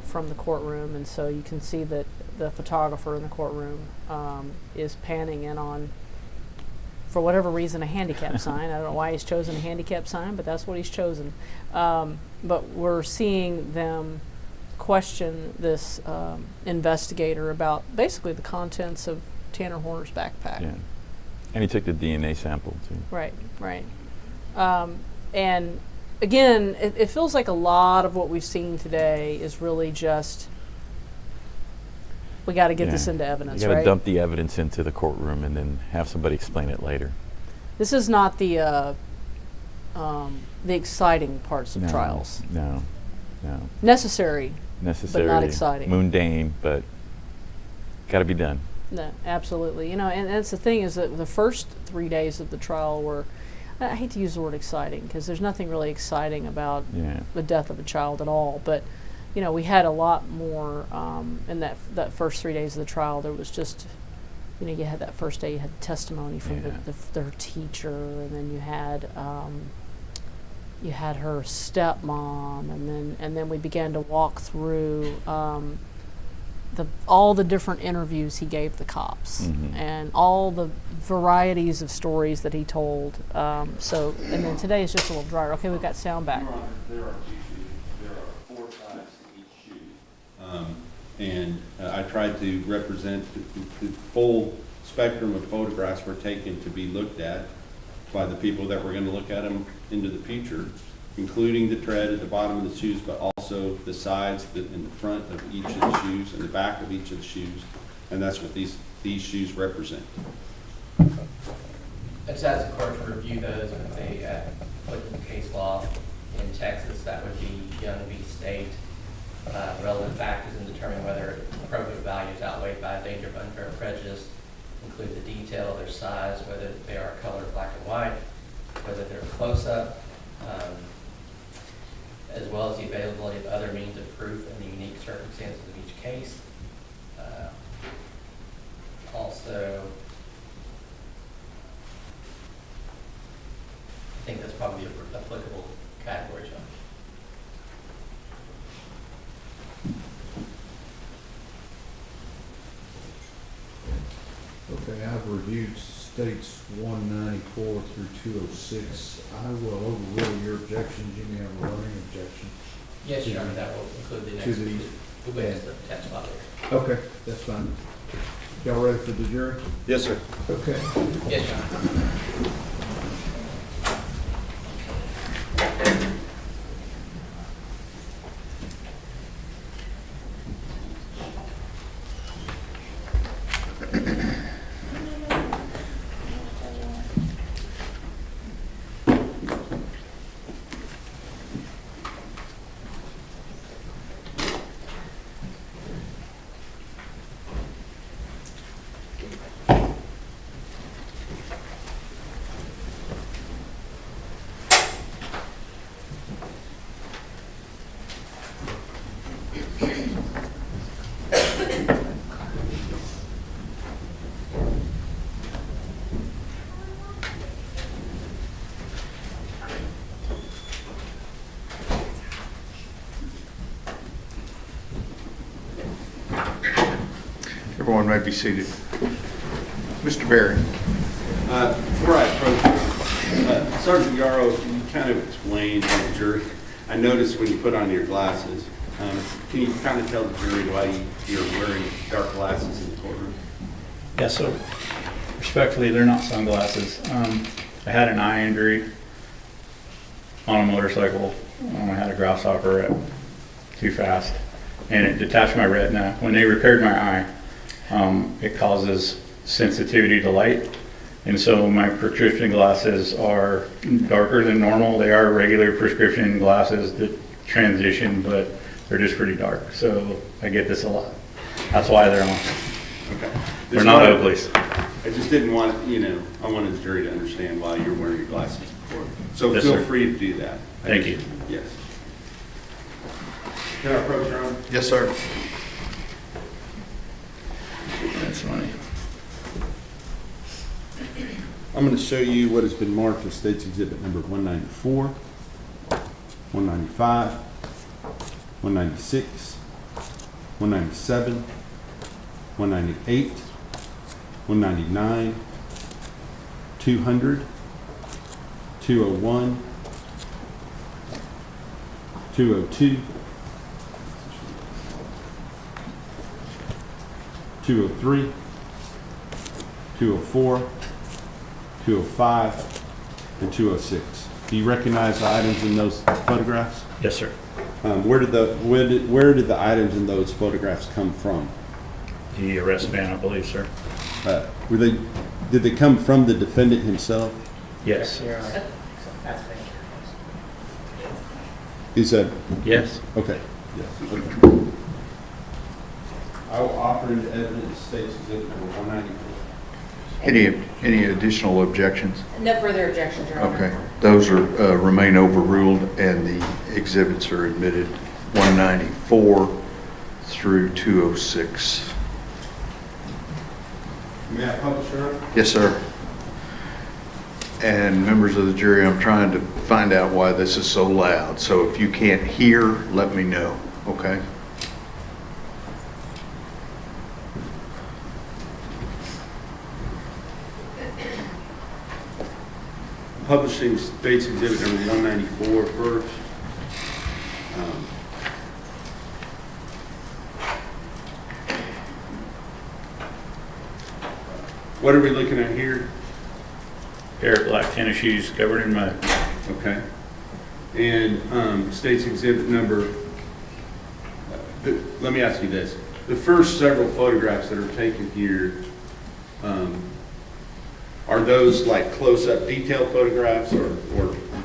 from the courtroom, and so you can see that the photographer in the courtroom is panning in on, for whatever reason, a handicap sign. I don't know why he's chosen a handicap sign, but that's what he's chosen. But we're seeing them question this investigator about basically the contents of Tanner Horner's backpack. Yeah, and he took the DNA sample too. Right, right. And again, it feels like a lot of what we've seen today is really just, we got to get this into evidence, You got to right? dump the evidence into the courtroom and then have somebody explain it later. This is not the exciting parts of trials. No. Necessary, Necessary, but not exciting. mundane, but got to be done. No, absolutely. You know, and that's the thing, is that the first 3 days of the trial were, I hate to use the word exciting because there's nothing really exciting about the death of a child at all, but you know, we had a lot more in that first 3 days of the trial. There was just, you know, you had that first day, you had testimony from their teacher, and then you had her stepmom, and then we began to walk through all the different interviews he gave the cops, and all the varieties of stories that he told. So, and then today is just a little drier. Okay, we've got sound back. There are 2 shoes. There are 4 sides to each shoe. And I tried to represent the full spectrum of photographs were taken to be looked at by the people that were going to look at them into the future, including the tread at the bottom of the shoes, but also the sides in the front of each of the shoes and the back of each of the shoes. And that's what these shoes represent. I just asked the court to review those with the applicable case law in Texas. That would be Young v. State. Relevant factors in determining whether probative value is outweighed by a danger of unfair prejudice include the detail of their size, whether they are color black and white, whether they're close-up, as well as the availability of other means of proof and the unique circumstances of each case. Also, I think that's probably an applicable category, John. Okay, I've reviewed states 194 through 206. I will overrule your objections. You may have a running objection. Yes, Your Honor, that will include the next, To the- the witness, the tax file. Okay, that's fine. Y'all ready for the jury? Yes, sir. Okay. Yes, Your Honor. Everyone may be seated. Mr. Berry. Before I approach, Sergeant Yaro, you kind of explained to the jury. I noticed when you put on your glasses, can you kind of tell the jury why you're wearing dark glasses in the courtroom? Yeah, so respectfully, they're not sunglasses. I had an eye injury on a motorcycle. I had a grasshopper at too fast, and it detached my retina. When they repaired my eye, it causes sensitivity to light, and so my prescription glasses are darker than normal. They are regular prescription glasses that transition, but they're just pretty dark. So I get this a lot. That's why they're on. Okay. They're not Oakleys. I just didn't want, I wanted the jury to understand why you're wearing your glasses before. So Yes, feel sir. free to do that. Thank you. Yes. Can I approach, Your Honor? Yes, sir. That's funny. I'm going to show you what has been marked as State's Exhibit number 194, 195, 196, 197, 198, 199, 200, 201, 202, 203, 204, 205, and 206. Do you recognize the items in those photographs? Yes, sir. Where did the items in those photographs come from? The arrest van, I believe, sir. Did they come from the defendant himself? Yes. He said, Yes. okay. Yes. Okay. I will offer into evidence State's Exhibit number 194. Any additional objections? No further objections, Your Honor. Okay, those are, remain overruled and the exhibits are admitted 194 through 206. May I publish, Your Honor? Yes, sir. And members of the jury, I'm trying to find out why this is so loud. So if you can't hear, let me know, okay? Publishing State's Exhibit number 194 first. What are we looking at here? Pair of black tennis shoes covered in mud. Okay. And State's Exhibit number, let me ask you this. The first several photographs that are taken here, are those like close-up detail photographs or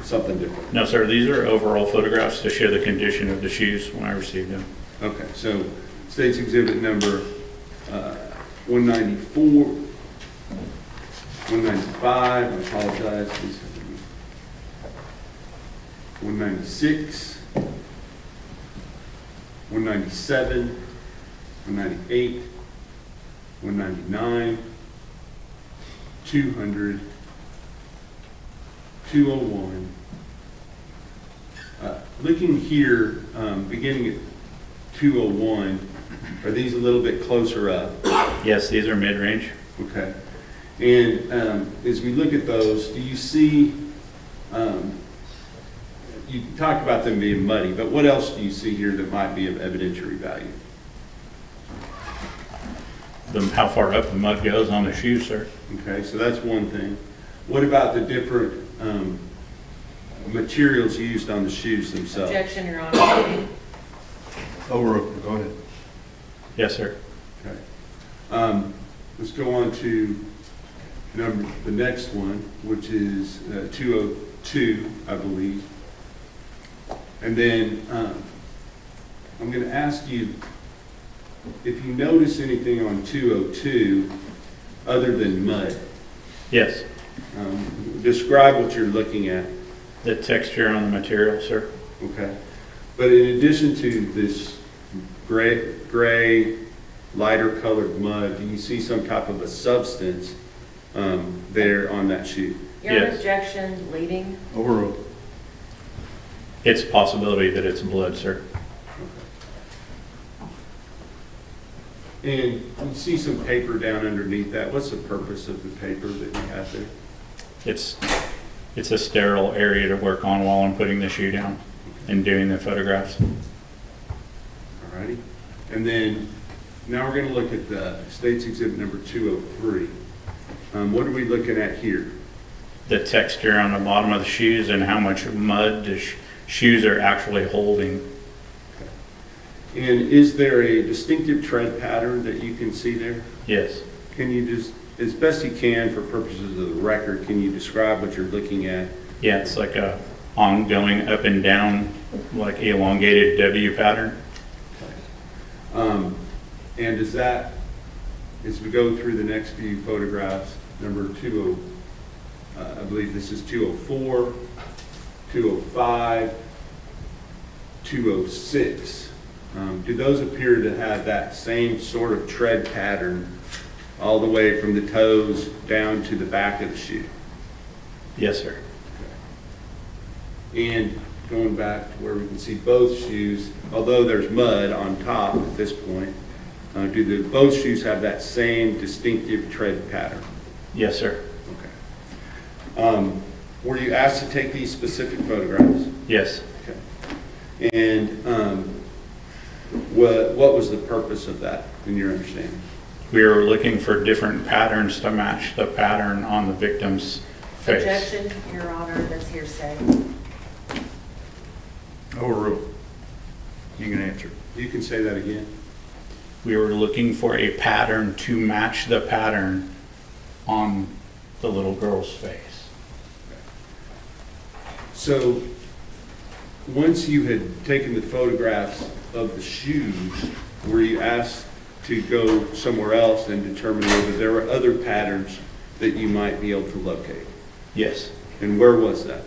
something different? No, sir. These are overall photographs to show the condition of the shoes when I received them. Okay, so State's Exhibit number 194, 195, I apologize, please forgive me. 196, 197, 198, 199, 200, 201. Looking here, beginning at 201, are these a little bit closer up? Yes, these are mid-range. Okay. And as we look at those, do you see you talked about them being muddy, but what else do you see here that might be of evidentiary value? How far up the mud goes on the shoe, sir. Okay, so that's one thing. What about the different materials used on the shoes themselves? Objection, Your Honor. Overruled, go ahead. Yes, sir. Okay. Let's go on to the next one, which is 202, I believe. And then I'm going to ask you if you notice anything on 202 other than mud. Yes. Describe what you're looking at. The texture on the material, sir. Okay. But in addition to this gray, lighter colored mud, do you see some type of a substance there on that shoe? Your Yes. objection leading. Overruled. It's a possibility that it's blood, sir. And you see some paper down underneath that. What's the purpose of the paper that you have there? It's a sterile area to work on while I'm putting the shoe down and doing the photographs. Alrighty. And then now we're going to look at the State's Exhibit number 203. What are we looking at here? The texture on the bottom of the shoes and how much mud the shoes are actually holding. And is there a distinctive tread pattern that you can see there? Yes. Can you just, as best you can for purposes of the record, can you describe what you're looking at? Yeah, it's like a ongoing up and down, like elongated W pattern. And is that, as we go through the next few photographs, number 20, I believe this is 204, 205, 206. Do those appear to have that same sort of tread pattern all the way from the toes down to the back of the shoe? Yes, sir. And going back to where we can see both shoes, although there's mud on top at this point, do both shoes have that same distinctive tread pattern? Yes, sir. Okay. Were you asked to take these specific photographs? Yes. Okay. And what was the purpose of that, in your understanding? We were looking for different patterns to match the pattern on the victim's face. Objection, Your Honor, that's hearsay. Overruled. You can answer. You can say that again. We were looking for a pattern to match the pattern on the little girl's face. So once you had taken the photographs of the shoes, were you asked to go somewhere else and determine whether there were other patterns that you might be able to locate? Yes. And where was that?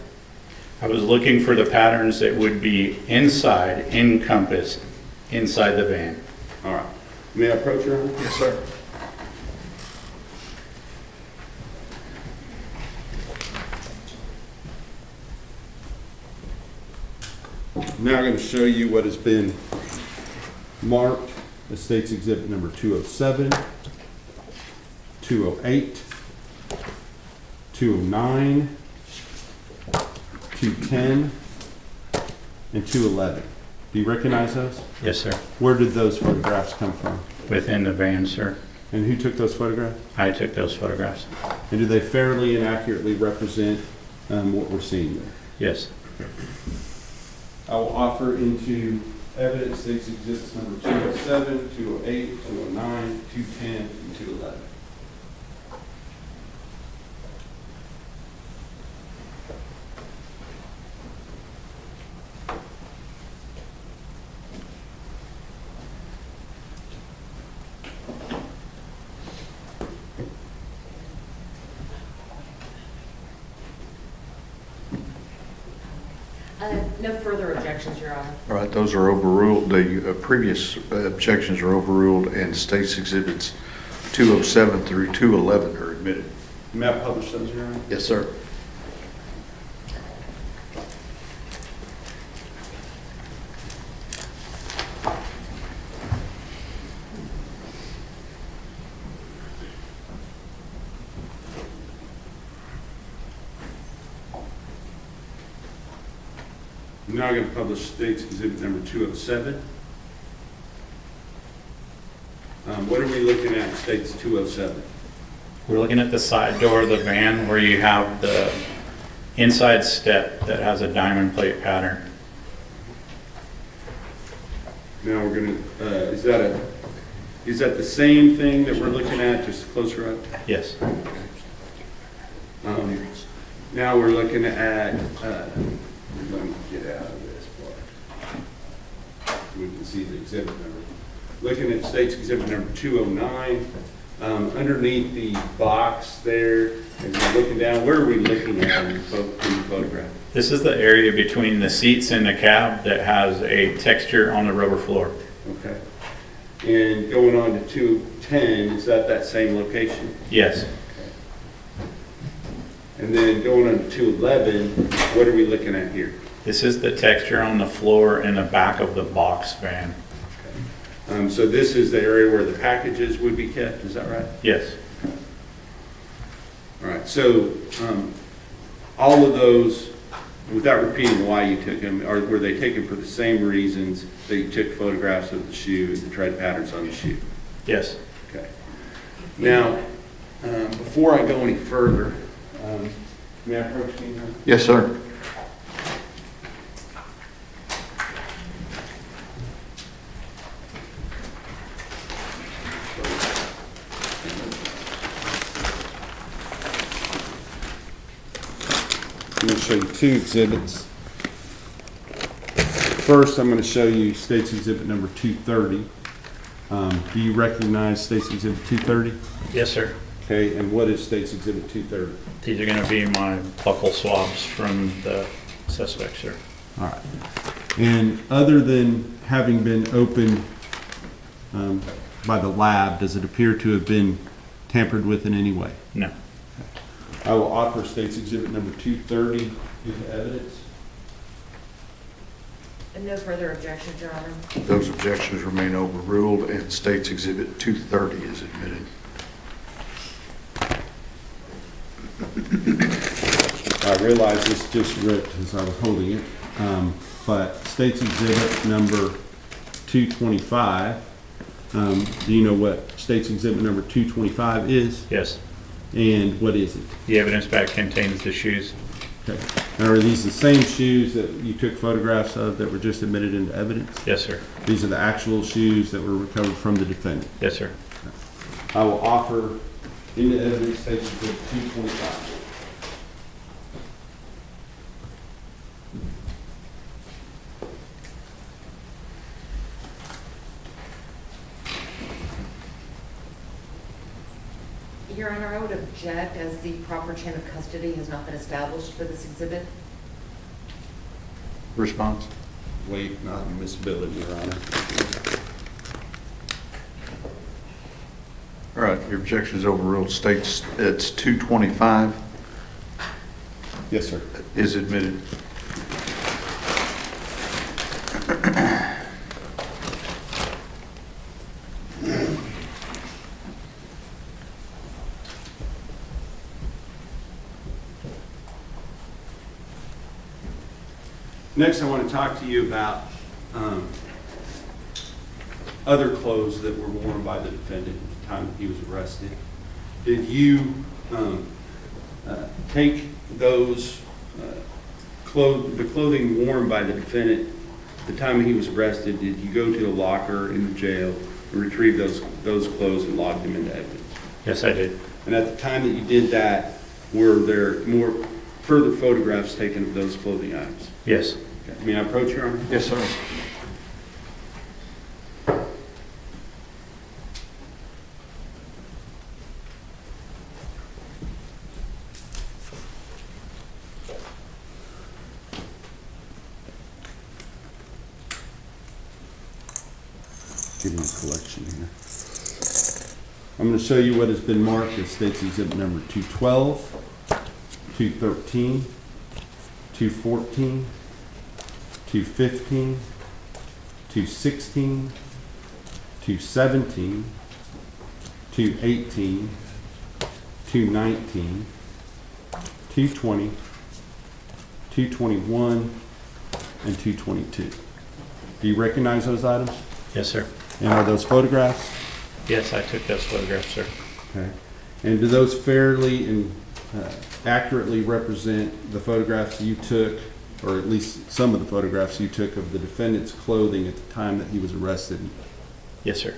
I was looking for the patterns that would be encompassed inside the van. All right. May I approach Your Honor? Yes, sir. I'm now going to show you what has been marked as State's Exhibit number 207, 208, 209, 210, and 211. Do you recognize those? Yes, sir. Where did those photographs come from? Within the van, sir. And who took those photographs? I took those photographs. And do they fairly and accurately represent what we're seeing there? Yes. I will offer into evidence State's Exhibits number 207, 208, 209, 210, and 211. No further objections, Your Honor. All right, those are overruled. The previous objections are overruled, and State's Exhibits 207 through 211 are admitted. May I publish those, Your Honor? Yes, sir. I'm now going to publish State's Exhibit number 207. What are we looking at in State's 207? We're looking at the side door of the van where you have the inside step that has a diamond plate pattern. Now we're going to, is that the same thing that we're looking at, just closer up? Yes. Now we're looking at, let me get out of this part. We can see the exhibit number. Looking at State's Exhibit number 209, underneath the box there, as you're looking down, where are we looking at in the photograph? This is the area between the seats and the cab that has a texture on the rubber floor. Okay. And going on to 210, is that same location? Yes. And then going on to 211, what are we looking at here? This is the texture on the floor in the back of the box van. So this is the area where the packages would be kept, is that right? Yes. All right, so all of those, without repeating why you took them, were they taken for the same reasons that you took photographs of the shoe and the tread patterns on the shoe? Yes. Okay. Now, before I go any further, may I approach you now? Yes, sir. I'm going to show you two exhibits. First, I'm going to show you State's Exhibit number 230. Do you recognize State's Exhibit 230? Yes, sir. Okay, and what is State's Exhibit 230? These are going to be my buccal swabs from the suspect, sir. All right. And other than having been opened by the lab, does it appear to have been tampered with in any way? No. I will offer State's Exhibit number 230 into evidence. And no further objections, Your Honor. Those objections remain overruled, and State's Exhibit 230 is admitted. I realize this just ripped as I was holding it, but State's Exhibit number 225, do you know what State's Exhibit number 225 is? Yes. And what is it? The evidence bag contains the shoes. Okay. Now, are these the same shoes that you took photographs of that were just admitted into evidence? Yes, sir. These are the actual shoes that were recovered from the defendant? Yes, sir. I will offer into evidence State's Exhibit 225. Your Honor, I would object as the proper chain of custody has not been established for this exhibit. Response? Wait, not admissibility, Your Honor. All right, your objection is overruled. States it's 225 Yes, sir. is admitted. Next, I want to talk to you about other clothes that were worn by the defendant at the time that he was arrested. Did you take those the clothing worn by the defendant at the time he was arrested? Did you go to a locker in the jail and retrieve those clothes and log them into evidence? Yes, I did. And at the time that you did that, were there more further photographs taken of those clothing items? Yes. Okay. May I approach, Your Honor? Yes, sir. Give me a collection here. I'm going to show you what has been marked as State's Exhibit number 212, 213, 214, 215, 216, 217, 218, 219, 220, 221, and 222. Do you recognize those items? Yes, sir. And are those photographs? Yes, I took those photographs, sir. Okay. And do those fairly and accurately represent the photographs you took, or at least some of the photographs you took of the defendant's clothing at the time that he was arrested? Yes, sir.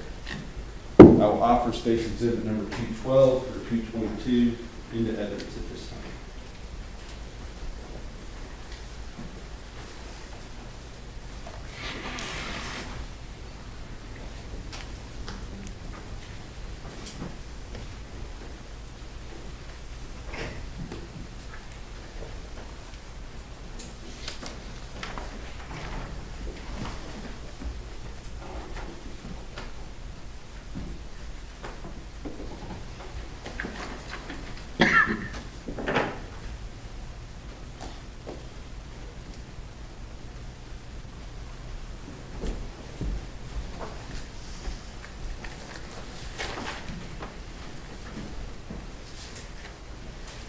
I will offer State's Exhibit number 212 or 222 into evidence at this time.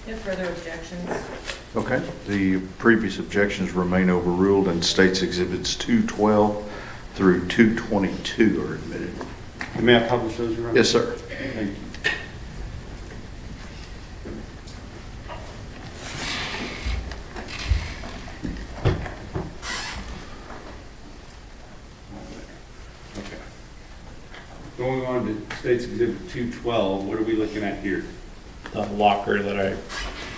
No further objections. Okay, the previous objections remain overruled and State's Exhibits 212 through 222 are admitted. May I publish those, Your Honor? Yes, sir. Thank you. Okay. Going on to State's Exhibit 212, what are we looking at here? The locker that I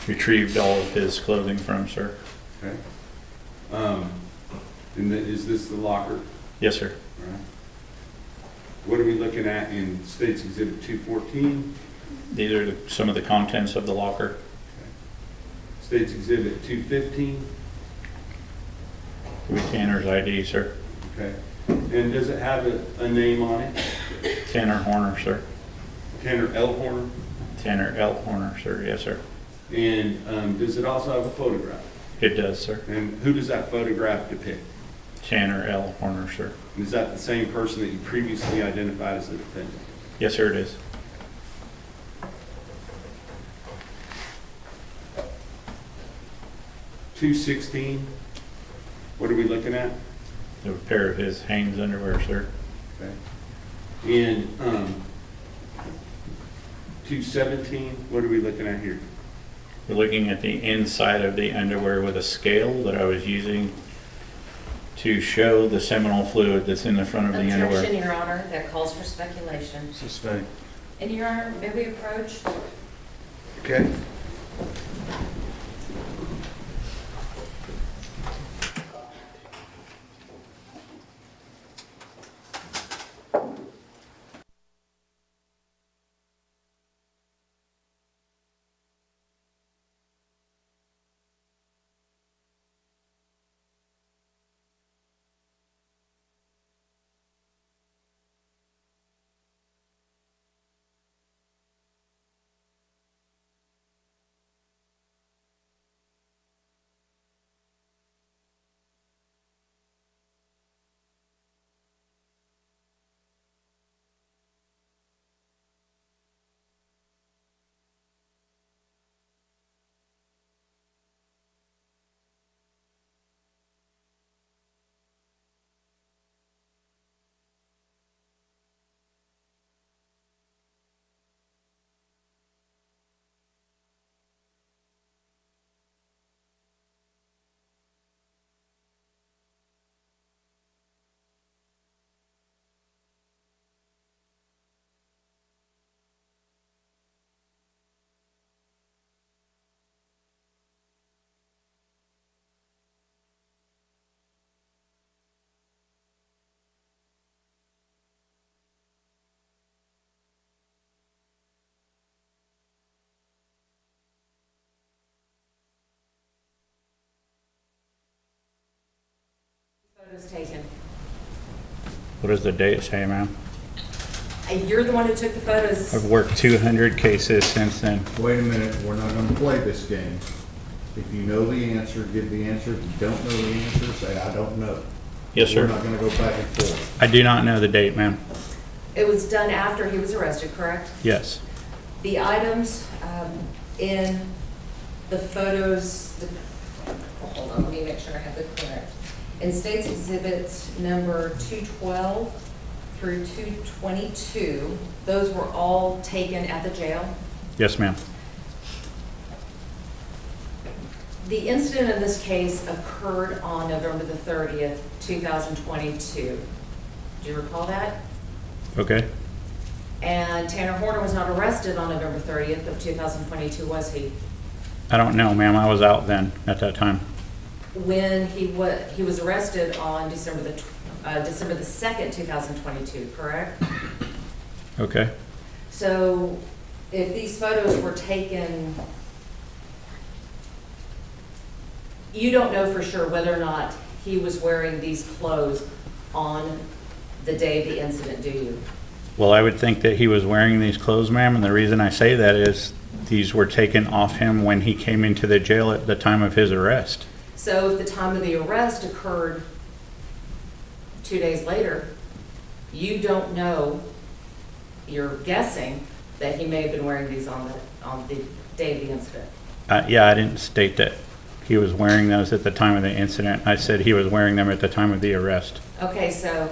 retrieved all of his clothing from, sir. Okay. And is this the locker? Yes, sir. All right. What are we looking at in State's Exhibit 214? These are some of the contents of the locker. State's Exhibit 215? With Tanner's ID, sir. Okay. And does it have a name on it? Tanner Horner, sir. Tanner L. Horner? Tanner L. Horner, sir. Yes, sir. And does it also have a photograph? It does, sir. And who does that photograph depict? Tanner L. Horner, sir. And is that the same person that you previously identified as the defendant? Yes, sir, it is. $216, what are we looking at? A pair of his Hanes underwear, sir. Okay. And $217, what are we looking at here? We're looking at the inside of the underwear with a scale that I was using to show the seminal fluid that's in the front of the underwear. Objection, Your Honor, that calls for speculation. Sustained. And Your Honor, may we approach? Okay. Photos taken. What does the date say, ma'am? And you're the one who took the photos. I've worked 200 cases since then. Wait a minute, we're not gonna play this game. If you know the answer, give the answer. If you don't know the answer, say, I don't know. Yes, sir. We're not gonna go back and forth. I do not know the date, ma'am. It was done after he was arrested, correct? Yes. The items in the photos, hold on, let me make sure I have the correct. In State's Exhibit number 212 through 222, those were all taken at the jail. Yes, ma'am. The incident in this case occurred on November the 30th, 2022. Do you recall that? Okay. And Tanner Horner was not arrested on November 30th of 2022, was he? I don't know, ma'am. I was out then at that time. When he was arrested on December the 2nd, 2022, correct? Okay. So if these photos were taken, you don't know for sure whether or not he was wearing these clothes on the day of the incident, do you? Well, I would think that he was wearing these clothes, ma'am, and the reason I say that is these were taken off him when he came into the jail at the time of his arrest. So if the time of the arrest occurred 2 days later, you don't know, you're guessing that he may have been wearing these on the day of the incident. Yeah, I didn't state that he was wearing those at the time of the incident. I said he was wearing them at the time of the arrest. Okay, so,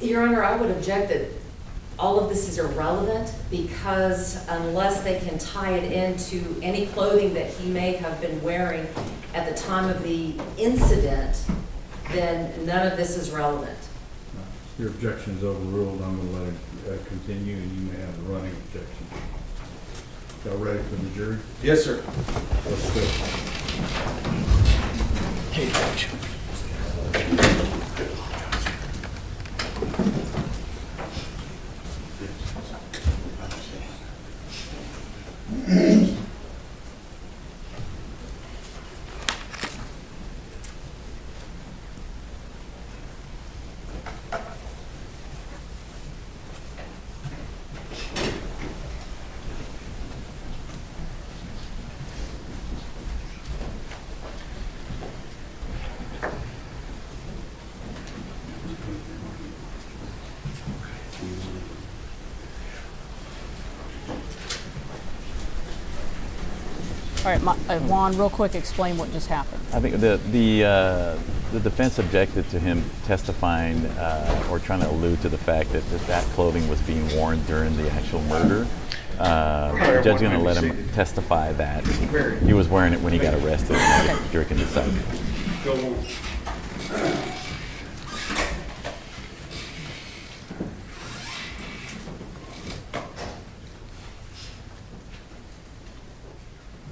Your Honor, I would object that all of this is irrelevant because unless they can tie it into any clothing that he may have been wearing at the time of the incident, then none of this is relevant. Your objection is overruled. I'm going to let it continue, and you may have a running objection. Y'all ready for the jury? Yes, sir. Let's go. Hey, Judge. All right, Juan, real quick, explain what just happened. I think the defense objected to him testifying or trying to allude to the fact that that clothing was being worn during the actual murder. The judge is going to let him testify that he was wearing it when he got arrested. And the jury can decide. Go on.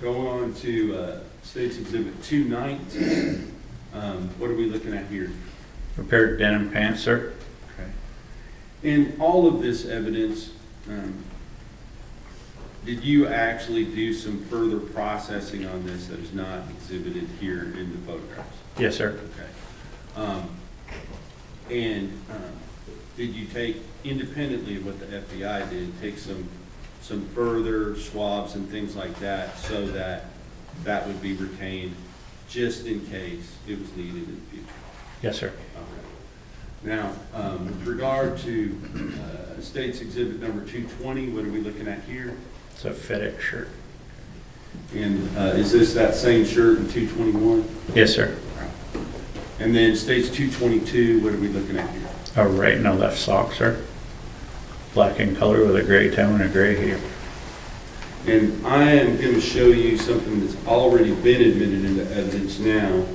Go on to State's Exhibit 219. What are we looking at here? Prepared denim pants, sir. Okay. In all of this evidence, did you actually do some further processing on this that is not exhibited here in the photographs? Yes, sir. Okay. Did you take, independently of what the FBI did, take some further swabs and things like that so that that would be retained just in case it was needed in the future? Yes, sir. Okay. Now, with regard to State's Exhibit number 220, what are we looking at here? It's a FedEx shirt. And is this that same shirt in 221? Yes, sir. And then State's 222, what are we looking at here? A right and a left sock, sir. Black in color with a gray toe and a gray heel. And I am going to show you something that's already been admitted into evidence now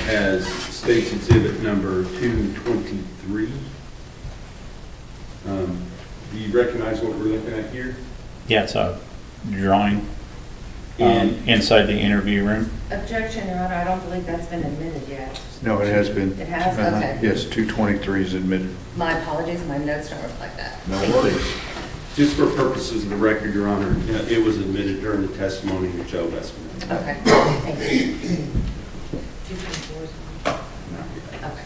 as State's Exhibit number 223. Do you recognize what we're looking at here? Yeah, it's a drawing inside the interview room. Objection, Your Honor, I don't believe that's been admitted yet. No, it has been. It has? Okay. Yes, 223 is admitted. My apologies, my notes don't reflect that. No worries. Just for purposes of the record, Your Honor, it was admitted during the testimony of Joe Westman. Okay, thank you. 224 is fine. Okay.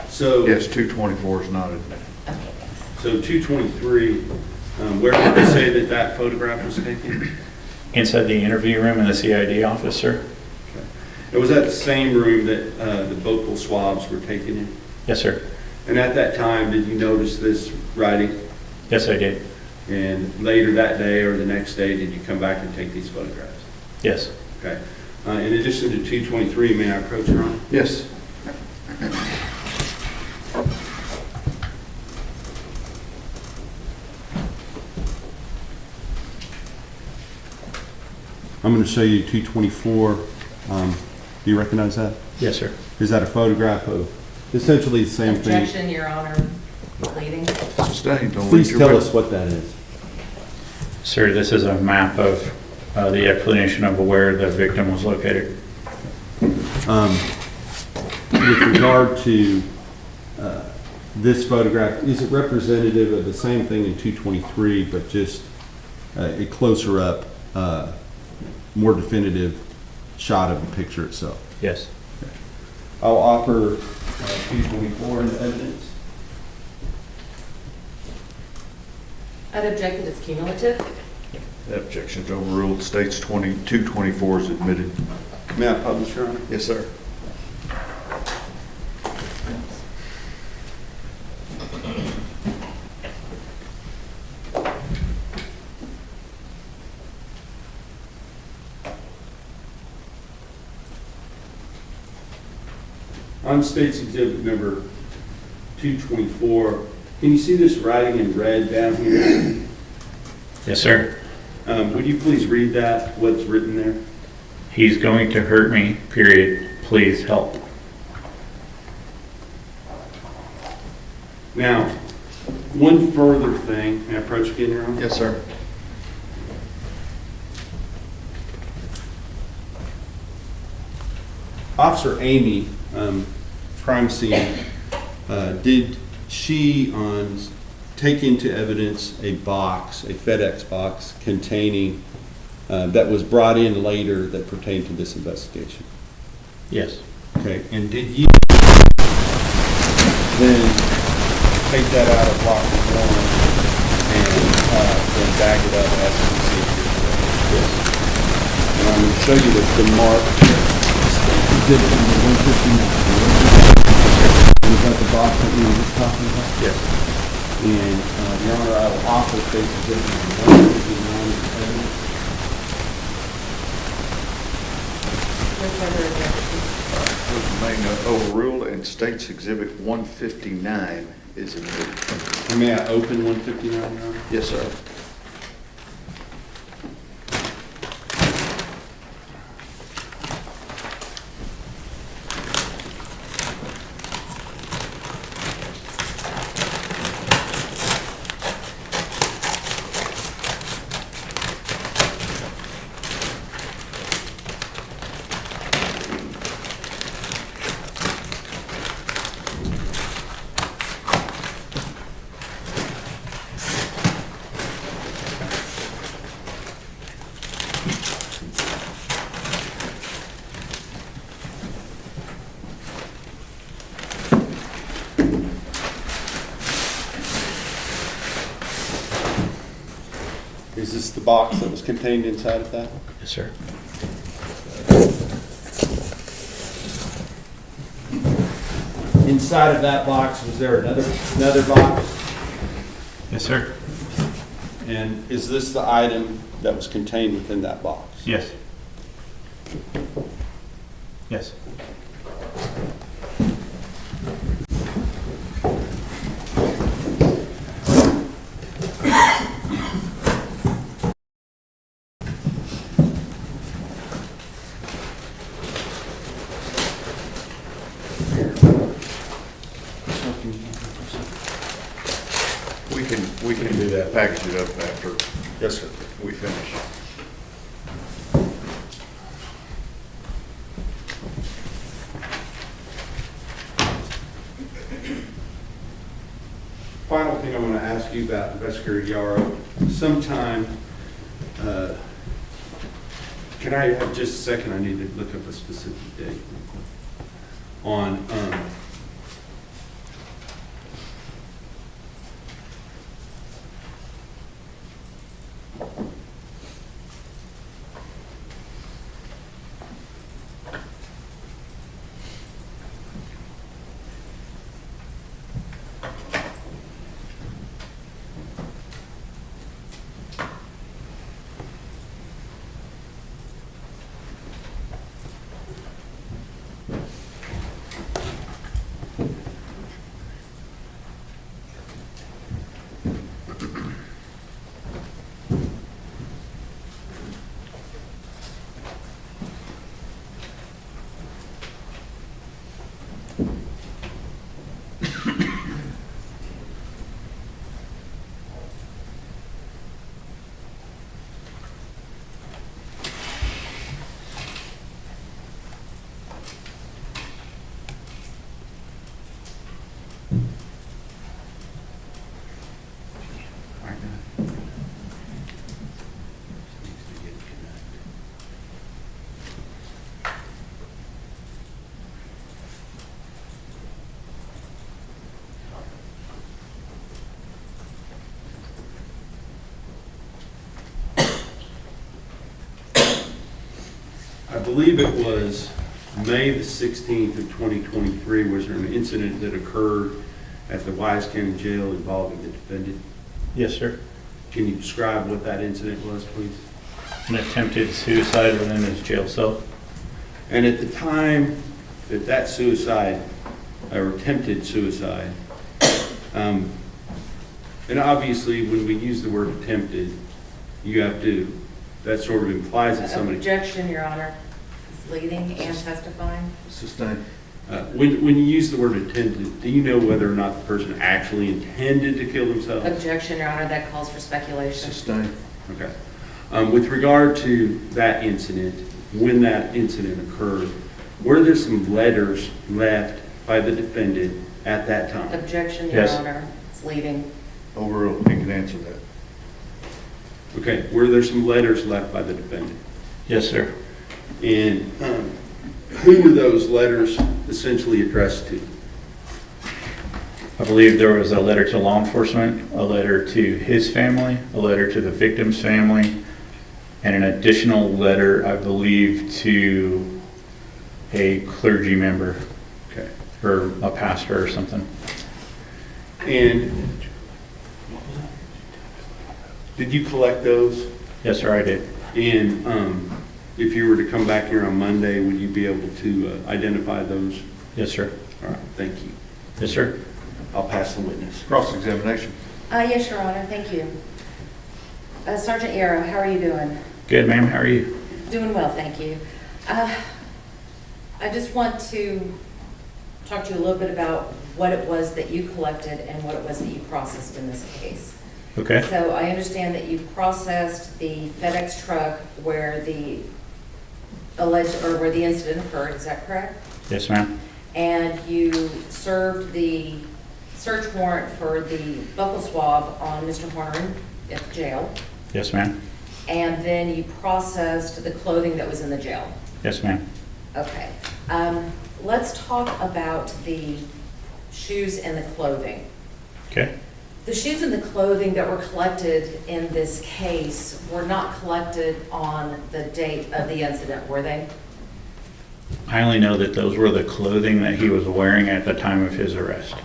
So, Yes, 224 is not admitted. Okay, thanks. so 223, where did they say that that photograph was taken? Inside the interview room in the CID office, sir. Okay. It was at the same room that the vocal swabs were taken in? Yes, sir. And at that time, did you notice this writing? Yes, I did. And later that day or the next day, did you come back and take these photographs? Yes. Okay. In addition to 223, may I approach, Your Honor? Yes. I'm going to show you 224. Do you recognize that? Yes, sir. Is that a photograph of essentially the same thing? Objection, Your Honor, pleading. Stay, don't Please read your tell web- us what that is. Sir, this is a map of the explanation of where the victim was located. With regard to this photograph, is it representative of the same thing in 223, but just a closer up, more definitive shot of the picture itself? Yes. I'll offer 224 into evidence. I'd object that it's cumulative. That objection's overruled. States 224 is admitted. May I publish, Your Honor? Yes, sir. On State's Exhibit number 224, can you see this writing in red down here? Yes, sir. Would you please read that, what's written there? He's going to hurt me, period. Please help. Now, one further thing, may I approach again, Your Honor? Yes, sir. Officer Amy, crime scene, did she take into evidence a box, a FedEx box containing, that was brought in later that pertained to this investigation? Yes. Okay, and did you then take that out of locker one and then bag it up as you see here today? Yes. And I'm going to show you the mark. Exhibit number 159. Is that the box that we were just talking about? Yes. And, Your Honor, I will offer State's Exhibit number 159 as evidence. No further objection. Those remain overruled, and States Exhibit 159 is admitted. And may I open 159, Your Honor? Yes, sir. Is this the box that was contained inside of that? Yes, sir. Inside of that box, was there another box? Yes, sir. And is this the item that was contained within that box? Yes. Yes. We can do that, package it up after Yes, sir. we finish. Final thing I want to ask you about Investigator Yaro. Sometime, can I have just a second? I need to look up a specific date. On, believe it was May the 16th of 2023, was there an incident that occurred at the Wise County Jail involving the defendant? Yes, sir. Can you describe what that incident was, please? An attempted suicide within his jail cell. And at the time that that suicide, or attempted suicide, and obviously when we use the word attempted, you have to, that sort of implies that somebody... Objection, Your Honor. He's leading and testifying. Sustained. When you use the word attempted, do you know whether or not the person actually intended to kill themselves? Objection, Your Honor. That calls for speculation. Sustained. Okay. With regard to that incident, when that incident occurred, were there some letters left by the defendant at that time? Objection, Your Yes. Honor. It's leading. Overruled. He can answer that. Okay. Were there some letters left by the defendant? Yes, sir. And who were those letters essentially addressed to? I believe there was a letter to law enforcement, a letter to his family, a letter to the victim's family, and an additional letter, I believe, to a clergy member. Okay. Or a pastor or something. And did you collect those? Yes, sir, I did. And if you were to come back here on Monday, would you be able to identify those? Yes, sir. All right, thank you. Yes, sir. I'll pass the witness. Cross-examination. Yes, Your Honor. Thank you. Sergeant Yaro, how are you doing? Good, ma'am. How are you? Doing well, thank you. I just want to talk to you a little bit about what it was that you collected and what it was that you processed in this case. Okay. So I understand that you processed the FedEx truck where the alleged, or where the incident occurred, is that correct? Yes, ma'am. And you served the search warrant for the buccal swab on Mr. Horner at the jail. Yes, ma'am. And then you processed the clothing that was in the jail. Yes, ma'am. Okay. Let's talk about the shoes and the clothing. Okay. The shoes and the clothing that were collected in this case were not collected on the date of the incident, were they? I only know that those were the clothing that he was wearing at the time of his arrest.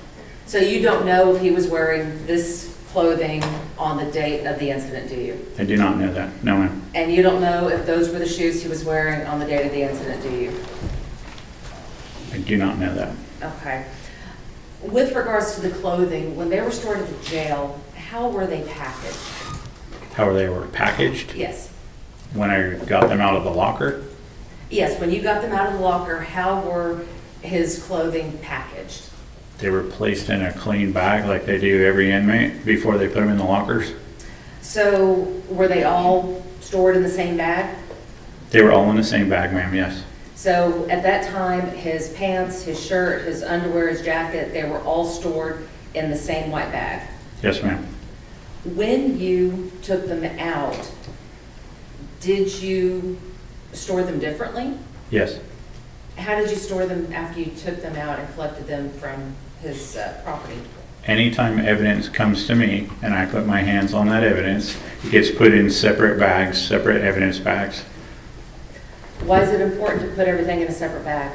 So you don't know if he was wearing this clothing on the date of the incident, do you? I do not know that. No, ma'am. And you don't know if those were the shoes he was wearing on the date of the incident, do you? I do not know that. Okay. With regards to the clothing, when they were stored at the jail, how were they packaged? How they were packaged? Yes. When I got them out of the locker? Yes, when you got them out of the locker, how were his clothing packaged? They were placed in a clean bag like they do every inmate before they put them in the lockers. So were they all stored in the same bag? They were all in the same bag, ma'am, yes. So at that time, his pants, his shirt, his underwear, his jacket, they were all stored in the same white bag. Yes, ma'am. When you took them out, did you store them differently? Yes. How did you store them after you took them out and collected them from his property? Anytime evidence comes to me and I put my hands on that evidence, it gets put in separate bags, separate evidence bags. Why is it important to put everything in a separate bag?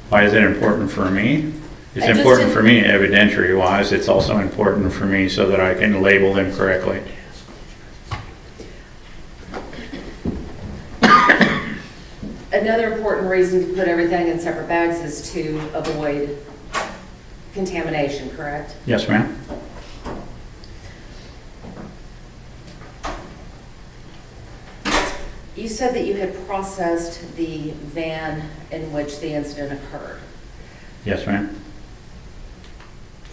Why is it important for me? It's I just important didn't- for me evidentiary wise. It's also important for me so that I can label them correctly. Another important reason to put everything in separate bags is to avoid contamination, correct? Yes, ma'am. You said that you had processed the van in which the incident occurred. Yes, ma'am.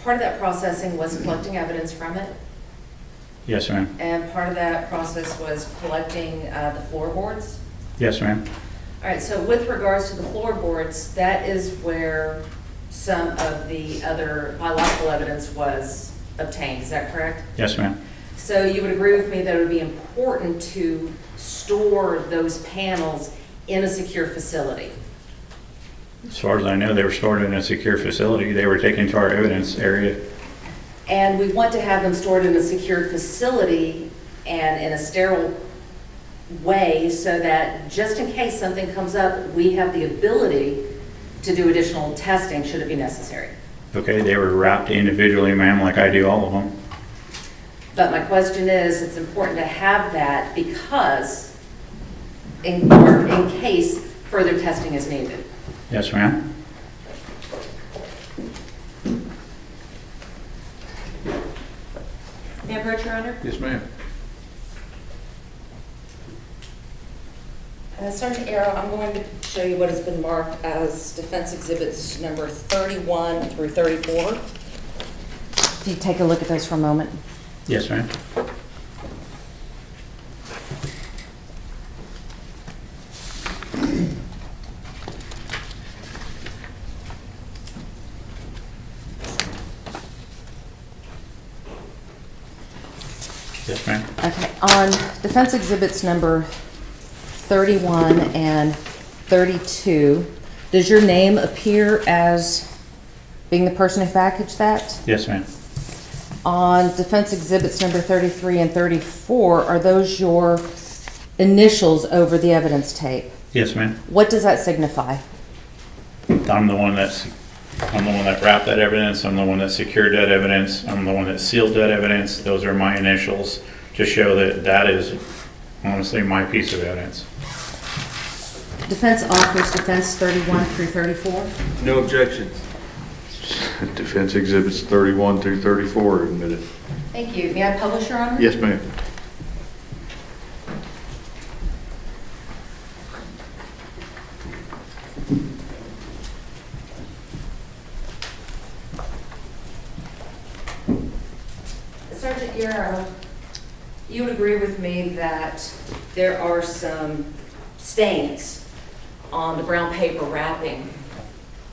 Part of that processing was collecting evidence from it, Yes, ma'am. and part of that process was collecting the floorboards. Yes, ma'am. All right, so with regards to the floorboards, that is where some of the other biological evidence was obtained, is that correct? Yes, ma'am. So you would agree with me that it would be important to store those panels in a secure facility? As far as I know, they were stored in a secure facility. They were taken to our evidence area. And we want to have them stored in a secured facility and in a sterile way so that just in case something comes up, we have the ability to do additional testing should it be necessary. Okay, they were wrapped individually, ma'am, like I do all of them. But my question is, it's important to have that because in case further testing is needed. Yes, ma'am. May I approach, Your Honor? Yes, ma'am. Sergeant Yaro, I'm going to show you what has been marked as defense exhibits number 31 through 34. If you take a look at those for a moment. Yes, ma'am. Yes, ma'am. Okay, on defense exhibits number 31 and 32, does your name appear as being the person who packaged that? Yes, ma'am. On defense exhibits number 33 and 34, are those your initials over the evidence tape? Yes, ma'am. What does that signify? I'm the one that wrapped that evidence. I'm the one that secured that evidence. I'm the one that sealed that evidence. Those are my initials to show that that is honestly my piece of evidence. Defense offers defense 31 through 34. No objections. Defense exhibits 31 through 34 are admitted. Thank you. May I publish, Your Honor? Yes, ma'am. Sergeant Yaro, you would agree with me that there are some stains on the brown paper wrapping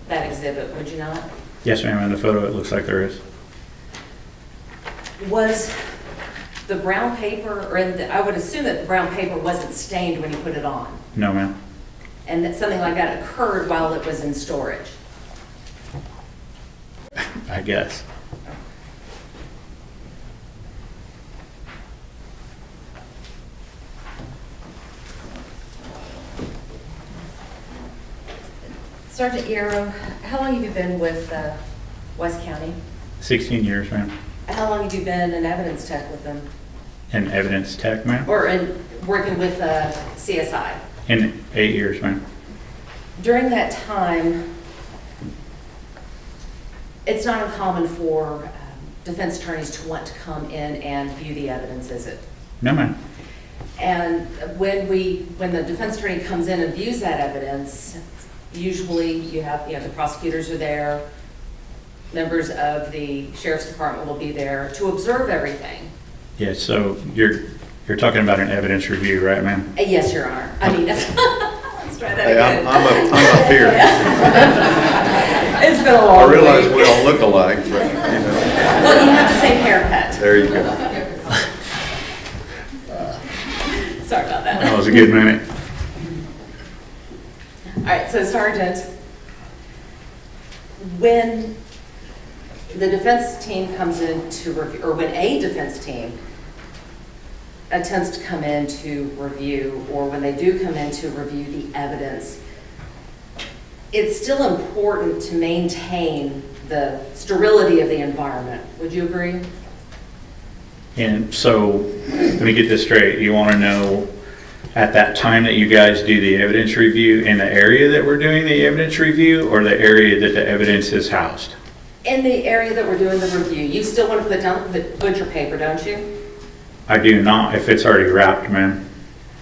that exhibit, would you not? Yes, ma'am. In the photo, it looks like there is. Was the brown paper, or I would assume that the brown paper wasn't stained when you put it on, No, ma'am. and that something like that occurred while it was in storage? I guess. Sergeant Yaro, how long have you been with West County? 16 years, ma'am. How long have you been an evidence tech with them? In evidence tech, ma'am. Or in working with CSI? In 8 years, ma'am. During that time, it's not uncommon for defense attorneys to want to come in and view the evidence, is it? No, ma'am. And when the defense attorney comes in and views that evidence, usually you have the prosecutors are there, members of the sheriff's department will be there to observe everything. Yes, so you're talking about an evidence review, right, ma'am? Yes, Your Honor. I mean, let's try that Hey, again. I'm up here. It's been a long I realize week. we all look alike, but, you know. Well, you have the same haircut. There you go. Sorry about that. That was a good minute. All right, so Sergeant, when the defense team comes in to review, or when a defense team attempts to come in to review, or when they do come in to review the evidence, it's still important to maintain the sterility of the environment. Would you agree? And so, let me get this straight. You want to know at that time that you guys do the evidence review in the area that we're doing the evidence review, or the area that the evidence is housed? In the area that we're doing the review, you still want to put down the butcher paper, don't you? I do not, if it's already wrapped, ma'am.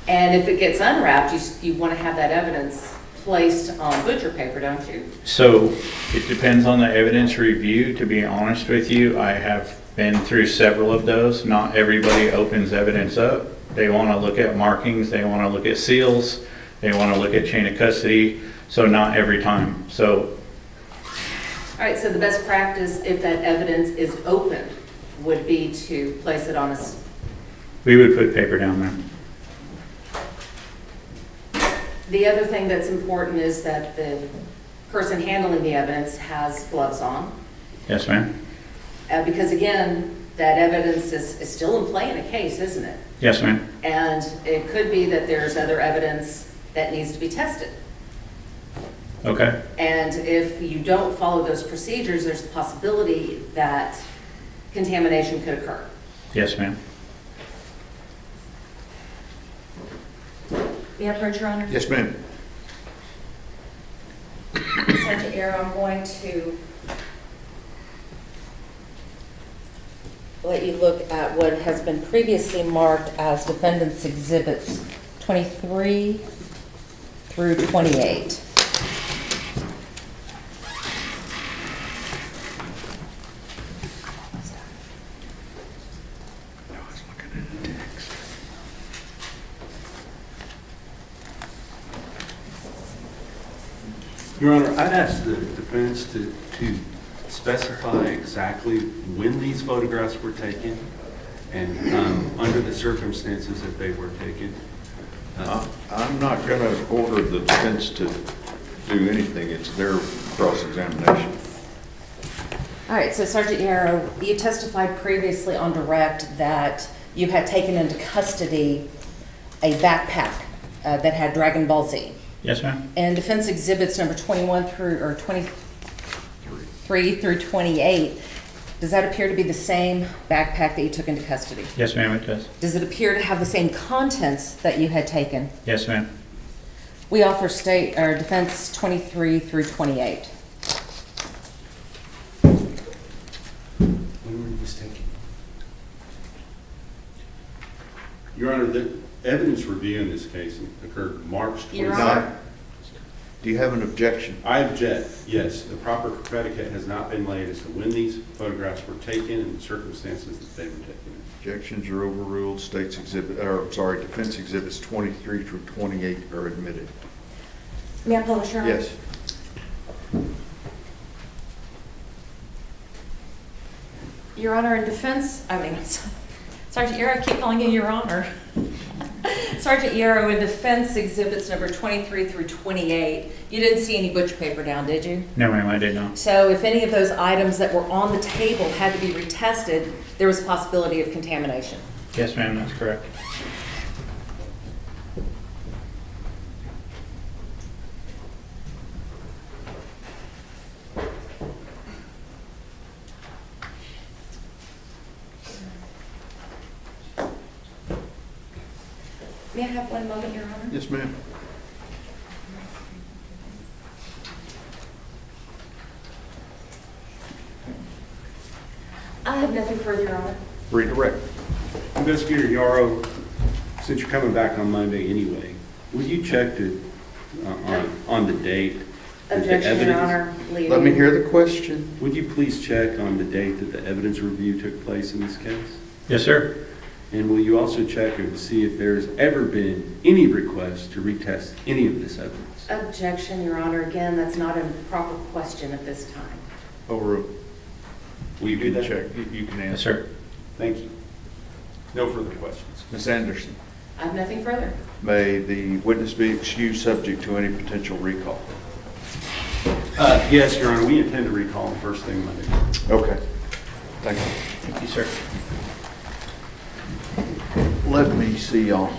And if it gets unwrapped, you want to have that evidence placed on butcher paper, don't you? So, it depends on the evidence review, to be honest with you. I have been through several of those. Not everybody opens evidence up. They want to look at markings, they want to look at seals, they want to look at chain of custody, so not every time. So, All right, so the best practice, if that evidence is open, would be to place it on a... we would put paper down there. The other thing that's important is that the person handling the evidence has gloves on. Yes, ma'am. Because again, that evidence is still in play in a case, isn't it? Yes, ma'am. And it could be that there's other evidence that needs to be tested. Okay. And if you don't follow those procedures, there's a possibility that contamination could occur. Yes, ma'am. May I approach, Your Honor? Yes, ma'am. Sergeant Yaro, I'm going to let you look at what has been previously marked as defendant's exhibits 23 through 28. Your Honor, I'd ask the defense to specify exactly when these photographs were taken and under the circumstances that they were taken. I'm not going to order the defense to do anything. It's their cross-examination. All right, so Sergeant Yaro, you testified previously on direct that you had taken into custody a backpack that had Dragon Ball Z. Yes, ma'am. And defense exhibits number 21 through, or 23 through 28, does that appear to be the same backpack that you took into custody? Yes, ma'am, it does. Does it appear to have the same contents that you had taken? Yes, ma'am. We offer state, or defense 23 through 28. When were these taken? Your Honor, the evidence review in this case occurred March 27th. Your Honor. Do you have an objection? I object, yes. The proper predicate has not been laid as to when these photographs were taken and the circumstances that they were taken. Objections are overruled. State's exhibit, or I'm sorry, defense exhibits 23 through 28 are admitted. May I publish, Your Honor? Yes. Your Honor, in defense, Sergeant Yaro, I keep calling you Your Honor. Sergeant Yaro, in defense exhibits number 23 through 28, you didn't see any butcher paper down, did you? No, ma'am, I did not. So if any of those items that were on the table had to be retested, there was a possibility of contamination. Yes, ma'am, that's correct. May I have one moment, Your Honor? Yes, ma'am. I have nothing further, Your Honor. Redirect. Investigator Yaro, since you're coming back on Monday anyway, would you check on the date? that the Objection, Your evidence- Honor. Leaving. Let me hear the question. Would you please check on the date that the evidence review took place in this case? Yes, sir. And will you also check and see if there's ever been any request to retest any of this evidence? Objection, Your Honor. Again, that's not a proper question at this time. Overruled. Will you do that? Check. You can Yes, answer. sir. Thank you. No further questions. Ms. Anderson, I have nothing further. may the witness be excused subject to any potential recall? Yes, Your Honor, we intend to recall him first thing Monday. Okay. Thank you. Thank you, sir. Let me see y'all.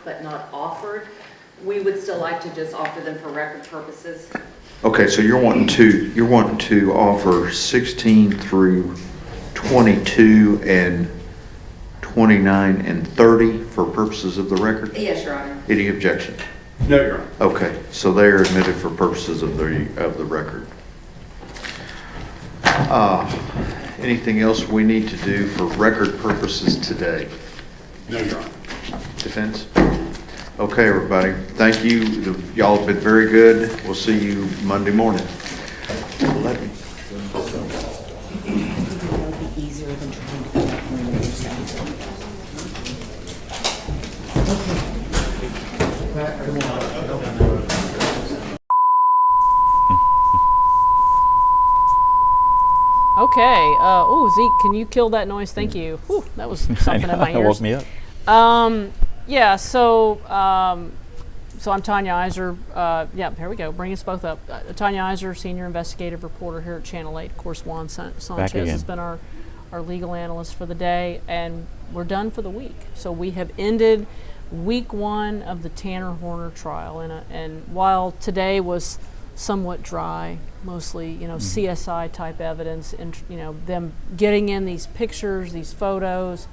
but not offered. We would still like to just offer them for record purposes. Okay, so you're wanting to offer 16 through 22 and 29 and 30 for purposes of the record? Yes, Your Honor. Any objection? No, Your Honor. Okay, so they are admitted for purposes of the record. Anything else we need to do for record purposes today? No, Your Honor. Defense? Okay, everybody. Thank you. Y'all have been very good. We'll see you Monday morning. Let me. Easier than trying to come up with Okay. Oh, Zeke, can you kill that noise? Thank you. Whew, that was something in my It ears. woke me up. Yeah. So I'm Tanya Iser. Yeah, here we go. Bring us both up. Tanya Iser, senior investigative reporter here at Channel 8. Of course, Juan Sanchez has been our legal analyst for the day, and we're done for the week. So we have ended week 1 of the Tanner Horner trial, and while today was somewhat dry, mostly CSI type evidence, and them getting in these pictures, these photos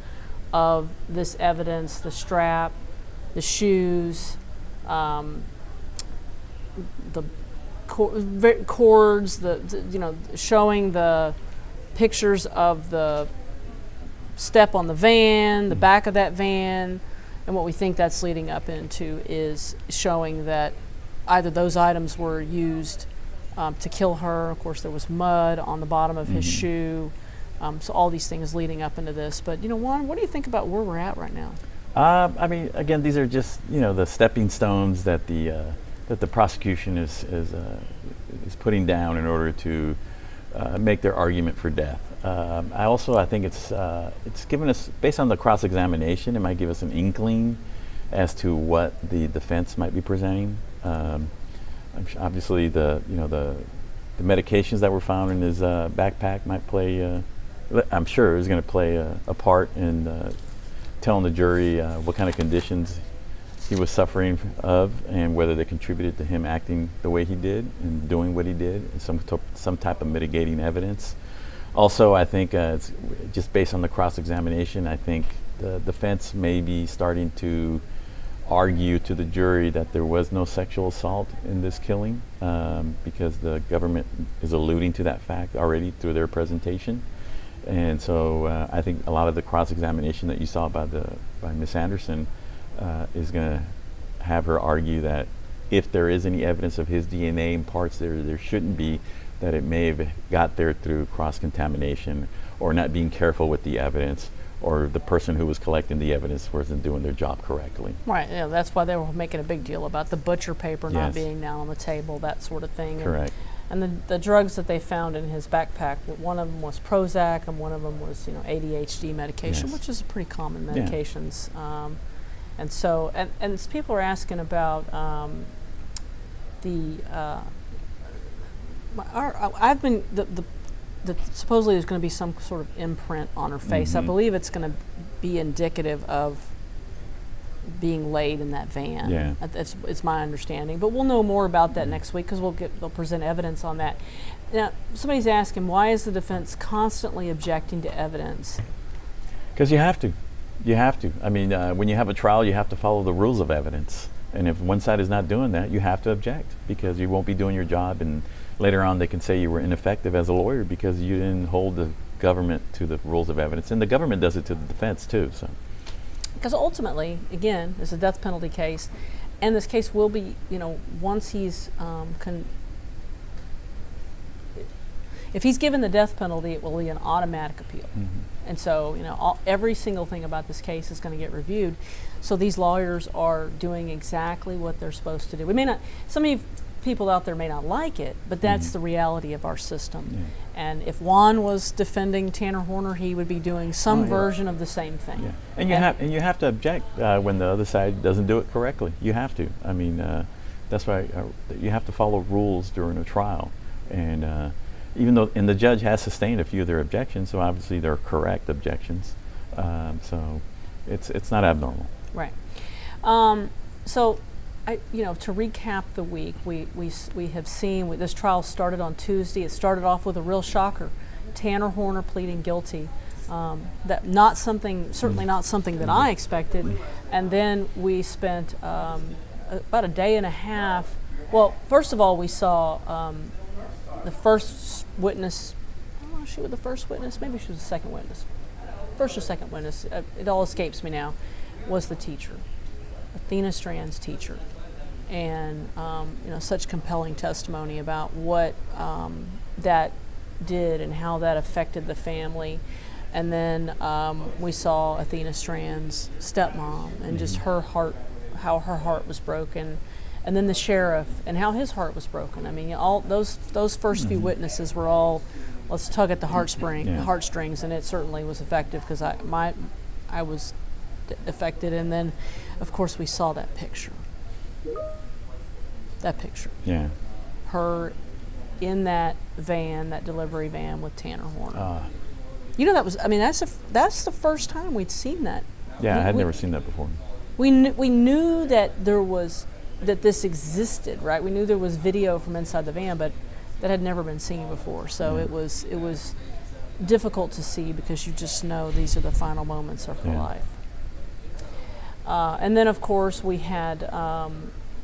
of this evidence, the strap, the shoes, the cords, showing the pictures of the step on the van, the back of that van, and what we think that's leading up into is showing that either those items were used to kill her. Of course, there was mud on the bottom of his shoe. So all these things leading up into this. But, Juan, what do you think about where we're at right now? I mean, again, these are just the stepping stones that the prosecution is putting down in order to make their argument for death. I think it's given us, based on the cross-examination, it might give us an inkling as to what the defense might be presenting. Obviously, the medications that were found in his backpack might play. I'm sure is going to play a part in telling the jury what kind of conditions he was suffering of, and whether they contributed to him acting the way he did and doing what he did, and some type of mitigating evidence. Also, I think it's just based on the cross-examination, I think the defense may be starting to argue to the jury that there was no sexual assault in this killing, because the government is alluding to that fact already through their presentation. And so I think a lot of the cross-examination that you saw by Ms. Anderson is going to have her argue that if there is any evidence of his DNA in parts there shouldn't be, that it may have got there through cross-contamination, or not being careful with the evidence, or the person who was collecting the evidence wasn't doing their job correctly. Right, that's why they were making a big deal about the butcher paper not being down on the table, that sort of thing. Correct. And the drugs that they found in his backpack, one of them was Prozac, and one of them was ADHD medication, which is a pretty common medications. And so, and people are asking about supposedly there's going to be some sort of imprint on her face. I believe it's going to be indicative of being laid in that van. Yeah. It's my understanding, but we'll know more about that next week because they'll present evidence on that. Now, somebody's asking, why is the defense constantly objecting to evidence? Because you have to. You have to. I mean, when you have a trial, you have to follow the rules of evidence. And if one side is not doing that, you have to object, because you won't be doing your job. And later on, they can say you were ineffective as a lawyer because you didn't hold the government to the rules of evidence. And the government does it to the defense, too. So, because ultimately, again, it's a death penalty case. And this case will be, once he's if he's given the death penalty, it will be an automatic appeal. And so, every single thing about this case is going to get reviewed. So these lawyers are doing exactly what they're supposed to do. We may not, some of you people out there may not like it, but that's the reality of our system. And if Juan was defending Tanner Horner, he would be doing some version of the same thing. And you have to object when the other side doesn't do it correctly. You have to. I mean, that's why you have to follow rules during a trial. And even though, and the judge has sustained a few of their objections, so obviously they're correct objections. So it's not abnormal. Right. So, to recap the week, we have seen this trial started on Tuesday. It started off with a real shocker: Tanner Horner pleading guilty. That certainly not something that I expected. And then we spent about a day and a half. Well, first of all, we saw the first witness. I don't know if she was the first witness. Maybe she was the second witness. First or second witness. It all escapes me now. Was the teacher, Athena Strand's teacher, and such compelling testimony about what that did and how that affected the family. And then we saw Athena Strand's stepmom and just her heart, how her heart was broken. And then the sheriff and how his heart was broken. I mean, all those first few witnesses were all, let's tug at the heartstrings, and it certainly was effective because I was affected. And then, of course, we saw that picture. Yeah. Her in that van, that delivery van with Tanner Horner. That's the first time we'd seen that. Yeah, I had never seen that before. We knew that this existed, right? We knew there was video from inside the van, but that had never been seen before. So it was difficult to see because you just know these are the final moments of her life. And then, of course, we had about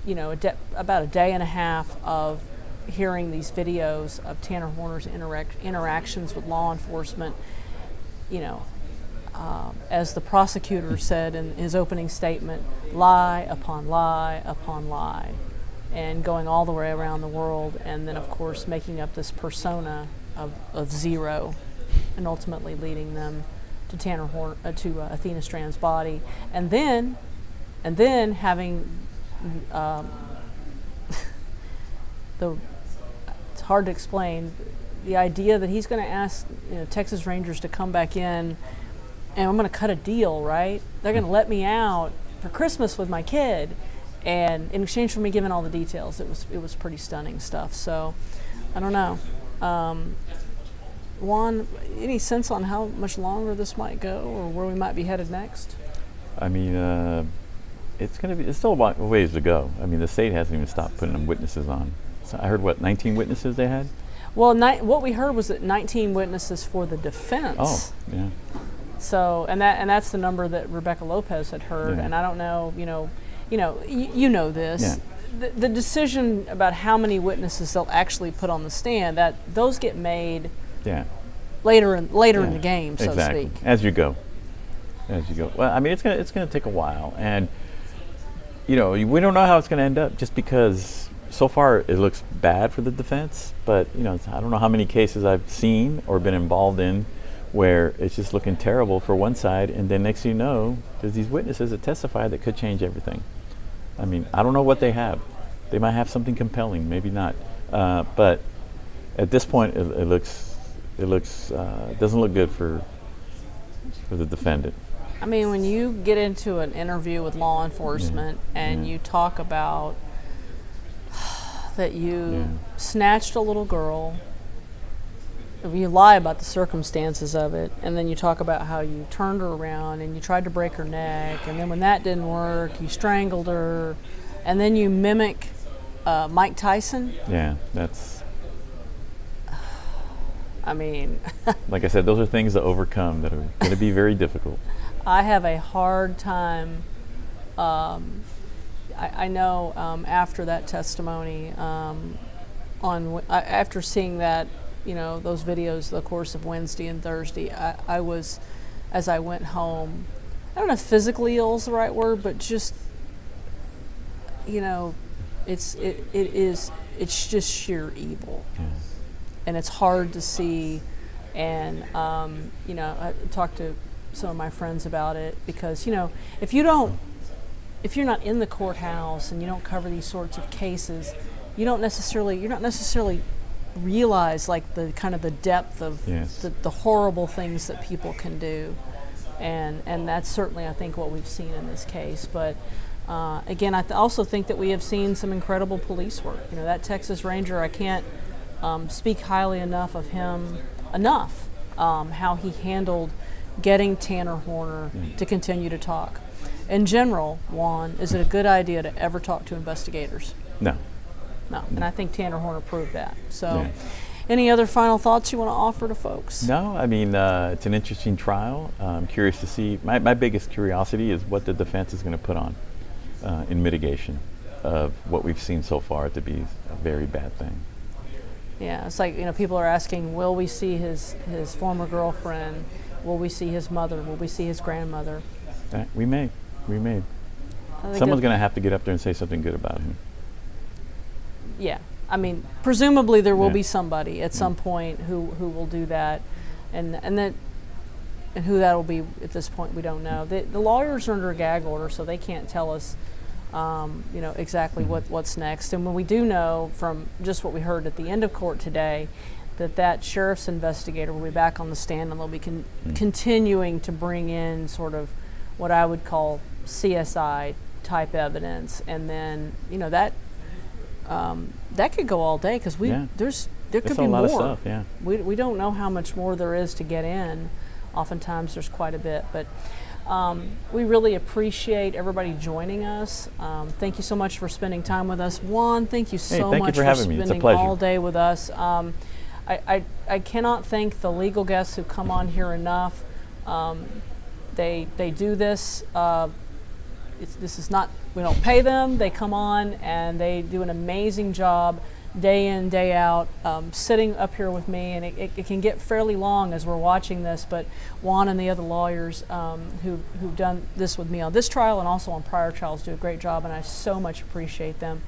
a day and a half of hearing these videos of Tanner Horner's interactions with law enforcement. As the prosecutor said in his opening statement, lie upon lie upon lie, and going all the way around the world, and then, of course, making up this persona of zero, and ultimately leading them to to Athena Strand's body, and then having it's hard to explain, the idea that he's going to ask Texas Rangers to come back in, and I'm going to cut a deal, right? They're going to let me out for Christmas with my kid, and in exchange for me giving all the details. It was pretty stunning stuff. So I don't know. Juan, any sense on how much longer this might go, or where we might be headed next? I mean, it's still a ways to go. I mean, the state hasn't even stopped putting witnesses on. So I heard 19 witnesses they had? Well, what we heard was that 19 witnesses for the defense. Oh, yeah. So, and that's the number that Rebecca Lopez had heard, and I don't know, you know this. Yeah. The decision about how many witnesses they'll actually put on the stand, those get made later in the game, so to speak. As you go. Well, I mean, it's gonna take a while, and we don't know how it's gonna end up, just because so far it looks bad for the defense. But I don't know how many cases I've seen or been involved in where it's just looking terrible for one side, and then next thing you know, there's these witnesses that testify that could change everything. I mean, I don't know what they have. They might have something compelling, maybe not. But at this point, it doesn't look good for the defendant. I mean, when you get into an interview with law enforcement and you talk about that you snatched a little girl, you lie about the circumstances of it, and then you talk about how you turned her around and you tried to break her neck, and then when that didn't work, you strangled her, and then you mimic Mike Tyson. Yeah, that's... I mean... like I said, those are things to overcome that are going to be very difficult. I have a hard time... I know after that testimony, after seeing that, those videos the course of Wednesday and Thursday, I was, as I went home, I don't know if physically ill is the right word, but just, it's just sheer evil. Yeah. And it's hard to see, and I talked to some of my friends about it, because if you're not in the courthouse and you don't cover these sorts of cases, you're not necessarily realize like the kind of the depth of the horrible things that people can do, and that's certainly, I think, what we've seen in this case. But again, I also think that we have seen some incredible police work. That Texas Ranger, I can't speak highly enough of him how he handled getting Tanner Horner to continue to talk. In general, Juan, is it a good idea to ever talk to investigators? No. No, and I think Tanner Horner proved that. So, Yeah. any other final thoughts you want to offer to folks? No, I mean, it's an interesting trial. I'm curious to see, my biggest curiosity is what the defense is going to put on in mitigation of what we've seen so far to be a very bad thing. Yeah, it's like, people are asking, will we see his former girlfriend? Will we see his mother? Will we see his grandmother? We may. Someone's going to have to get up there and say something good about him. Yeah, I mean, presumably there will Yeah. be somebody at some point who will do that, and who that will be at this point we don't know. The lawyers are under a gag order, so they can't tell us, exactly what's next. And when we do know from just what we heard at the end of court today, that sheriff's investigator will be back on the stand, and they'll be continuing to bring in sort of what I would call CSI type evidence, and then that could go all day because there could be a lot more. of stuff, yeah. We don't know how much more there is to get in. Oftentimes there's quite a bit, but we really appreciate everybody joining us. Thank you so much for spending time with us. Juan, thank you so thank you much for having me. It's a spending pleasure. all day with us. I cannot thank the legal guests who come on here enough. They do this. This is not, we don't pay them. They come on and they do an amazing job day in, day out, sitting up here with me, and it can get fairly long as we're watching this, but Juan and the other lawyers who've done this with me on this trial and also on prior trials do a great job, and I so much appreciate them.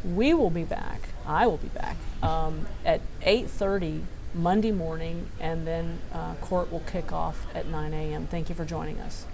We will be back, I will be back, at 8:30 Monday morning, and then court will kick off at 9 a.m. Thank you for joining us.